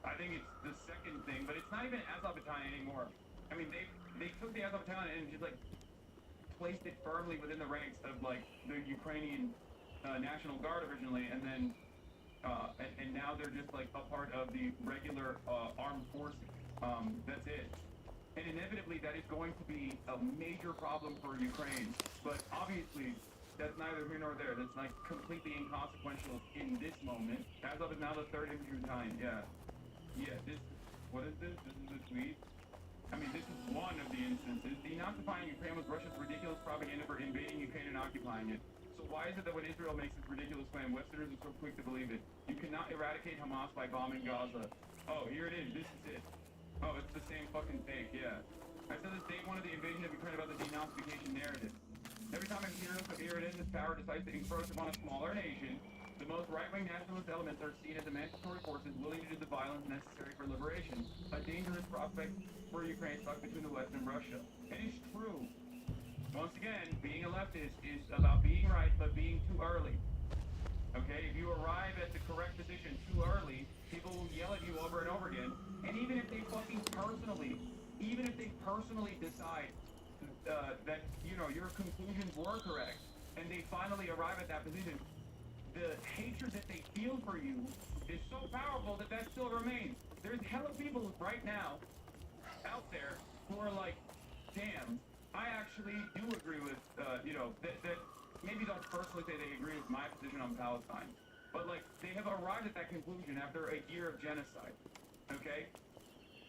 I think it's the second thing, but it's not even Azov Battalion anymore. I mean, they took the Azov Battalion and just, like, placed it firmly within the ranks of, like, the Ukrainian National Guard originally, and then, and now they're just, like, a part of the regular armed forces. That's it. And inevitably, that is going to be a major problem for Ukraine. But obviously, that's neither here nor there. That's like completely inconsequential in this moment. Azov is now the 3rd Infantry Battalion. Yeah. Yeah, this, what is this? This is the tweet. I mean, this is one of the instances. Denazifying Ukraine was Russia's ridiculous propaganda for invading Ukraine and occupying it. So why is it that when Israel makes this ridiculous claim, Westerners are so quick to believe it? You cannot eradicate Hamas by bombing Gaza. Oh, here it is. This is it. Oh, it's the same fucking take, yeah. I said this day one of the invasion of Ukraine about the denazification narrative. Every time I hear it in this power decides to encroach upon a smaller nation, the most right-wing nationalist elements are seen as emancipatory forces willing to do the violence necessary for liberation, a dangerous prospect for Ukraine stuck between the West and Russia. And it's true. Once again, being a leftist is about being right, but being too early. Okay, if you arrive at the correct position too early, people will yell at you over and over again, and even if they personally decide that, you know, your conclusions were correct, and they finally arrive at that position, the hatred that they feel for you is so powerful that that still remains. There's hella people right now out there who are like, damn, I actually do agree with, you know, that maybe don't personally say they agree with my position on Palestine, but like, they have arrived at that conclusion after a year of genocide, okay?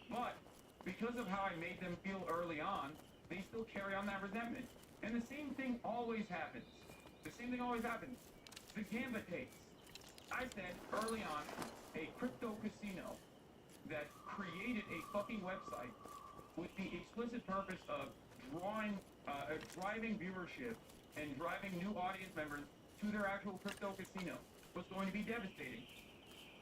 But because of how I made them feel early on, they still carry on that resentment. And the same thing always happens. The same thing always happens. The Gamba tapes. I said early on, a crypto casino that created a fucking website with the explicit purpose of driving viewership and driving new audience members to their actual crypto casino was going to be devastating.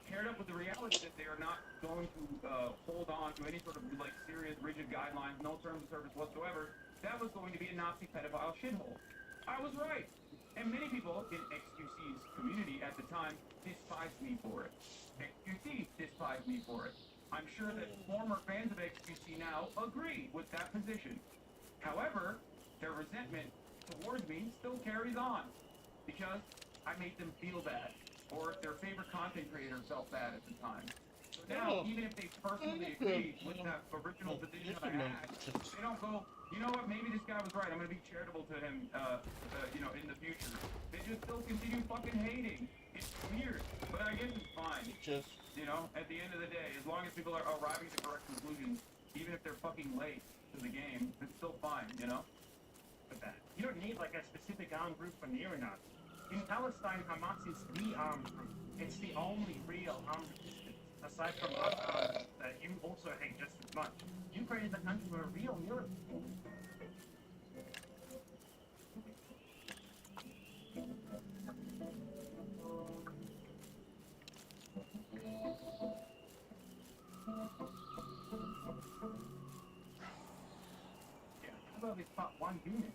Paired up with the reality that they are not going to hold on to any sort of like serious, rigid guidelines, no terms of service whatsoever, that was going to be a Nazi pedophile shithole. I was right. And many people in XQC's community at the time despised me for it. XQC despised me for it. I'm sure that former fans of XQC now agree with that position. However, their resentment towards me still carries on because I made them feel bad, or if their favorite content creator felt bad at the time. So now, even if they personally agree with that original position that I had, they don't go, you know what, maybe this guy was right, I'm going to be charitable to him, you know, in the future. They just still continue fucking hating. It's weird, but I guess it's fine. You know, at the end of the day, as long as people are arriving at correct conclusions, even if they're fucking late to the game, it's still fine, you know? But that, you don't need like a specific armed group for neo-Nazis. In Palestine, Hamas is the armed group. It's the only real armed resistance, aside from us that you also hate just as much. Ukraine is a country with a real military. Is but one unit.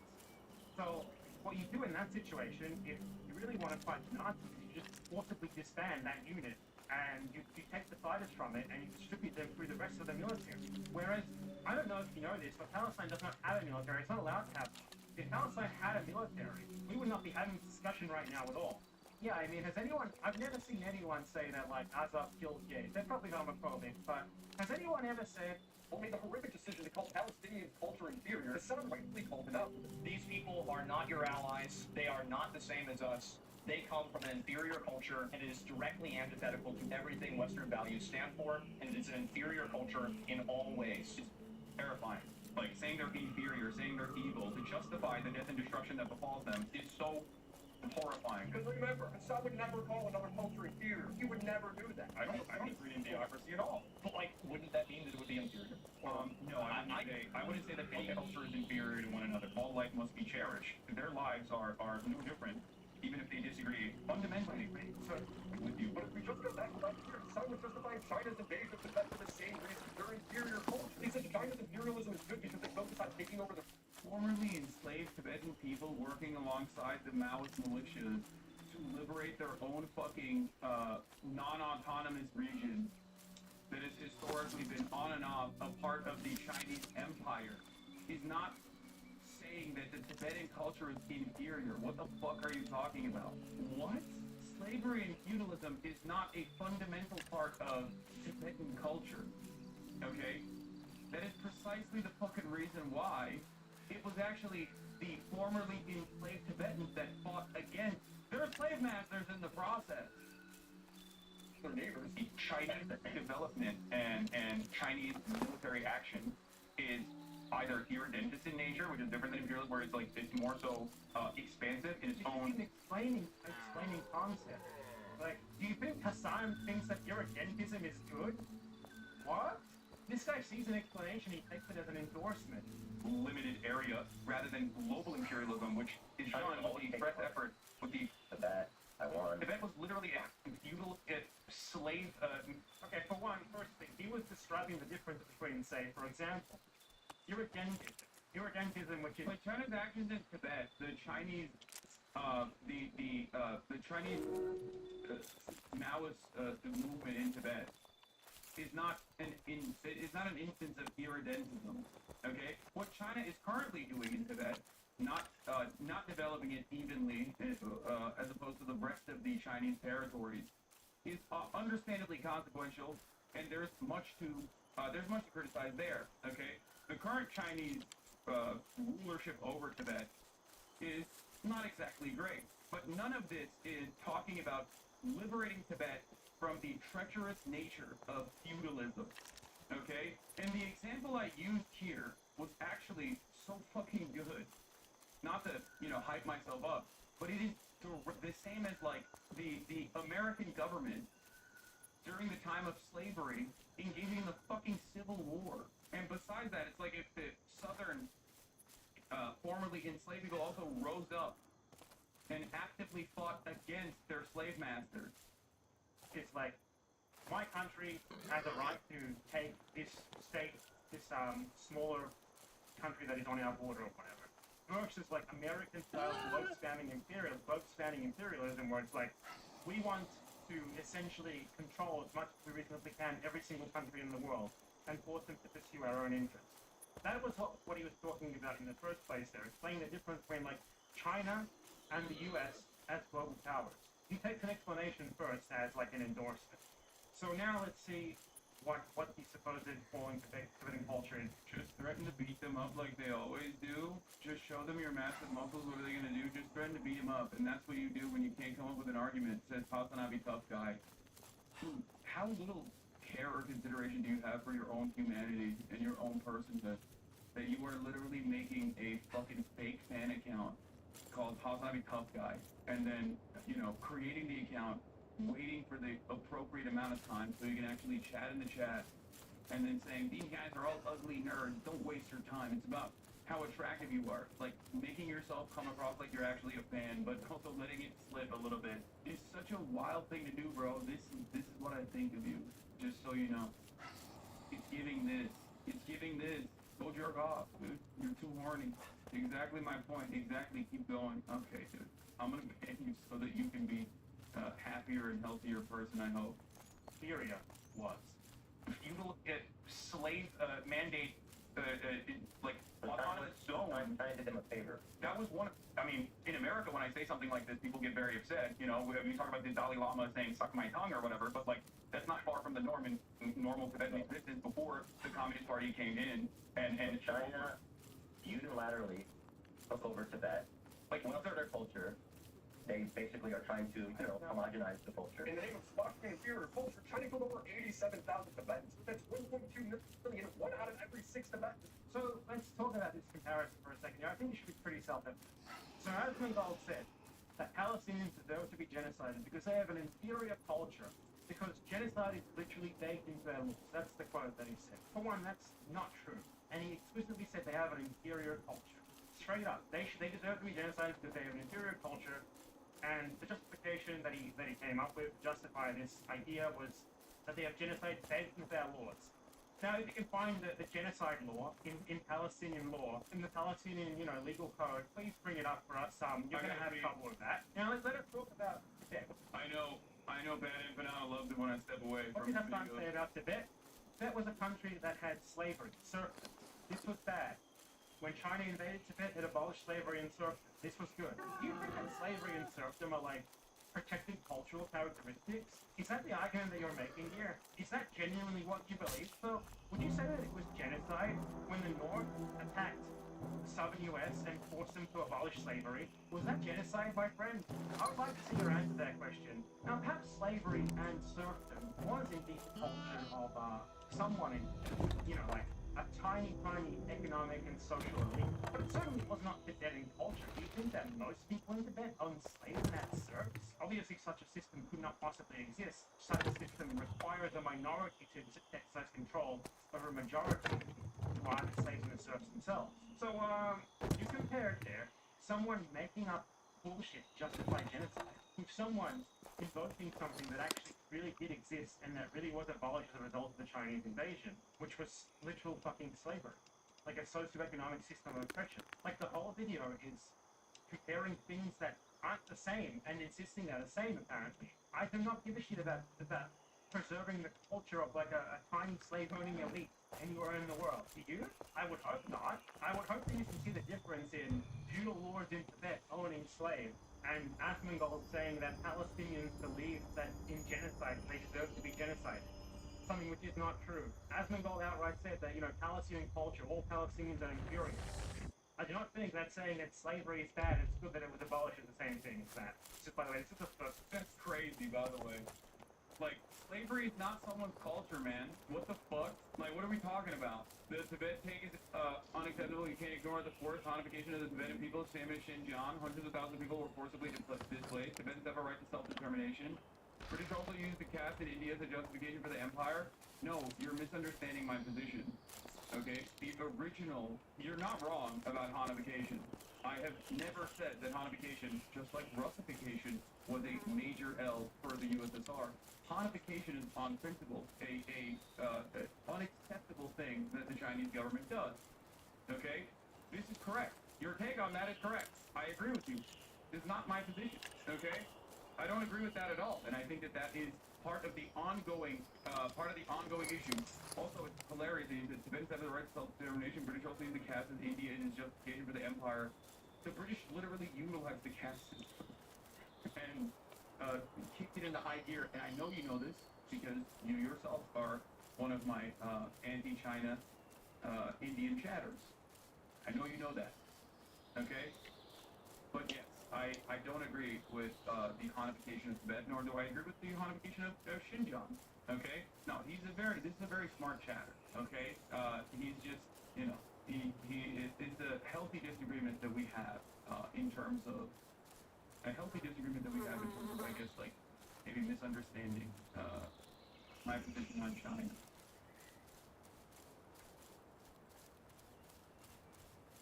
So what you do in that situation, if you really want to fight the Nazis, you just forcibly disband that unit and you take the fighters from it and you distribute them through the rest of the military. Whereas, I don't know if you know this, but Palestine does not have a military. It's not allowed to have one. If Palestine had a military, we would not be having this discussion right now at all. Yeah, I mean, I've never seen anyone say that, like, Azov killed gays. They're probably homophobic, but has anyone ever said or made the horrific decision to call Palestinian culture inferior, the Senate rightfully called it out. These people are not your allies. They are not the same as us. They come from an inferior culture, and it is directly antithetical to everything Western values stand for, and it is an inferior culture in all ways. It's terrifying. Like, saying they're inferior, saying they're evil, to justify the death and destruction that befalls them is so horrifying. Because remember, Assad would never call another culture inferior. He would never do that. I don't agree in theocracy at all. But, like, wouldn't that mean that it would be inferior? No, I wouldn't say that any culture is inferior to one another. All life must be cherished. Their lives are no different, even if they disagree fundamentally with you. But if we just go back last year, Assad was justifying China's invasion of Tibet for the same reason. They're inferior culture. He said China's imperialism is good because they focus on taking over the Formerly enslaved Tibetan people working alongside the Maoist militias to liberate their own fucking non-autonomous region that has historically been on and off a part of the Chinese empire is not saying that the Tibetan culture is inferior. What the fuck are you talking about? What? Slavery and feudalism is not a fundamental part of Tibetan culture. Okay? That is precisely the fucking reason why it was actually the formerly enslaved Tibetans that fought against their slave masters in the process. their neighbors. The Chinese development and Chinese military action is either irredentist in nature, which is different than imperialism, where it's like it's more so expansive in its own. Explaining concepts. Like, do you think Hassan thinks that irredentism is good? What? This guy sees an explanation, he takes it as an endorsement. Limited area rather than global imperialism, which is done with the express effort with the Tibet, Taiwan. Tibet was literally a feudal slave. Okay, for one, first thing, he was describing the difference between, say, for example, irredentism, which is like China's actions in Tibet, the Chinese, the Chinese Maoist movement in Tibet is not an instance of irredentism. Okay, what China is currently doing in Tibet, not developing it evenly as opposed to the rest of the Chinese territories, is understandably consequential, and there's much to criticize there. Okay, the current Chinese rulership over Tibet is not exactly great, but none of this is talking about liberating Tibet from the treacherous nature of feudalism. Okay? And the example I used here was actually so fucking good. Not to, hype myself up, but it is the same as, like, the American government during the time of slavery engaging in the fucking Civil War. And besides that, it's like if the southern formerly enslaved people also rose up and actively fought against their slave masters. it's like, my country has a right to take this state, this smaller country that is on our border or whatever. Versus like American-style bloke-spamming imperialism, where it's like, we want to essentially control as much as we reasonably can every single country in the world and force them to pursue our own interests. That was what he was talking about in the first place there, explaining the difference between like China and the US as global powers. He takes an explanation first as like an endorsement. So now let's see what the supposed falling Tibetan culture is. Just threaten to beat them up like they always do. Just show them your massive muscles. What are they going to do? Just threaten to beat them up. And that's what you do when you can't come up with an argument. Says Hasanabi tough guy. Dude, how little care or consideration do you have for your own humanity and your own personhood that you are literally making a fucking fake fan account called Hasanabi tough guy and then, creating the account, waiting for the appropriate amount of time so you can actually chat in the chat, and then saying, these guys are all ugly nerds, don't waste your time. It's about how attractive you are. Like, making yourself come across like you're actually a fan, but also letting it slip a little bit. It's such a wild thing to do, bro. This is what I think of you, just so you know. It's giving this. Go jerk off, dude. You're too horny. Exactly my point. Exactly. Keep going. Okay, dude. I'm gonna ban you so that you can be happier and healthier person, I hope. Syria was. Feudal slave mandate, like autonomous zone. I'm trying to do them a favor. That was one. In America, when I say something like this, people get very upset. We talk about the Dalai Lama saying "suck my tongue" or whatever, but like That's not far from the normal Tibetan existence before the Communist Party came in and China unilaterally took over Tibet. Like, what's their culture? They basically are trying to, homogenize the culture. In the name of sparkling inferior culture, China killed over 87,000 Tibetans. That's 1.2 million, 1 out of every 6 Tibetans. So let's talk about this comparison for a second. I think it should be pretty self-evident. So as Gold said, that Palestinians deserve to be genocided because they have an inferior culture. Because genocide is literally baked into their laws. That's the quote that he said. For one, that's not true. And he explicitly said they have an inferior culture. Straight up. They deserve to be genocided because they have an inferior culture. And the justification that he came up with to justify this idea was that they have genocide baked into their laws. Now, if you can find the genocide law in Palestinian law, in the Palestinian, legal code, please bring it up for us. You're going to have trouble with that. Now, let us talk about Tibet. I know, Bad Empanada loves it when I step away What from do you have to videos. say about Tibet? Tibet was a country that had slavery, serfdom. This was bad. When China invaded Tibet, it abolished slavery and serfdom. This was good. Do you think that slavery and serfdom are like protected cultural characteristics? Is that the argument that you're making here? Is that genuinely what you believe? So, would you say that it was genocide when the North attacked the southern U.S. and forced them to abolish slavery? Was that genocide, my friend? I would like to see your answer to that question. Now, perhaps slavery and serfdom was indeed the culture of someone in, like a tiny economic and social elite, but it certainly was not Tibetan culture. Do you think that most people in Tibet owned slaves and had serfs? Obviously, such a system could not possibly exist. Such a system requires a minority to exercise control over a majority who are the slaves and the serfs themselves. So, you compared there someone making up bullshit to justify genocide with someone invoking something that actually really did exist and that really was abolished as a result of the Chinese invasion, which was literal fucking slavery. Like a socioeconomic system of oppression. Like the whole video is comparing things that aren't the same and insisting they're the same, apparently. I do not give a shit about preserving the culture of like a tiny slave-owning elite anywhere in the world. Do you? I would hope not. I would hope that you can see the difference in feudal lords in Tibet owning slaves and Asmongold saying that Palestinians believe that in genocide they deserve to be genocided. Something which is not true. Asmongold outright said that, Palestinian culture, all Palestinians are inferior. I do not think that saying that slavery is bad, it's good that it was abolished is the same thing as that. Just by the way, it's just a first. That's crazy, by the way. Like, slavery is not someone's culture, man. What the fuck? Like, what are we talking about? The Tibet take is unacceptable. You can't ignore the forced Hanification of the Tibetan people. Same as Xinjiang. Hundreds of thousands of people were forcibly displaced. Tibetans have a right to self-determination. British also used the caste in India as a justification for the empire. No, you're misunderstanding my position. Okay? The original, you're not wrong about Hanification. I have never said that Hanification, just like Russification, was a major L for the USSR. Hanification is on principle a unacceptable thing that the Chinese government does. Okay? This is correct. Your take on that is correct. I agree with you. This is not my position. Okay? I don't agree with that at all, and I think that is part of the ongoing issue. Also, it's hilarious that Tibetans have the right to self-determination. British also use the caste as India in its justification for the empire. The British literally utilized the caste system and kicked it into high gear. And I know you know this because you yourself are one of my anti-China Indian chatters. I know you know that. Okay? But yes, I don't agree with the Hanification of Tibet, nor do I agree with the Hanification of Xinjiang. Okay? No, this is a very smart chatter. Okay? He's just, it's a healthy disagreement that we have in terms of, I guess, like, maybe misunderstanding my position on China.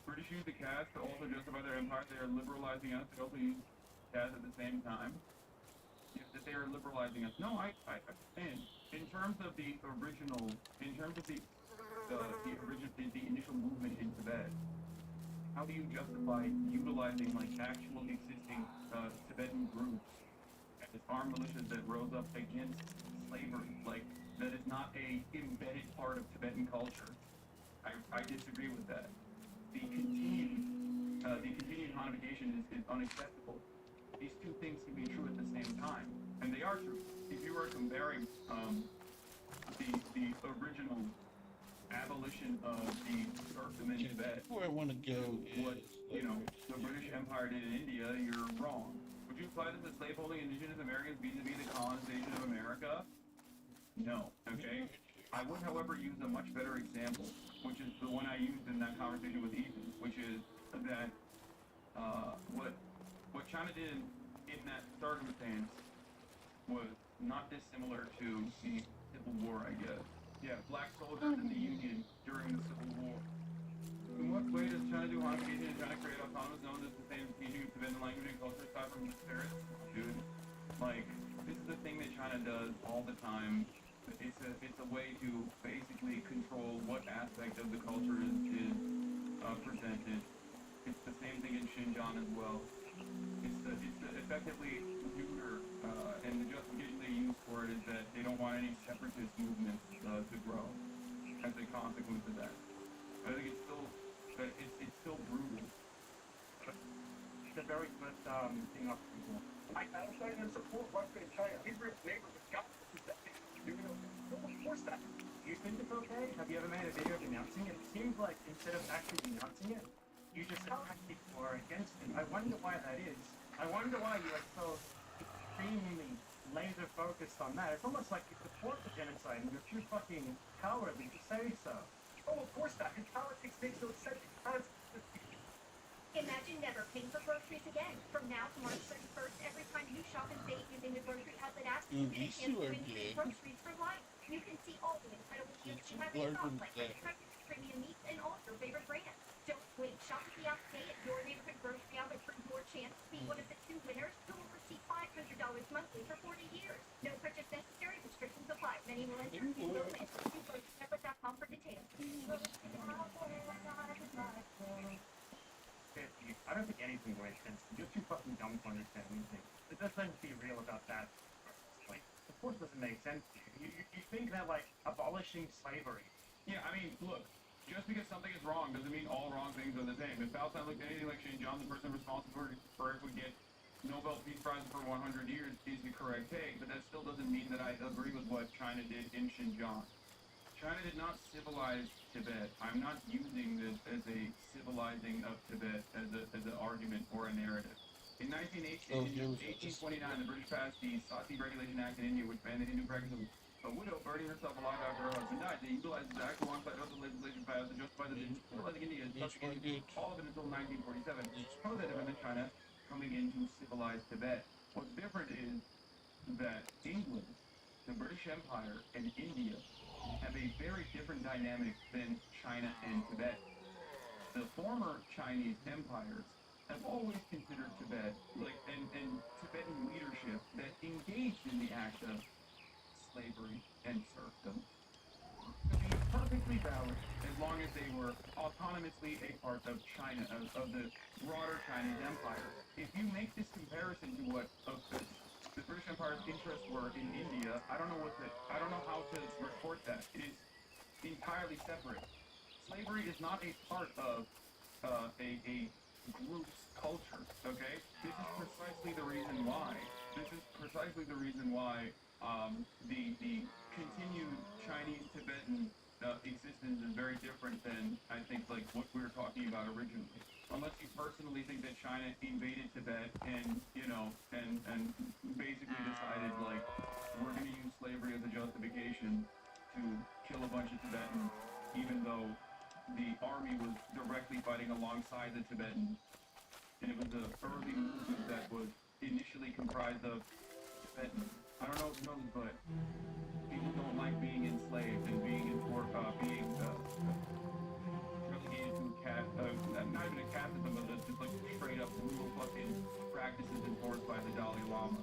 British use the caste to also justify their empire. They are liberalizing us. They also use caste at the same time. That they are liberalizing us. No, I understand. In terms of the original, in terms of the initial movement in Tibet, how do you justify utilizing like actual existing Tibetan groups as armed militias that rose up against slavery? Like, that is not a embedded part of Tibetan culture. I disagree with that. The continued Hanification is unacceptable. These two things can be true at the same time. And they are true. If you were comparing the original abolition of the serfdom in Tibet, Where I want to go what is, the British Empire did in India, you're wrong. Would you apply this to slaveholding indigenous Americans vis-a-vis the colonization of America? No. Okay. I would, however, use a much better example, which is the one I used in that conversation with Ethan, which is that what China did in that circumstance was not dissimilar to the Civil War, I guess. Yeah, black soldiers in the Union during the Civil War. In what way does China do harmonication and China create autonomous zones that sustain the teaching of Tibetan language and culture aside from the spirits? Dude, like, this is the thing that China does all the time. It's a way to basically control what aspect of the culture is presented. It's the same thing in Xinjiang as well. It's effectively Vtuber, and the justification they use for it is that they don't want any separatist movements to grow as a consequence of that. I think it's still brutal. The very first thing up people. I don't say to support Russia and China. Israel's neighbors have got to do that. Of course that. You think it's okay? Have you ever made a video denouncing it? It seems like instead of actually denouncing it, you just attack people who are against it. I wonder why that is. I wonder why you are so extremely laser focused on that. It's almost like you support the genocide and you're too fucking cowardly to say so. Oh, of course not. In politics makes no sense. Imagine never paying for groceries again. From now to March 31st, every time you shop and save using the grocery outlet app, you get a chance to win free groceries for life. You can see all the incredible deals you have in stock, like premium meats and all your favorite brands. Don't wait. Shop at the app today at your neighborhood grocery outlet for your chance to be one of the 2 winners who will receive $500 monthly for 40 years. No purchase necessary. Restrictions apply. Many will enter. You will win. See groceryshopper.com for details. I don't think anything makes sense. You're too fucking dumb to understand anything. Let's be real about that. Like, of course it doesn't make sense to you. You think that, like, abolishing slavery. Yeah, I mean, look, just because something is wrong doesn't mean all wrong things are the same. If Palestine looked anything like Xinjiang, the person responsible for it would get Nobel Peace Prize for 100 years is the correct take, but that still doesn't mean that I agree with what China did in Xinjiang. China did not civilize Tibet. I'm not using this as a civilizing of Tibet as an argument or a narrative. In 1829, the British passed the Sati Regulation Act in India, which banned the Hindu practice of a widow burning herself alive after her husband died. They utilized this act alongside other legislation passed to justify the civilizing India and subjugating all of it until 1947. Part of that event in China coming into civilized Tibet. What's different is that England, the British Empire, and India have a very different dynamic than China and Tibet. The former Chinese empires have always considered Tibet, and Tibetan leadership that engaged in the act of slavery and serfdom to be perfectly valid as long as they were autonomously a part of China, of the broader Chinese empire. If you make this comparison to what the British Empire's interests were in India, I don't know how to report that. It is entirely separate. Slavery is not a part of a group's culture, okay? This is precisely the reason why. The continued Chinese-Tibetan existence is very different than, I think, like what we were talking about originally. Unless you personally think that China invaded Tibet and basically decided, like, we're going to use slavery as a justification to kill a bunch of Tibetans, even though the army was directly fighting alongside the Tibetans. And it was the early movement that was initially comprised of Tibetans. I don't know if you know this, but people don't like being enslaved and being relegated to not even a caste system, but just like straight up brutal fucking practices enforced by the Dalai Lama.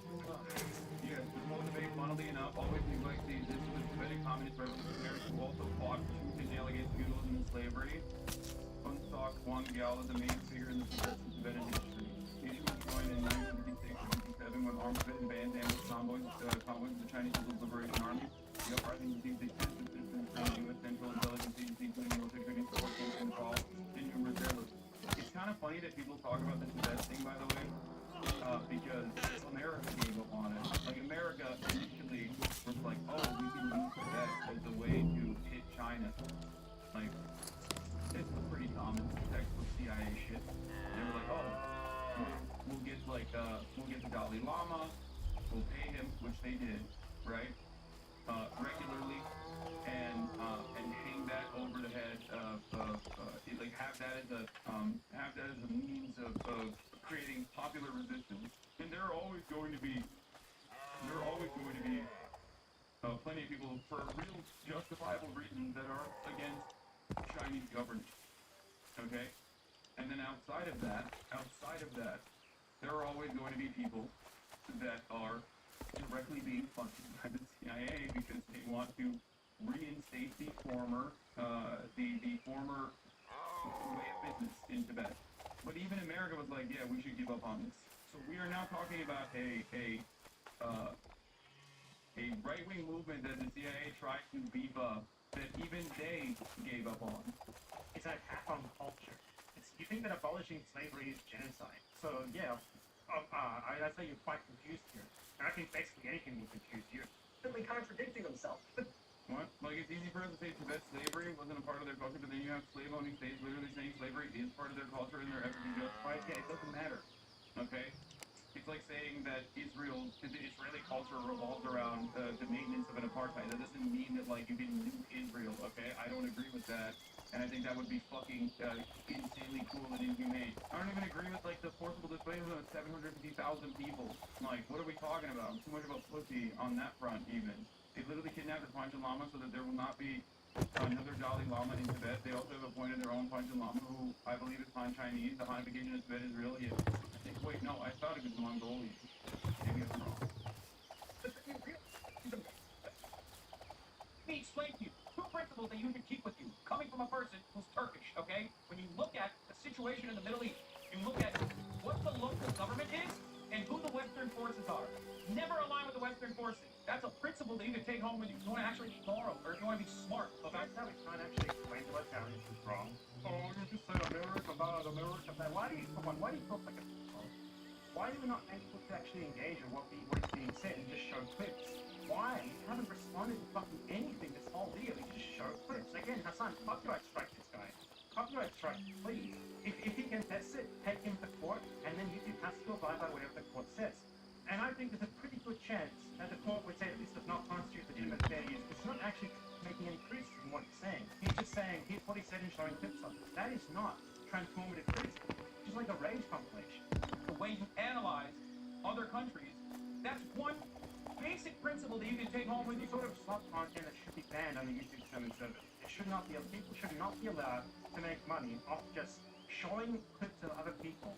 Yes, the whole debate, funnily enough, always neglects the existence of Tibetan communist revolutionaries who also fought tooth and nail against feudalism and slavery. Unsock Wangyal is a main figure in the progressive Tibetan history. He was joined in 1956-57 when armed Tibetan bands ambushed convoys of the Chinese People's Liberation Army. The uprising received extensive assistance from the U.S. Central Intelligence Agency, including military training support teams involved in numerous airlifts. It's kind of funny that people talk about the Tibet thing, by the way. because America gave up on it. Like, America initially was like, oh, we can use that as a way to hit China. Like, it's pretty common textbook CIA shit. They were like, oh, we'll get the Dalai Lama, we'll pay him, which they did, right? Regularly, and hang that over the head of like have that as a means of creating popular resistance. And there are always going to be plenty of people for real justifiable reasons that are against Chinese governance. Okay? And then outside of that, there are always going to be people that are directly being funded by the CIA because they want to reinstate the former way of business in Tibet. But even America was like, yeah, we should give up on this. So we are now talking about a right-wing movement that the CIA tried to beef up that even they gave up on. It's an attack on culture. You think that abolishing slavery is genocide. So, yeah, I'd say you're quite confused here. And I think basically anything will confuse you. Simply contradicting himself. What? Like, it's easy for us to say Tibet slavery wasn't a part of their culture, but then you have slave-owning states literally saying slavery is part of their culture and their effort to justify it. Yeah, it doesn't matter. Okay? It's like saying that the Israeli culture revolves around the maintenance of an apartheid. That doesn't mean that, like, you can nuke Israel, okay? I don't agree with that. And I think that would be fucking insanely cruel and inhumane. I don't even agree with, like, the forcible displacement of 750,000 people. Like, what are we talking about? I'm too much of a pussy on that front, even. They literally kidnapped the Panchen Lama so that there will not be another Dalai Lama in Tibet. They also have appointed their own Panchen Lama, who I believe is Han Chinese. The Hanification of Tibet is real. I think, wait, no, I thought it was Mongolian. Maybe I'm wrong. Let me explain to you two principles that you can keep with you, coming from a person who's Turkish, okay? When you look at the situation in the Middle East, you look at what the local government is and who the Western forces are. Never align with the Western forces. That's a principle that you can take home with you if you want to actually be moral or if you want to be smart. Okay? That's how we can't actually explain to us how this is wrong. Oh, you just said America, bad America. Now, why do you talk like a... Why do we not make people to actually engage in what is being said and just show clips? Why? You haven't responded to fucking anything this whole video. You just show clips. Again, Hassan, copyright strike this guy. Copyright strike, please. If he contests it, take him to court, and then YouTube has to abide by whatever the court says. And I think there's a pretty good chance that the court would say that this does not constitute legitimate fair use. It's not actually making any criticism of what he's saying. He's just saying, here's what he said and showing clips of it. That is not transformative criticism. It's just like a rage compilation. The way you analyze other countries, that's one basic principle that you can take home with you. Sort of slop content that should be banned on the YouTube service. It should not be. People should not be allowed to make money off just showing clips of other people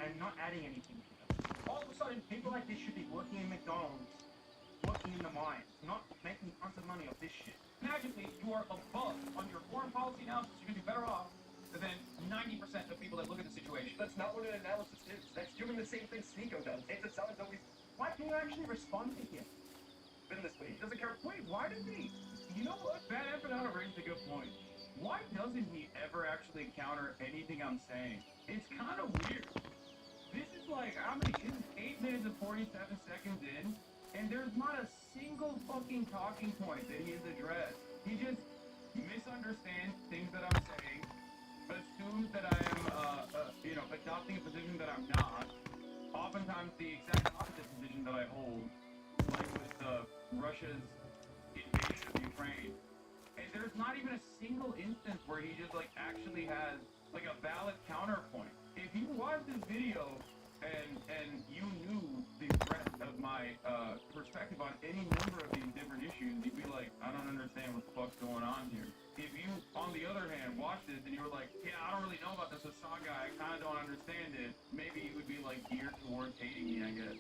and not adding anything to them. All of a sudden, people like this should be working in McDonald's, working in the mines, not making tons of money off this shit. Magically, you are above on your foreign policy analysis. You're going to be better off than 90% of people that look at the situation. That's not what an analysis is. That's doing the same thing Sneeko does. It's a sounds always... Why can you actually respond to him? Been this way. He doesn't care. Wait, why did he? You know what? Bad Empanada raised a good point. Why doesn't he ever actually counter anything I'm saying? It's kind of weird. This is like, how many? This is 8 minutes and 47 seconds in, and there's not a single fucking talking point that he has addressed. He just misunderstands things that I'm saying, assumes that I am, adopting a position that I'm not. Oftentimes the exact opposite position that I hold, like with Russia's invasion of Ukraine. And there's not even a single instance where he just like actually has like a valid counterpoint. If you watched this video and you knew the breadth of my perspective on any number of these different issues, you'd be like, I don't understand what the fuck's going on here. If you, on the other hand, watched this and you were like, yeah, I don't really know about this Hassan guy, I kind of don't understand it, maybe you would be like geared towards hating me, I guess.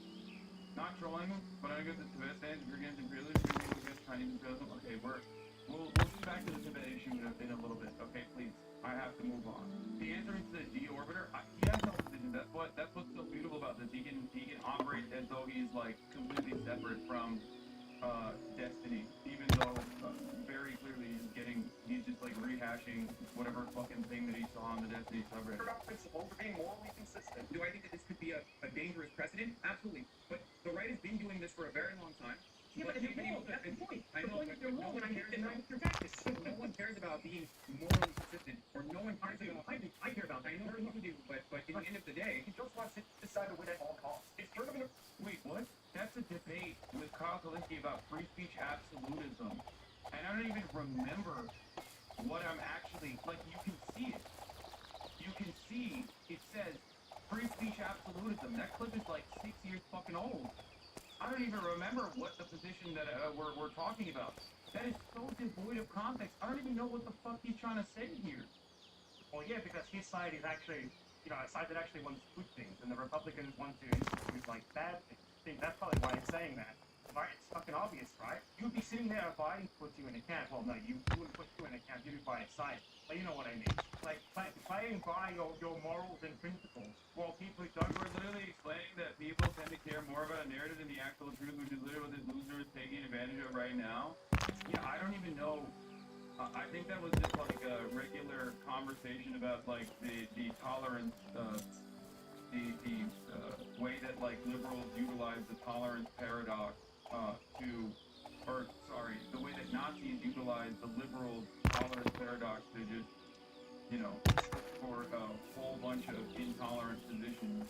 Not trolling him, but I guess the Tibet stands, if you're against imperialism, you're against Chinese imperialism. Okay, we'll get back to the Tibet issue in a little bit. Okay, please. I have to move on. The answer is the D-orbiter. He has no position. That's what's so beautiful about this. He can operate as though he's like completely separate from Destiny, even though very clearly he's just like rehashing bashing whatever fucking thing that he saw on the Destiny subreddit. Principle for being morally consistent. Do I think that this could be a dangerous precedent? Absolutely. But the right has been doing this for a very long time. Yeah, but if you're wrong, that's the point. I know, but no one cares about your practice. No one cares about being morally consistent, or no one cares about. I care about that. I know people do, but in the end of the day, He just wants to decide to win at all costs. It's tournament. Wait, what? That's a debate with Kyle Kalinske about free speech absolutism. And I don't even remember what I'm actually, like, you can see it. You can see it says free speech absolutism. That clip is like 6 years fucking old. I don't even remember what the position that we're talking about. That is so devoid of context. I don't even know what the fuck he's trying to say here. Well, yeah, because his side is actually, a side that actually wants good things, and the Republicans want to institute like bad things. That's probably why it's saying that. Right? It's fucking obvious, right? You'd be sitting there if Biden puts you in a camp. Well, no, you wouldn't put you in a camp. You'd be by his side. But you know what I mean. Like, playing by your morals and principles. Well, people we're literally explaining that people tend to care more about a narrative than the actual truth, which is literally what this loser is taking advantage of right now. Yeah, I don't even know. I think that was just like a regular conversation about like the tolerance, the way that like liberals utilize the tolerance paradox the way that Nazis utilize the liberal tolerance paradox to just, for a whole bunch of intolerant positions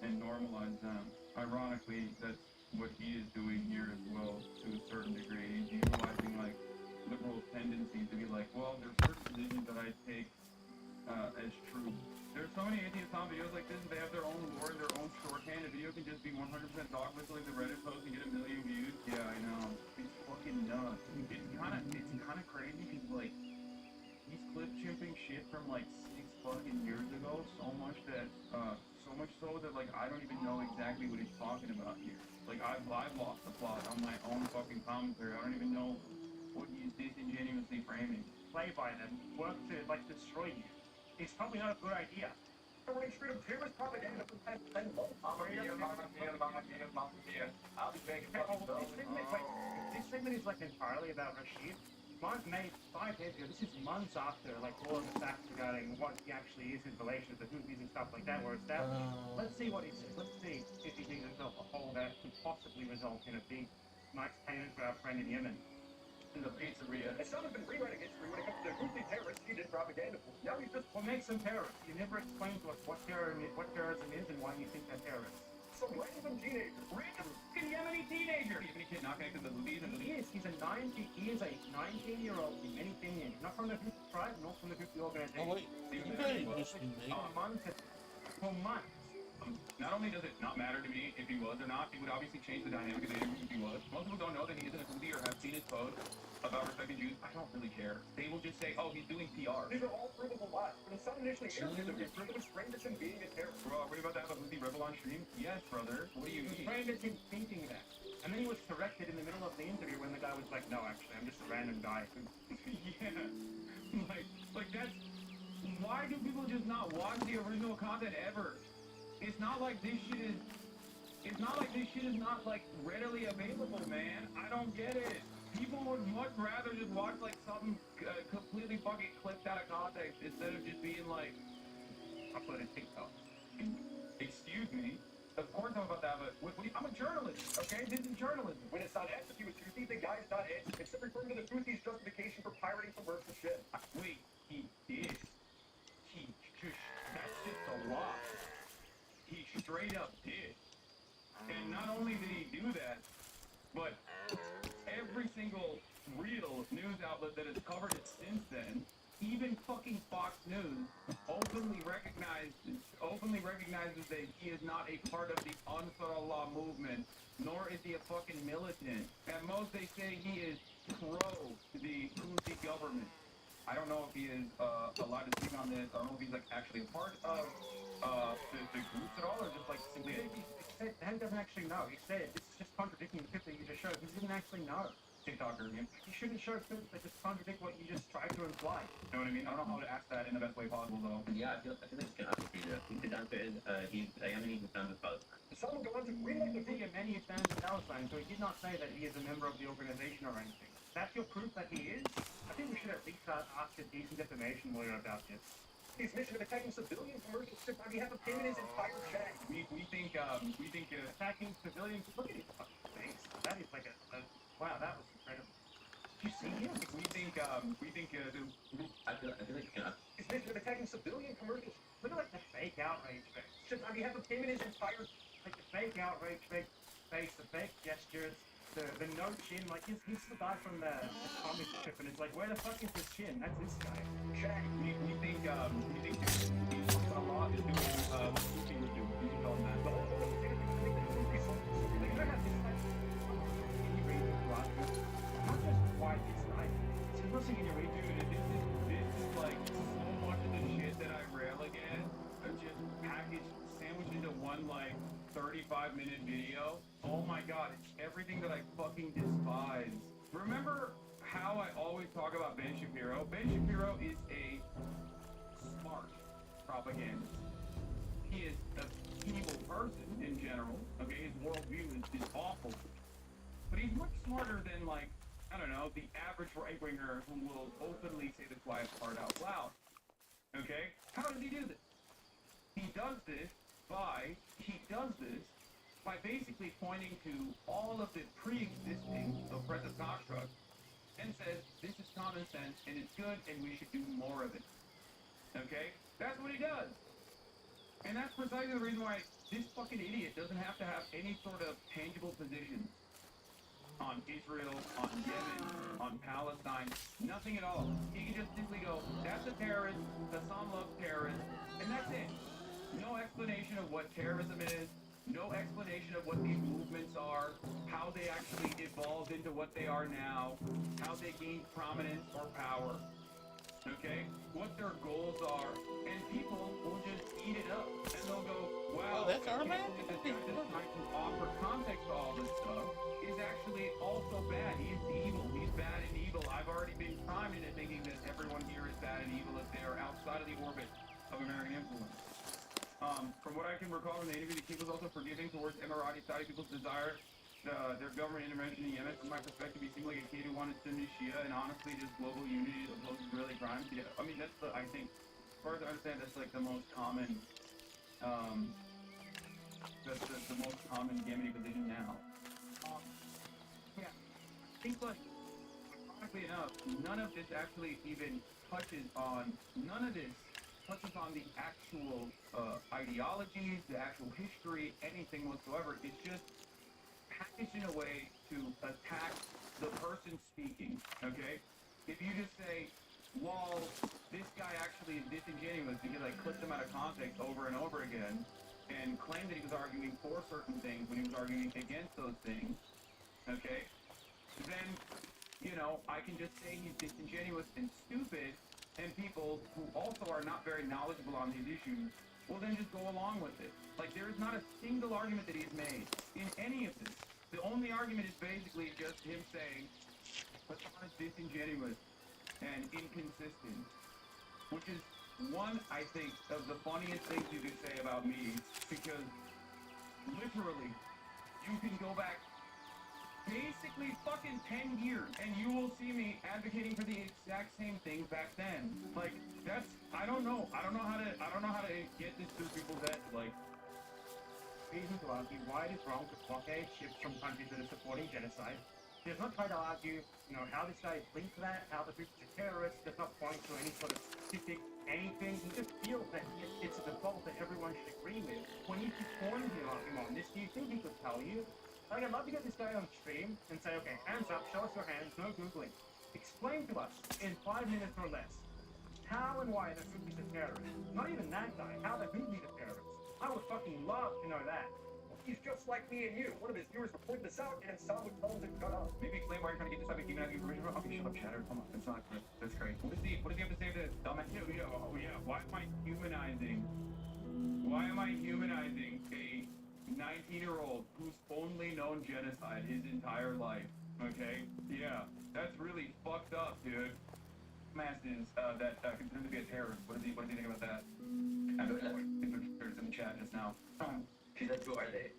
and normalize them. Ironically, that's what he is doing here as well to a certain degree. He's utilizing like liberal tendencies to be like, well, there's certain positions that I take as true. There's so many anti-Islam videos like this, and they have their own lore and their own shorthand. A video can just be 100% dogmas like the Reddit post and get 1 million views. Yeah, I know. It's fucking nuts. It's kind of crazy because like he's clip chimping shit from like 6 fucking years ago. So much so that like I don't even know exactly what he's talking about here. Like I've lost the plot on my own fucking commentary. I don't even know what he's disingenuously framing. Play by them. Work to like destroy you. It's probably not a good idea. Running straight up terrorist propaganda from time to time. I'll be begging This segment is like entirely about Rashid. Mark made 5 days ago. This is months after like all of the facts regarding what he actually is in relation to the Houthis and stuff like that were established. Let's see what he says. Let's see if he digs himself a hole that could possibly result in a big, nice payment for our friend in Yemen. In the pizzeria. And some have been rewriting history when it comes to the Houthi terrorists he did propaganda for. Now he's just what makes them terrorists. You never explain to us what terrorism is and why you think they're terrorists. Some random teenager. Random fucking Yemeni teenager. Yemeni kid not connected to the Houthis. He is a 19-year-old Yemeni Kenyan. Not from the Houthi tribe, nor from the Houthi organization. Oh wait, you guys just For months. Not only does it not matter to me if he was or not, it would obviously change the dynamic of the interview if he was. Most people don't know that he isn't a Houthi or have seen his post about respecting Jews. I don't really care. They will just say, oh, he's doing PR. These are all provable lies. When Hassan initially interviewed him, he proved it was framed as him being a terrorist. Bro, are we about to have a Houthi rebel on stream? Yes, brother. What do you mean? Framed as him thinking that. And then he was corrected in the middle of the interview when the guy was like, no, actually, I'm just a random guy. Yeah. Like that's... Why do people just not watch the original content ever? It's not like this shit is... It's not like this shit is not, like, readily available, man. I don't get it. People would much rather just watch, like, something completely fucking clipped out of context instead of just being, like... uploaded TikTok. Excuse me? Of course I'm about that, but I'm a journalist, okay? This is journalism. When Hassan asked if he was Houthi, the guy's not answering. Except referring to the Houthis' justification for pirating some verse of shit. Wait, he did. That's just a lie. He straight up did. And not only did he do that, but every single real news outlet that has covered it since then, even fucking Fox News, openly recognizes that he is not a part of the Ansarullah movement, nor is he a fucking militant. At most they say he is pro the Houthi government. I don't know if he is allowed to speak on this. I don't know if he's like actually a part of the groups at all, or just like simply. He said he doesn't actually know. He said this is just contradicting the clip that you just showed. He didn't actually know. TikToker again. You shouldn't show clips that just contradict what you just tried to imply. You know what I mean? I don't know how to ask that in the best way possible, though. Yeah, I feel like you can answer it. His answer is he's a Yemeni who stands with Palestine. Someone go on to greenlight the video. Yemeni stands with Palestine, so he did not say that he is a member of the organization or anything. That's your proof that he is? I think we should at least ask a decent defamation lawyer about this. His mission of attacking civilian commercial ships on behalf of him and his entire shack. We think Attacking civilians. Look at his fucking face. That is like wow, that was incredible. Did you see him? we think I feel like you cannot. His mission of attacking civilian commercial Look at like the fake outrage face. ships on behalf of him and his entire. Like the fake outrage face, the fake gestures, the no chin. Like he's the guy from the comic strip, and it's like, where the fuck is his chin? That's this guy. shack. we think a lot is doing what Putin would do. You can call him that. Not just why it's right. It's interesting in your way, Dude, this is like so much of the shit that I rail against are just packaged, sandwiched into one like 35-minute video. Oh my god, it's everything that I fucking despise. Remember how I always talk about Ben Shapiro? Ben Shapiro is a smart propagandist. He is an evil person in general. Okay, his worldview is awful. But he's much smarter than, like, I don't know, the average right-winger who will openly say the quiet part out loud. Okay? How does he do this? He does this by basically pointing to all of the pre-existing oppressive constructs and says, this is common sense, and it's good, and we should do more of it. Okay? That's what he does. And that's precisely the reason why this fucking idiot doesn't have to have any sort of tangible position on Israel, on Yemen, on Palestine, nothing at all. He can just simply go, that's a terrorist, Hassan loves terrorists, and that's it. No explanation of what terrorism is, no explanation of what these movements are, how they actually evolved into what they are now, how they gained prominence or power, okay? What their goals are, and people will just eat it up, and they'll go, wow, that's our man? This guy that's trying to offer context to all this stuff is actually also bad. He's evil. He's bad and evil. I've already been primed into thinking that everyone here is bad and evil if they are outside of the orbit of American influence. From what I can recall from the interview, the king was also forgiving towards Emirati Saudi people's desire their government intervention in Yemen. From my perspective, he seemed like a kid who wanted Sunni Shia, and honestly, just global unity opposed Israeli crimes. Yeah, I mean, that's I think, as far as I understand, that's like the most common, that's the most common Yemeni position now. Yeah. I think, like, ironically enough, none of this actually even touches on the actual ideologies, the actual history, anything whatsoever. It's just packaged in a way to attack the person speaking, okay? If you just say, well, this guy actually is disingenuous because I clipped him out of context over and over again and claimed that he was arguing for certain things when he was arguing against those things, okay? Then, you know, I can just say he's disingenuous and stupid, and people who also are not very knowledgeable on these issues will then just go along with it. Like, there is not a single argument that he's made in any of this. The only argument is basically just him saying, Hassan is disingenuous and inconsistent, which is one, I think, of the funniest things you could say about me, because literally, you can go back basically fucking 10 years, and you will see me advocating for the exact same things back then. Like, that's, I don't know how to get this through people's heads. Like, reason to argue why it is wrong to blockade ships from countries that are supporting genocide. He does not try to argue, you know, how this guy is linked to that, how the group is a terrorist, does not point to any sort of specific anything. He just feels that it's a default that everyone should agree with. When you informed him on this, do you think he could tell you? Like, I'd love to get this guy on stream and say, okay, hands up, show us your hands, no Googling. Explain to us, in 5 minutes or less, how and why the Houthis are terrorists. Not even that guy, how the Houthis are terrorists. I would fucking love to know that. He's just like me and you. One of his viewers would point this out, and some would tell him to shut up. Maybe explain why you're trying to get this type of human information. Okay, shut up, Shatter. Come on, that's not good. That's great. What does he have to say to this dumbass? Yeah. Why am I humanizing? Why am I humanizing a 19-year-old who's only known genocide his entire life? Okay? Yeah, that's really fucked up, dude. Mass is that considered to be a terrorist. What does he think about that? I don't know. In the chat just now. She said, who are they?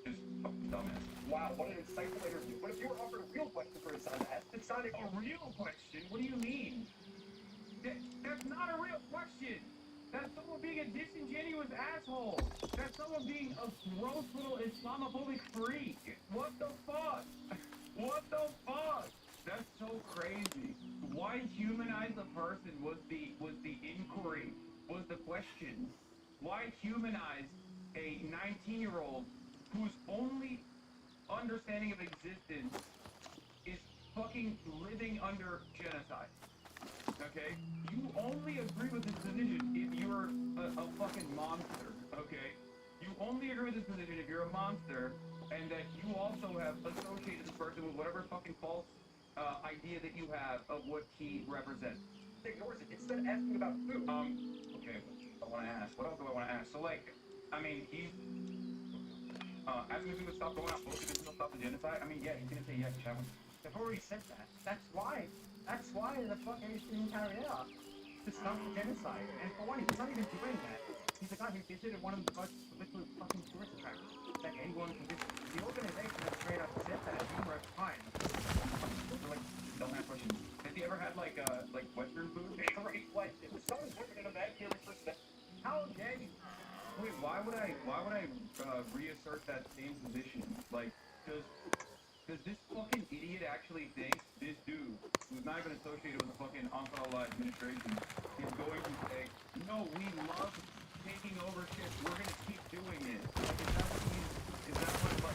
Just dumbass. Wow, what an insightful interview. But if you were offered a real question for his son to ask, it sounded... A real question? What do you mean? That's not a real question. That's someone being a disingenuous asshole. That's someone being a gross little Islamophobic freak. What the fuck? What the fuck? That's so crazy. Why humanize a person was the inquiry, was the question. Why humanize a 19-year-old whose only understanding of existence is fucking living under genocide? Okay? You only agree with this position if you're a fucking monster, okay? You only agree with this position if you're a monster and that you also have associated this person with whatever fucking false idea that you have of what he represents. Ignores it. Instead of asking about food. Okay, I want to ask. What else do I want to ask? So, like, I mean, he's asking if he would stop going out both if he'll stop the genocide. I mean, yeah, he's gonna say yes, Chapman. I've already said that. That's why the fuck is being carried out. To stop the genocide. And for one, he's not even doing that. He's a guy who considered one of the most prolific fucking tourist attractions that anyone can visit. The organization has straight up said that numerous times. Like, dumbass question. Has he ever had like Western food? Great question. Someone's living in a bad here for that. How dare you? Wait, why would I reassert that same position? Like, does this fucking idiot actually think this dude, who's not even associated with the fucking Ansarallah administration, is going to say, no, we love taking over shit, we're gonna keep doing it? Like, is that what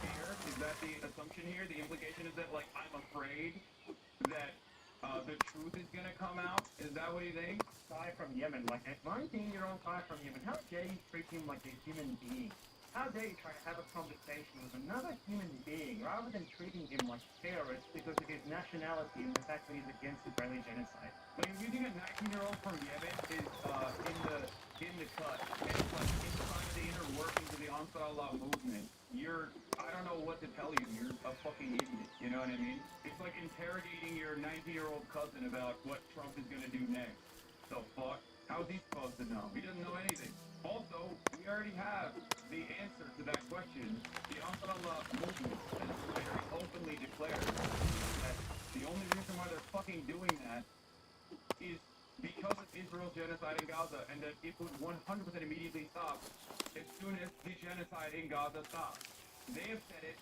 fear? Is that the assumption here? The implication is that, like, I'm afraid that the truth is gonna come out? Is that what you think? Guy from Yemen, like a 19-year-old guy from Yemen, how dare you treat him like a human being? How dare you try to have a conversation with another human being rather than treating him like a terrorist because of his nationality and the fact that he's against Israeli genocide? But if you think a 19-year-old from Yemen is in the cut, and it's like inside the inner workings of the Ansarallah movement, I don't know what to tell you, you're a fucking idiot, you know what I mean? It's like interrogating your 19-year-old cousin about what Trump is gonna do next. The fuck? How's he supposed to know? He doesn't know anything. Also, we already have the answer to that question. The Ansarallah movement has very openly declared that the only reason why they're fucking doing that is because of Israel's genocide in Gaza, and that it would 100% immediately stop as soon as the genocide in Gaza stops. They have said it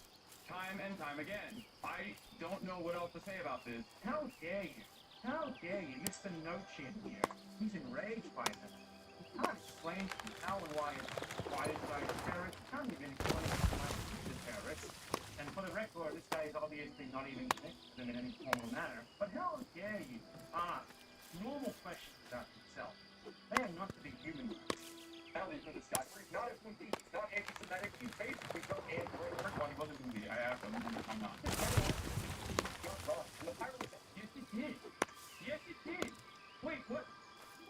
time and time again. I don't know what else to say about this. How dare you? How dare you? Mr. No-Chin here. He's enraged by this. He can't explain to you how and why this guy is a terrorist. He can't even explain why he's a terrorist. And for the record, this guy is obviously not even connected to them in any formal manner. But how dare you ask normal questions about himself? They are not to be human beings. Allie for this guy. He's not a movie. He's not anti-Semitic. He's basically so anti-Semitic. First of all, he wasn't movie. I asked him. I'm not. You're wrong. The pirate was... Yes, it did. Yes, it did. Wait, what?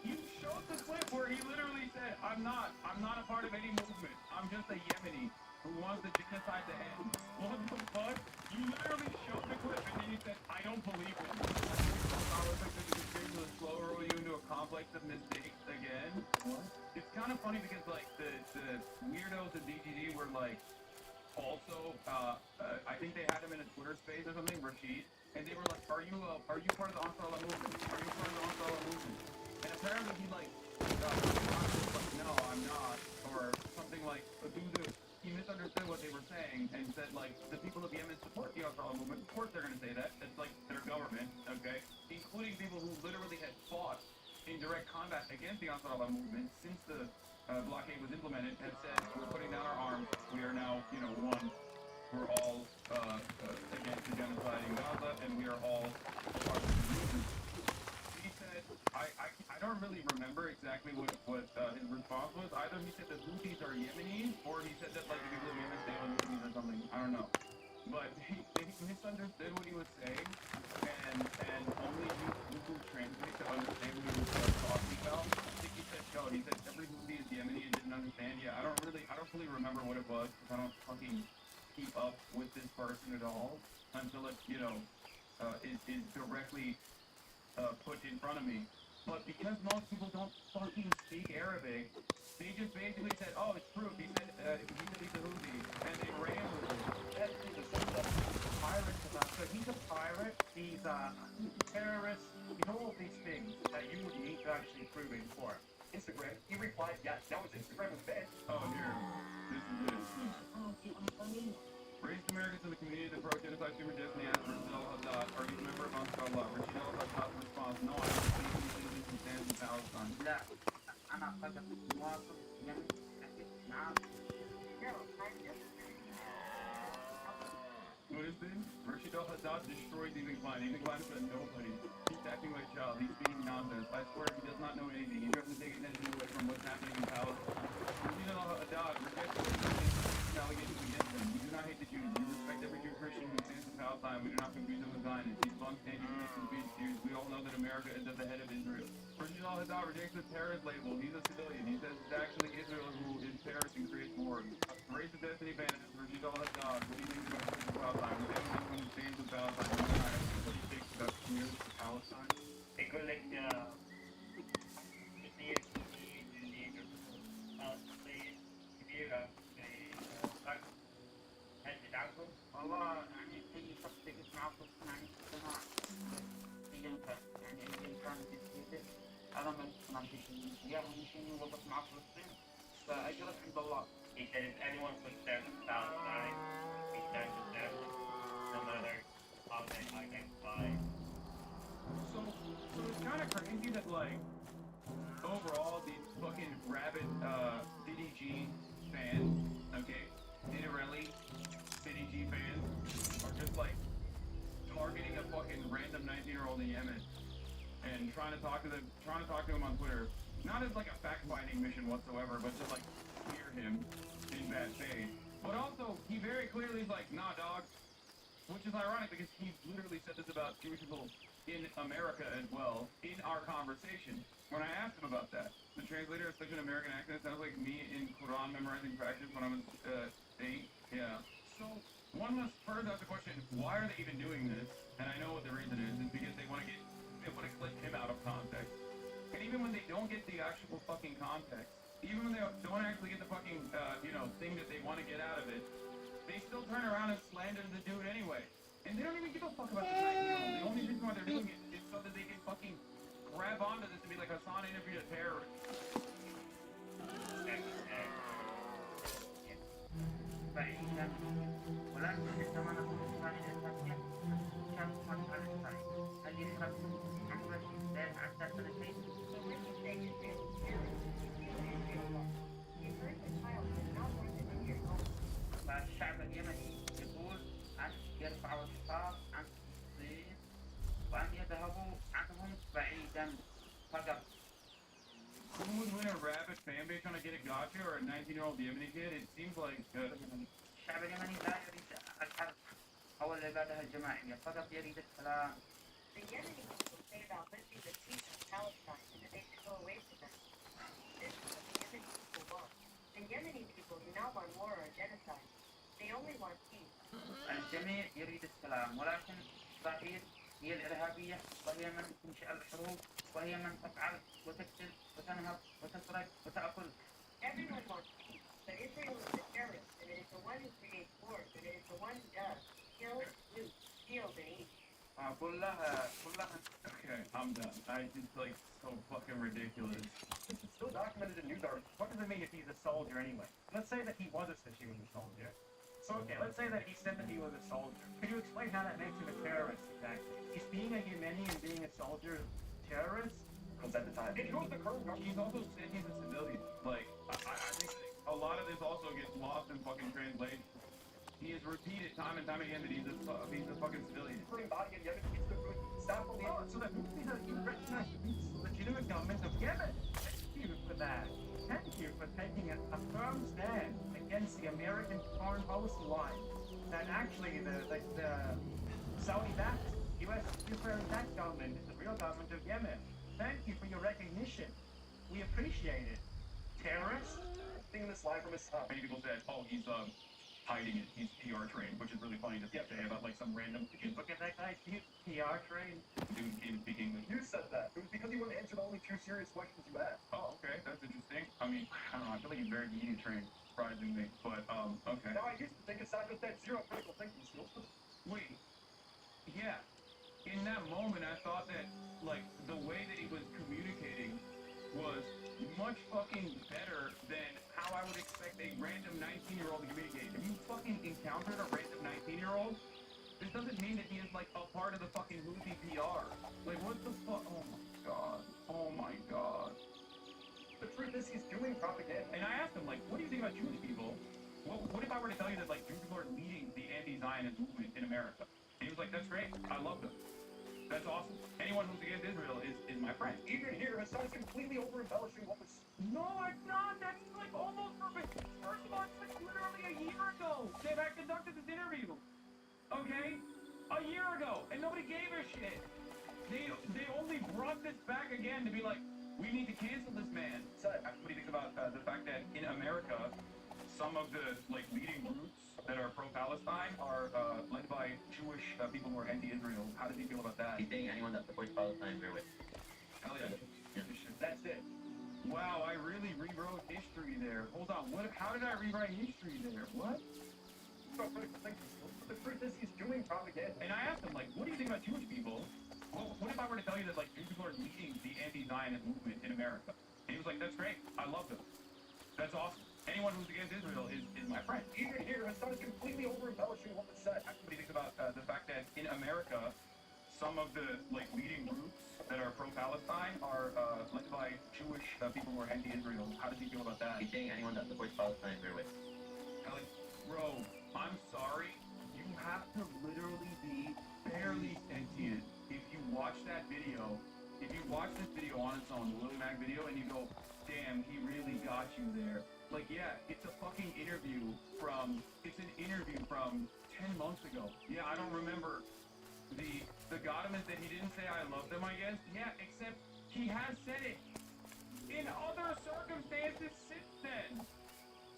You showed the clip where he literally said, I'm not a part of any movement. I'm just a Yemeni who wants the genocide to end. What the fuck? You literally showed the clip and then you said, I don't believe it. I was like, this is going to slow roll you into a complex of mistakes again. What? It's kind of funny because, like, the weirdos at DGD were, like, also, I think they had him in a Twitter space or something, Rashid, and they were like, are you part of the Ansarallah movement? Are you part of the Ansarallah movement? And apparently he, like, no, I'm not, or something like, he misunderstood what they were saying and said, like, the people of Yemen support the Ansarallah movement. Of course they're going to say that. It's like their government, okay? Including people who literally had fought in direct combat against the Ansarallah movement since the blockade was implemented, had said, we're putting down our arms, we are now, one. We're all against the genocide in Gaza, and we are all part of the movement. He said, I don't really remember exactly what his response was. Either he said that Houthis are Yemenis, or he said that, like, the people of Yemen stay on Houthis or something. I don't know. But he misunderstood what he was saying, and only used Google Translate to understand what he was talking about. I think he said, he said every Houthi is Yemeni and didn't understand. Yeah, I don't fully remember what it was, because I don't fucking keep up with this person at all until it, is directly put in front of me. But because most people don't fucking speak Arabic, they just basically said, oh, it's proof. He said he's a Houthi, and they ran with it. That is a pirate. So he's a pirate. He's a terrorist. He's all of these things that you would need to actually prove in court. Instagram. He replied, yes. Now his Instagram is banned. Oh, here. This is it. Raised Americans in the community that pro-genocide super Disney as Rashid al-Haddad. Are you a member of Ansarullah? Rashid al-Haddad's response, no, I'm a citizen who stands in Palestine. لا أنا فقط مواطن يمني نعم. What is this? Rashid al-Haddad destroys Ethan Klein. Ethan Klein is a nobody. He's acting like a child. He's speaking nonsense. I swear he does not know anything. He tries to take attention away from what's happening in Palestine. Rashid al-Haddad rejects the allegations against him. We do not hate the Jews. We respect every Jew Christian who stands in Palestine. We do not confuse them with Zionists. These bunks anti-Christian speech Jews. We all know that America is at the head of Israel. Rashid al-Haddad rejects the terrorist label. He's a civilian. He says it's actually Israel who is terrorist and creates war. Raise the Destiny ban as Rashid al-Haddad. What do you think about Palestine? What do you think stands with Palestine? What do you think about community to Palestine? يقول لك جزئية كبيرة في الغرب. هل تدعمكم؟ والله يعني أي شخص يقف معكم يعني اجتماع بإمكان يعني بإمكان تثبيته هذا ما يقتنع به إياه ممكن يوظف مع فلسطين فأجرت عند الله. He said if anyone puts down Palestine, he stands with them, no matter how they identify. So it's kind of crazy that, like, overall, these fucking rabid CDG fans, okay, Nidarelli CDG fans, are just, like, targeting a fucking random 19-year-old in Yemen and trying to talk to him on Twitter, not as, like, a fact-finding mission whatsoever, but just, like, hear him in bad faith. But also, he very clearly is like, nah, dog, which is ironic because he literally said this about Jewish people in America as well, in our conversation. When I asked him about that, the translator of such an American accent sounds like me in Quran memorizing practice when I was 8. Yeah. So one must first ask the question, why are they even doing this? And I know what the reason is because they want to clip him out of context. And even when they don't get the actual fucking context, even when they don't actually get the fucking, thing that they want to get out of it, they still turn around and slander the dude anyway. And they don't even give a fuck about the 9-year-old. The only reason why they're doing it is so that they can fucking grab onto this and be like, Hassan interviewed a terrorist. فالشعب اليمني يقول أن يرفعوا الحصار عن فلسطين وأن يذهبوا عنهم بعيدا فقط. Who would win a rabid fan base trying to get a gotcha or a 19-year-old Yemeni kid? It seems like... الشعب اليمني لا يريد الحرب أو الإبادة الجماعية فقط يريد السلام. The Yemeni people say about lifting the siege of Palestine and that they should go away from them. This is what the Yemeni people want. The Yemeni people do not want war or genocide. They only want peace. الجميع يريد السلام ولكن إسرائيل هي الإرهابية وهي من تنشئ الحروب وهي من تفعل وتقتل وتنهب وتسرق وتأكل. Everyone wants peace, but Israel is the terrorist, and it is the one who creates wars, and it is the one who does kill, loot, steal, and eat. كلها Okay, I'm done. It's like so fucking ridiculous. This is still documented in news articles. What does it mean if he's a soldier anyway? Let's say that he was a soldier. So okay, let's say that he said that he was a soldier. Could you explain how that makes him a terrorist exactly? Is being a Yemeni and being a soldier terrorist? Because at the time, It goes the current government. He's also said he's a civilian. Like, I think a lot of this also gets lost in fucking translation. He has repeated time and time again that he's a fucking civilian. So that he recognized the legitimate government of Yemen. Thank you for that. Thank you for taking a firm stand against the American foreign policy line. That actually the Saudi-backed, U.S. Israeli-backed government is the real government of Yemen. Thank you for your recognition. We appreciate it. Terrorist? Seeing this line from his Many people said, oh, he's hiding it. He's PR trained, which is really funny to say about like some random. Look at that guy, PR trained. Dude can't speak English. You said that. It was because you wouldn't answer the only 2 serious questions you asked. Oh, okay, that's interesting. I mean, I don't know. I feel like he's very media trained, surprisingly. But okay. Now I used to think aside with that 0 critical thinking skills. Wait. Yeah. In that moment, I thought that like the way that he was communicating was much fucking better than how I would expect a random 19-year-old to communicate. Have you fucking encountered a random 19-year-old? This doesn't mean that he is like a part of the fucking movie PR. Like what the fuck? Oh my god. Oh my god. The truth is he's doing propaganda. And I asked him like, what do you think about Jewish people? What if I were to tell you that like Jewish people are leading the anti-Zionist movement in America? And he was like, that's great. I love them. That's awesome. Anyone who's against Israel is my friend. Even here, Hassan's completely over-embellishing what was... No, it's not. That's like almost perfect. First of all, it's like literally a year ago that I conducted this interview. Okay? A year ago. And nobody gave a shit. They only brought this back again to be like, we need to cancel this man. So, what do you think about the fact that in America, some of the like leading groups that are pro-Palestine are led by Jewish people who are anti-Israel? How does he feel about that? He's saying anyone that supports Palestine, we're with. Hell yeah. That's it. Wow, I really rewrote history there. Hold on, how did I rewrite history there? What? So critical thinking skills. The truth is he's doing propaganda. And I asked him, like, what do you think about Jewish people? Well, what if I were to tell you that, like, Jewish people are leading the anti-Zionist movement in America? And he was like, that's great. I love them. That's awesome. Anyone who's against Israel is my friend. Even here, Hassan's completely over-embellishing what was said. What do you think about the fact that in America, some of the, like, leading groups that are pro-Palestine are led by Jewish people who are anti-Israel? How does he feel about that? He's saying anyone that supports Palestine, we're with. Bro, I'm sorry. You have to literally be barely sentient if you watch that video. If you watch this video on its own, the Lil Mac video, and you go, damn, he really got you there. Like, yeah, it's an interview from 10 months ago. Yeah, I don't remember the Gothamans that he didn't say I love them, I guess. Yeah, except he has said it in other circumstances since then.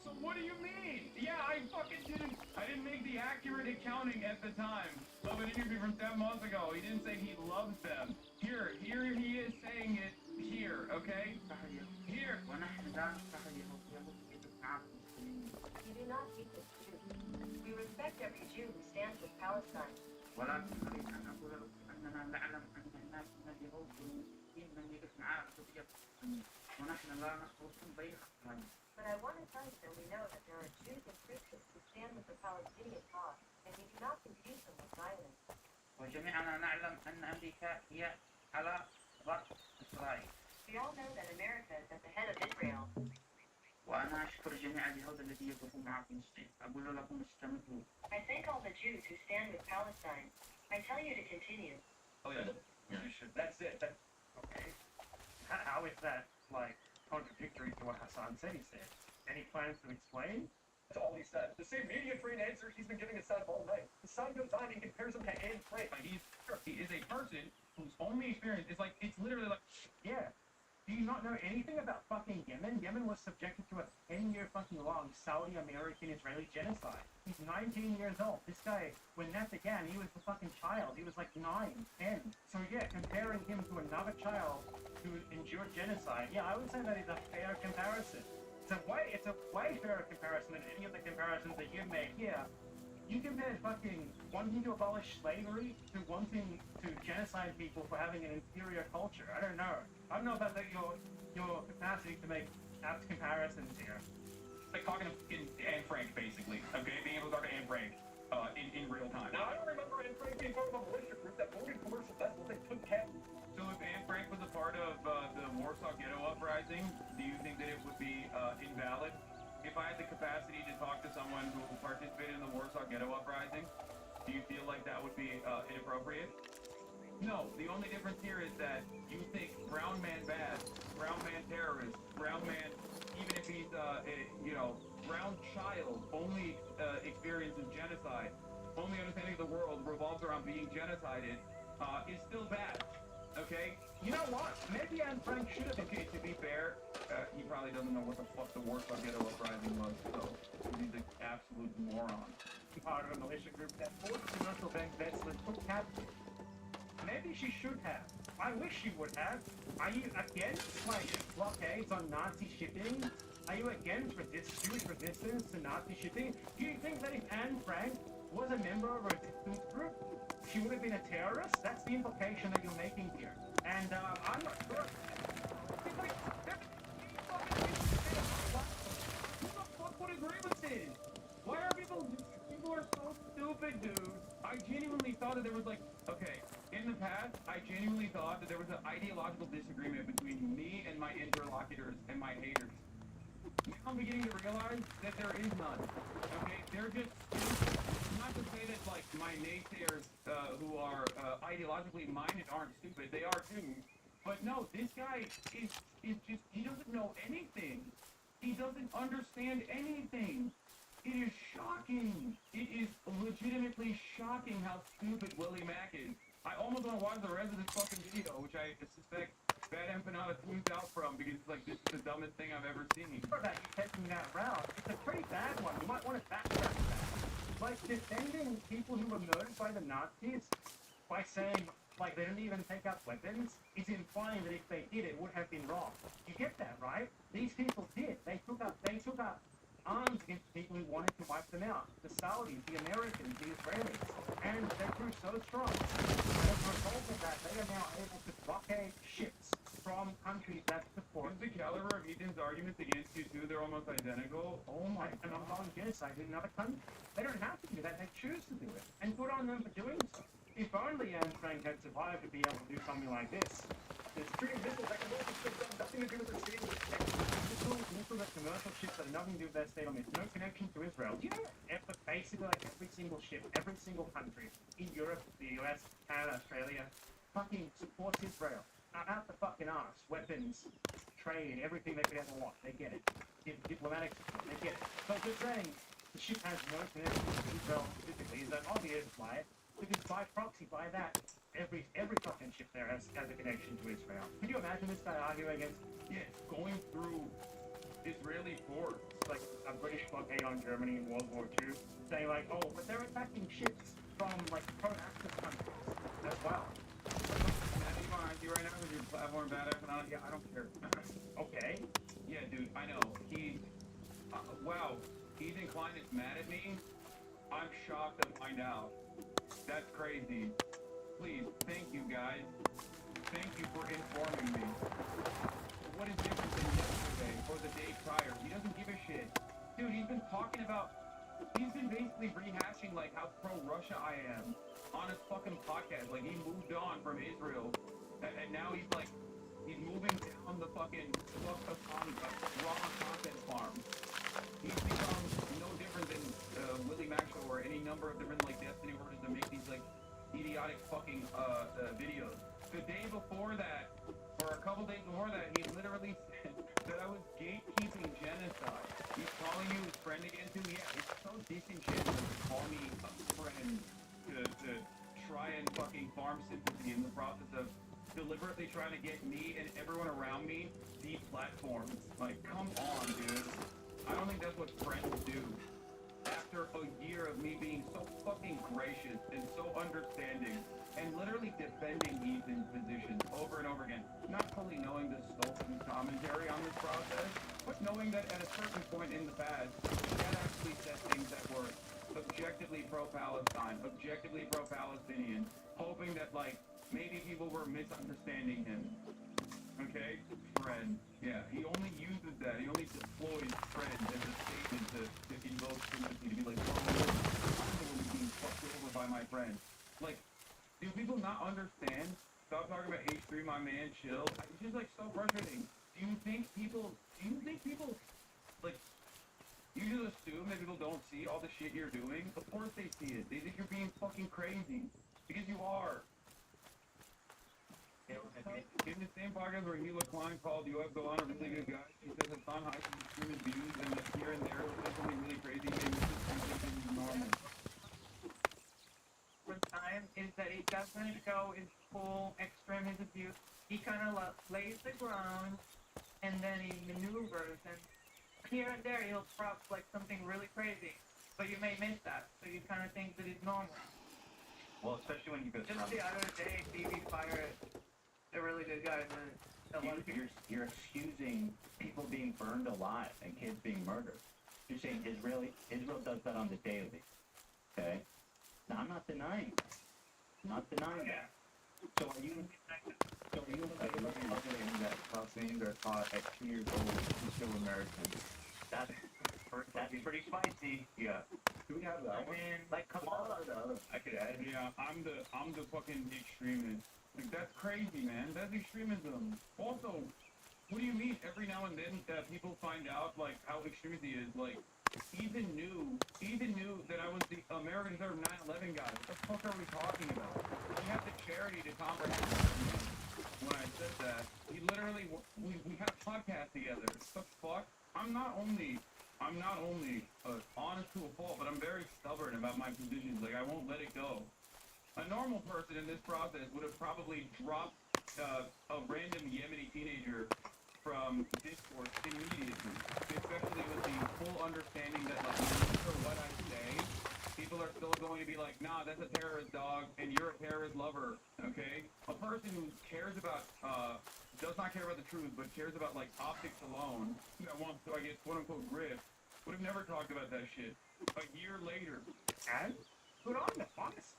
So what do you mean? Yeah, I didn't make the accurate accounting at the time of an interview from 10 months ago. He didn't say he loves them. Here he is saying it here, okay? Here. You do not keep this truth. We respect every Jew who stands with Palestine. But I want to tell you that we know that there are Jews and Christians who stand with the Palestinian cause, and we do not confuse them with violence. We all know that America is at the head of Israel. I thank all the Jews who stand with Palestine. I tell you to continue. Oh yeah, that's it. Okay. How is that, like, contradictory to what Hassan said he said? Any plans to explain? That's all he said. The same media-trained answer he's been giving Hassan all night. Hassan goes on and compares him to Anne Frank. He is a person whose only experience is like, it's literally like, yeah. Do you not know anything about fucking Yemen? Yemen was subjected to a 10-year fucking long Saudi-American-Israeli genocide. He's 19 years old. This guy, when that began, he was a fucking child. He was like 9, 10. So yeah, comparing him to another child who endured genocide, yeah, I would say that is a fair comparison. It's a way fairer comparison than any of the comparisons that you've made here. You compare fucking wanting to abolish slavery to wanting to genocide people for having an inferior culture. I don't know. I don't know about your capacity to make apt comparisons here. like talking to Anne Frank, basically, okay? Being able to talk to Anne Frank in real time. Now, I don't remember Anne Frank being part of a militia group that voted commercial vessels and took captive. So if Anne Frank was a part of the Warsaw Ghetto Uprising, do you think that it would be invalid? If I had the capacity to talk to someone who participated in the Warsaw Ghetto Uprising, do you feel like that would be inappropriate? No, the only difference here is that you think brown man bad, brown man terrorist, brown man, even if he's brown child, only experiences genocide, only understanding of the world revolves around being genocided, is still bad. Okay? You know what? Maybe Anne Frank should have been, to be fair, he probably doesn't know what the fuck the Warsaw Ghetto Uprising was, so he's an absolute moron. Part of a militia group that forced commercial bank vetsmen took captive. Maybe she should have. I wish she would have. Are you against, like, blockades on Nazi shipping? Are you against Jewish resistance to Nazi shipping? Do you think that if Anne Frank was a member of a resistance group, she would have been a terrorist? That's the implication that you're making here. And I'm not sure. Who the fuck would agree with this? Why are people are so stupid, dude? I genuinely thought that there was, like, okay, in the past, I genuinely thought that there was an ideological disagreement between me and my interlocutors and my haters. Now I'm beginning to realize that there is none. Okay, they're just stupid. Not to say that, like, my naysayers who are ideologically minded aren't stupid. They are too. But no, this guy is just, he doesn't know anything. He doesn't understand anything. It is shocking. It is legitimately shocking how stupid Willie Mack is. I almost want to watch the rest of this fucking video, which I suspect Bad Empanada tweets out from, because it's like, this is the dumbest thing I've ever seen. For that, you're taking that route. It's a pretty bad one. You might want to backtrack that. Like, defending people who were murdered by the Nazis by saying, like, they didn't even take out weapons is implying that if they did, it would have been wrong. You get that, right? These people did. They took up arms against people who wanted to wipe them out. The Saudis, the Americans, the Israelis. And they grew so strong. And as a result of that, they are now able to blockade ships from countries that support. Is the caliber of Ethan's arguments against you two, they're almost identical? Oh my, and I'm going genocide in another country. They don't have to do that, they choose to do it. And good on them for doing so. If only Anne Frank had survived to be able to do something like this. There's treating missiles that can also have nothing to do with the state of missiles that commercial ships that have nothing to do with their state of no connection to Israel. Do you know that basically like every single ship, every single country in Europe, the US, Canada, Australia, fucking supports Israel. Out the fucking arse. Weapons, trade, everything they could ever want. They get it. Diplomatic support, they get it. So just saying the ship has no connection to Israel specifically is that obvious, right? Because by proxy, by that, every fucking ship there has a connection to Israel. Could you imagine this guy arguing against, going through Israeli ports? Like a British blockade on Germany in World War II, saying like, oh, but they're attacking ships from like pro-Axis countries as well. You right now with your platform Bad Empanada? Yeah, I don't care. Okay. Yeah, dude, I know. Wow, Ethan Klein is mad at me? I'm shocked to find out. That's crazy. Please, thank you guys. Thank you for informing me. What is different than yesterday or the day prior? He doesn't give a shit. Dude, he's been basically rehashing like how pro-Russia I am on his fucking podcast. Like he moved on from Israel and now he's moving down the fucking raw content farm. He's become no different than Willie Maxwell or any number of different like Destiny orders to make these like idiotic fucking videos. The day before that, or a couple days before that, he literally said that I was gatekeeping genocide. He's calling you his friend again too? Yeah, it's so disenchanted to call me a friend to try and fucking farm sympathy in the process of deliberately trying to get me and everyone around me deplatformed. Like, come on, dude. I don't think that's what friends do. After a year of me being so fucking gracious and so understanding and literally defending Ethan's position over and over again, not fully knowing the scope and commentary on this process, but knowing that at a certain point in the past, he had actually said things that were objectively pro-Palestine, objectively pro-Palestinian, hoping that, like, maybe people were misunderstanding him. Okay? Friend. Yeah, he only uses that. He only deploys friend as a statement to invoke sympathy, to be like, oh, I'm the one being fucked over by my friend. Like, do people not understand? Stop talking about H3, my man, chill. It's just, like, so frustrating. Do you think people, like, you just assume that people don't see all the shit you're doing? Of course they see it. They think you're being fucking crazy. Because you are. In the same podcast where Hila Klein called UF Golan a really good guy, he says that Son Hike can stream his views and that here and there will say something really crazy and this is normal. For time is that he doesn't go in full extreme his abuse. He kind of lays the ground and then he maneuvers, and here and there he'll drop like something really crazy, but you may miss that, so you kind of think that it's normal. Well, especially when you go Just the other day, BB fired a really good guy, and you're excusing people being burned alive and kids being murdered. You're saying Israel does that on the daily. Okay? Now, I'm not denying that. Not denying that. So are you in favor of mothering that Palestinians are taught at 2 years old to still American? That's pretty spicy. Yeah. Do we have that one? Like Kabbalah, though. I could add. Yeah, I'm the fucking extremist. Like, that's crazy, man. That's extremism. Also, what do you mean every now and then that people find out, like, how extremist he is? Like, he even knew that I was the American Reserve 9/11 guy. What the fuck are we talking about? He had the charity to comprehend when I said that. He literally, we had a podcast together. What the fuck? I'm not only honest to a fault, but I'm very stubborn about my positions. Like, I won't let it go. A normal person in this process would have probably dropped a random Yemeni teenager from discourse immediately, especially with the full understanding that, like, no matter what I say, people are still going to be like, nah, that's a terrorist dog, and you're a terrorist lover, okay? A person who cares about, does not care about the truth, but cares about, like, optics alone, that wants to, I guess, quote-unquote, grift, would have never talked about that shit. A year later. And? Good on them, honest.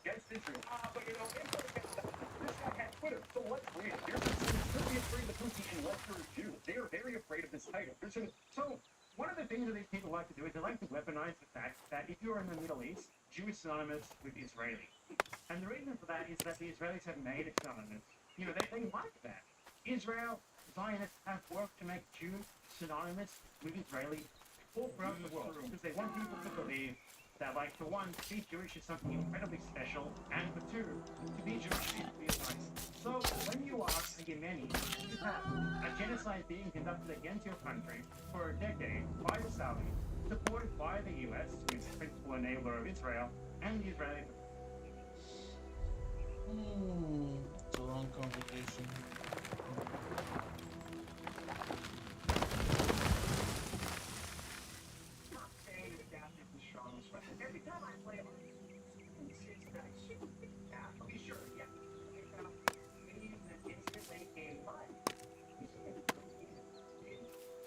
Against Israel. But you know, this guy had Twitter, so let's read it. Here's the thing, should be afraid of the Putin unless you're a Jew. They are very afraid of this title. So, one of the things that these people like to do is they like to weaponize the fact that if you're in the Middle East, Jew is synonymous with Israeli. And the reason for that is that the Israelis have made it synonymous. You know, they like that. Israel, Zionists have worked to make Jew synonymous with Israeli all throughout the world. Because they want people to believe that, like, for one, to be Jewish is something incredibly special, and for two, to be Jewish is to be a nice. So, when you are a Yemeni, you have a genocide being conducted against your country for a decade by the Saudis, supported by the US, who is the principal enabler of Israel, and the Israeli. It's a long conversation. Every time I play it's nice. Yeah, I'll be sure, yeah. Maybe even an instant late game, but I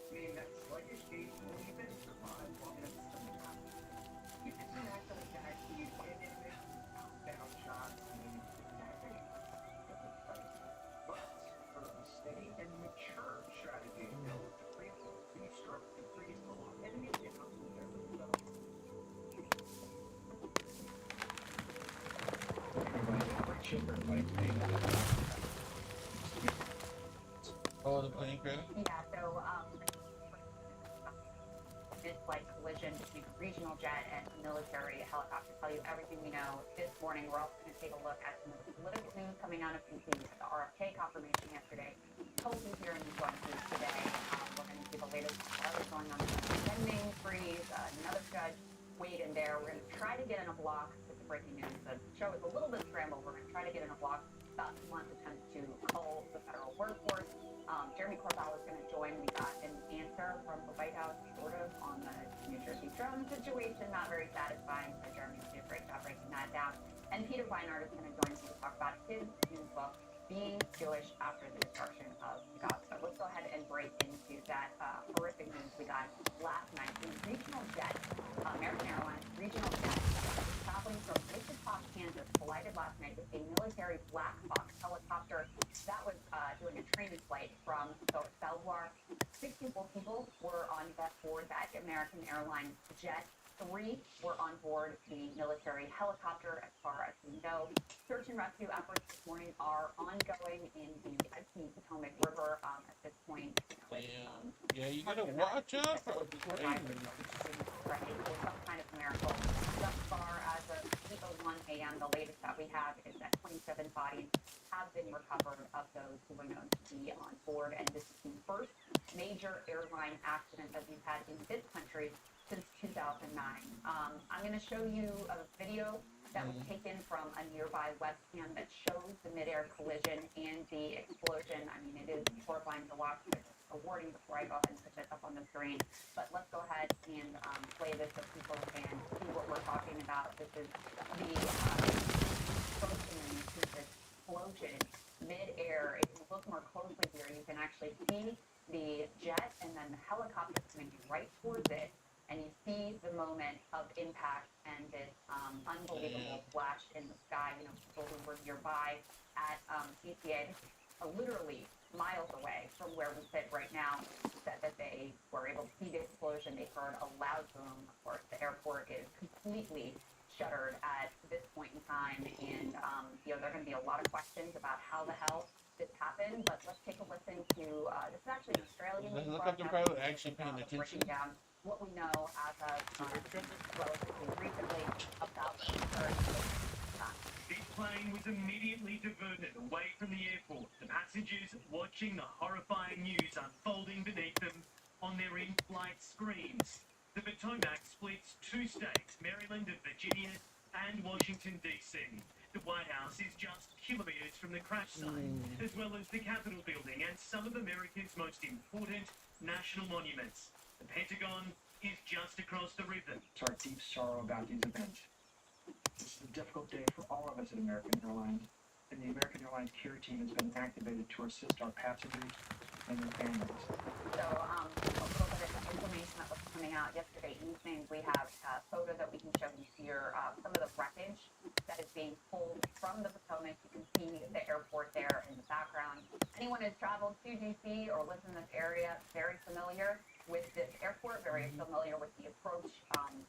mean, that sluggish game will even survive long enough to something happen. You can act like that, you get in there, down shots, and but for a steady and mature strategy, you know, to play to be struck to freeze the long enemy, you know, children like me. Oh, the plane crash? Yeah, so this like collision between a regional jet and a military helicopter. Tell you everything we know this morning. We're also going to take a look at some of the political news coming out of DC. The RFK confirmation yesterday. Tulsi here in New Brunswick today. We're going to see the latest what is going on with the spending freeze. Another judge weighed in there. We're going to try to get in a block. Breaking news. The show is a little bit scrambled. We're going to try to get in a block about 2 months attempt to cull the federal workforce. Jeremy Corbell is going to join. We got an answer from the White House, sort of, on the New Jersey drone situation. Not very satisfying. So Jeremy did a great job breaking that down. And Peter Weinhardt is going to join us to talk about his new book, Being Jewish After the Destruction of Gaza. Let's go ahead and break into that horrific news we got last night. The regional jet, American Airlines regional jet, traveling from Wichita, Kansas, collided last night with a military black box helicopter that was doing a training flight from Belvoir. 64 people were on board that American Airlines jet. 3 were on board the military helicopter, as far as we know. Search and rescue efforts this morning are ongoing in the Potomac River at this point. Yeah, you gotta watch out for the plane. Right, or some kind of miracle. Thus far, as of 8:01 a.m., the latest that we have is that 27 bodies have been recovered of those who were known to be on board, and this is the first major airline accident that we've had in this country since 2009. I'm going to show you a video that was taken from a nearby webcam that shows the midair collision and the explosion. I mean, it is horrifying to watch. There's a awarding before I go ahead and put this up on the screen. But let's go ahead and play this so people can see what we're talking about. This is the explosion mid-air. If you look more closely here, you can actually see the jet and then the helicopter coming right towards it. And you see the moment of impact and this unbelievable flash in the sky. You know, people who were nearby at CCA, literally miles away from where we sit right now, said that they were able to see the explosion. They heard a loud boom. Of course, the airport is completely shuttered at this point in time, and you know, there are going to be a lot of questions about how the hell this happened. But let's take a listen to this is actually an Australian news Helicopter broadcast pilot actually paying attention. breaking down what we know as of relatively recently about the current. This plane was immediately diverted away from the airport. The passengers watching the horrifying news unfolding beneath them on their in-flight screens. The Potomac splits two states, Maryland and Virginia, and Washington, D.C. The White House is just kilometers from the crash site, as well as the Capitol building and some of America's most important national monuments. The Pentagon is just across the river. It's our deep sorrow about these events. This is a difficult day for all of us at American Airlines, and the American Airlines care team has been activated to assist our passengers and their families. So, a little bit of information that was coming out yesterday evening. We have a photo that we can show you here. Some of the wreckage that is being pulled from the Potomac. You can see the airport there in the background. Anyone who's traveled to DC or lives in this area, very familiar with this airport, very familiar with the approach.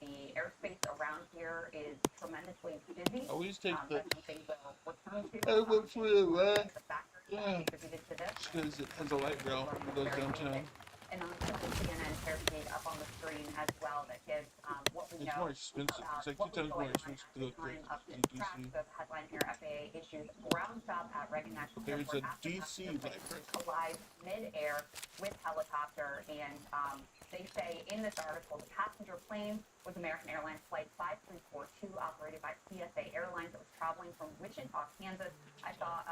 The airspace around here is tremendously busy. Always take the. That's something we'll return to. I went for the left. The factors Yeah. that contributed to this. Because it has a light rail that goes downtown. And on the CNN airspace up on the screen as well that gives what we It's know more expensive. about It's like what 2 was times more going on expensive at to the go time of to this crash. DC. The headline here, FAA issues ground stop at Reagan National There's Airport a after DC passenger light plane rail. collides mid-air with helicopter. And they say in this article, the passenger plane was American Airlines Flight 5342, operated by CSA Airlines. It was traveling from Wichita, Kansas. I saw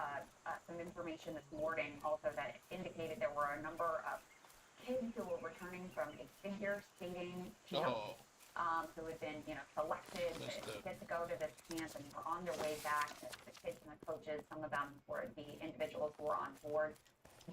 some information this morning also that indicated there were a number of kids who were returning from a figure skating camp, who had been, you know, selected to get to go to this camp and were on their way back. The kids and the coaches, some of them were the individuals who were on board.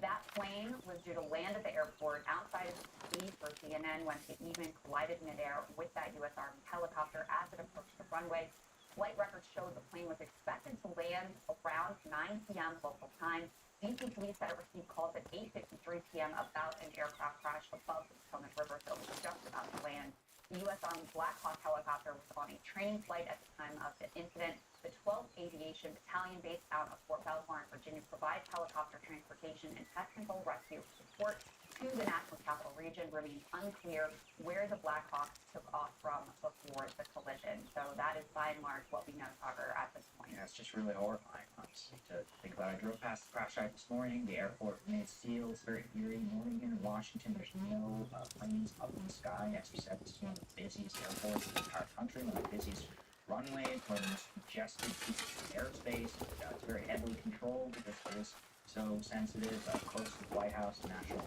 That plane was due to land at the airport outside of D.C. for CNN when it even collided midair with that U.S. Army helicopter as it approached the runway. Flight records showed the plane was expected to land around 9 p.m. local time. DC police said it received calls at 8:53 p.m. about an aircraft crash above the Potomac River, so it was just about to land. The U.S. Army Black Hawk helicopter was on a training flight at the time of the incident. The 12th Aviation Battalion based out of Fort Belvoir, Virginia, provides helicopter transportation and technical rescue support to the National Capital Region. Remains unclear where the Black Hawk took off from before the collision. So that is by and large what we know, Tucker, at this point. Yeah, it's just really horrifying, honestly, to think about. I drove past the crash site this morning. The airport remains sealed. It's a very eerie morning here in Washington. There's no planes up in the sky. As you said, this is one of the busiest airports in the entire country, one of the busiest runways, one of the most congested pieces of airspace. It's very heavily controlled because it is so sensitive, close to the White House, national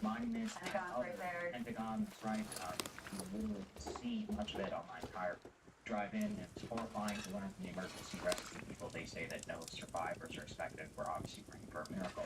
monuments, Pentagon right there. Pentagon, that's right. You literally see much of it on my entire drive-in, and it's horrifying to learn from the emergency rescue people. They say that no survivors are expected. We're obviously praying for a miracle,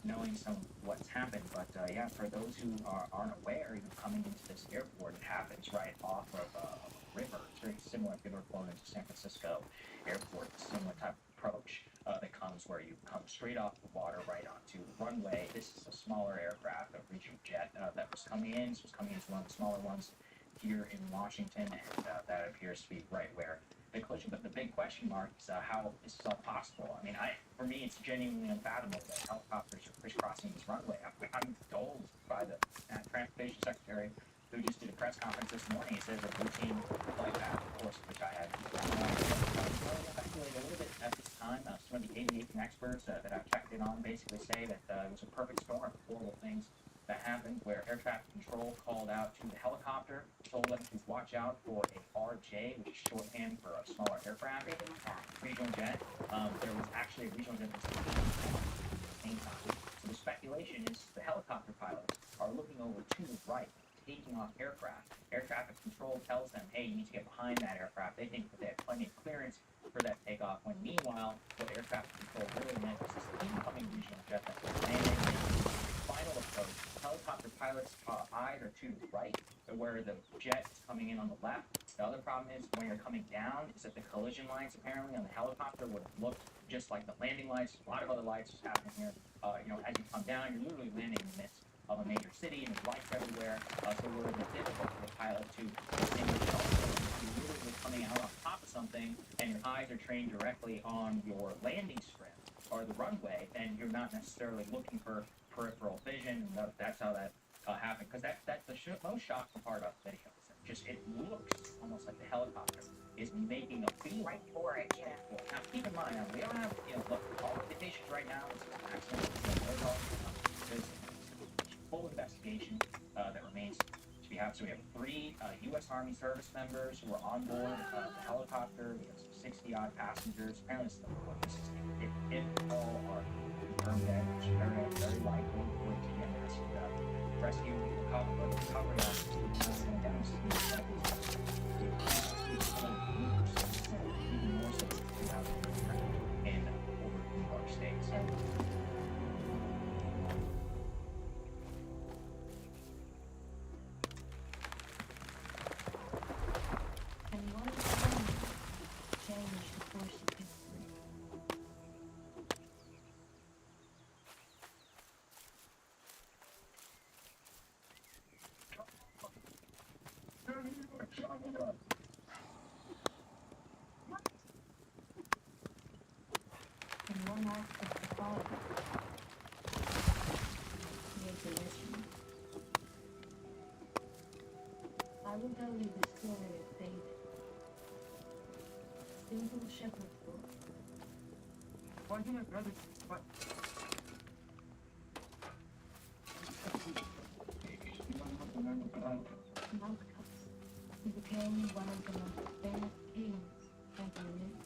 knowing some of what's happened. But yeah, for those who aren't aware, coming into this airport, it happens right off of a river. It's very similar if you've ever flown into San Francisco airport, similar type of approach that comes where you come straight off the water right onto the runway. This is a smaller aircraft, a regional jet that was coming in. This was coming in as one of the smaller ones here in Washington, and that appears to be right where the collision. But the big question mark is how this is all possible. I mean, for me, it's genuinely unfathomable that helicopters are crisscrossing this runway. I'm told by the Transportation Secretary, who just did a press conference this morning, he says a routine flight path, of course, which I had speculated a little bit at this time. Some of the aviation experts that I've checked in on basically say that it was a perfect storm of horrible things that happened, where air traffic control called out to the helicopter, told them to watch out for a RJ, which is shorthand for a smaller aircraft, regional jet. There was actually a regional jet that was at the same time. So the speculation is the helicopter pilot to the right, taking off aircraft. Air traffic control tells them, hey, you need to get behind that aircraft. They think that they have plenty of clearance for that takeoff, when meanwhile, what air traffic control really meant was this incoming regional jet that was landing. Final approach, helicopter pilots' eyes are to the right, where the jet is coming in on the left. The other problem is when you're coming down is that the collision lines apparently on the helicopter would have looked just like the landing lights. A lot of other lights is happening here. As you come down, you're literally landing in the midst of a major city and there's lights everywhere. So it would have been difficult for the pilot to distinguish. Also, if you're literally coming out on top of something and your eyes are trained directly on your landing strip or the runway, then you're not necessarily looking for peripheral vision. That's how that happened. Because that's the most shocking part about the video. Just it looks almost like the helicopter is making a beam right for it. Yeah. Now keep in mind, we don't have, look, all the indications right now is an accident. There's full investigation that remains to be had. So we have 3 U.S. Army service members who are on board the helicopter. We have some 60-odd passengers. Apparently, it's if all are confirmed dead, which is very, very likely for it to be a massive rescue, recovery efforts, and demonstrate even more so in over New York State. And what is going to change the course of history? And one aspect of God creates a mystery. I will tell you the story of David. Simple shepherd's boy. Why do my brother? What? Malchus. He became one of the most famous kings ever lived.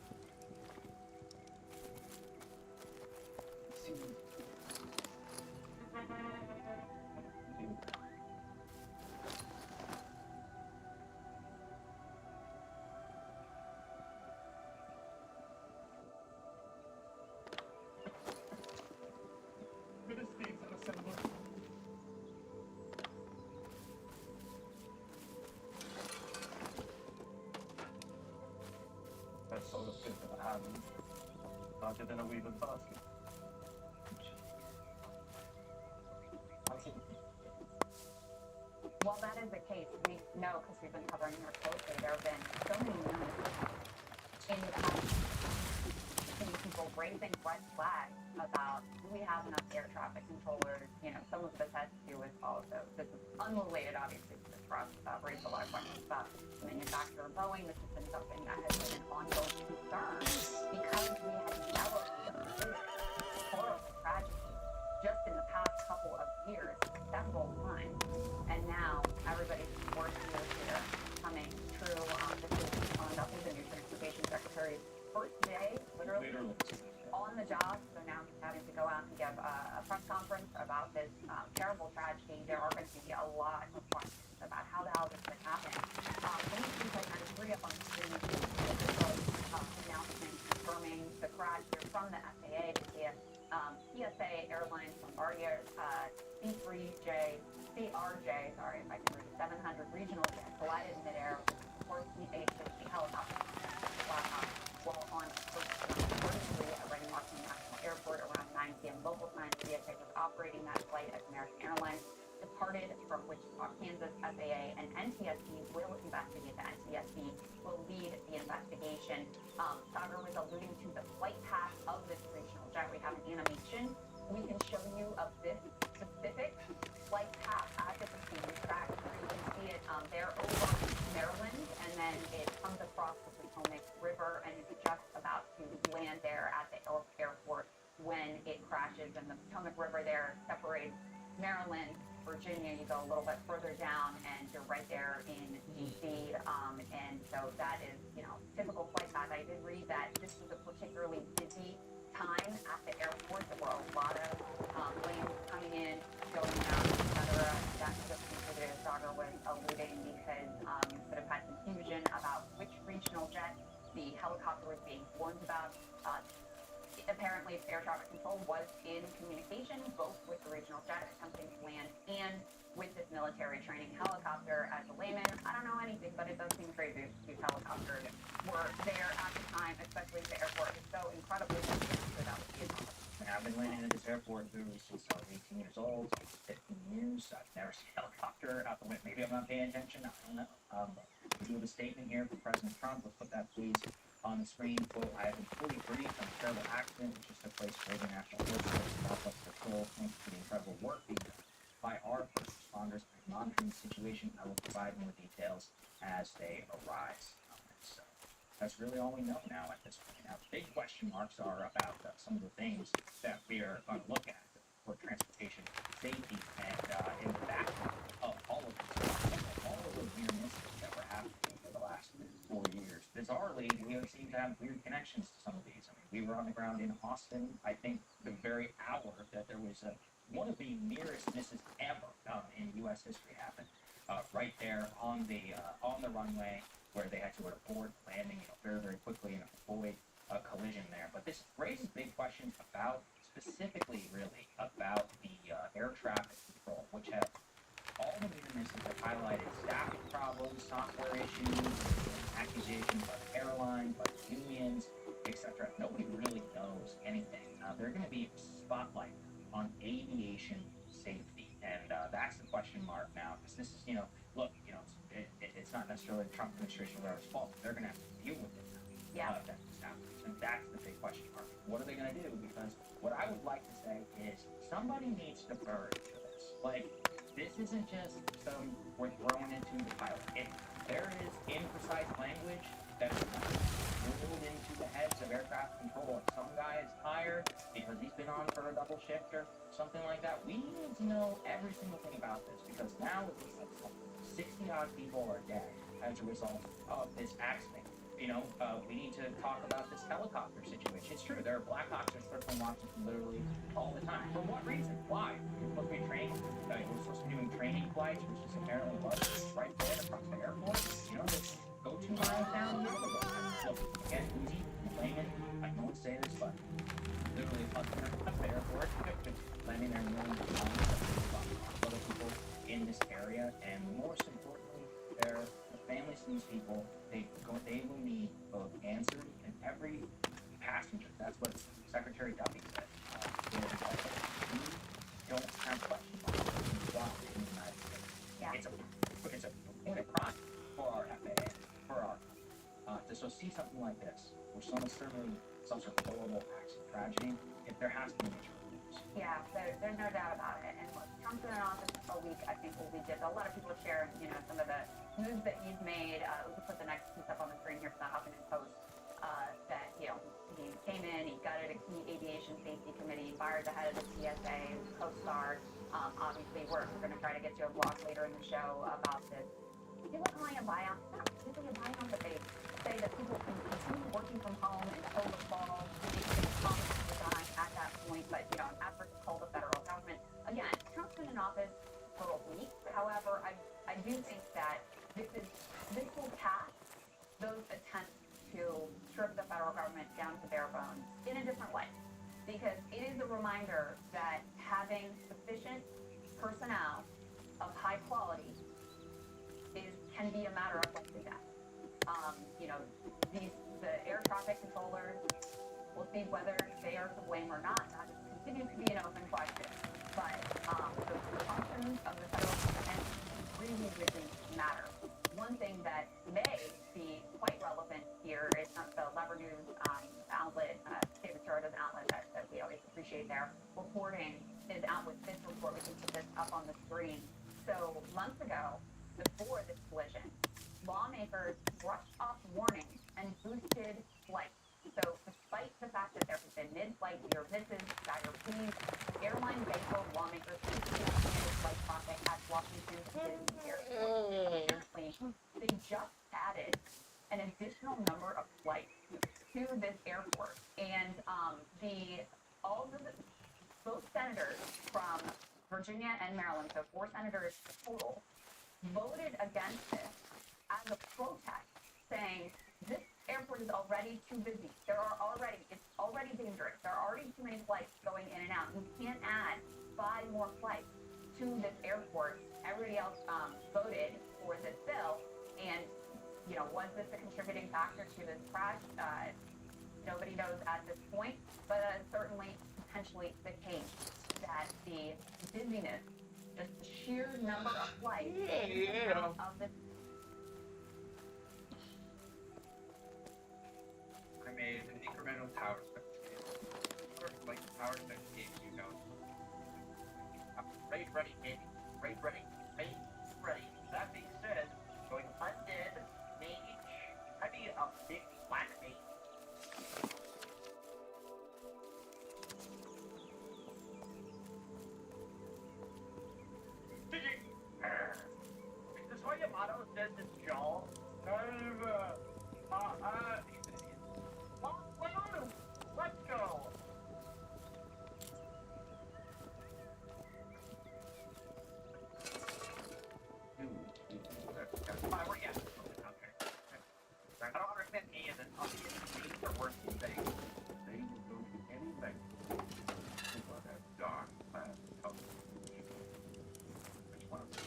That's all the fit that I have. Larger than a weaver's basket. While that is the case, we know, because we've been covering her closely, there have been so many news in the past, seeing people raising red flags about, do we have enough air traffic controllers? Some of this has to do with also, this is unrelated, obviously, to the trust, raised a lot of questions about the manufacturer Boeing. This has been something that has been an ongoing concern because we have never seen horrible tragedy just in the past couple of years, several times. And now everybody's worst news here coming true. This is nothing the new Transportation Secretary's first day, literally on the job. So now he's having to go out and give a press conference about this terrible tragedy. There are going to be a lot of questions about how the hell this could happen. Let me see if I can agree up on the screen. Announcement confirming the crash here from the FAA. PSA Airlines Bombardier CRJ, sorry if I can read, 700 regional jet collided in midair with a Sikorsky A-50 helicopter while on approach to Reagan Martin National Airport around 9 p.m. local time. PSA was operating that flight as American Airlines departed from Wichita, Kansas. FAA and NTSB will investigate. The NTSB will lead the investigation. Sagar was alluding to the flight path of this regional jet. We have an animation we can show you of this specific flight path as it's being tracked. You can see it there over Maryland, and then it comes across the Potomac River and is just about to land there at the airport when it crashes. And the Potomac River there separates Maryland, Virginia. You go a little bit further down, and you're right there in D.C. And so that is, typical flight path. I did read that this was a particularly busy time at the airport. There were a lot of planes coming in, going out, etc. That could have warns about. Apparently, air traffic control was in communication both with the regional jet attempting to land and with this military training helicopter. As a layman, I don't know anything, but it does seem crazy these helicopters were there at the time, especially the airport is so incredibly sensitive, so that would be a problem. I've been landing at this airport literally since I was 18 years old, 15 years. I've never seen a helicopter out the window. Maybe I'm not paying attention. I don't know. We do have a statement here from President Trump. Let's put that, please, on the screen. Quote, I have been fully briefed on a terrible accident which just took place for the National Force Southwest Patrol. Thanks to the incredible work being done by our first responders. I'm monitoring the situation. I will provide more details as they arise. So that's really all we know now at this point. Now, the big question marks are about some of the things that we are going to look at for transportation safety and in the background of all of this, all of those near misses that were happening for the last 4 years. Bizarrely, we seem to have weird connections to some of these. I mean, we were on the ground in Austin, I think the very hour that there was one of the nearest misses ever in U.S. history happened. Right there on the runway where they had to abort landing, very, very quickly and avoid a collision there. But this raises big questions about, specifically, really, about the air traffic control, which have all the near misses have highlighted staffing problems, software issues, accusations by the airlines, by the unions, etc. Nobody really knows anything. They're going to be spotlight on aviation safety, and that's the question mark now, because this is, look, it's not necessarily the Trump administration or whatever's fault. They're going to have to deal with it now. Yeah. That this happens, and that's the big question mark. What are they going to do? Because what I would like to say is somebody needs to burn for this. Like, this isn't just some we're throwing into the pilot. If there is imprecise language that is drilled into the heads of aircraft control, if some guy is hired because he's been on for a double shift or something like that, we need to know every single thing about this, because now it looks like 60-odd people are dead as a result of this accident. We need to talk about this helicopter situation. It's true, there are Black Hawks that are circling Washington literally all the time. For what reason? Why? You're supposed to be training. You're supposed to be doing training flights, which is apparently was right there across the airport. Just go 2 miles down the road. Look, again, easy, layman. I don't want to say this, but literally across the airport, landing there millions of times, other people in this area, and most importantly, the families of these people, they will need both answered, and every passenger, that's what Secretary Duffy said. We don't have question marks in the United States. Yeah. It's a point of pride for our FAA, for our to see something like this, where someone's serving some sort of horrible acts of tragedy, if there has to be major news. Yeah, there's no doubt about it. And look, Trump's been in office a week, I think, will be just a lot of people share, some of the moves that he's made. We can put the next piece up on the screen here from the Huffington Post. That, he came in, he gutted a key aviation safety committee, fired the head of the TSA, Coast Guard. Obviously, we're going to try to get to a blog later in the show about this. If you look online and buy on, it's not really a buy on, but they say that people can continue working from home until the fall. They promise to resign at that point, but, an effort to call the federal government. Again, Trump's been in office for a week. However, I do think that this will pass those attempts to strip the federal government down to bare bones in a different way, because it is a reminder that having sufficient personnel of high quality can be a matter of life and death. The air traffic controllers, we'll see whether they are to blame or not. That continues to be an open question. But the functions of the federal government really, really matter. One thing that may be quite relevant here is the Lever News outlet, David Sorota's outlet that we always appreciate their reporting, is out with this report. We can put this up on the screen. So months ago, before this collision, lawmakers brushed off warnings and boosted flights. So despite the fact that there have been mid-flight near misses, dire fees, airline bankrolled lawmakers boosted flight traffic at Washington Disney Airport. Apparently, they just added an additional number of flights to this airport, and both senators from Virginia and Maryland, so 4 senators total, voted against this as a protest, saying this airport is already too busy. It's already dangerous. There are already too many flights going in and out. You can't add 5 more flights to this airport. Everybody else voted for this bill, and was this a contributing factor to this crash? Nobody knows at this point, but certainly potentially the case that the busyness, just the sheer number of flights of the I made an incremental tower specification. Like tower specification, Raid ready, gaming. Raid ready. Raid ready. That being said, going undead, mage, I mean a big black mage. Is this why Yamato says his jaw? Let's go. Where you at? I don't understand me and then these are worse than things. They will go to any length to put that dark past cover. Which one of them?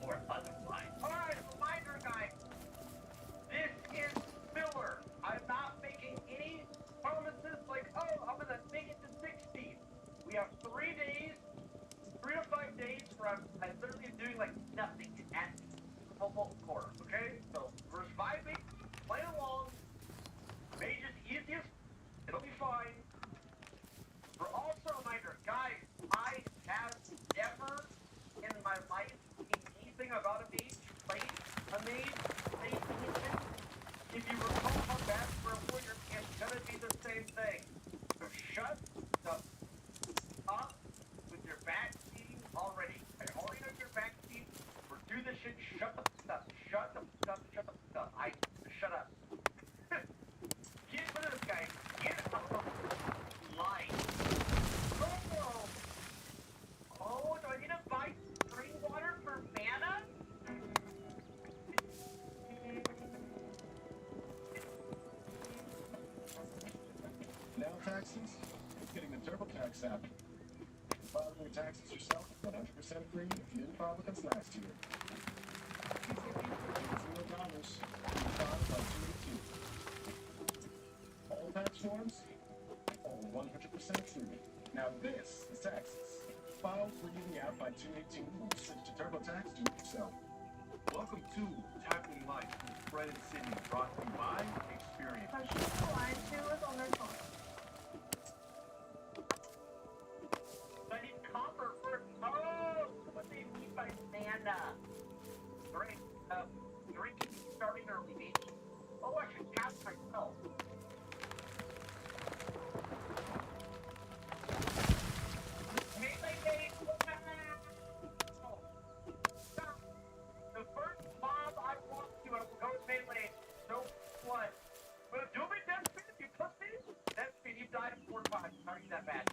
Or otherwise. Alright, reminder guys. This is filler. I'm not making any promises like, oh, I'm gonna make it to 60. We have 3 days, 3 to 5 days where I literally am doing like nothing at football quarter, okay? So we're surviving, playing along, mage is easiest, it'll be fine. For also a reminder, guys, I have never in my life seen anything about a mage, played a mage, say anything. If you recall how bad for a warrior, it's gonna be the same thing. So shut the up with your backseating already. I already know your backseat. We're doing this shit. Shut the stuff. Shut the stuff. Shut the stuff. Shut up. Get rid of this guy. Get up the line. Oh, do I need to buy spring water for mana? Now taxes? Getting the TurboTax app. Filing your taxes yourself, 100% free if you didn't file with us last year. $0. Filed by 282. All tax forms? All 100% free. Now this is taxes. File free in the app by 218 when you switch to TurboTax, do it yourself. Welcome to Tackling Life with Fred and Sydney, brought to you by Experience. I should have lied to us on their phone. I need copper for what they mean by mana. Great. Drinking starting early, maybe. Oh, I should cast myself. Melee game. The first mob I walk to, I will go with melee. So what? But do me death spin if you pussy. Death spin, you died in 4 times. How are you that bad?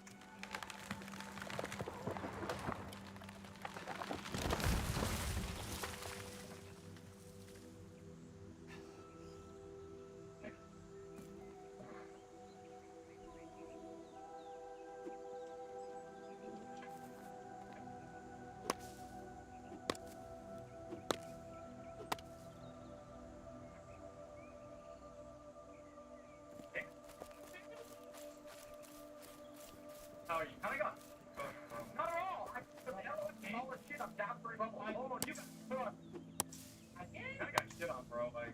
How are you? How you going? Not at all. I'm all the shit. I'm down for it. Oh, you got I got shit on, bro. Like.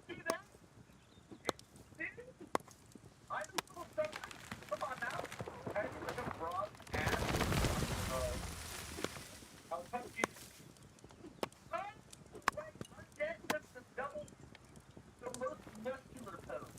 Do that? I'm a little something. Come on now. I have like a broad ass. I'll touch you. I'm dead. That's the double, the most muscular pose.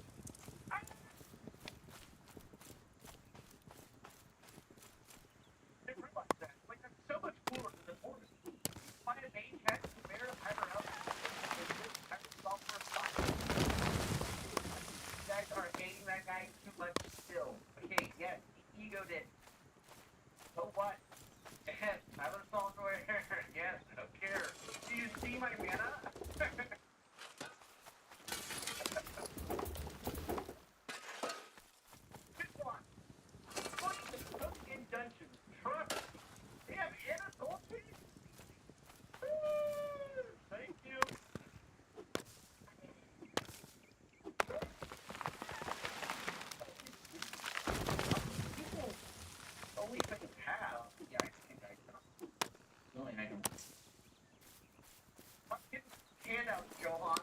out, Johan.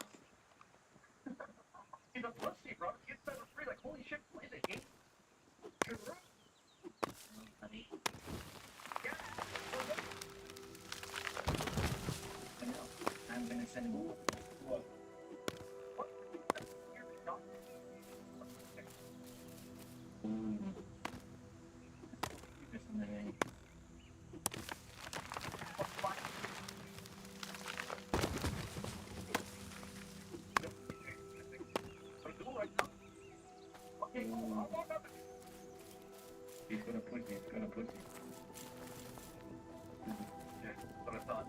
He's a pussy, bro. He gets 7-3. Like, holy shit, play the game. Honey. Yeah. I know. I'm gonna send him over. What? Keep this in the name. He's gonna pussy. He's gonna pussy. Yeah, that's what I thought.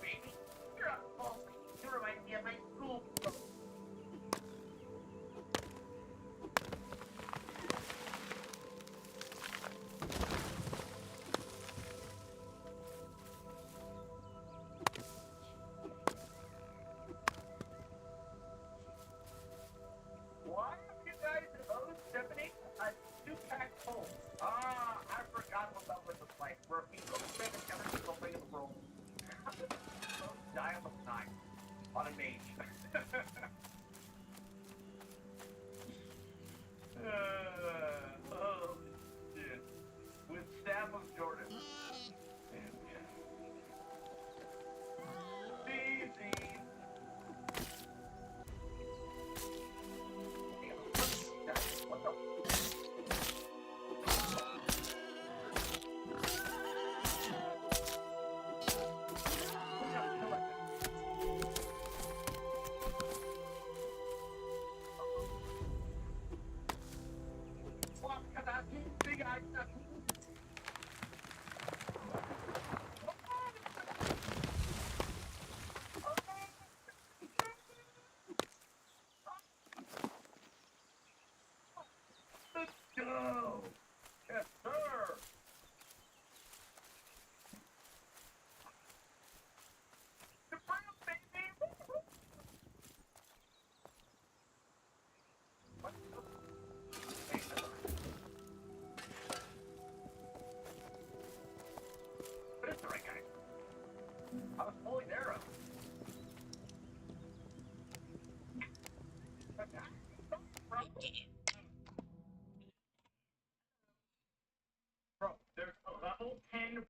Baby, you're a false. You remind me of my school. Why have you guys owed Stephanie a 2-pack Colt? Ah, I forgot what that was like. Where people spend every single thing in the world. Dial of 9 on a mage. Oh, shit. With Staff of Jordan. And, yeah. Easy. What the? Big eye. Let's go. Yes, sir. The brown baby. What? Hey, but it's the right guy. I was pulling the arrow.